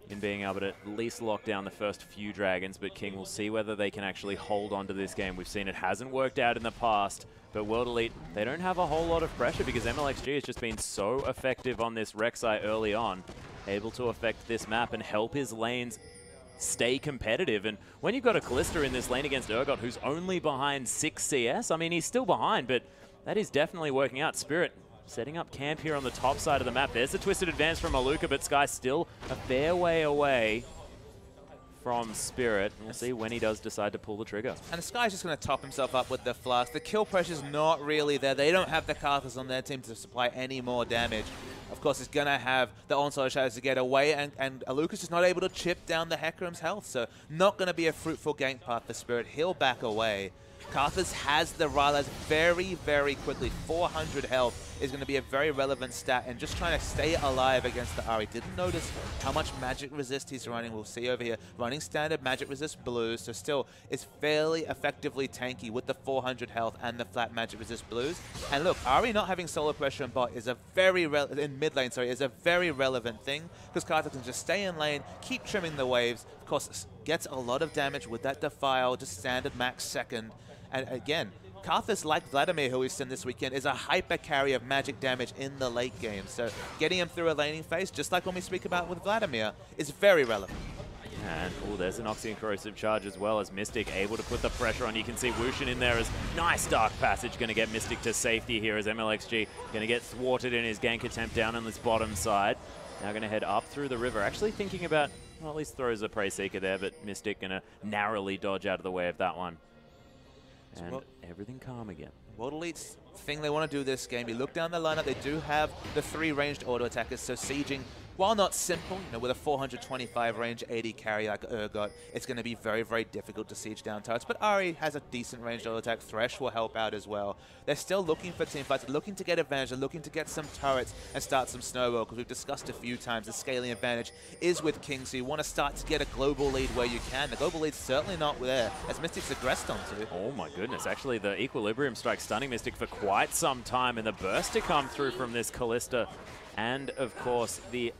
Speaker 4: in being able to at least lock down the first few dragons, but King will see whether they can actually hold on to this game. We've seen it hasn't worked out in the past, but World Elite, they don't have a whole lot of pressure because MLXG has just been so effective on this Rek'Sai early on, able to affect this map and help his lanes stay competitive. And when you've got a Kalista in this lane against Urgot, who's only behind 6 CS, I mean, he's still behind, but that is definitely working out. Spirit setting up camp here on the top side of the map. There's the twisted advance from Maluka, but Sky still a fair way away from Spirit. We'll see when he does decide to pull the trigger.
Speaker 5: And Sky's just going to top himself up with the Flask. The kill pressure's not really there. They don't have the Karthus on their team to supply any more damage. Of course, it's going to have the Onslaught Shadows to get away, and Alucard's just not able to chip down the Hecarim's health, so not going to be a fruitful gank path for Spirit. He'll back away. Karthus has the Rylai's very, very quickly. 400 health is going to be a very relevant stat, and just trying to stay alive against the Ahri. Didn't notice how much magic resist he's running. We'll see over here. Running standard magic resist blues, so still is fairly effectively tanky with the 400 health and the flat magic resist blues. And look, Ahri not having solo pressure in bot is a very in mid lane, sorry, is a very relevant thing, because Karthus can just stay in lane, keep trimming the waves. Of course, gets a lot of damage with that Defile, just standard max second. And again, Karthus, like Vladimir, who we've seen this weekend, is a hyper carry of magic damage in the late game. So getting him through a laning phase, just like when we speak about with Vladimir, is very relevant.
Speaker 4: And there's an Oxy and Corrosive Charge as well, as Mystic able to put the pressure on. You can see Wushin in there as nice Dark Passage, going to get Mystic to safety here as MLXG going to get thwarted in his gank attempt down on this bottom side. Now going to head up through the river, actually thinking about, well, at least throws a Prey Seeker there, but Mystic going to narrowly dodge out of the way of that one. And everything calm again.
Speaker 5: World Elite's thing they want to do this game, you look down the lineup, they do have the 3 ranged auto attackers, so sieging, while not simple, with a 425 range 80 carry like Urgot, it's going to be very, very difficult to siege down turrets. But Ari has a decent ranged auto attack. Thresh will help out as well. They're still looking for team fights, looking to get advantage, they're looking to get some turrets and start some snowball, because we've discussed a few times the scaling advantage is with King, so you want to start to get a global lead where you can. The global lead's certainly not there, as Mystic's aggressed onto.
Speaker 4: Oh my goodness, actually the Equilibrium Strike stunning Mystic for quite some time, and the burst to come through from this Callista, and of course the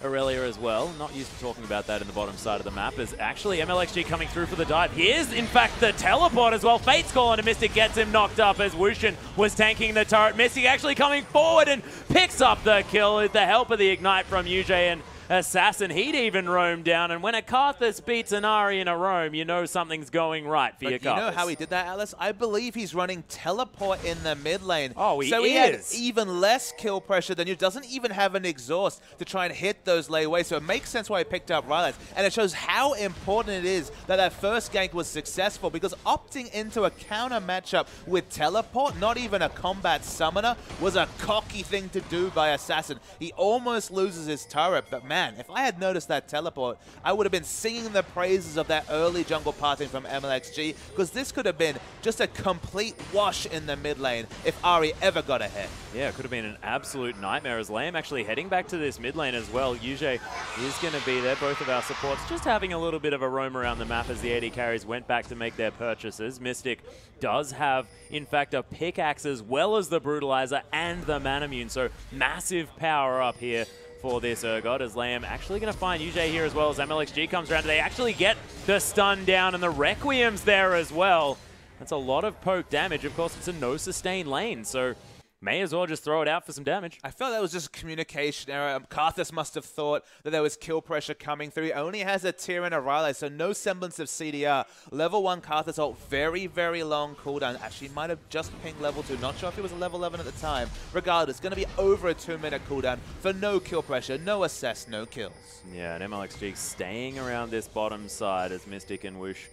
Speaker 4: Aurelia as well. Not used to talking about that in the bottom side of the map. Is actually MLXG coming through for the dive. Here's, in fact, the teleport as well. Fate's Call on a Mystic gets him knocked up as Wushin was tanking the turret. Mystic actually coming forward and picks up the kill with the help of the Ignite from UJ and Assassin. He'd even roam down, and when a Karthus beats an Ari in a roam, you know something's going right for your Karthus.
Speaker 5: You know how he did that, Atlas? I believe he's running teleport in the mid lane.
Speaker 4: Oh, he is.
Speaker 5: So he had even less kill pressure than you. Doesn't even have an exhaust to try and hit those layaways, so it makes sense why he picked up Rylance. And it shows how important it is that that first gank was successful, because opting into a counter matchup with teleport, not even a combat summoner, was a cocky thing to do by Assassin. He almost loses his turret, but man, if I had noticed that teleport, I would have been singing the praises of that early jungle pathing from MLXG, because this could have been just a complete wash in the mid lane if Ari ever got ahead.
Speaker 4: Yeah, it could have been an absolute nightmare, as Lamb actually heading back to this mid lane as well. Yuji is going to be there, both of our supports just having a little bit of a roam around the map as the AD carries went back to make their purchases. Mystic does have, in fact, a pickaxe as well as the Brutalizer and the Manamune, so massive power up here for this Urgot, as Lamb actually going to find UJ here as well as MLXG comes around. They actually get the stun down, and the Requiem's there as well. That's a lot of poke damage. Of course, it's a no sustain lane, so may as well just throw it out for some damage.
Speaker 5: I felt that was just a communication error. Karthus must have thought that there was kill pressure coming through. He only has a tier and a Rylai, so no semblance of CDR. Level 1 Karthus ult, very, very long cooldown. Actually, might have just pinged level 2. Not sure if it was a level 11 at the time. Regardless, going to be over a 2-minute cooldown for no kill pressure, no assess, no kills.
Speaker 4: Yeah, and MLXG staying around this bottom side as Mystic and Whoosh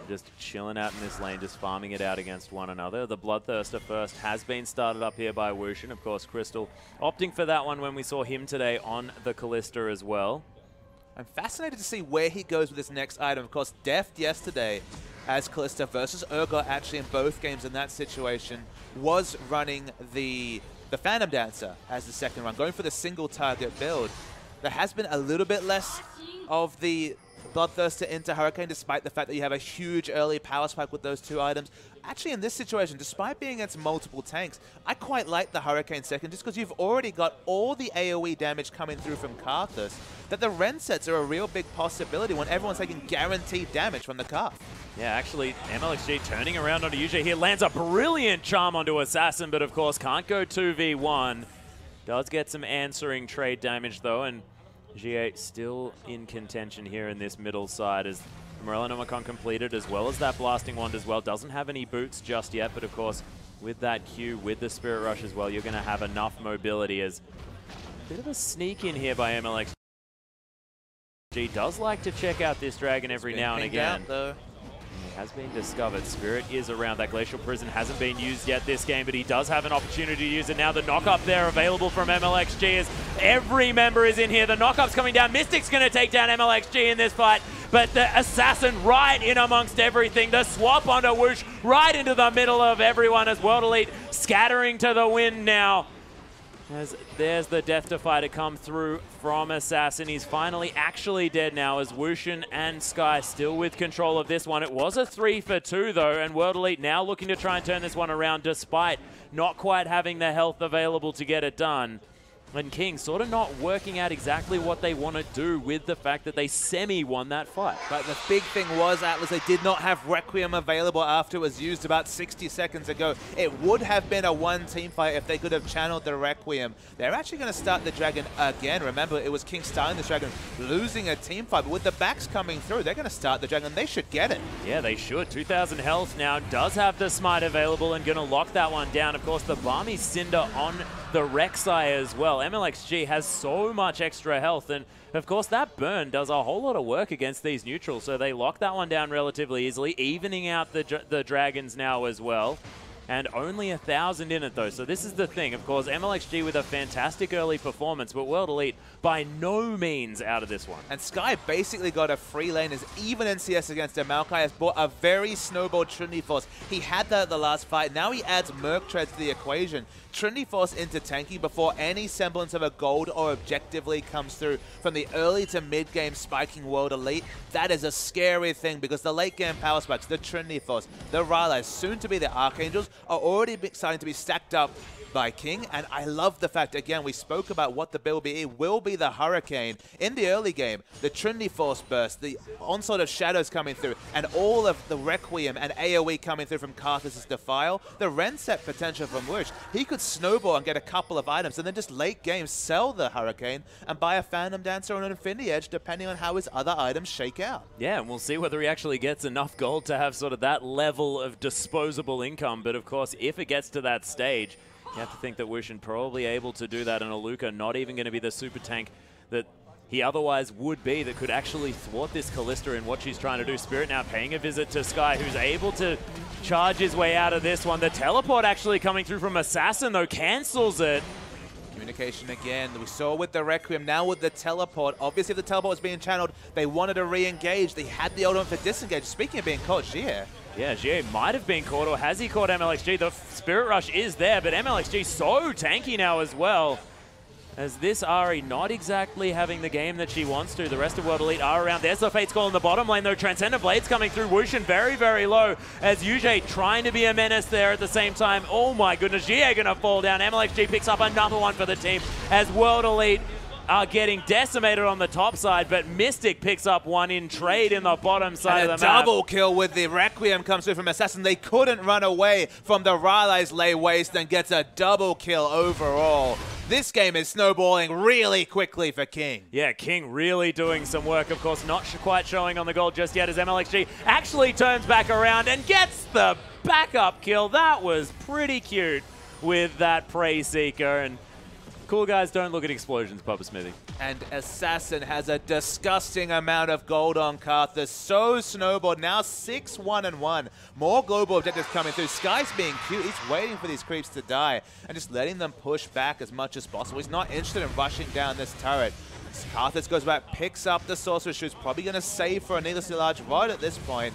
Speaker 4: just chilling out in this lane, just farming it out against one another. The Bloodthirster first has been started up here by Whoosh, and of course Crystal opting for that one when we saw him today on the Callista as well.
Speaker 5: I'm fascinated to see where he goes with this next item. Of course, Deft yesterday as Callista versus Urgot, actually in both games in that situation, was running the Phantom Dancer as the second run, going for the single target build. There has been a little bit less of the Bloodthirster into Hurricane, despite the fact that you have a huge early power spike with those two items. Actually, in this situation, despite being against multiple tanks, I quite like the Hurricane second, just because you've already got all the AoE damage coming through from Karthus, that the Ren sets are a real big possibility when everyone's taking guaranteed damage from the Karth.
Speaker 4: Yeah, actually, MLXG turning around onto UJ here, lands a brilliant charm onto Assassin, but of course can't go 2v1. Does get some answering trade damage, though, and G8 still in contention here in this middle side as Morellonomicon completed, as well as that Blasting Wand as well. Doesn't have any boots just yet, but of course with that Q, with the Spirit Rush as well, you're going to have enough mobility. As a bit of a sneak in here by MLXG. Does like to check out this dragon every now and again. He has been discovered. Spirit is around. That Glacial Prison hasn't been used yet this game, but he does have an opportunity to use it now. The knock-up there available from MLXG as every member is in here. The knock-up's coming down. Mystic's going to take down MLXG in this fight, but the Assassin right in amongst everything. The swap onto Whoosh right into the middle of everyone as World Elite scattering to the wind now. As there's the Death Defy to come through from Assassin. He's finally actually dead now as Wushin and Sky still with control of this one. It was a 3-for-2 though, and World Elite now looking to try and turn this one around despite not quite having the health available to get it done. And King sort of not working out exactly what they want to do with the fact that they semi-won that fight.
Speaker 5: But the big thing was, Atlas, they did not have Requiem available after it was used about 60 seconds ago. It would have been a one-team fight if they could have channeled the Requiem. They're actually going to start the Dragon again. Remember, it was King starting the Dragon, losing a team fight. But with the backs coming through, they're going to start the Dragon. They should get it.
Speaker 4: Yeah, they should. 2,000 health now. Does have the Smite available and going to lock that one down. Of course, the Balmy Cinder on the Rek'Sai as well. well. MLXG has so much extra health, and of course that burn does a whole lot of work against these neutrals, so they lock that one down relatively easily, evening out the dragons now as well. And only 1,000 in it though, so this is the thing. Of course, MLXG with a fantastic early performance, but World Elite by no means out of this one.
Speaker 5: And Sky basically got a free lane, as even in CS against him, Maokai has bought a very snowballed Trinity Force. He had that at the last fight, now he adds Merc Tread to the equation. Trinity Force into tanky before any semblance of a gold or objectively comes through from the early to mid-game spiking World Elite. That is a scary thing, because the late-game power spikes, the Trinity Force, the Rylais, soon to be the Archangels, are already starting to be stacked up by King, and I love the fact, again, we spoke about what the build will be the Hurricane in the early game, the Trinity Force burst, the onslaught of shadows coming through, and all of the Requiem and AoE coming through from Karthus' Defile, the Renset potential from Wish. He could snowball and get a couple of items, and then just late game sell the Hurricane and buy a Phantom Dancer or an Infinity Edge, depending on how his other items shake out.
Speaker 4: Yeah, and we'll see whether he actually gets enough gold to have sort of that level of disposable income, but of course, if it gets to that stage, you have to think that Wushin probably able to do that, and Aluka not even going to be the super tank that he otherwise would be, that could actually thwart this Kalista in what she's trying to do. Spirit now paying a visit to Sky, who's able to charge his way out of this one. The teleport actually coming through from Assassin, though, cancels it.
Speaker 5: Communication again. We saw with the Requiem, now with the teleport. Obviously, if the teleport was being channeled, they wanted to re-engage. They had the ultimate for disengage. Speaking of being caught, Jie.
Speaker 4: Yeah, Jie might have been caught, or has he caught MLXG? The Spirit Rush is there, but MLXG so tanky now as well. As this Ahri not exactly having the game that she wants to. The rest of World Elite are around. There's the Fate's Call in the bottom lane, though. Transcendent Blades coming through. Wushin very, very low. As Yujie trying to be a menace there at the same time. Oh my goodness, Jie gonna fall down. MLXG picks up another one for the team as World Elite are getting decimated on the top side, but Mystic picks up one in trade in the bottom side
Speaker 5: and
Speaker 4: of the map.
Speaker 5: A double kill with the Requiem comes through from Assassin. They couldn't run away from the Rylai's lay waste and gets a double kill overall. This game is snowballing really quickly for King.
Speaker 4: Yeah, King really doing some work. Of course, not quite showing on the gold just yet as MLXG actually turns back around and gets the backup kill. That was pretty cute with that Prey Seeker. And cool guys don't look at explosions, Papa Smithy.
Speaker 5: And Assassin has a disgusting amount of gold on Karthus. So snowballed, now 6-1-1. More global objectives coming through. Sky's being cute. He's waiting for these creeps to die and just letting them push back as much as possible. He's not interested in rushing down this turret. Karthus goes back, picks up the Sorcerer's Shoes. Probably going to save for a needlessly large rod at this point.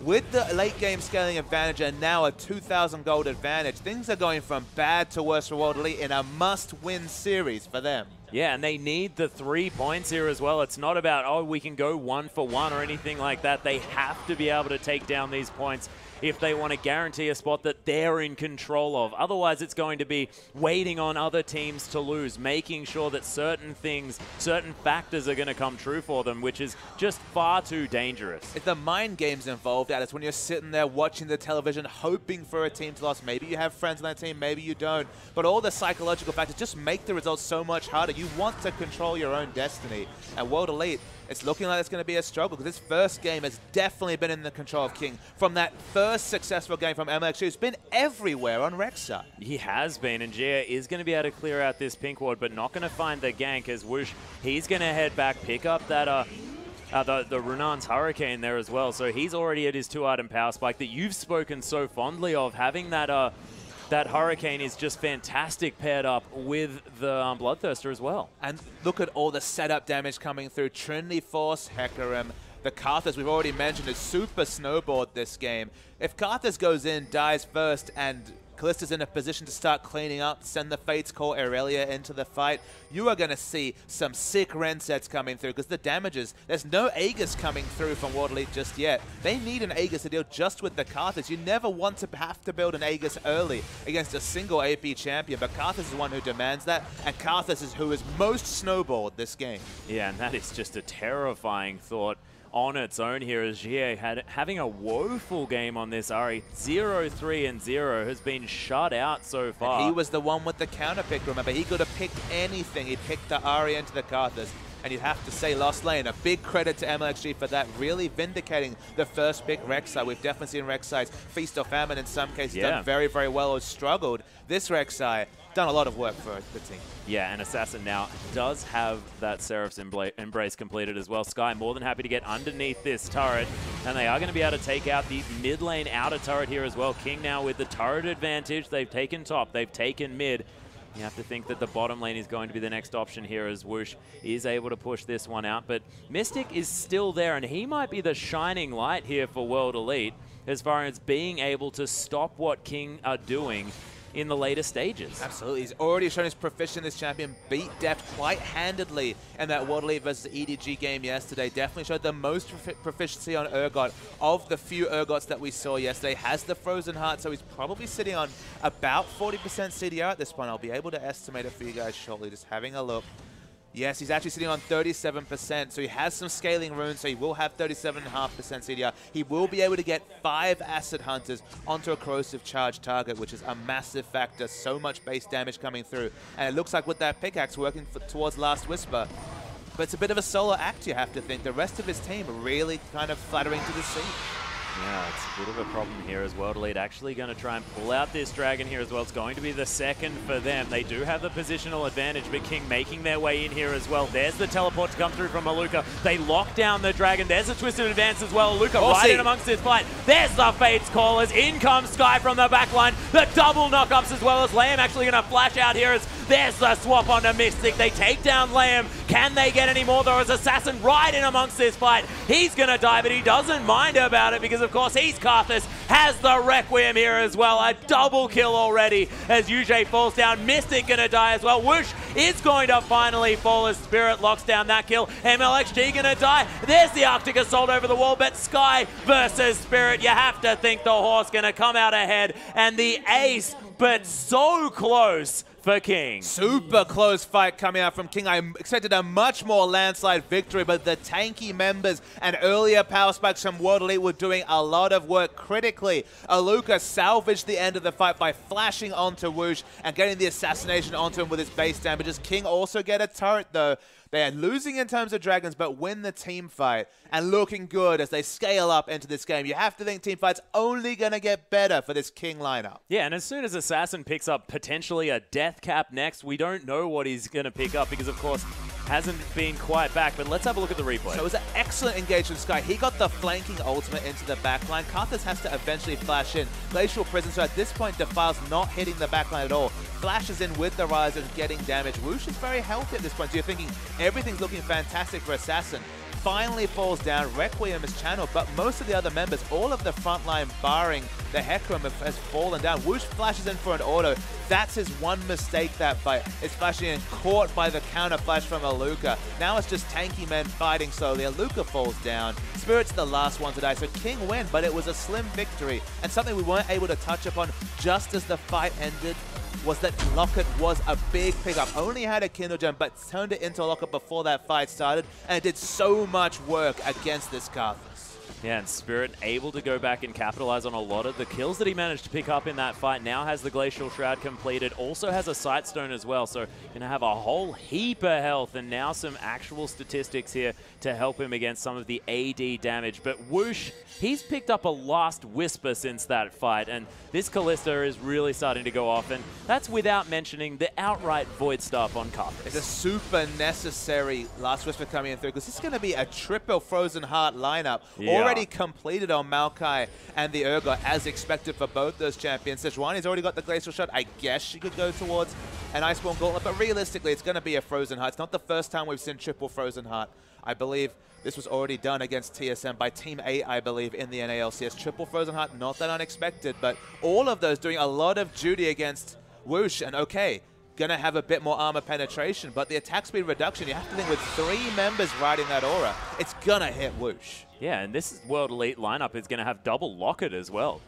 Speaker 5: With the late game scaling advantage and now a 2,000 gold advantage, things are going from bad to worse for World Elite in a must-win series for them.
Speaker 4: Yeah, and they need the 3 points here as well. It's not about, oh, we can go 1 for 1 or anything like that. They have to be able to take down these points if they want to guarantee a spot that they're in control of. Otherwise, it's going to be waiting on other teams to lose, making sure that certain things, certain factors are going to come true for them, which is just far too dangerous.
Speaker 5: If the mind games involved, Alice, when you're sitting there watching the television, hoping for a team to lose. Maybe you have friends on that team, maybe you don't. But all the psychological factors just make the results so much harder. You want to control your own destiny. At World Elite, it's looking like it's going to be a struggle because this first game has definitely been in the control of King. From that first successful game from MLX, who's been everywhere on Rek'Sai.
Speaker 4: He has been, and Jia is going to be able to clear out this pink ward, but not going to find the gank as Woosh, he's going to head back, pick up that the Runan's Hurricane there as well. So he's already at his 2-item power spike that you've spoken so fondly of. Having that that Hurricane is just fantastic paired up with the Bloodthirster as well.
Speaker 5: And look at all the setup damage coming through. Trinity Force, Hecarim, the Karthus we've already mentioned is super snowballed this game. If Karthus goes in, dies first, and Kallista's in a position to start cleaning up, send the Fates Call Aurelia into the fight, you are going to see some sick Ren sets coming through because the damages, there's no Aegis coming through from World Elite just yet. They need an Aegis to deal just with the Karthus. You never want to have to build an Aegis early against a single AP champion, but Karthus is the one who demands that, and Karthus is who is most snowballed this game.
Speaker 4: Yeah, and that is just a terrifying thought on its own here, as Jie having a woeful game on this Ahri. 0-3-0 has been shut out so far.
Speaker 5: And he was the one with the counter pick, remember. He could have picked anything. He picked the Ahri into the Karthus. And you'd have to say lost lane. A big credit to MLXG for that, really vindicating the first pick Rek'Sai. We've definitely seen Rek'Sai's feast or famine in some cases, done very, very well or struggled. This Rek'Sai done a lot of work for the team.
Speaker 4: Yeah, and Assassin now does have that Seraph's Embrace completed as well. Sky more than happy to get underneath this turret, and they are going to be able to take out the mid lane outer turret here as well. King now with the turret advantage. They've taken top, they've taken mid. You have to think that the bottom lane is going to be the next option here as Whoosh is able to push this one out. But Mystic is still there, and he might be the shining light here for World Elite as far as being able to stop what King are doing in the later stages.
Speaker 5: Absolutely. He's already shown his proficiency. This champion beat Deft quite handedly in that World Elite versus EDG game yesterday. Definitely showed the most proficiency on Urgot of the few Urgots that we saw yesterday. Has the Frozen Heart, so he's probably sitting on about 40% CDR at this point. I'll be able to estimate it for you guys shortly, just having a look. Yes, he's actually sitting on 37%, so he has some scaling runes, so he will have 37.5% CDR. He will be able to get 5 Acid Hunters onto a Corrosive Charge target, which is a massive factor. So much base damage coming through. And it looks like with that pickaxe working towards Last Whisper, but it's a bit of a solo act, you have to think. The rest of his team really kind of flattering to the sea.
Speaker 4: Yeah, it's a bit of a problem here as World Elite actually going to try and pull out this dragon here as well. It's going to be the second for them. They do have the positional advantage, but King making their way in here as well. There's the teleport to come through from Aluka. They lock down the dragon. There's a twisted advance as well. Aluka right in amongst this fight. There's the Fates Callers. In comes Sky from the backline. The double knockups as well as Lamb actually going to flash out here as there's the swap onto Mystic. They take down Lamb. Can they get any more? There is Assassin right in amongst this fight. He's going to die, but he doesn't mind about it because, of course, he's Karthus. Has the Requiem here as well. A double kill already as Yuji falls down. Mystic going to die as well. Whoosh is going to finally fall as Spirit locks down that kill. MLXG going to die. There's the Arctic Assault over the wall, but Sky versus Spirit. You have to think the horse going to come out ahead. And the ace, but so close for King.
Speaker 5: Super close fight coming out from King. I expected a much more landslide victory, but the tanky members and earlier power spikes from World Elite were doing a lot of work critically. Aluka salvaged the end of the fight by flashing onto Whoosh and getting the assassination onto him with his base damages. King also get a turret though. They are losing in terms of dragons, but win the team fight and looking good as they scale up into this game. You have to think team fight's only going to get better for this King lineup.
Speaker 4: Yeah, and as soon as Assassin picks up potentially a death cap next, we don't know what he's going to pick up because, of course, hasn't been quite back. But let's have a look at the replay.
Speaker 5: So it was an excellent engagement, Sky. He got the flanking ultimate into the backline. Karthus has to eventually flash in. Glacial Prison, so at this point, Defile's not hitting the backline at all. Flashes in with the Rise and getting damage. Whoosh is very healthy at this point, so you're thinking everything's looking fantastic for Assassin. Finally falls down. Requiem is channeled, but most of the other members, all of the front line, barring the Hecarim, has fallen down. Whoosh flashes in for an auto. That's his one mistake that fight. It's flashing in, caught by the counter flash from Aluka. Now it's just tanky men fighting slowly. Aluka falls down. Spirit's the last one to die, so King win, but it was a slim victory. And something we weren't able to touch upon just as the fight ended was that Locket was a big pickup. Only had a Kindle Gem, but turned it into a Locket before that fight started, and it did so much work against this Karthus.
Speaker 4: Yeah, and Spirit able to go back and capitalize on a lot of the kills that he managed to pick up in that fight. Now has the Glacial Shroud completed. Also has a Sight Stone as well, so going to have a whole heap of health and now some actual statistics here to help him against some of the AD damage. But Whoosh, he's picked up a Last Whisper since that fight, and this Callista is really starting to go off, and that's without mentioning the outright Void Staff on Karthus.
Speaker 5: It's a super necessary Last Whisper coming in through, because this is going to be a triple Frozen Heart lineup.
Speaker 4: Yeah.
Speaker 5: Already completed on Maokai and the Urgot, as expected for both those champions. Sejuani's already got the Glacial Shot. I guess she could go towards an Iceborne Gauntlet, but realistically, it's going to be a Frozen Heart. It's not the first time we've seen triple Frozen Heart. I believe this was already done against TSM by Team 8, I believe, in the NALCS. Triple Frozen Heart, not that unexpected, but all of those doing a lot of duty against Whoosh. And okay, gonna have a bit more armor penetration, but the attack speed reduction, you have to think with 3 members riding that aura, it's gonna hit Whoosh.
Speaker 4: Yeah, and this World Elite lineup is going to have double Locket as well.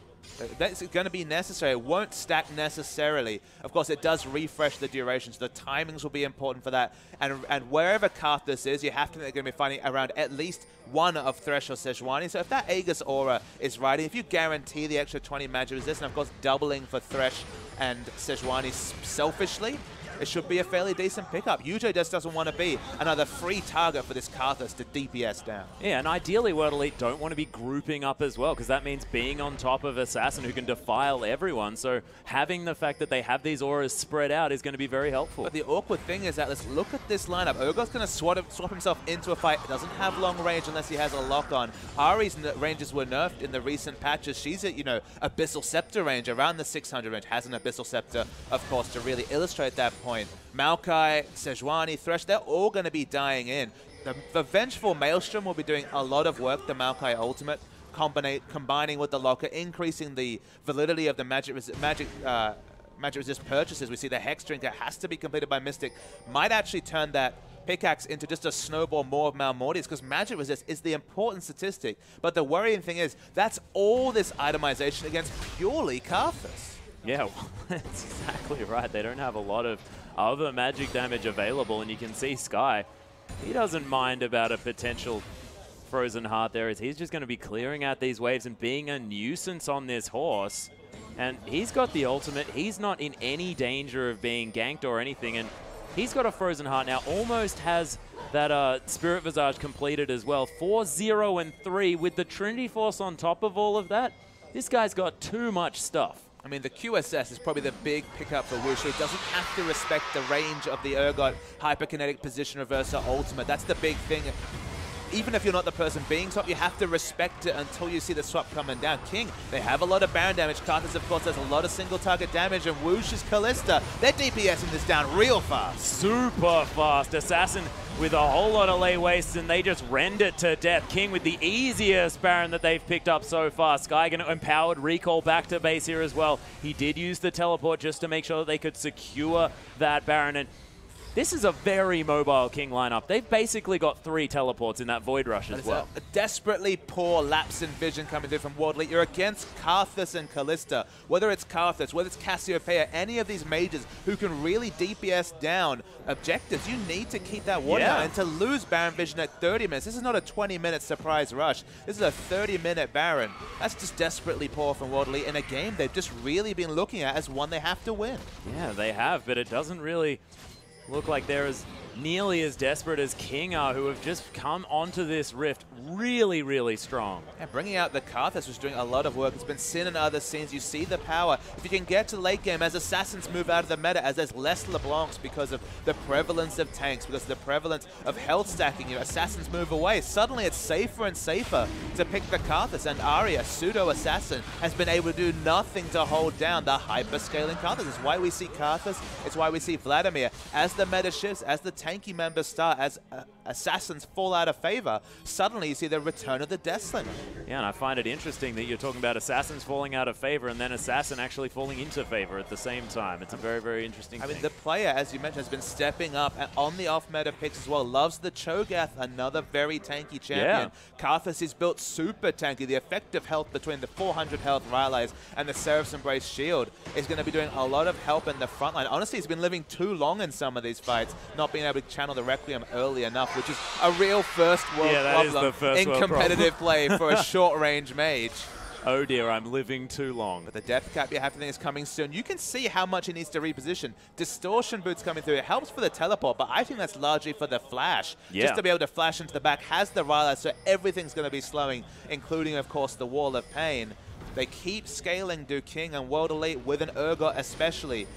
Speaker 5: That's going to be necessary. It won't stack necessarily. Of course, it does refresh the duration, so the timings will be important for that. And wherever Karthus is, you have to think they're going to be fighting around at least one of Thresh or Sejuani. So if that Aegis aura is riding, if you guarantee the extra 20 magic resist, and of course doubling for Thresh and Sejuani selfishly, it should be a fairly decent pickup. UJ just doesn't want to be another free target for this Karthus to DPS down.
Speaker 4: Yeah, and ideally World Elite don't want to be grouping up as well, because that means being on top of Assassin who can defile everyone. So having the fact that they have these auras spread out is going to be very helpful.
Speaker 5: But the awkward thing is that, let's look at this lineup. Urgot's going to swap himself into a fight. Doesn't have long range unless he has a lock on. Ari's ranges were nerfed in the recent patches. She's at, Abyssal Scepter range, around the 600 range. Has an Abyssal Scepter, of course, to really illustrate that point. Maokai, Sejuani, Thresh, they're all going to be dying in. The Vengeful Maelstrom will be doing a lot of work, the Maokai ultimate, combining with the locker, increasing the validity of the magic resist purchases. We see the Hex Drinker has to be completed by Mystic. Might actually turn that pickaxe into just a snowball more of Malmortius, because magic resist is the important statistic. But the worrying thing is, that's all this itemization against purely Karthus.
Speaker 4: Yeah, well, that's exactly right. They don't have a lot of other magic damage available, and you can see Sky, he doesn't mind about a potential Frozen Heart there, as he's just going to be clearing out these waves and being a nuisance on this horse. And he's got the ultimate. He's not in any danger of being ganked or anything, and he's got a Frozen Heart now, almost has that Spirit Visage completed as well. 4-0 and 3 with the Trinity Force on top of all of that. This guy's got too much stuff.
Speaker 5: I mean, the QSS is probably the big pickup for Wushu. He doesn't have to respect the range of the Urgot Hyperkinetic Position Reverser ultimate. That's the big thing. Even if you're not the person being swapped, you have to respect it until you see the swap coming down. King, they have a lot of Baron damage. Karthus, of course, has a lot of single target damage. And Wushu's Kalista, they're DPSing this down real fast.
Speaker 4: Super fast. Assassin with a whole lot of lay wastes, and they just rend it to death. King with the easiest Baron that they've picked up so far. Sky going to empowered recall back to base here as well. He did use the teleport just to make sure that they could secure that Baron. And this is a very mobile King lineup. They've basically got 3 teleports in that Void Rush as well.
Speaker 5: A desperately poor lapse in vision coming through from World Elite. You're against Karthus and Kalista. Whether it's Karthus, whether it's Cassiopeia, any of these mages who can really DPS down objectives, you need to keep that water down. And to lose Baron Vision at 30 minutes, this is not a 20-minute surprise rush. This is a 30-minute Baron. That's just desperately poor from World Elite in a game they've just really been looking at as one they have to win.
Speaker 4: Yeah, they have, but it doesn't really look like they're as nearly as desperate as King are, who have just come onto this rift really, really strong.
Speaker 5: Yeah, bringing out the Karthus was doing a lot of work. It's been seen in other scenes. You see the power. If you can get to late game, as Assassins move out of the meta, as there's less LeBlancs because of the prevalence of tanks, because of the prevalence of health stacking, Assassins move away. Suddenly it's safer and safer to pick the Karthus, and Arya, pseudo-assassin, has been able to do nothing to hold down the hyper-scaling Karthus. It's why we see Karthus, it's why we see Vladimir. As the meta shifts, as the tanky members start, as Assassins fall out of favor, suddenly you see the return of the Death Slinger.
Speaker 4: Yeah, and I find it interesting that you're talking about Assassins falling out of favor and then Assassin actually falling into favor at the same time. It's a very, very interesting thing.
Speaker 5: I mean, the player, as you mentioned, has been stepping up on the off-meta picks as well. Loves the Cho'Gath, another very tanky champion. Yeah. Karthus is built super tanky. The effective health between the 400 health Rylai's and the Seraph's Embrace shield is going to be doing a lot of help in the front line. Honestly, he's been living too long in some of these fights, not being able to channel the Requiem early enough, which is a real first world problem in competitive play for a short-range mage.
Speaker 4: Oh dear, I'm living too long.
Speaker 5: But the death cap you have to think is coming soon. You can see how much he needs to reposition. Distortion boots coming through. It helps for the teleport, but I think that's largely for the flash. Yeah. Just to be able to flash into the back. Has the Rylai, so everything's going to be slowing, including, of course, the Wall of Pain. They keep scaling Do King and World Elite with an Urgot especially.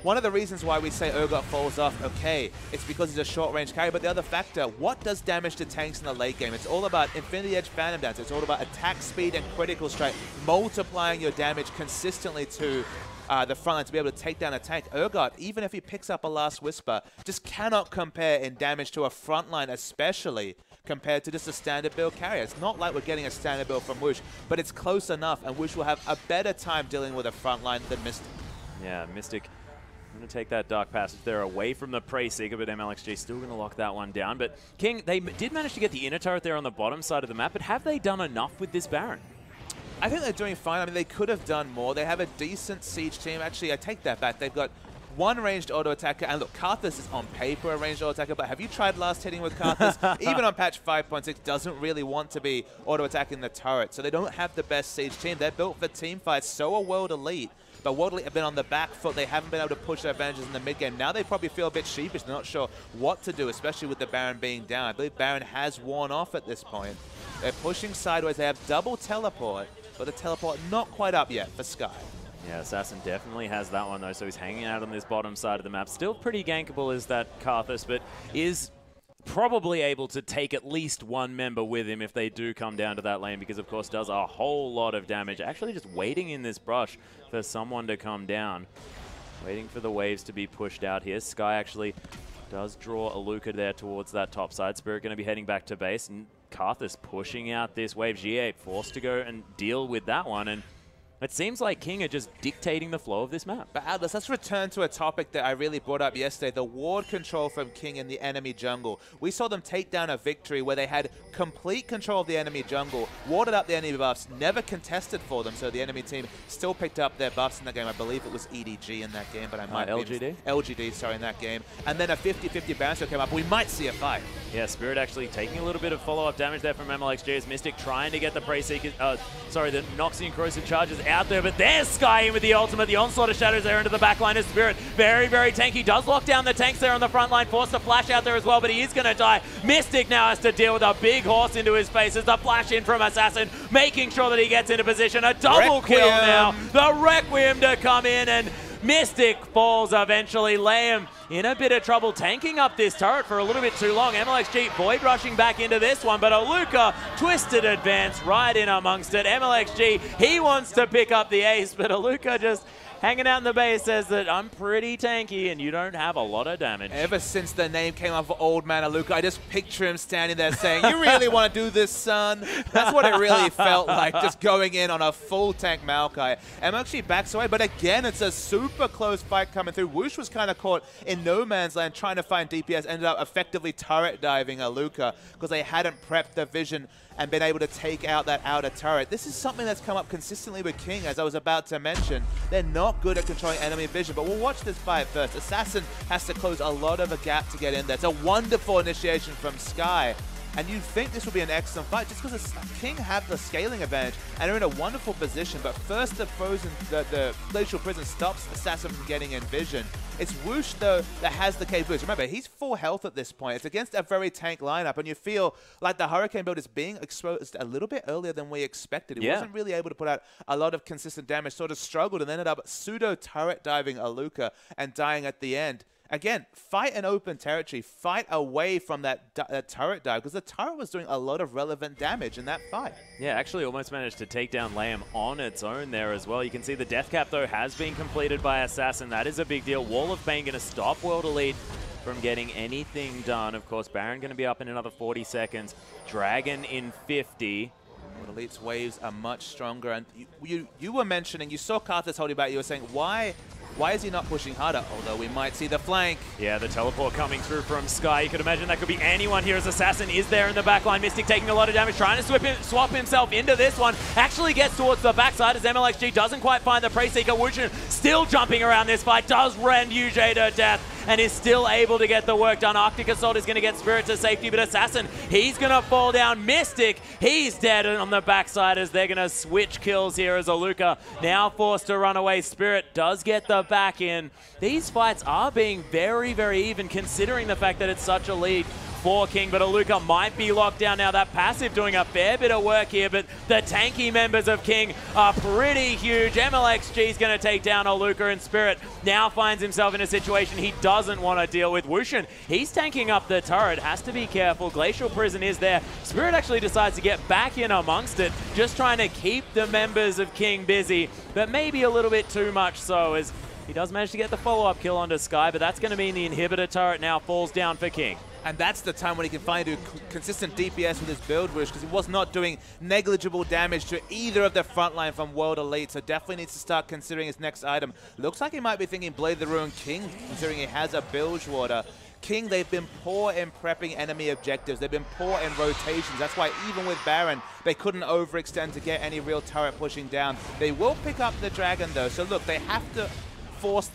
Speaker 5: One of the reasons why we say Urgot falls off, okay, it's because he's a short-range carry, but the other factor, what does damage to tanks in the late game? It's all about Infinity Edge Phantom Dance. It's all about attack speed and critical strike, multiplying your damage consistently to the front line to be able to take down a tank. Urgot, even if he picks up a Last Whisper, just cannot compare in damage to a front line, especially compared to just a standard build carrier. It's not like we're getting a standard build from Wush, but it's close enough, and Wush will have a better time dealing with a front line than Mystic.
Speaker 4: Yeah, Mystic going to take that Dark Passage there away from the Prey Seeker, but MLXG still going to lock that one down. But King, they did manage to get the inner turret there on the bottom side of the map, but have they done enough with this Baron?
Speaker 5: I think they're doing fine. I mean, they could have done more. They have a decent siege team. Actually, I take that back. They've got one ranged auto attacker, and look, Karthus is on paper a ranged auto attacker, but have you tried last hitting with Karthus? Even on patch 5.6, doesn't really want to be auto attacking the turret, so they don't have the best Siege team. They're built for team fights, so are World Elite. But World Elite have been on the back foot. They haven't been able to push their advantages in the mid game. Now they probably feel a bit sheepish. They're not sure what to do, especially with the Baron being down. I believe Baron has worn off at this point. They're pushing sideways. They have double teleport, but the teleport not quite up yet for Sky.
Speaker 4: Yeah, Assassin definitely has that one, though, so he's hanging out on this bottom side of the map. Still pretty gankable is that Karthus, but is probably able to take at least one member with him if they do come down to that lane, because, of course, does a whole lot of damage. Actually just waiting in this brush for someone to come down. Waiting for the waves to be pushed out here. Sky actually does draw a Luca there towards that top side. Spirit going to be heading back to base, and Karthus pushing out this wave. G8 forced to go and deal with that one, and it seems like King are just dictating the flow of this map.
Speaker 5: But Atlas, let's return to a topic that I really brought up yesterday, the ward control from King in the enemy jungle. We saw them take down a victory where they had complete control of the enemy jungle, warded up the enemy buffs, never contested for them, so the enemy team still picked up their buffs in that game. I believe it was EDG in that game, but I might
Speaker 4: LGD?
Speaker 5: LGD, sorry, in that game. And then a 50-50 bouncer came up. We might see a fight.
Speaker 4: Yeah, Spirit actually taking a little bit of follow-up damage there from MLXG as Mystic trying to get the the Noxian Corrosive charges out there, but there's Sky in with the ultimate. The Onslaught of Shadows there into the back line of Spirit. Very, very tanky. Does lock down the tanks there on the front line. Forced to flash out there as well, but he is going to die. Mystic now has to deal with a big horse into his face as the flash in from Assassin, making sure that he gets into position. A double kill now. The Requiem to come in, and Mystic falls eventually. Liam in a bit of trouble tanking up this turret for a little bit too long. MLXG void rushing back into this one, but Aluka twisted advance right in amongst it. MLXG, he wants to pick up the ace, but Aluka just hanging out in the base says that I'm pretty tanky and you don't have a lot of damage.
Speaker 5: Ever since the name came up for Old Man Aluka, I just picture him standing there saying, "You really want to do this, son?" That's what it really felt like, just going in on a full tank Maokai. MLXG backs away, but again, it's a super close fight coming through. Whoosh was kind of caught in no man's land trying to find DPS, ended up effectively turret diving Aluka because they hadn't prepped the vision and been able to take out that outer turret. This is something that's come up consistently with King, as I was about to mention. They're not good at controlling enemy vision, but we'll watch this fight first. Assassin has to close a lot of a gap to get in there. It's a wonderful initiation from Sky. And you'd think this would be an excellent fight just because King have the scaling advantage and are in a wonderful position. But first, the Glacial Prison stops Assassin from getting in vision. It's Whoosh, though, that has the capability. Remember, he's full health at this point. It's against a very tank lineup, and you feel like the Hurricane build is being exposed a little bit earlier than we expected. He wasn't really able to put out a lot of consistent damage, sort of struggled, and ended up pseudo-turret diving Aluka and dying at the end. Again, fight an open territory. Fight away from that turret dive, because the turret was doing a lot of relevant damage in that fight.
Speaker 4: Yeah, actually almost managed to take down Lamb on its own there as well. You can see the death cap, though, has been completed by Assassin. That is a big deal. Wall of Pain going to stop World Elite from getting anything done. Of course, Baron going to be up in another 40 seconds. Dragon in 50.
Speaker 5: World Elite's waves are much stronger. And you were mentioning, you saw Karthus holding back. You were saying, why is he not pushing harder? Although we might see the flank.
Speaker 4: Yeah, the teleport coming through from Sky. You could imagine that could be anyone here as Assassin is there in the backline. Mystic taking a lot of damage, trying to swap himself into this one. Actually gets towards the backside as MLXG doesn't quite find the Prey Seeker. Wushin still jumping around this fight, does rend UJ to death, and is still able to get the work done. Arctic Assault is going to get Spirit to safety, but Assassin, he's going to fall down. Mystic, he's dead on the backside as they're going to switch kills here as Aluka now forced to run away. Spirit does get the back in. These fights are being very, very even considering the fact that it's such a lead for King, but Aluka might be locked down now. That passive doing a fair bit of work here, but the tanky members of King are pretty huge. MLXG is going to take down Aluka, and Spirit now finds himself in a situation he doesn't want to deal with. Wushin, he's tanking up the turret, has to be careful. Glacial Prison is there. Spirit actually decides to get back in amongst it, just trying to keep the members of King busy, but maybe a little bit too much so, as he does manage to get the follow-up kill onto Sky, but that's going to mean the inhibitor turret now falls down for King.
Speaker 5: And that's the time when he can finally do consistent DPS with his build Whoosh, because he was not doing negligible damage to either of the frontline from World Elite, so definitely needs to start considering his next item. Looks like he might be thinking Blade the Ruined King, considering he has a Bilge Water. King, they've been poor in prepping enemy objectives. They've been poor in rotations. That's why even with Baron, they couldn't overextend to get any real turret pushing down. They will pick up the Dragon, though, so look, they have to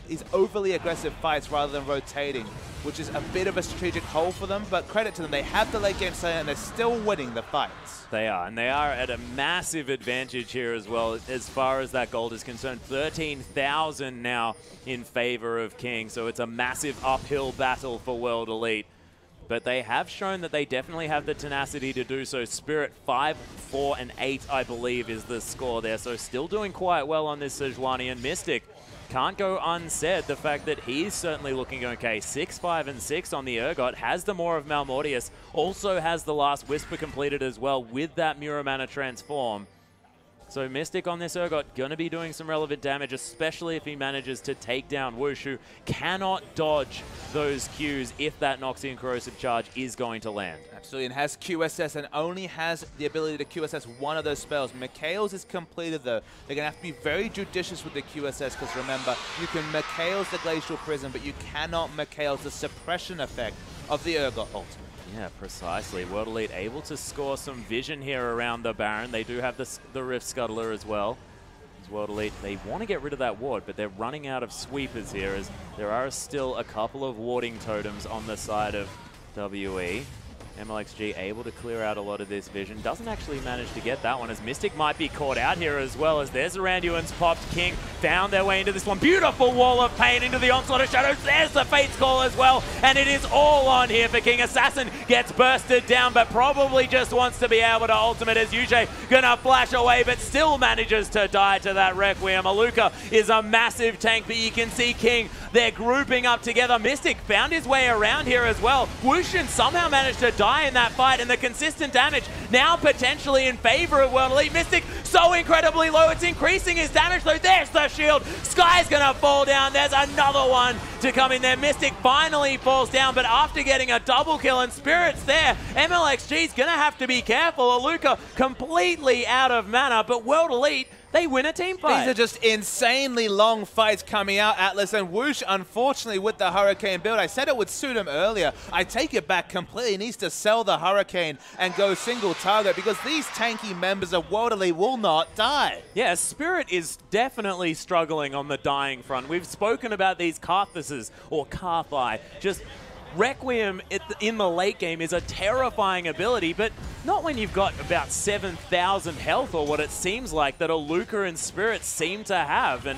Speaker 5: these overly aggressive fights rather than rotating, which is a bit of a strategic hole for them, but credit to them. They have the late game say and they're still winning the fights.
Speaker 4: They are, and they are at a massive advantage here as well as far as that gold is concerned. 13,000 now in favor of King, so it's a massive uphill battle for World Elite. But they have shown that they definitely have the tenacity to do so. Spirit 5, 4, and 8, I believe, is the score there. So still doing quite well on this Sejuani, and Mystic can't go unsaid. The fact that he's certainly looking okay. 6, 5, and 6 on the Urgot. Has the Maw of Malmortius. Also has the last Whisper completed as well with that Muramana transform. So Mystic on this Urgot going to be doing some relevant damage, especially if he manages to take down Woosh, who cannot dodge those Qs if that Noxian Corrosive Charge is going to land.
Speaker 5: Absolutely, and has QSS and only has the ability to QSS one of those spells. Mikhail's is completed though. They're going to have to be very judicious with the QSS because remember, you can Mikhail's the Glacial Prison, but you cannot Mikhail's the suppression effect of the Urgot ultimate.
Speaker 4: Yeah, precisely. World Elite able to score some vision here around the Baron. They do have the Rift Scuttler as well. World Elite, they want to get rid of that ward, but they're running out of sweepers here as there are still a couple of warding totems on the side of WE. MLXG able to clear out a lot of this vision. Doesn't actually manage to get that one as Mystic might be caught out here as well as there's Aranduin's popped. King found their way into this one. Beautiful wall of pain into the onslaught of shadows. There's the Fate's Call as well. And it is all on here for King. Assassin gets bursted down, but probably just wants to be able to ultimate as Yujie gonna flash away, but still manages to die to that Requiem. Aluka is a massive tank, but you can see King, they're grouping up together. Mystic found his way around here as well. Wushin somehow managed to die in that fight, and the consistent damage now potentially in favor of World Elite. Mystic so incredibly low, it's increasing his damage though. There's the shield. Sky's gonna fall down. There's another one to come in there. Mystic finally falls down, but after getting a double kill and Spirit's there, MLXG's gonna have to be careful. Aluka completely out of mana, but World Elite, they win a team fight.
Speaker 5: These are just insanely long fights coming out, Atlas, and Woosh, unfortunately, with the Hurricane build. I said it would suit him earlier. I take it back completely. He needs to sell the Hurricane and go single target because these tanky members of World Elite will not die.
Speaker 4: Yeah, Spirit is definitely struggling on the dying front. We've spoken about these Karthuses, or Karthai, just Requiem in the late game is a terrifying ability, but not when you've got about 7,000 health or what it seems like that Aluka and Spirit seem to have. And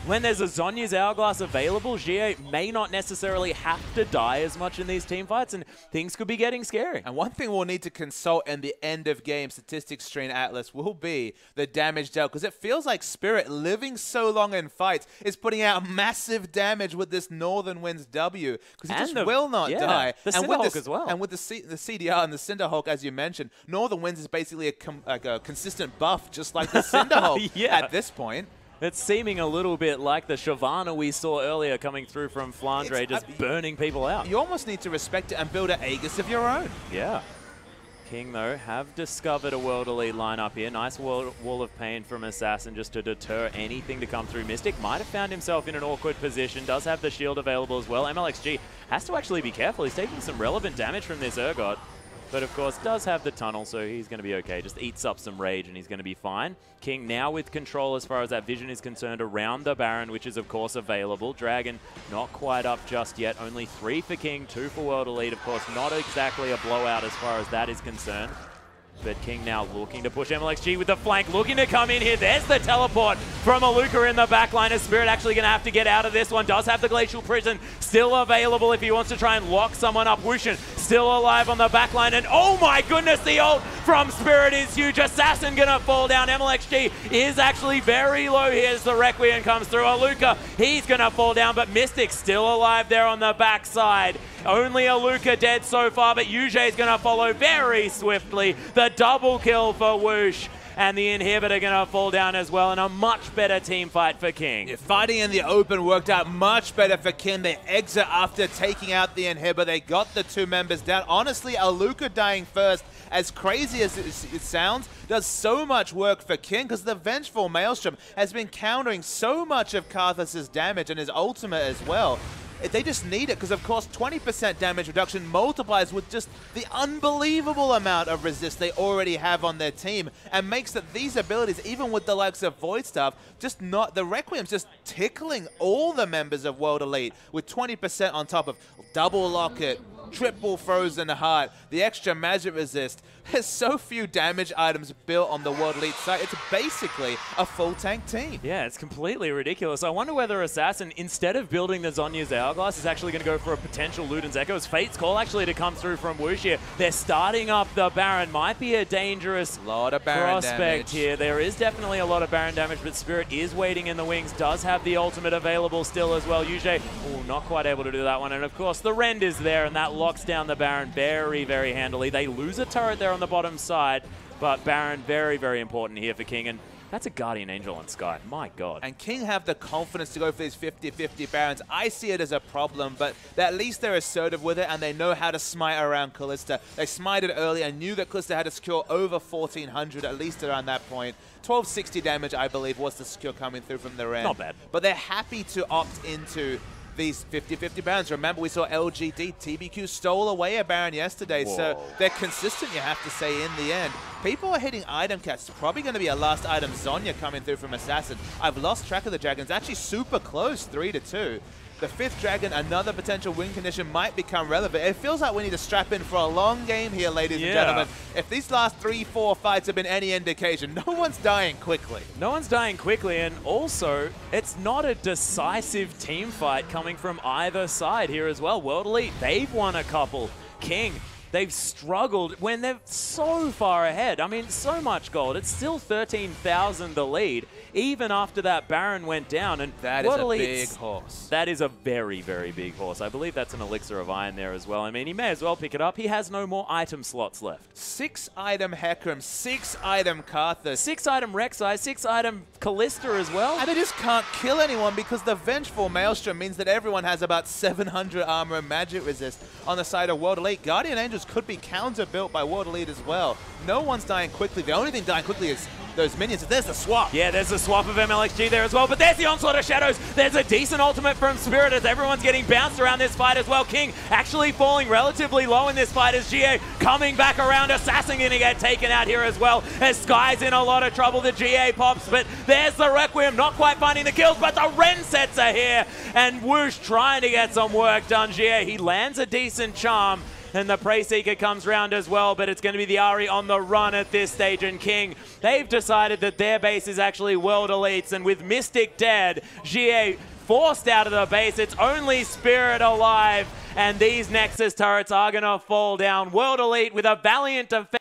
Speaker 4: when there's a Zhonya's Hourglass available, Jie may not necessarily have to die as much in these team fights, and things could be getting scary.
Speaker 5: And one thing we'll need to consult in the end of game statistics screen, Atlas, will be the damage dealt, because it feels like Spirit, living so long in fights, is putting out massive damage with this Northern Winds W, because he just will not die.
Speaker 4: The Cinderhulk as well.
Speaker 5: And with the CDR and the Cinderhulk, as you mentioned, Northern Winds is basically a consistent buff, just like the Cinderhulk at this point.
Speaker 4: It's seeming a little bit like the Shyvana we saw earlier coming through from Flandre, just burning people out.
Speaker 5: You almost need to respect it and build an Aegis of your own.
Speaker 4: Yeah. King, though, have discovered a World Elite lineup here. Nice wall of pain from Assassin just to deter anything to come through. Mystic might have found himself in an awkward position. Does have the shield available as well. MLXG has to actually be careful. He's taking some relevant damage from this Urgot. But of course does have the tunnel, so he's going to be okay. Just eats up some rage and he's going to be fine. King now with control as far as that vision is concerned around the Baron, which is of course available. Dragon not quite up just yet. Only 3 for King, 2 for World Elite. Of course not exactly a blowout as far as that is concerned. But King now looking to push MLXG with the flank, looking to come in here. There's the teleport from Aluka in the backline. Is Spirit actually going to have to get out of this one? Does have the Glacial Prison still available if he wants to try and lock someone up. Wushin still alive on the backline. And oh my goodness, the ult from Spirit is huge. Assassin going to fall down. MLXG is actually very low here as the Requiem comes through. Aluka, he's going to fall down, but Mystic still alive there on the backside. Only Aluka dead so far, but Yujie is going to follow very swiftly. The double kill for Woosh. And the inhibitor going to fall down as well, and a much better team fight for King.
Speaker 5: Yeah, fighting in the open worked out much better for King. They exit after taking out the inhibitor. They got the 2 members down. Honestly, Aluka dying first, as crazy as it sounds, does so much work for King because the Vengeful Maelstrom has been countering so much of Karthus' damage and his ultimate as well. they just need it because, of course, 20% damage reduction multiplies with just the unbelievable amount of resist they already have on their team and makes that these abilities, even with the likes of Void Staff, just not, the Requiem's just tickling all the members of World Elite with 20% on top of double locket, triple frozen heart, the extra magic resist. There's so few damage items built on the World Elite site. It's basically a full tank team.
Speaker 4: Yeah, it's completely ridiculous. I wonder whether Assassin, instead of building the Zhonya's Hourglass, is actually going to go for a potential Luden's Echo. It's Fate's Call actually to come through from Woosh here. They're starting up the Baron. Might be a dangerous prospect here. There is definitely a lot of Baron damage, but Spirit is waiting in the wings. Does have the ultimate available still as well. Yuji, not quite able to do that one. And of course, the Rend is there, and that locks down the Baron very, very handily. They lose a turret there on the bottom side, but Baron very, very important here for King, and that's a Guardian Angel on Sky. My God.
Speaker 5: And King have the confidence to go for these 50-50 Barons. I see it as a problem, but at least they're assertive with it, and they know how to smite around Kalista. They smited early and knew that Kalista had to secure over 1,400, at least around that point. 1260 damage, I believe, was the secure coming through from the Rend.
Speaker 4: Not bad.
Speaker 5: But they're happy to opt into these 50-50 Barons. Remember, we saw LGD, TBQ stole away a Baron yesterday, so they're consistent, you have to say, in the end. People are hitting item caps. It's probably going to be a last item Zhonya coming through from Assassin. I've lost track of the Dragons. Actually super close, 3-2. The 5th Dragon, another potential win condition might become relevant. It feels like we need to strap in for a long game here, ladies and gentlemen. If these last 3-4 fights have been any indication, no one's dying quickly.
Speaker 4: No one's dying quickly, and also, it's not a decisive team fight coming from either side here as well. World Elite, they've won a couple. King, they've struggled when they're so far ahead. I mean, so much gold. It's still 13,000 the lead, even after that Baron went down. And
Speaker 5: that is a big horse.
Speaker 4: That is a very, very big horse. I believe that's an Elixir of Iron there as well. I mean, he may as well pick it up. He has no more item slots left.
Speaker 5: 6 item Hecarim, 6 item Karthus,
Speaker 4: 6 item Rek'Sai, 6 item Kalista as well.
Speaker 5: And they just can't kill anyone because the Vengeful Maelstrom means that everyone has about 700 armor and magic resist on the side of World Elite. Guardian Angels could be counter-built by World Elite as well. No one's dying quickly. The only thing dying quickly is those minions. There's the swap.
Speaker 4: Yeah, there's the swap of MLXG there as well, but there's the Onslaught of Shadows. There's a decent ultimate from Spirit as everyone's getting bounced around this fight as well. King actually falling relatively low in this fight as GA coming back around. Assassin going to get taken out here as well as Sky's in a lot of trouble. The GA pops, but there's the Requiem not quite finding the kills, but the Rend sets are here and Woosh trying to get some work done. GA, he lands a decent charm. And the Prey Seeker comes round as well, but it's going to be the Ahri on the run at this stage. And King, they've decided that their base is actually World Elites. And with Mystic dead, GA forced out of the base. It's only Spirit alive. And these Nexus turrets are going to fall down. World Elite with a valiant defense.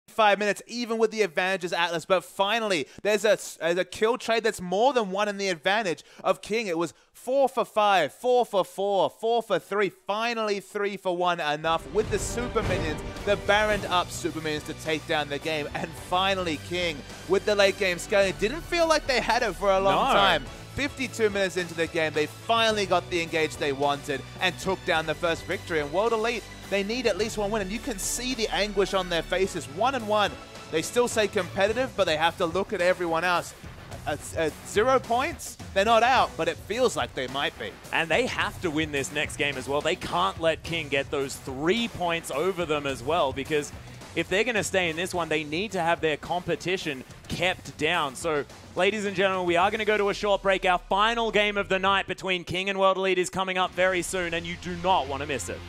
Speaker 5: 5 minutes, even with the advantages Atlas, but finally there's a kill trade that's more than one in the advantage of King. It was 4 for 5, 4 for 4, 4 for 3, finally 3 for 1 enough with the super minions, the Baron up super minions to take down the game, and finally King with the late game scaling. Didn't feel like they had it for a long time. 52 minutes into the game, they finally got the engage they wanted and took down the first victory. And World Elite, they need at least one win, and you can see the anguish on their faces. 1-1. They still say competitive, but they have to look at everyone else. At 0 points, they're not out, but it feels like they might be.
Speaker 4: And they have to win this next game as well. They can't let King get those 3 points over them as well, because if they're going to stay in this one, they need to have their competition kept down. So, ladies and gentlemen, we are going to go to a short break. Our final game of the night between King and World Elite is coming up very soon, and you do not want to miss it.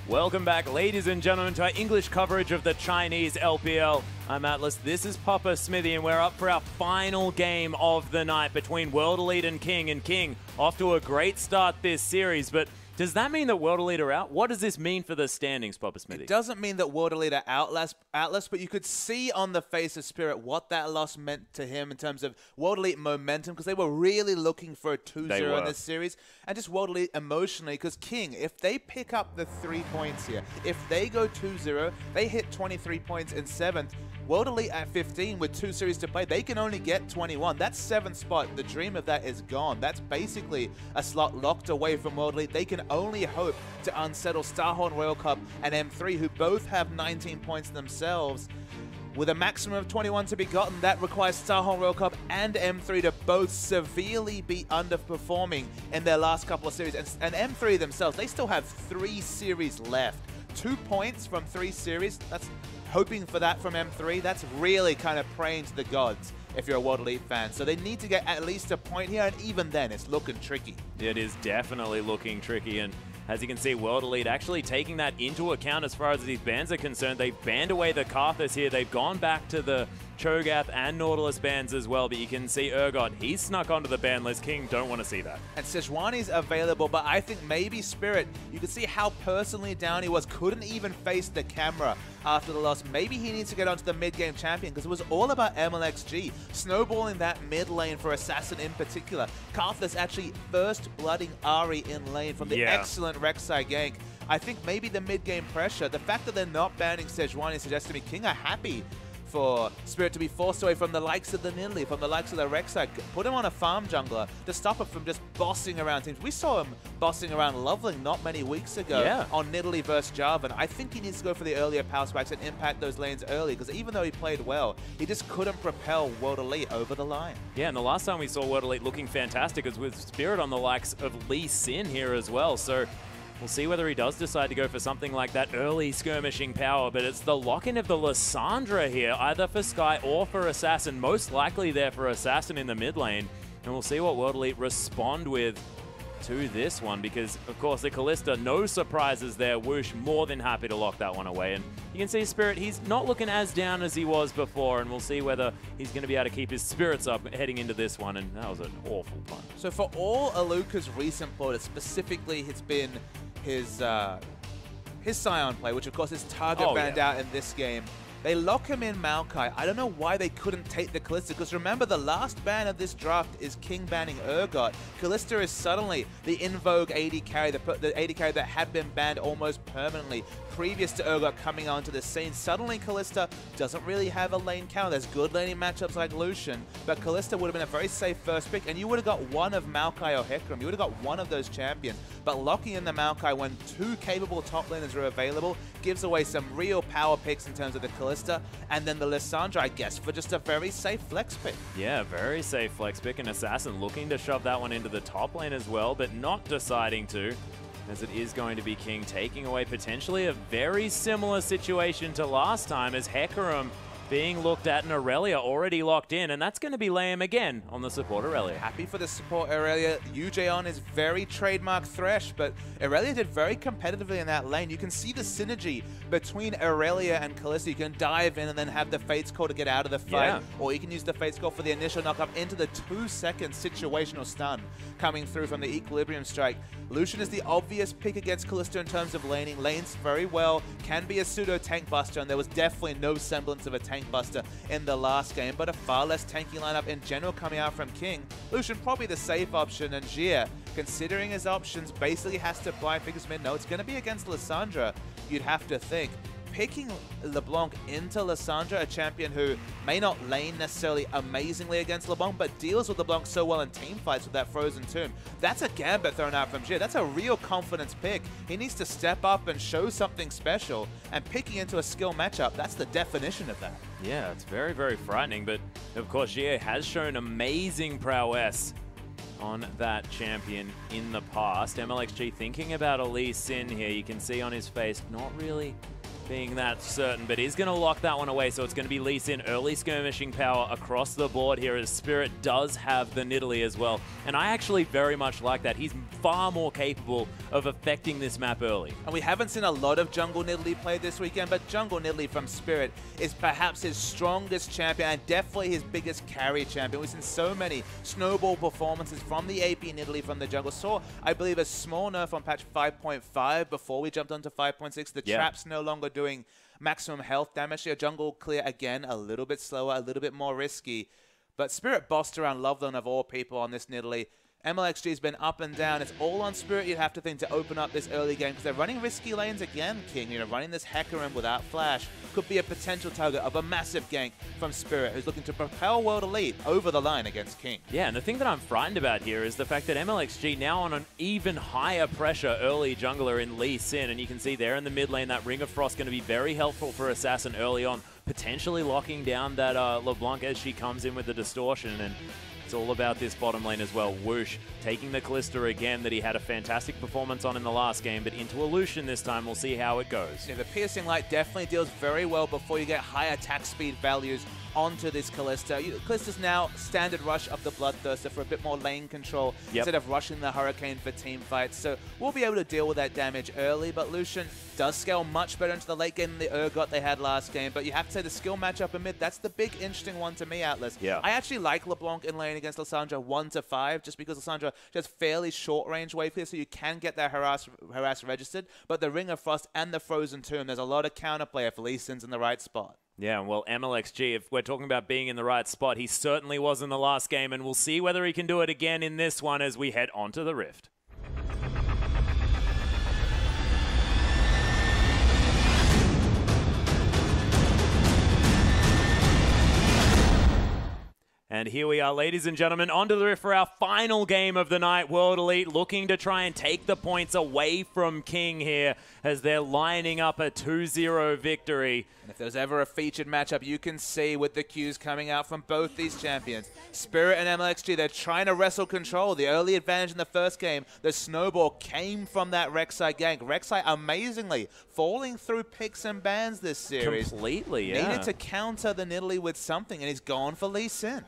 Speaker 4: Welcome back, ladies and gentlemen, to our English coverage of the Chinese LPL. I'm Atlas, this is Papa Smithy, and we're up for our final game of the night between World Elite and King. And King off to a great start this series, but does that mean that World Elite are out? What does this mean for the standings, Papa Smithy?
Speaker 5: It doesn't mean that World Elite are Atlas, but you could see on the face of Spirit what that loss meant to him in terms of World Elite momentum, because they were really looking for a 2-0 in this series, and just World Elite emotionally, because King, if they pick up the 3 points here, if they go 2-0, they hit 23 points in 7th, World Elite at 15 with 2 series to play, they can only get 21. That's 7th spot. The dream of that is gone. That's basically a slot locked away from World Elite. They can only hope to unsettle Starhorn Royal Cup and M3, who both have 19 points themselves. With a maximum of 21 to be gotten, that requires Starhorn Royal Cup and M3 to both severely be underperforming in their last couple of series. And M3 themselves, they still have 3 series left. 2 points from 3 series, that's hoping for that from M3. That's really kind of praying to the gods if you're a World Elite fan. So they need to get at least a point here, and even then, it's looking tricky.
Speaker 4: It is definitely looking tricky, and as you can see, World Elite actually taking that into account as far as these bans are concerned. They've banned away the Karthus here. They've gone back to the Cho'Gath and Nautilus bans as well, but you can see Urgot, he's snuck onto the ban list. King don't want to see that.
Speaker 5: And Sejuani's available, but I think maybe Spirit, you can see how personally down he was, couldn't even face the camera after the loss. Maybe he needs to get onto the mid-game champion, because it was all about MLXG, snowballing that mid lane for Assassin in particular. Karthus actually first blooding Ahri in lane from the excellent Rek'Sai gank. I think maybe the mid-game pressure, the fact that they're not banning Sejuani suggests to me King are happy for Spirit to be forced away from the likes of the Nidalee, from the likes of the Rek'Sai. Put him on a farm jungler to stop him from just bossing around teams. We saw him bossing around Loveling not many weeks ago on Nidalee versus Jarvan. I think he needs to go for the earlier power spikes and impact those lanes early, because even though he played well, he just couldn't propel World Elite over the line. Yeah,
Speaker 4: and the last time we saw World Elite looking fantastic was with Spirit on the likes of Lee Sin here as well. So we'll see whether he does decide to go for something like that early skirmishing power, but it's the lock-in of the Lissandra here, either for Skye or for Assassin. Most likely there for Assassin in the mid lane, and we'll see what World Elite respond with to this one, because, of course, the Kalista, no surprises there. Whoosh more than happy to lock that one away, and you can see Spirit, he's not looking as down as he was before, and we'll see whether he's going to be able to keep his spirits up heading into this one, and that was an awful pun.
Speaker 5: So for all Aluka's recent plotters, specifically it's been his Scion play, which of course is target banned out in this game. They lock him in Maokai. I don't know why they couldn't take the Kalista, because remember, the last ban of this draft is King banning Urgot. Kalista is suddenly the in vogue AD carry, the AD carry that had been banned almost permanently previous to Urgot coming onto the scene. Suddenly Kalista doesn't really have a lane counter. There's good laning matchups like Lucian, but Kalista would have been a very safe first pick, and you would have got one of Maokai or Hecarim. You would have got one of those champions. But locking in the Maokai when 2 capable top laners are available gives away some real power picks in terms of the Kalista, and then the Lissandra, I guess, for just a very safe flex pick.
Speaker 4: Yeah, very safe flex pick, and Assassin looking to shove that one into the top lane as well, but not deciding to, as it is going to be King taking away potentially a very similar situation to last time, as Hecarim being looked at and Aurelia already locked in, and that's going to be Liam again on the support Aurelia.
Speaker 5: Happy for the support Aurelia. UJ on is very trademark Thresh, but Aurelia did very competitively in that lane. You can see the synergy between Aurelia and Kalista. You can dive in and then have the Fates Call to get out of the fight, or you can use the Fates Call for the initial knock-up into the 2-second situational stun coming through from the Equilibrium Strike. Lucian is the obvious pick against Kalista in terms of laning. Lanes very well, can be a pseudo tank buster, and there was definitely no semblance of a tank buster in the last game, but a far less tanky lineup in general coming out from King. Lucian probably the safe option, and Jia, considering his options, basically has to blind pick his mid. No, it's going to be against Lissandra, you'd have to think. Picking LeBlanc into Lissandra, a champion who may not lane necessarily amazingly against LeBlanc, but deals with LeBlanc so well in team fights with that Frozen Tomb. That's a gambit thrown out from Jia. That's a real confidence pick. He needs to step up and show something special, and picking into a skill matchup, that's the definition of that.
Speaker 4: Yeah, it's very, very frightening, but of course Jia has shown amazing prowess on that champion in the past. MLXG thinking about Elise Sin here. You can see on his face, not really being that certain, but is going to lock that one away. So it's going to be Lee Sin, early skirmishing power across the board here, as Spirit does have the Nidalee as well. And I actually very much like that. He's far more capable of affecting this map early.
Speaker 5: And we haven't seen a lot of Jungle Nidalee played this weekend, but Jungle Nidalee from Spirit is perhaps his strongest champion and definitely his biggest carry champion. We've seen so many snowball performances from the AP Nidalee from the jungle. Saw, I believe, a small nerf on patch 5.5 before we jumped onto 5.6. The trap's no longer doing maximum health damage. Your jungle clear, again, a little bit slower, a little bit more risky. But Spirit bossed around Loveland of all people on this Nidalee. MLXG's been up and down. It's all on Spirit, you'd have to think, to open up this early game because they're running risky lanes again, King. You know, running this Hecarim without flash could be a potential target of a massive gank from Spirit, who's looking to propel World Elite over the line against King.
Speaker 4: Yeah, and the thing that I'm frightened about here is the fact that MLXG now on an even higher pressure early jungler in Lee Sin, and you can see there in the mid lane that Ring of Frost going to be very helpful for Assassin early on, potentially locking down that LeBlanc as she comes in with the distortion. And it's all about this bottom lane as well. Whoosh taking the Kalista again that he had a fantastic performance on in the last game, but into Illusion this time. We'll see how it goes.
Speaker 5: Yeah, the Piercing Light definitely deals very well before you get high attack speed values onto this Kalista. Kalista's now standard rush of the Bloodthirster for a bit more lane control instead of rushing the Hurricane for team fights. So we'll be able to deal with that damage early, but Lucian does scale much better into the late game than the Urgot they had last game. But you have to say the skill matchup in mid, that's the big interesting one to me, Atlas.
Speaker 4: Yeah.
Speaker 5: I actually like LeBlanc in lane against Lissandra 1-5, just because Lissandra has fairly short range wave clear, so you can get that harass registered. But the Ring of Frost and the Frozen Tomb, there's a lot of counterplay if Lee Sin's in the right spot.
Speaker 4: Yeah, well, MLXG, if we're talking about being in the right spot, he certainly was in the last game, and we'll see whether he can do it again in this one as we head onto the Rift. And here we are, ladies and gentlemen, onto the Rift for our final game of the night. World Elite looking to try and take the points away from King here as they're lining up a 2-0 victory.
Speaker 5: And if there's ever a featured matchup, you can see with the cues coming out from both these champions. Spirit and MLXG, they're trying to wrestle control. The early advantage in the first game, the snowball came from that Rek'Sai gank. Rek'Sai, amazingly, falling through picks and bans this series.
Speaker 4: Completely, yeah.
Speaker 5: Needed to counter the Nidalee with something, and he's gone for Lee Sin.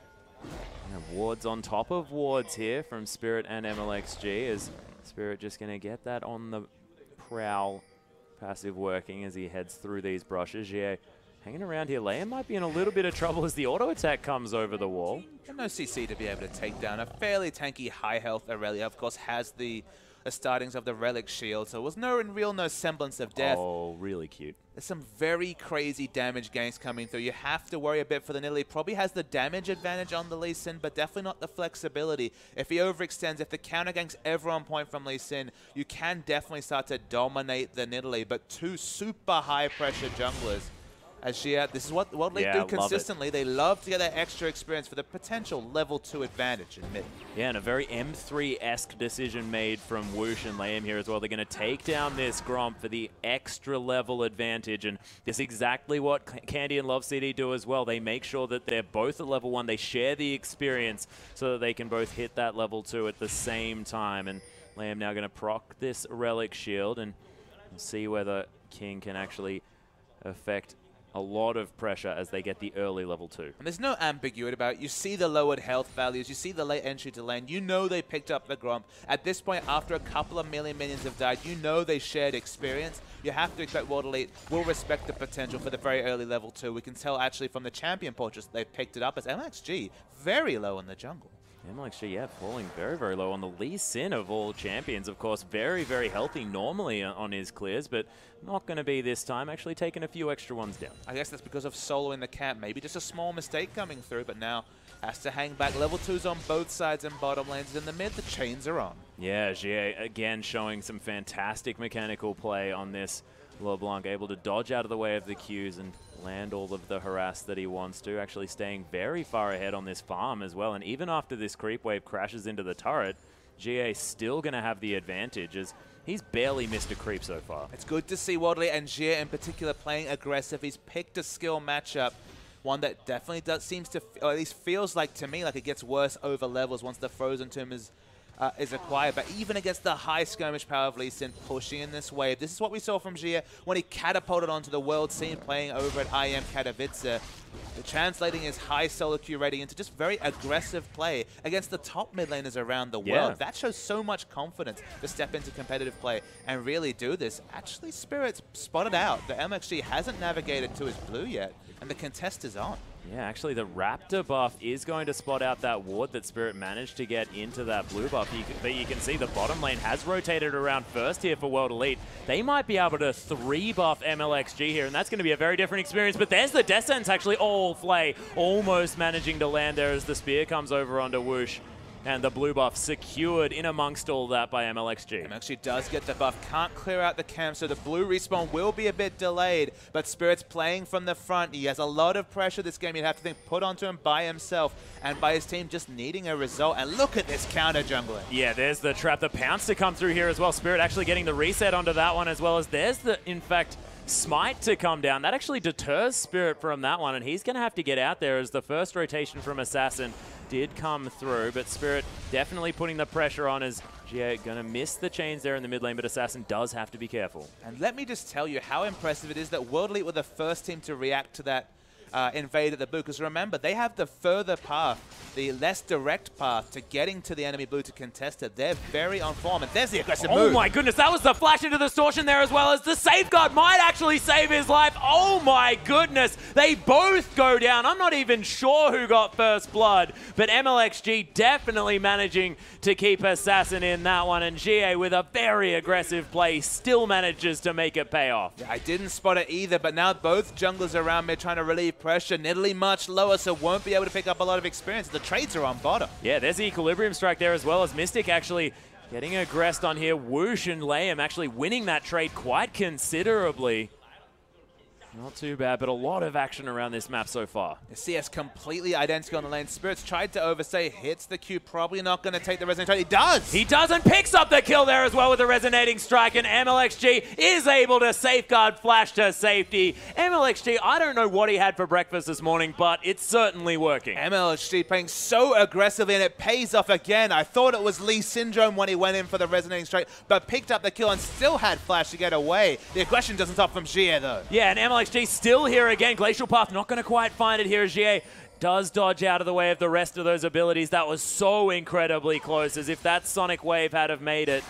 Speaker 4: And wards on top of wards here from Spirit and MLXG, as Spirit just going to get that on the prowl, passive working as he heads through these brushes. Yeah, hanging around here. Leia might be in a little bit of trouble as the auto attack comes over the wall.
Speaker 5: And no CC to be able to take down a fairly tanky high health Aurelia. Of course, has the startings of the Relic Shield, so it was no semblance of death.
Speaker 4: Oh, really cute.
Speaker 5: There's some very crazy damage ganks coming through. You have to worry a bit for the Nidalee. Probably has the damage advantage on the Lee Sin, but definitely not the flexibility. If he overextends, if the counter gank's ever on point from Lee Sin, you can definitely start to dominate the Nidalee. But two super high pressure junglers. As this is what World Elite do consistently. They love to get that extra experience for the potential level 2 advantage in mid.
Speaker 4: Yeah, and a very M3-esque decision made from Whoosh and Liam here as well. They're going to take down this Gromp for the extra level advantage, and this is exactly what Candy and Love CD do as well. They make sure that they're both at level 1. They share the experience so that they can both hit that level 2 at the same time. And Liam now going to proc this Relic Shield and see whether King can actually affect a lot of pressure as they get the early level 2.
Speaker 5: And there's no ambiguity about it. You see the lowered health values. You see the late entry to lane. You know they picked up the Gromp. At this point, after a couple of million minions have died, you know they shared experience. You have to expect World Elite will respect the potential for the very early level 2. We can tell actually from the champion portraits they've picked it up as MXG very low in the jungle.
Speaker 4: MLXG, yeah, falling very, very low on the Lee Sin of all champions. Of course, very, very healthy normally on his clears, but not going to be this time. Actually taking a few extra ones down.
Speaker 5: I guess that's because of solo in the camp. Maybe just a small mistake coming through, but now has to hang back. Level 2's on both sides and bottom lanes. In the mid, the chains are on.
Speaker 4: Yeah, Jie again showing some fantastic mechanical play on this LeBlanc, able to dodge out of the way of the Qs and land all of the harass that he wants to, actually staying very far ahead on this farm as well. And even after this creep wave crashes into the turret, GA still going to have the advantage as he's barely missed a creep so far.
Speaker 5: It's good to see World Elite and Jia in particular playing aggressive. He's picked a skill matchup, one that definitely seems to, or at least feels like to me, like it gets worse over levels once the Frozen Tomb is is acquired. But even against the high skirmish power of Lee Sin pushing in this wave, this is what we saw from Jia when he catapulted onto the world scene playing over at IM Katowice. Translating his high solo queue rating into just very aggressive play against the top mid laners around the world. That shows so much confidence to step into competitive play and really do this. Actually, Spirit's spotted out. The MXG hasn't navigated to his blue yet, and the contest is on.
Speaker 4: Yeah, actually the Raptor buff is going to spot out that ward that Spirit managed to get into that blue buff. But you can see the bottom lane has rotated around first here for World Elite. They might be able to 3-buff MLXG here, and that's going to be a very different experience. But there's the Death Sentence actually all Flay almost managing to land there as the spear comes over onto Whoosh. And the blue buff secured in amongst all that by MLXG.
Speaker 5: MLXG does get the buff, can't clear out the camp, so the blue respawn will be a bit delayed, but Spirit's playing from the front. He has a lot of pressure this game, you'd have to think, put onto him by himself and by his team just needing a result. And look at this counter jungler.
Speaker 4: Yeah, there's the trap, the pounce to come through here as well. Spirit actually getting the reset onto that one as well as there's the, in fact, Smite to come down. That actually deters Spirit from that one, and he's going to have to get out there as the first rotation from Assassin did come through, but Spirit definitely putting the pressure on as Jia going to miss the chains there in the mid lane, but Assassin does have to be careful.
Speaker 5: And let me just tell you how impressive it is that World Elite were the first team to react to that invade at the blue, because remember, they have the further path, the less direct path to getting to the enemy blue to contest it. They're very on form, and there's the aggressive move.
Speaker 4: Oh my goodness, that was the flash into the distortion there as well as the safeguard might actually save his life. Oh my goodness, they both go down. I'm not even sure who got first blood, but MLXG definitely managing to keep Assassin in that one, and GA with a very aggressive play still manages to make it pay off.
Speaker 5: Yeah, I didn't spot it either, but now both junglers around mid trying to relieve pressure. Nidalee much lower, so won't be able to pick up a lot of experience. The trades are on bottom.
Speaker 4: Yeah, there's the Equilibrium Strike there as well as Mystic actually getting aggressed on here. Whoosh and Liam actually winning that trade quite considerably. Not too bad, but a lot of action around this map so far.
Speaker 5: The CS completely identical on the lane. Spirits tried to overstay, hits the Q, probably not going to take the resonating strike. He does!
Speaker 4: He does and picks up the kill there as well with the resonating strike, and MLXG is able to safeguard flash to safety. MLXG, I don't know what he had for breakfast this morning, but it's certainly working.
Speaker 5: MLXG playing so aggressively, and it pays off again. I thought it was Lee Syndrome when he went in for the resonating strike, but picked up the kill and still had flash to get away. The aggression doesn't stop from Jia, though.
Speaker 4: Yeah, and MLXG still here again. Glacial Path not going to quite find it here as Jia does dodge out of the way of the rest of those abilities. That was so incredibly close, as if that Sonic Wave had have made it,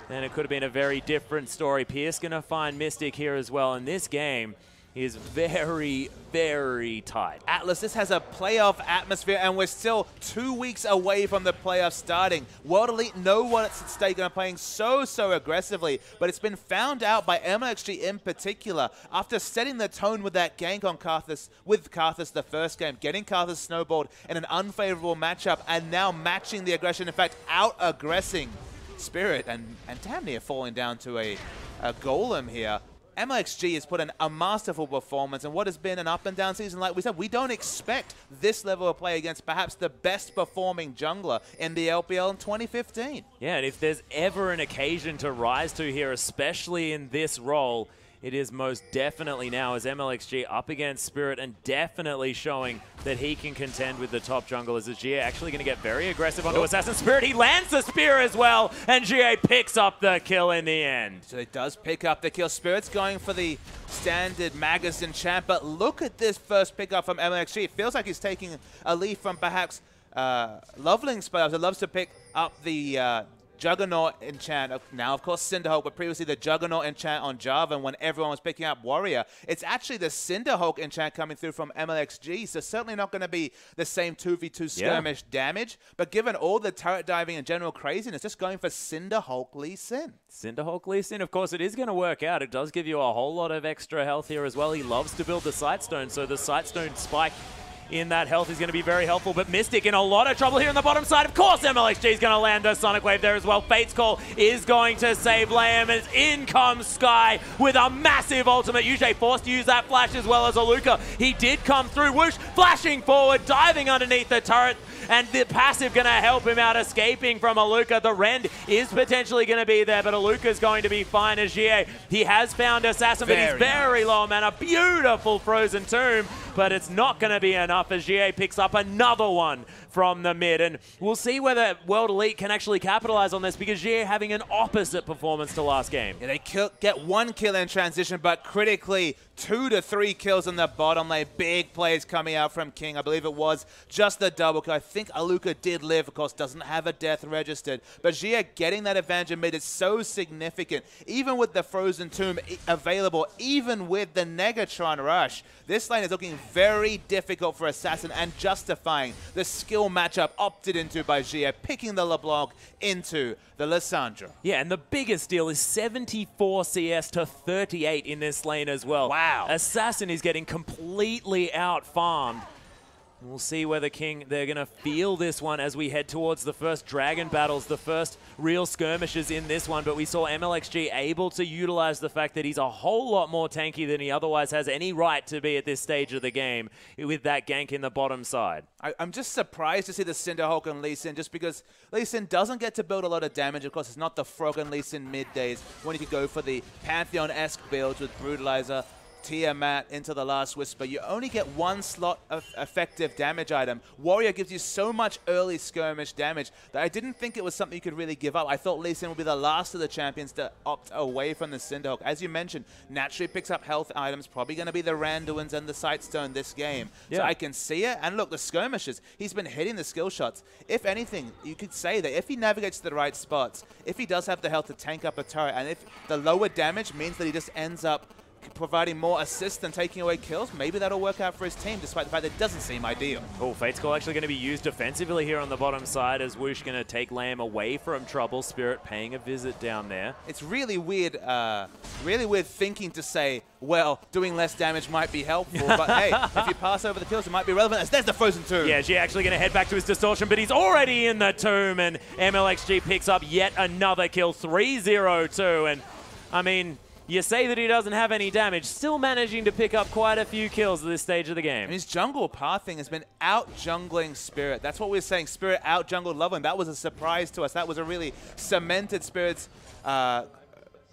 Speaker 4: then it could have been a very different story. Pierce going to find Mystic here as well, and this game is very, very tight.
Speaker 5: Atlas, this has a playoff atmosphere, and we're still 2 weeks away from the playoffs starting. World Elite know what's at stake and are playing so aggressively, but it's been found out by MLXG in particular after setting the tone with that gank on Karthus, with Karthus the first game, getting Karthus snowballed in an unfavorable matchup, and now matching the aggression, in fact, out-aggressing Spirit, and damn near falling down to a golem here. MLXG has put in a masterful performance, and what has been an up-and-down season, like we said, we don't expect this level of play against perhaps the best-performing jungler in the LPL in 2015.
Speaker 4: Yeah, and if there's ever an occasion to rise to here, especially in this role, it is most definitely now, as MLXG up against Spirit and definitely showing that he can contend with the top junglers. As GA actually going to get very aggressive onto Assassin Spirit. He lands the spear as well, and GA picks up the kill in the end.
Speaker 5: So it does pick up the kill. Spirit's going for the standard Magus enchant, but look at this first pickup from MLXG. It feels like he's taking a leaf from perhaps Loveling's spells. It loves to pick up the Juggernaut enchant. Now, of course, Cinderhulk, but previously the Juggernaut enchant on Java when everyone was picking up Warrior. It's actually the Cinderhulk enchant coming through from MLXG, so certainly not going to be the same 2v2 skirmish damage, but given all the turret diving and general craziness, just going for Cinderhulk Lee Sin.
Speaker 4: Cinderhulk Lee Sin, of course, it is going to work out. It does give you a whole lot of extra health here as well. He loves to build the Sightstone, so the Sightstone spike in that health is going to be very helpful, but Mystic in a lot of trouble here on the bottom side. Of course, MLXG is going to land a Sonic Wave there as well. Fate's Call is going to save Liam as in comes Sky with a massive ultimate. Yuji forced to use that flash as well as Aluka. He did come through. Whoosh flashing forward, diving underneath the turret, and the passive going to help him out escaping from Aluka. The Rend is potentially going to be there, but Aluka's going to be fine as GA. He has found Assassin, but he's very low mana. Beautiful Frozen Tomb. but it's not going to be enough as GA picks up another one from the mid. And we'll see whether World Elite can actually capitalize on this, because GA having an opposite performance to last game.
Speaker 5: Yeah, they get one kill in transition, but critically 2 to 3 kills in the bottom lane. Big plays coming out from King. I believe it was just the double kill. I think Aluka did live, of course, doesn't have a death registered. But Gia getting that advantage in mid is so significant. Even with the Frozen Tomb available, even with the Negatron rush, this lane is looking very difficult for Assassin and justifying the skill matchup opted into by Gia, picking the LeBlanc into the Lissandra.
Speaker 4: Yeah, and the biggest deal is 74 CS to 38 in this lane as well.
Speaker 5: Wow.
Speaker 4: Assassin is getting completely out-farmed. We'll see whether King, they're going to feel this one as we head towards the first Dragon battles, the first real skirmishes in this one. But we saw MLXG able to utilize the fact that he's a whole lot more tanky than he otherwise has any right to be at this stage of the game with that gank in the bottom side.
Speaker 5: I'm just surprised to see the Cinderhulk and Lee Sin, just because Lee Sin doesn't get to build a lot of damage. Of course, it's not the Frog and Lee Sin mid days when you could go for the Pantheon-esque builds with Brutalizer, Tiamat into the Last Whisper. You only get one slot of effective damage item. Warrior gives you so much early skirmish damage that I didn't think it was something you could really give up. I thought Lee Sin would be the last of the champions to opt away from the Cinderhawk. As you mentioned, naturally picks up health items, probably going to be the Randuins and the Sightstone this game. Yeah. So I can see it. And look, the skirmishes, he's been hitting the skill shots. If anything, you could say that if he navigates to the right spots, if he does have the health to tank up a turret, and if the lower damage means that he just ends up providing more assists than taking away kills, maybe that'll work out for his team, despite the fact that it doesn't seem ideal.
Speaker 4: Oh, Fate's Call actually going to be used defensively here on the bottom side, as Whoosh going to take Lamb away from trouble. Spirit paying a visit down there.
Speaker 5: It's really weird thinking to say, well, doing less damage might be helpful, but hey, if you pass over the kills, it might be relevant. There's the Frozen Tomb.
Speaker 4: Yeah, G actually going to head back to his Distortion, but he's already in the tomb, and MLXG picks up yet another kill, 3-0-2, and I mean, you say that he doesn't have any damage, still managing to pick up quite a few kills at this stage of the game.
Speaker 5: And his jungle pathing has been out-jungling Spirit. That's what we're saying. Spirit out-jungled Loveland. That was a surprise to us. That was a really cemented Spirit's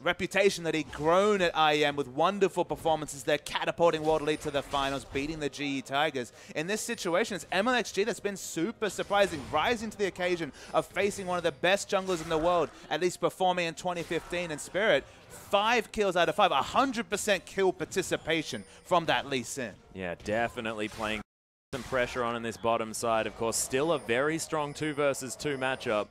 Speaker 5: reputation that he'd grown at IEM with wonderful performances there, catapulting World Elite to the finals, beating the GE Tigers. In this situation, it's MLXG that's been super surprising, rising to the occasion of facing one of the best junglers in the world, at least performing in 2015 in Spirit. 5 kills out of 5, 100% kill participation from that Lee Sin.
Speaker 4: Yeah, definitely playing some pressure on in this bottom side. Of course, still a very strong 2 versus 2 matchup.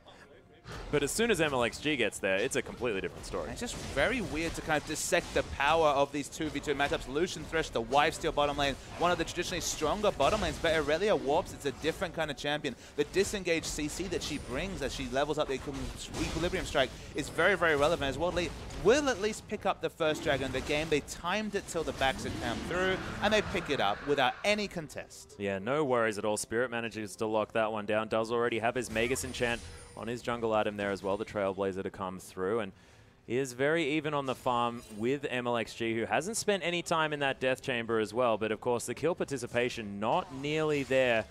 Speaker 4: But as soon as MLXG gets there, it's a completely different story.
Speaker 5: It's just very weird to kind of dissect the power of these 2v2 matchups. Lucian Thresh, the Wifesteal bottom lane, one of the traditionally stronger bottom lanes, but Aurelia Warps, it's a different kind of champion. The disengaged CC that she brings as she levels up the Equilibrium Strike is very, very relevant, as World Elite will at least pick up the first dragon of the game. They timed it till the backs had come through, and they pick it up without any contest.
Speaker 4: Yeah, no worries at all. Spirit manages to lock that one down. Does already have his Magus Enchant on his jungle item there as well, the Trailblazer to come through, and is very even on the farm with MLXG, who hasn't spent any time in that Death Chamber as well, but of course the kill participation not nearly there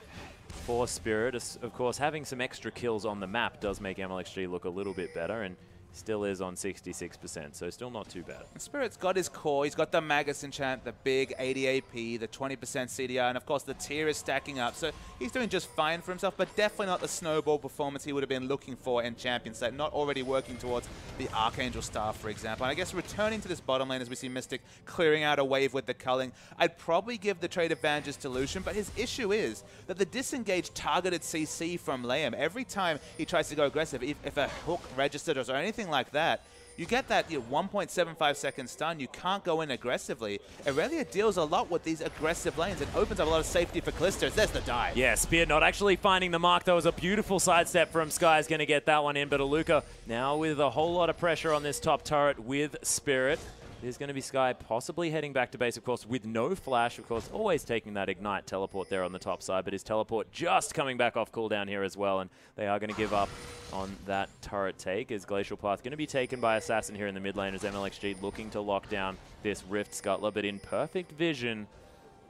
Speaker 4: for Spirit. Of course, having some extra kills on the map does make MLXG look a little bit better, and still is on 66%, so still not too bad.
Speaker 5: Spirit's got his core, he's got the Magus Enchant, the big 80 AP, the 20% CDR, and of course the tier is stacking up, so he's doing just fine for himself, but definitely not the snowball performance he would have been looking for in Champion Set, not already working towards the Archangel Staff, for example. And I guess returning to this bottom lane as we see Mystic clearing out a wave with the culling, I'd probably give the trade advantages to Lucian, but his issue is that the disengaged targeted CC from Liam, every time he tries to go aggressive, if a hook registered or anything like that, you get that 1.75 second stun. You can't go in aggressively. Aurelia deals a lot with these aggressive lanes. It opens up a lot of safety for Callisters. There's the dive.
Speaker 4: Yeah, Spear not actually finding the mark. That was a beautiful sidestep from Sky. Is going to get that one in, but Aluka now with a whole lot of pressure on this top turret with Spirit. There's going to be Sky possibly heading back to base, of course, with no flash. Of course, always taking that Ignite teleport there on the top side, but his teleport just coming back off cooldown here as well, and they are going to give up on that turret take, as Glacial Path going to be taken by Assassin here in the mid lane, as MLXG looking to lock down this Rift Scuttler, but in perfect vision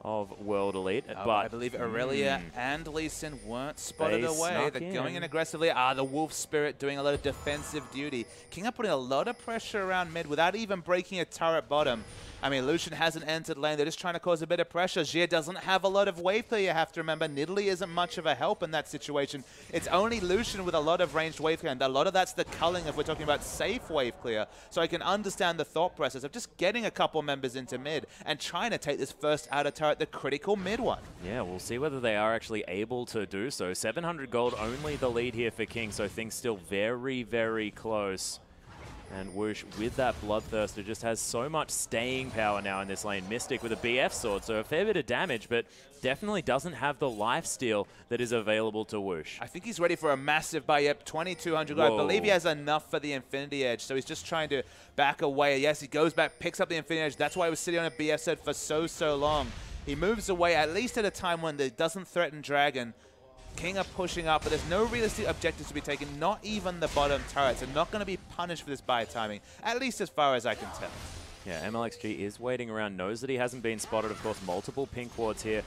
Speaker 4: of World Elite. But
Speaker 5: I believe Aurelia and Lee Sin weren't spotted away. They're going in aggressively. The Wolf Spirit doing a lot of defensive duty. King are putting a lot of pressure around mid without even breaking a turret bottom. I mean, Lucian hasn't entered lane. They're just trying to cause a bit of pressure. Jie doesn't have a lot of wave clear, you have to remember. Nidalee isn't much of a help in that situation. It's only Lucian with a lot of ranged wave clear, and a lot of that's the culling if we're talking about safe wave clear. So I can understand the thought process of just getting a couple members into mid and trying to take this first outer turret, the critical mid one.
Speaker 4: Yeah, we'll see whether they are actually able to do so. 700 gold, only the lead here for King, so things still very, very close. And Whoosh, with that Bloodthirster, just has so much staying power now in this lane. Mystic with a BF sword, so a fair bit of damage, but definitely doesn't have the lifesteal that is available to Whoosh.
Speaker 5: I think he's ready for a massive buy. Yep, 2,200 gold. I believe he has enough for the Infinity Edge, so he's just trying to back away. Yes, he goes back, picks up the Infinity Edge. That's why he was sitting on a BF set for so long. He moves away, at least at a time when it doesn't threaten Dragon. King are pushing up, but there's no realistic objectives to be taken, not even the bottom turrets. They're not going to be punished for this buy timing, at least as far as I can tell.
Speaker 4: Yeah, MLXG is waiting around, knows that he hasn't been spotted. Of course, multiple pink wards here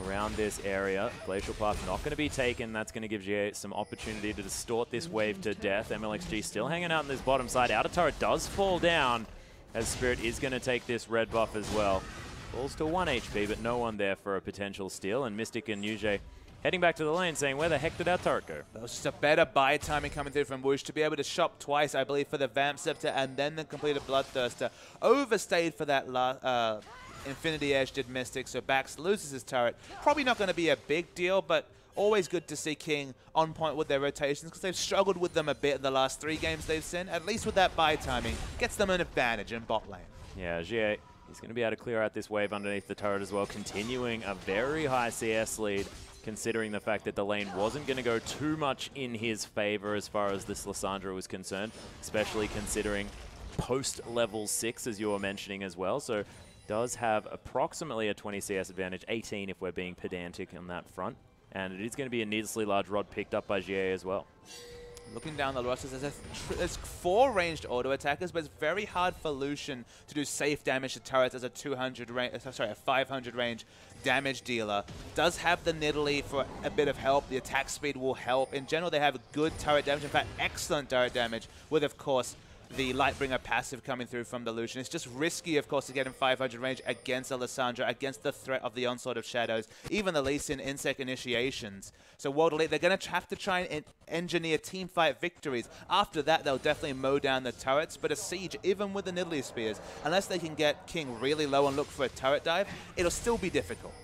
Speaker 4: around this area. Glacial Path not going to be taken. That's going to give Jie some opportunity to distort this wave to death. MLXG still hanging out on this bottom side. Outer turret does fall down, as Spirit is going to take this red buff as well. Falls to 1 HP, but no one there for a potential steal. And Mystic and Yuji heading back to the lane saying, where the heck did our turret go?
Speaker 5: That was just a better buy timing coming through from Whoosh to be able to shop twice, I believe, for the Vamp Scepter and then the completed Bloodthirster. Overstayed for that Infinity Edge did Mystic, so Bax loses his turret. Probably not going to be a big deal, but always good to see King on point with their rotations because they've struggled with them a bit in the last 3 games they've seen. At least with that buy timing, gets them an advantage in bot lane.
Speaker 4: Yeah, Jie, he's going to be able to clear out this wave underneath the turret as well, continuing a very high CS lead, considering the fact that the lane wasn't going to go too much in his favor as far as this Lissandra was concerned, especially considering post-level 6, as you were mentioning as well. So does have approximately a 20 CS advantage, 18 if we're being pedantic on that front. And it is going to be a needlessly large rod picked up by Jie as well.
Speaker 5: Looking down the rosters, there's 4 ranged auto attackers, but it's very hard for Lucian to do safe damage to turrets as a 500 range damage dealer. Does have the Nidalee for a bit of help. The attack speed will help. In general, they have good turret damage. In fact, excellent turret damage with, of course, the Lightbringer passive coming through from the Lucian. It's just risky, of course, to get in 500 range against Alessandra, against the threat of the Onslaught of Shadows, even the Lee Sin Insect initiations. So World Elite, they're going to have to try and engineer teamfight victories. After that, they'll definitely mow down the turrets, but a siege, even with the Nidalee Spears, unless they can get King really low and look for a turret dive, it'll still be difficult.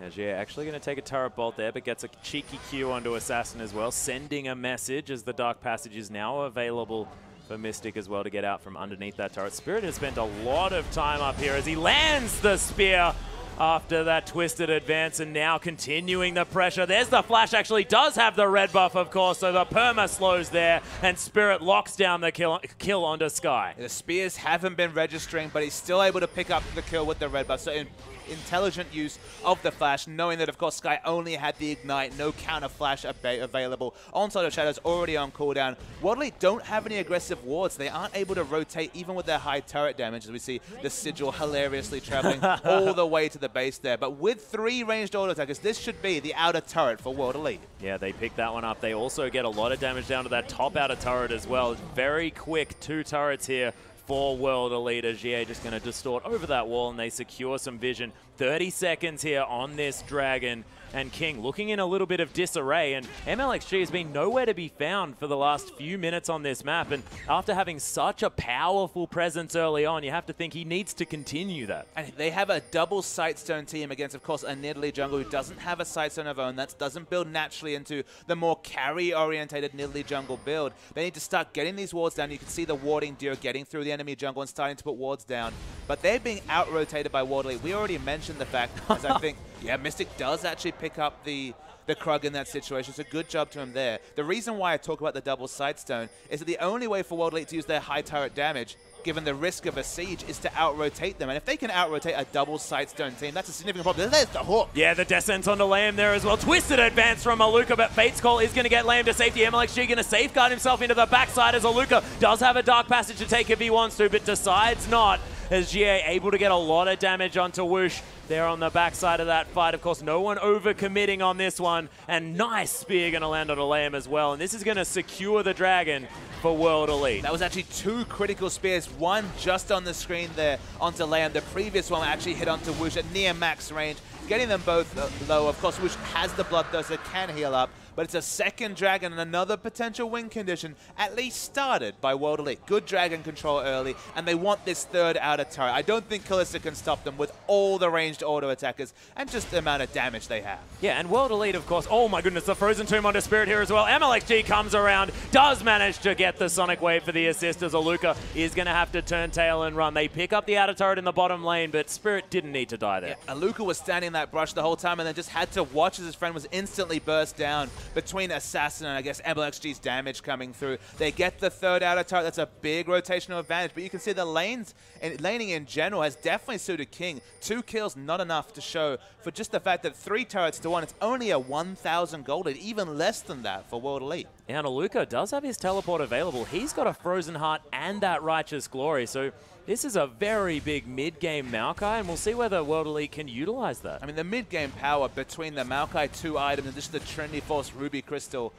Speaker 4: Yeah, Jie actually going to take a turret bolt there, but gets a cheeky Q onto Assassin as well, sending a message as the Dark Passage is now available for Mystic as well to get out from underneath that turret. Spirit has spent a lot of time up here as he lands the spear after that twisted advance, and now continuing the pressure. There's the flash, actually does have the red buff, of course, so the perma slows there, and Spirit locks down the kill onto Sky.
Speaker 5: The spears haven't been registering, but he's still able to pick up the kill with the red buff. So intelligent use of the flash, knowing that, of course, Sky only had the ignite, no counter flash available. Onslaught of Shadows already on cooldown. Wadley don't have any aggressive wards. They aren't able to rotate even with their high turret damage, as we see the Sigil hilariously traveling all the way to the base there. But with 3 ranged auto attackers, this should be the outer turret for World Elite.
Speaker 4: Yeah, they pick that one up. They also get a lot of damage down to that top outer turret as well. Very quick 2 turrets here for World Elite. Jie just going to distort over that wall, and they secure some vision. 30 seconds here on this Dragon, and King looking in a little bit of disarray, and MLXG has been nowhere to be found for the last few minutes on this map, and after having such a powerful presence early on, you have to think he needs to continue that.
Speaker 5: And they have a double Sightstone team against, of course, a Nidalee jungle who doesn't have a Sightstone of own. That doesn't build naturally into the more carry-orientated Nidalee jungle build. They need to start getting these wards down. You can see the warding deer getting through the enemy jungle and starting to put wards down. But they're being out-rotated by World Elite. We already mentioned the fact, as I think, yeah, Mystic does actually pick up the Krug in that situation. So good job to him there. The reason why I talk about the double Sightstone is that the only way for World Elite to use their high turret damage, given the risk of a siege, is to out-rotate them. And if they can out-rotate a double Sightstone team, that's a significant problem. There's the hook.
Speaker 4: Yeah, the descent onto Lamb there as well. Twisted advance from Aluka, but Fate's Call is going to get Lamb to safety. MLXG going to safeguard himself into the backside as Aluka does have a Dark Passage to take if he wants to, but decides not. as GA able to get a lot of damage onto Whoosh there on the backside of that fight. Of course, no one over-committing on this one, and nice spear going to land on Aleum as well, and this is going to secure the Dragon for World Elite.
Speaker 5: That was actually 2 critical spears, one just on the screen there onto Aleum. The previous one actually hit onto Whoosh at near max range, getting them both low. Of course, Whoosh has the Bloodthirst that can heal up, but it's a second Dragon and another potential win condition, at least started by World Elite. Good Dragon control early, and they want this third outer turret. I don't think Kalista can stop them with all the ranged auto attackers and just the amount of damage they have.
Speaker 4: Yeah, and World Elite, of course, oh my goodness, the Frozen Tomb onto Spirit here as well. MLXG comes around, does manage to get the Sonic Wave for the assist as Aluka is going to have to turn tail and run. They pick up the outer turret in the bottom lane, but Spirit didn't need to die there.
Speaker 5: Yeah, Aluka was standing in that brush the whole time and then just had to watch as his friend was instantly burst down between Assassin and I guess MLXG's damage coming through. They get the third outer turret. That's a big rotational advantage, but you can see the laning in general has definitely suited King. 2 kills, not enough to show for just the fact that 3 turrets to 1, it's only a 1,000 gold lead, even less than that for World Elite.
Speaker 4: Yeah, and Aluka does have his teleport available. He's got a Frozen Heart and that Righteous Glory, so this is a very big mid-game Maokai, and we'll see whether World Elite can utilize that.
Speaker 5: I mean, the mid-game power between the Maokai 2 items and just the Trinity Force Ruby Crystal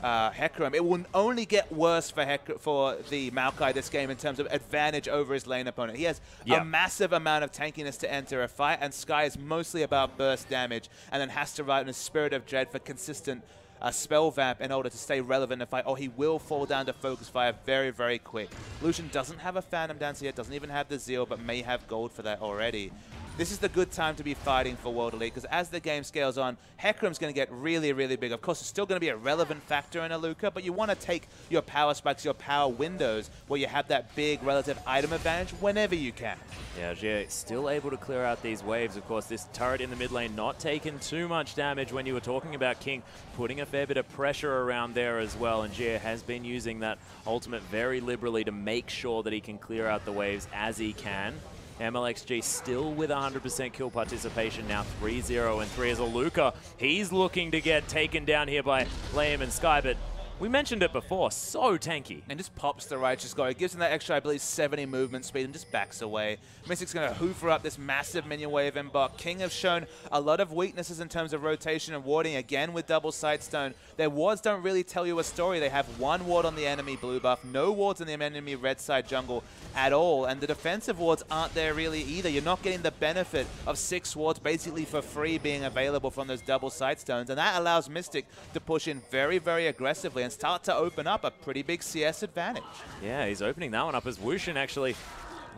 Speaker 5: Hecarim, it will only get worse for the Maokai this game in terms of advantage over his lane opponent. He has a massive amount of tankiness to enter a fight, and Sky is mostly about burst damage, and then has to ride in a Spirit of Dread for consistent spell vamp in order to stay relevant in the fight, or he will fall down to focus fire very, very quick. Lucian doesn't have a Phantom Dancer yet, doesn't even have the Zeal, but may have gold for that already. This is the good time to be fighting for World Elite, because as the game scales on, Hecarim's going to get really, really big. Of course, it's still going to be a relevant factor in Aluka, but you want to take your power spikes, your power windows, where you have that big relative item advantage whenever you can.
Speaker 4: Yeah, Jay still able to clear out these waves. Of course, this turret in the mid lane not taking too much damage when you were talking about King, putting a fair bit of pressure around there as well, and Jay has been using that ultimate very liberally to make sure that he can clear out the waves as he can. MLXG still with 100% kill participation now, 3-0 and 3 as Aluka. He's looking to get taken down here by Liam and Sky, but we mentioned it before, so tanky.
Speaker 5: And just pops the Righteous Glory. It gives him that extra, I believe, 70 movement speed and just backs away. Mystic's going to hoover up this massive minion wave in bot. King have shown a lot of weaknesses in terms of rotation and warding, again with double Sightstone. Their wards don't really tell you a story. They have 1 ward on the enemy blue buff, no wards in the enemy red side jungle at all, and the defensive wards aren't there really either. You're not getting the benefit of 6 wards basically for free being available from those double Sightstones, and that allows Mystic to push in very, very aggressively and start to open up a pretty big CS advantage.
Speaker 4: Yeah, he's opening that one up as Wushin actually,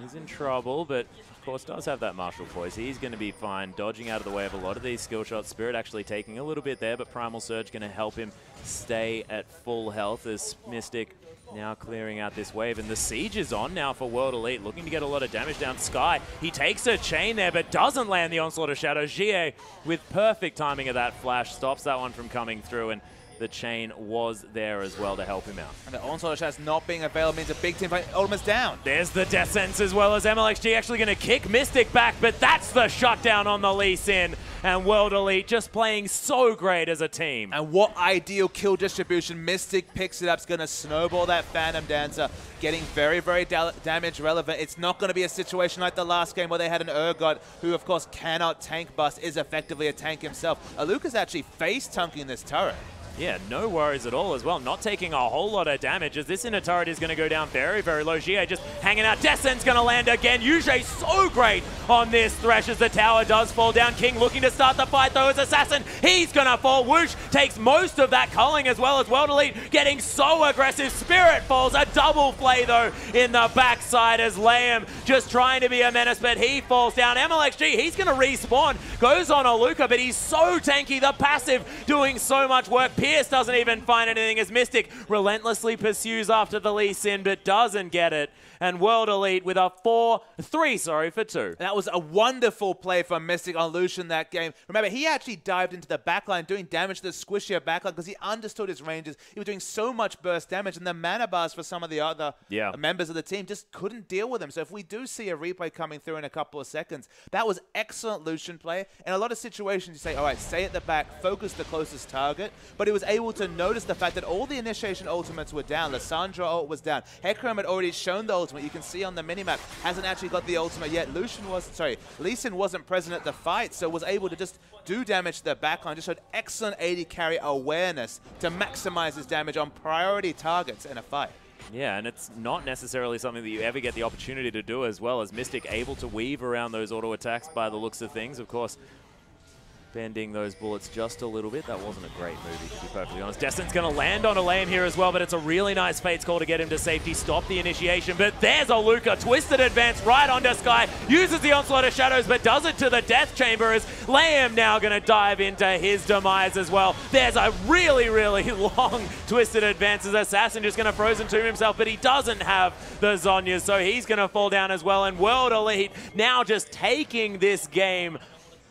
Speaker 4: he's in trouble, but of course does have that Martial Poise. He's going to be fine, dodging out of the way of a lot of these skill shots. Spirit actually taking a little bit there, but Primal Surge going to help him stay at full health as Mystic now clearing out this wave, and the siege is on now for World Elite, looking to get a lot of damage down Sky. He takes a chain there, but doesn't land the Onslaught of Shadows. Jie, with perfect timing of that flash, stops that one from coming through, and the chain was there as well to help him out.
Speaker 5: And the Onslaught of Shadows not being available means a big team fight. Ultimate's down.
Speaker 4: There's the Death Sentence as well as MLXG actually going to kick Mystic back, but that's the shutdown on the Lee Sin. And World Elite just playing so great as a team.
Speaker 5: And what ideal kill distribution. Mystic picks it up. It's going to snowball that Phantom Dancer, getting very, very damage relevant. It's not going to be a situation like the last game where they had an Urgot, who of course cannot tank bust, is effectively a tank himself. Aluka's actually face tanking this turret.
Speaker 4: Yeah, no worries at all as well. Not taking a whole lot of damage as this inner turret is going to go down very, very low. Jie just hanging out. Descent's going to land again. Yujie so great on this Thresh as the tower does fall down. King looking to start the fight though as Assassin. He's going to fall. Whoosh takes most of that culling as well as World Elite getting so aggressive. Spirit falls. A double play though in the backside as Liam just trying to be a menace, but he falls down. MLXG, he's going to respawn. Goes on Aluka, but he's so tanky. The passive doing so much work. Pierce doesn't even find anything as Mystic relentlessly pursues after the Lee Sin, but doesn't get it. And World Elite with a 4-3 for 2.
Speaker 5: That was was a wonderful play from Mystic on Lucian that game. Remember, he actually dived into the backline, doing damage to the squishier backline because he understood his ranges. He was doing so much burst damage, and the mana bars for some of the other members of the team just couldn't deal with him. So if we do see a replay coming through in a couple of seconds, that was excellent Lucian play. In a lot of situations, you say, all right, stay at the back, focus the closest target, but he was able to notice the fact that all the initiation ultimates were down. Lissandra ult was down. Hecarim had already shown the ultimate. You can see on the minimap, hasn't actually got the ultimate yet. Lee Sin wasn't present at the fight, so was able to just do damage to the backline. Just showed excellent AD carry awareness to maximize his damage on priority targets in a fight.
Speaker 4: Yeah, and it's not necessarily something that you ever get the opportunity to do, as well as Mystic able to weave around those auto attacks by the looks of things. Of course, bending those bullets just a little bit. That wasn't a great movie, to be perfectly honest. Destin's going to land on a lane here as well, but it's a really nice Fates call to get him to safety, stop the initiation. But there's a Luca, twisted advance right onto Sky, uses the Onslaught of Shadows, but does it to the Death Chamber as Liam now going to dive into his demise as well. There's a really, really long twisted advance as Assassin just going to Frozen Tomb himself, but he doesn't have the Zhonya's, so he's going to fall down as well. And World Elite now just taking this game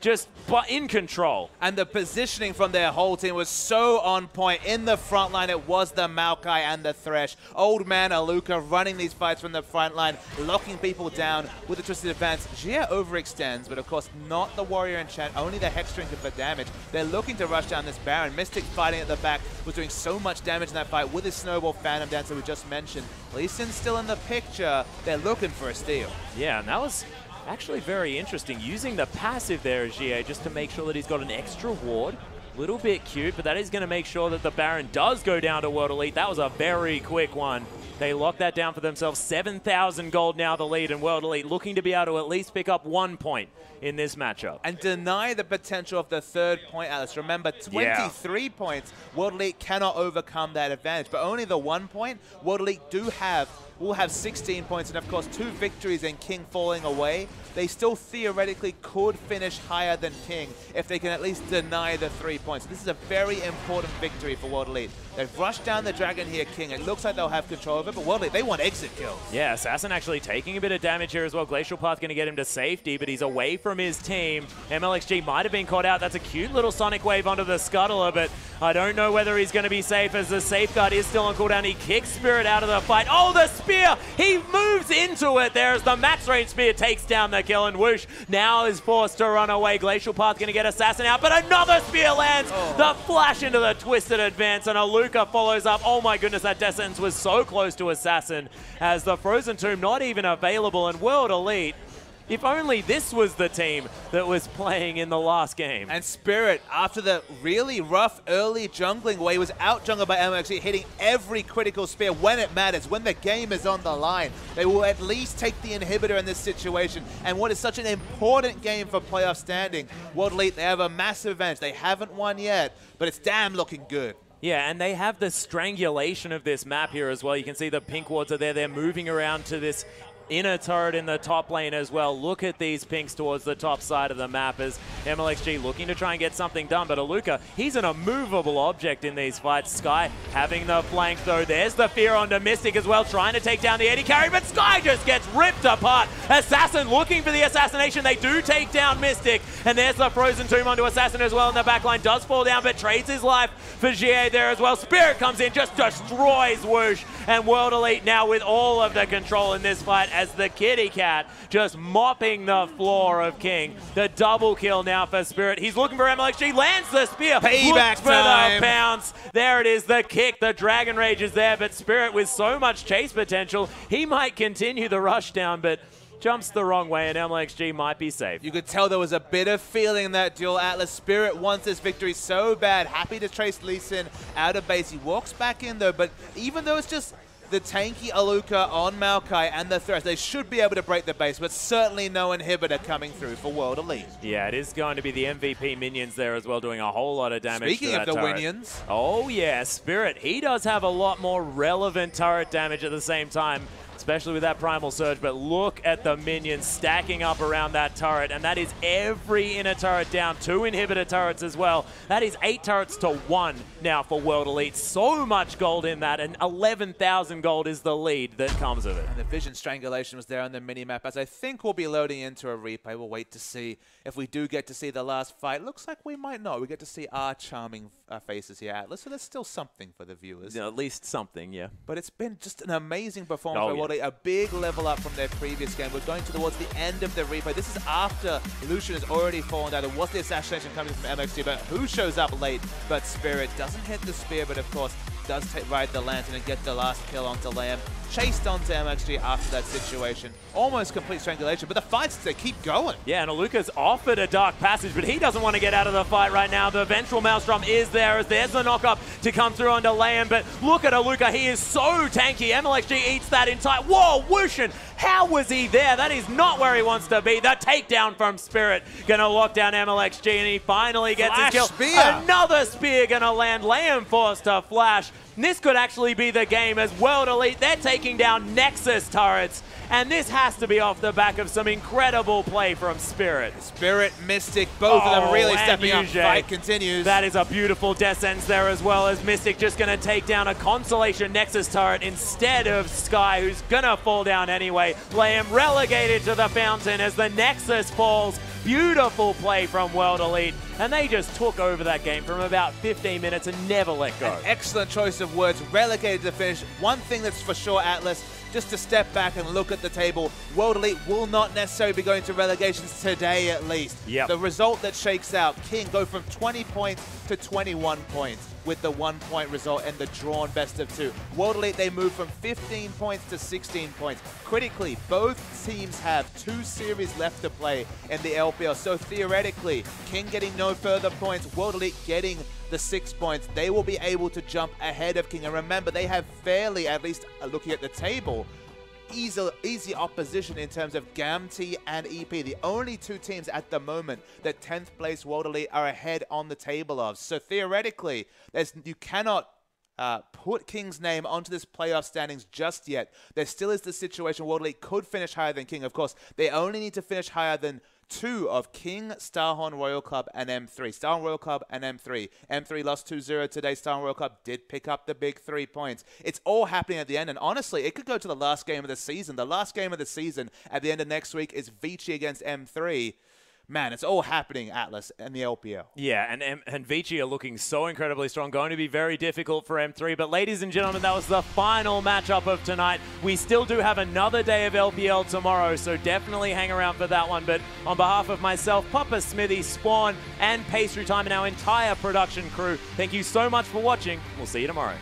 Speaker 4: just in control.
Speaker 5: And the positioning from their whole team was so on point. In the front line, it was the Maokai and the Thresh. Old man Aluka running these fights from the front line, locking people down with a twisted advance. Jia overextends, but of course not the Warrior Enchant, only the Hex Drinker for damage. They're looking to rush down this Baron. Mystic fighting at the back was doing so much damage in that fight with his Snowball Phantom Dancer we just mentioned. Lee Sin's still in the picture. They're looking for a steal.
Speaker 4: Yeah, and that was actually very interesting, using the passive there as GA just to make sure that he's got an extra ward. Little bit cute, but that is going to make sure that the Baron does go down to World Elite. That was a very quick one. They lock that down for themselves. 7,000 gold now the lead, and World Elite looking to be able to at least pick up 1 point in this matchup.
Speaker 5: And deny the potential of the 3rd point, Alice. Remember, 23 points, World Elite cannot overcome that advantage. But only the 1 point, World Elite will have 16 points, and of course 2 victories and King falling away. They still theoretically could finish higher than King if they can at least deny the 3 points. This is a very important victory for World Elite. They've rushed down the Dragon here, King. It looks like they'll have control of it, but World Elite, they want exit kills.
Speaker 4: Yeah, Assassin actually taking a bit of damage here as well. Glacial Path going to get him to safety, but he's away from his team. MLXG might have been caught out. That's a cute little Sonic Wave onto the Scuttler, but I don't know whether he's going to be safe as the Safeguard is still on cooldown. He kicks Spirit out of the fight. Oh, the Spear! He moves into it. There's the max range Spear, takes down the kill, and Whoosh now is forced to run away. Glacial Path going to get Assassin out, but another Spear lands. The flash into the twisted advance, and Aluka follows up. Oh my goodness, that Death Sentence was so close to Assassin as the Frozen Tomb not even available, and World Elite, if only this was the team that was playing in the last game.
Speaker 5: And Spirit, after the really rough early jungling where he was out-jungled by MLXG, hitting every critical spear when it matters, when the game is on the line, they will at least take the inhibitor in this situation. And what is such an important game for playoff standing, World Elite, they have a massive advantage. They haven't won yet, but it's damn looking good.
Speaker 4: Yeah, and they have the strangulation of this map here as well. You can see the pink wards are there. They're moving around to this inner turret in the top lane as well. Look at these pinks towards the top side of the map as MLXG looking to try and get something done. But Aluka, he's an immovable object in these fights. Sky having the flank though. There's the fear onto Mystic as well, trying to take down the AD carry, but Sky just gets ripped apart. Assassin looking for the assassination. They do take down Mystic, and there's the Frozen Tomb onto Assassin as well in the backline. Does fall down, but trades his life for GA there as well. Spirit comes in, just destroys Whoosh, and World Elite now with all of the control in this fight as the kitty cat just mopping the floor of King. The double kill now for Spirit. He's looking for MLXG, lands the spear.
Speaker 5: Payback
Speaker 4: for
Speaker 5: time.
Speaker 4: the pounce. There it is, the kick. The Dragon Rage is there, but Spirit with so much chase potential, he might continue the rush down, but jumps the wrong way, and MLXG might be safe.
Speaker 5: You could tell there was a bit of feeling in that duel. Atlas Spirit wants this victory so bad. Happy to trace Lee Sin out of base. He walks back in though, but even though it's just the tanky Aluka on Maokai and the Thresh, they should be able to break the base, but certainly no inhibitor coming through for World Elite.
Speaker 4: Yeah, it is going to be the MVP minions there as well, doing a whole lot of damage.
Speaker 5: Speaking
Speaker 4: to
Speaker 5: of
Speaker 4: that
Speaker 5: the
Speaker 4: turret.
Speaker 5: minions.
Speaker 4: Oh yeah, Spirit, he does have a lot more relevant turret damage at the same time. especially with that Primal Surge, but look at the minions stacking up around that turret, and that is every inner turret down, 2 inhibitor turrets as well. That is 8 turrets to 1 now for World Elite. So much gold in that, and 11,000 gold is the lead that comes of it.
Speaker 5: And the Vision Strangulation was there on the minimap, as I think we'll be loading into a replay. We'll wait to see if we do get to see the last fight. Looks like we might not. We get to see our charming faces here, Atlas, so there's still something for the viewers.
Speaker 4: Yeah, at least something, yeah.
Speaker 5: But it's been just an amazing performance by World Elite, a big level up from their previous game. We're going towards the end of the replay. This is after Lucian has already fallen down. There was the assassination coming from MXG, but who shows up late? But Spirit doesn't hit the spear, but of course does ride the lantern and get the last kill onto Lamb. Chased onto MXG after that situation. Almost complete strangulation, but the fights, they keep going.
Speaker 4: Yeah, and Aluka's offered a dark passage, but he doesn't want to get out of the fight right now. The Ventral Maelstrom is there as there's the knock-up to come through onto Lamb, but look at Aluka, he is so tanky. MLXG eats that entire... Whoa, Wushin! How was he there? That is not where he wants to be. The takedown from Spirit gonna lock down MLXG, and he finally gets his kill.
Speaker 5: Spear.
Speaker 4: Another spear gonna land. Lamb forced to flash. And this could actually be the game as World Elite, they're taking down Nexus turrets. And this has to be off the back of some incredible play from Spirit.
Speaker 5: Spirit, Mystic, both of them really stepping up.
Speaker 4: Yujay.
Speaker 5: Fight continues.
Speaker 4: That is a beautiful descent there as well, as Mystic just going to take down a Constellation Nexus turret instead of Sky, who's going to fall down anyway. Lamb relegated to the fountain as the Nexus falls. Beautiful play from World Elite, and they just took over that game from about 15 minutes and never let go.
Speaker 5: An excellent choice of words, relegated to the finish. One thing that's for sure, Atlas, just to step back and look at the table, World Elite will not necessarily be going to relegations today at least.
Speaker 4: Yep.
Speaker 5: The result that shakes out, King go from 20 points to 21 points with the 1-point result and the drawn best of 2. World Elite, they move from 15 points to 16 points. Critically, both teams have 2 series left to play in the LPL, so theoretically, King getting no further points, World Elite getting the 6 points, they will be able to jump ahead of King. And remember, they have fairly, at least looking at the table, easy opposition in terms of GAMT and EP. The only 2 teams at the moment that 10th place World Elite are ahead on the table of. So theoretically, you cannot put King's name onto this playoff standings just yet. There still is the situation World Elite could finish higher than King. Of course, they only need to finish higher than 2 of King, Starhorn Royal Club, and M3. Starhorn Royal Club and M3. M3 lost 2-0 today. Starhorn Royal Club did pick up the big 3 points. It's all happening at the end, and honestly, it could go to the last game of the season. The last game of the season at the end of next week is Vici against M3. Man, it's all happening, Atlas, and the LPL.
Speaker 4: Yeah, and Vici are looking so incredibly strong. Going to be very difficult for M3. But ladies and gentlemen, that was the final matchup of tonight. We still do have another day of LPL tomorrow, so definitely hang around for that one. But on behalf of myself, Papa Smithy, Spawn, and Pastry Time, and our entire production crew, thank you so much for watching. We'll see you tomorrow.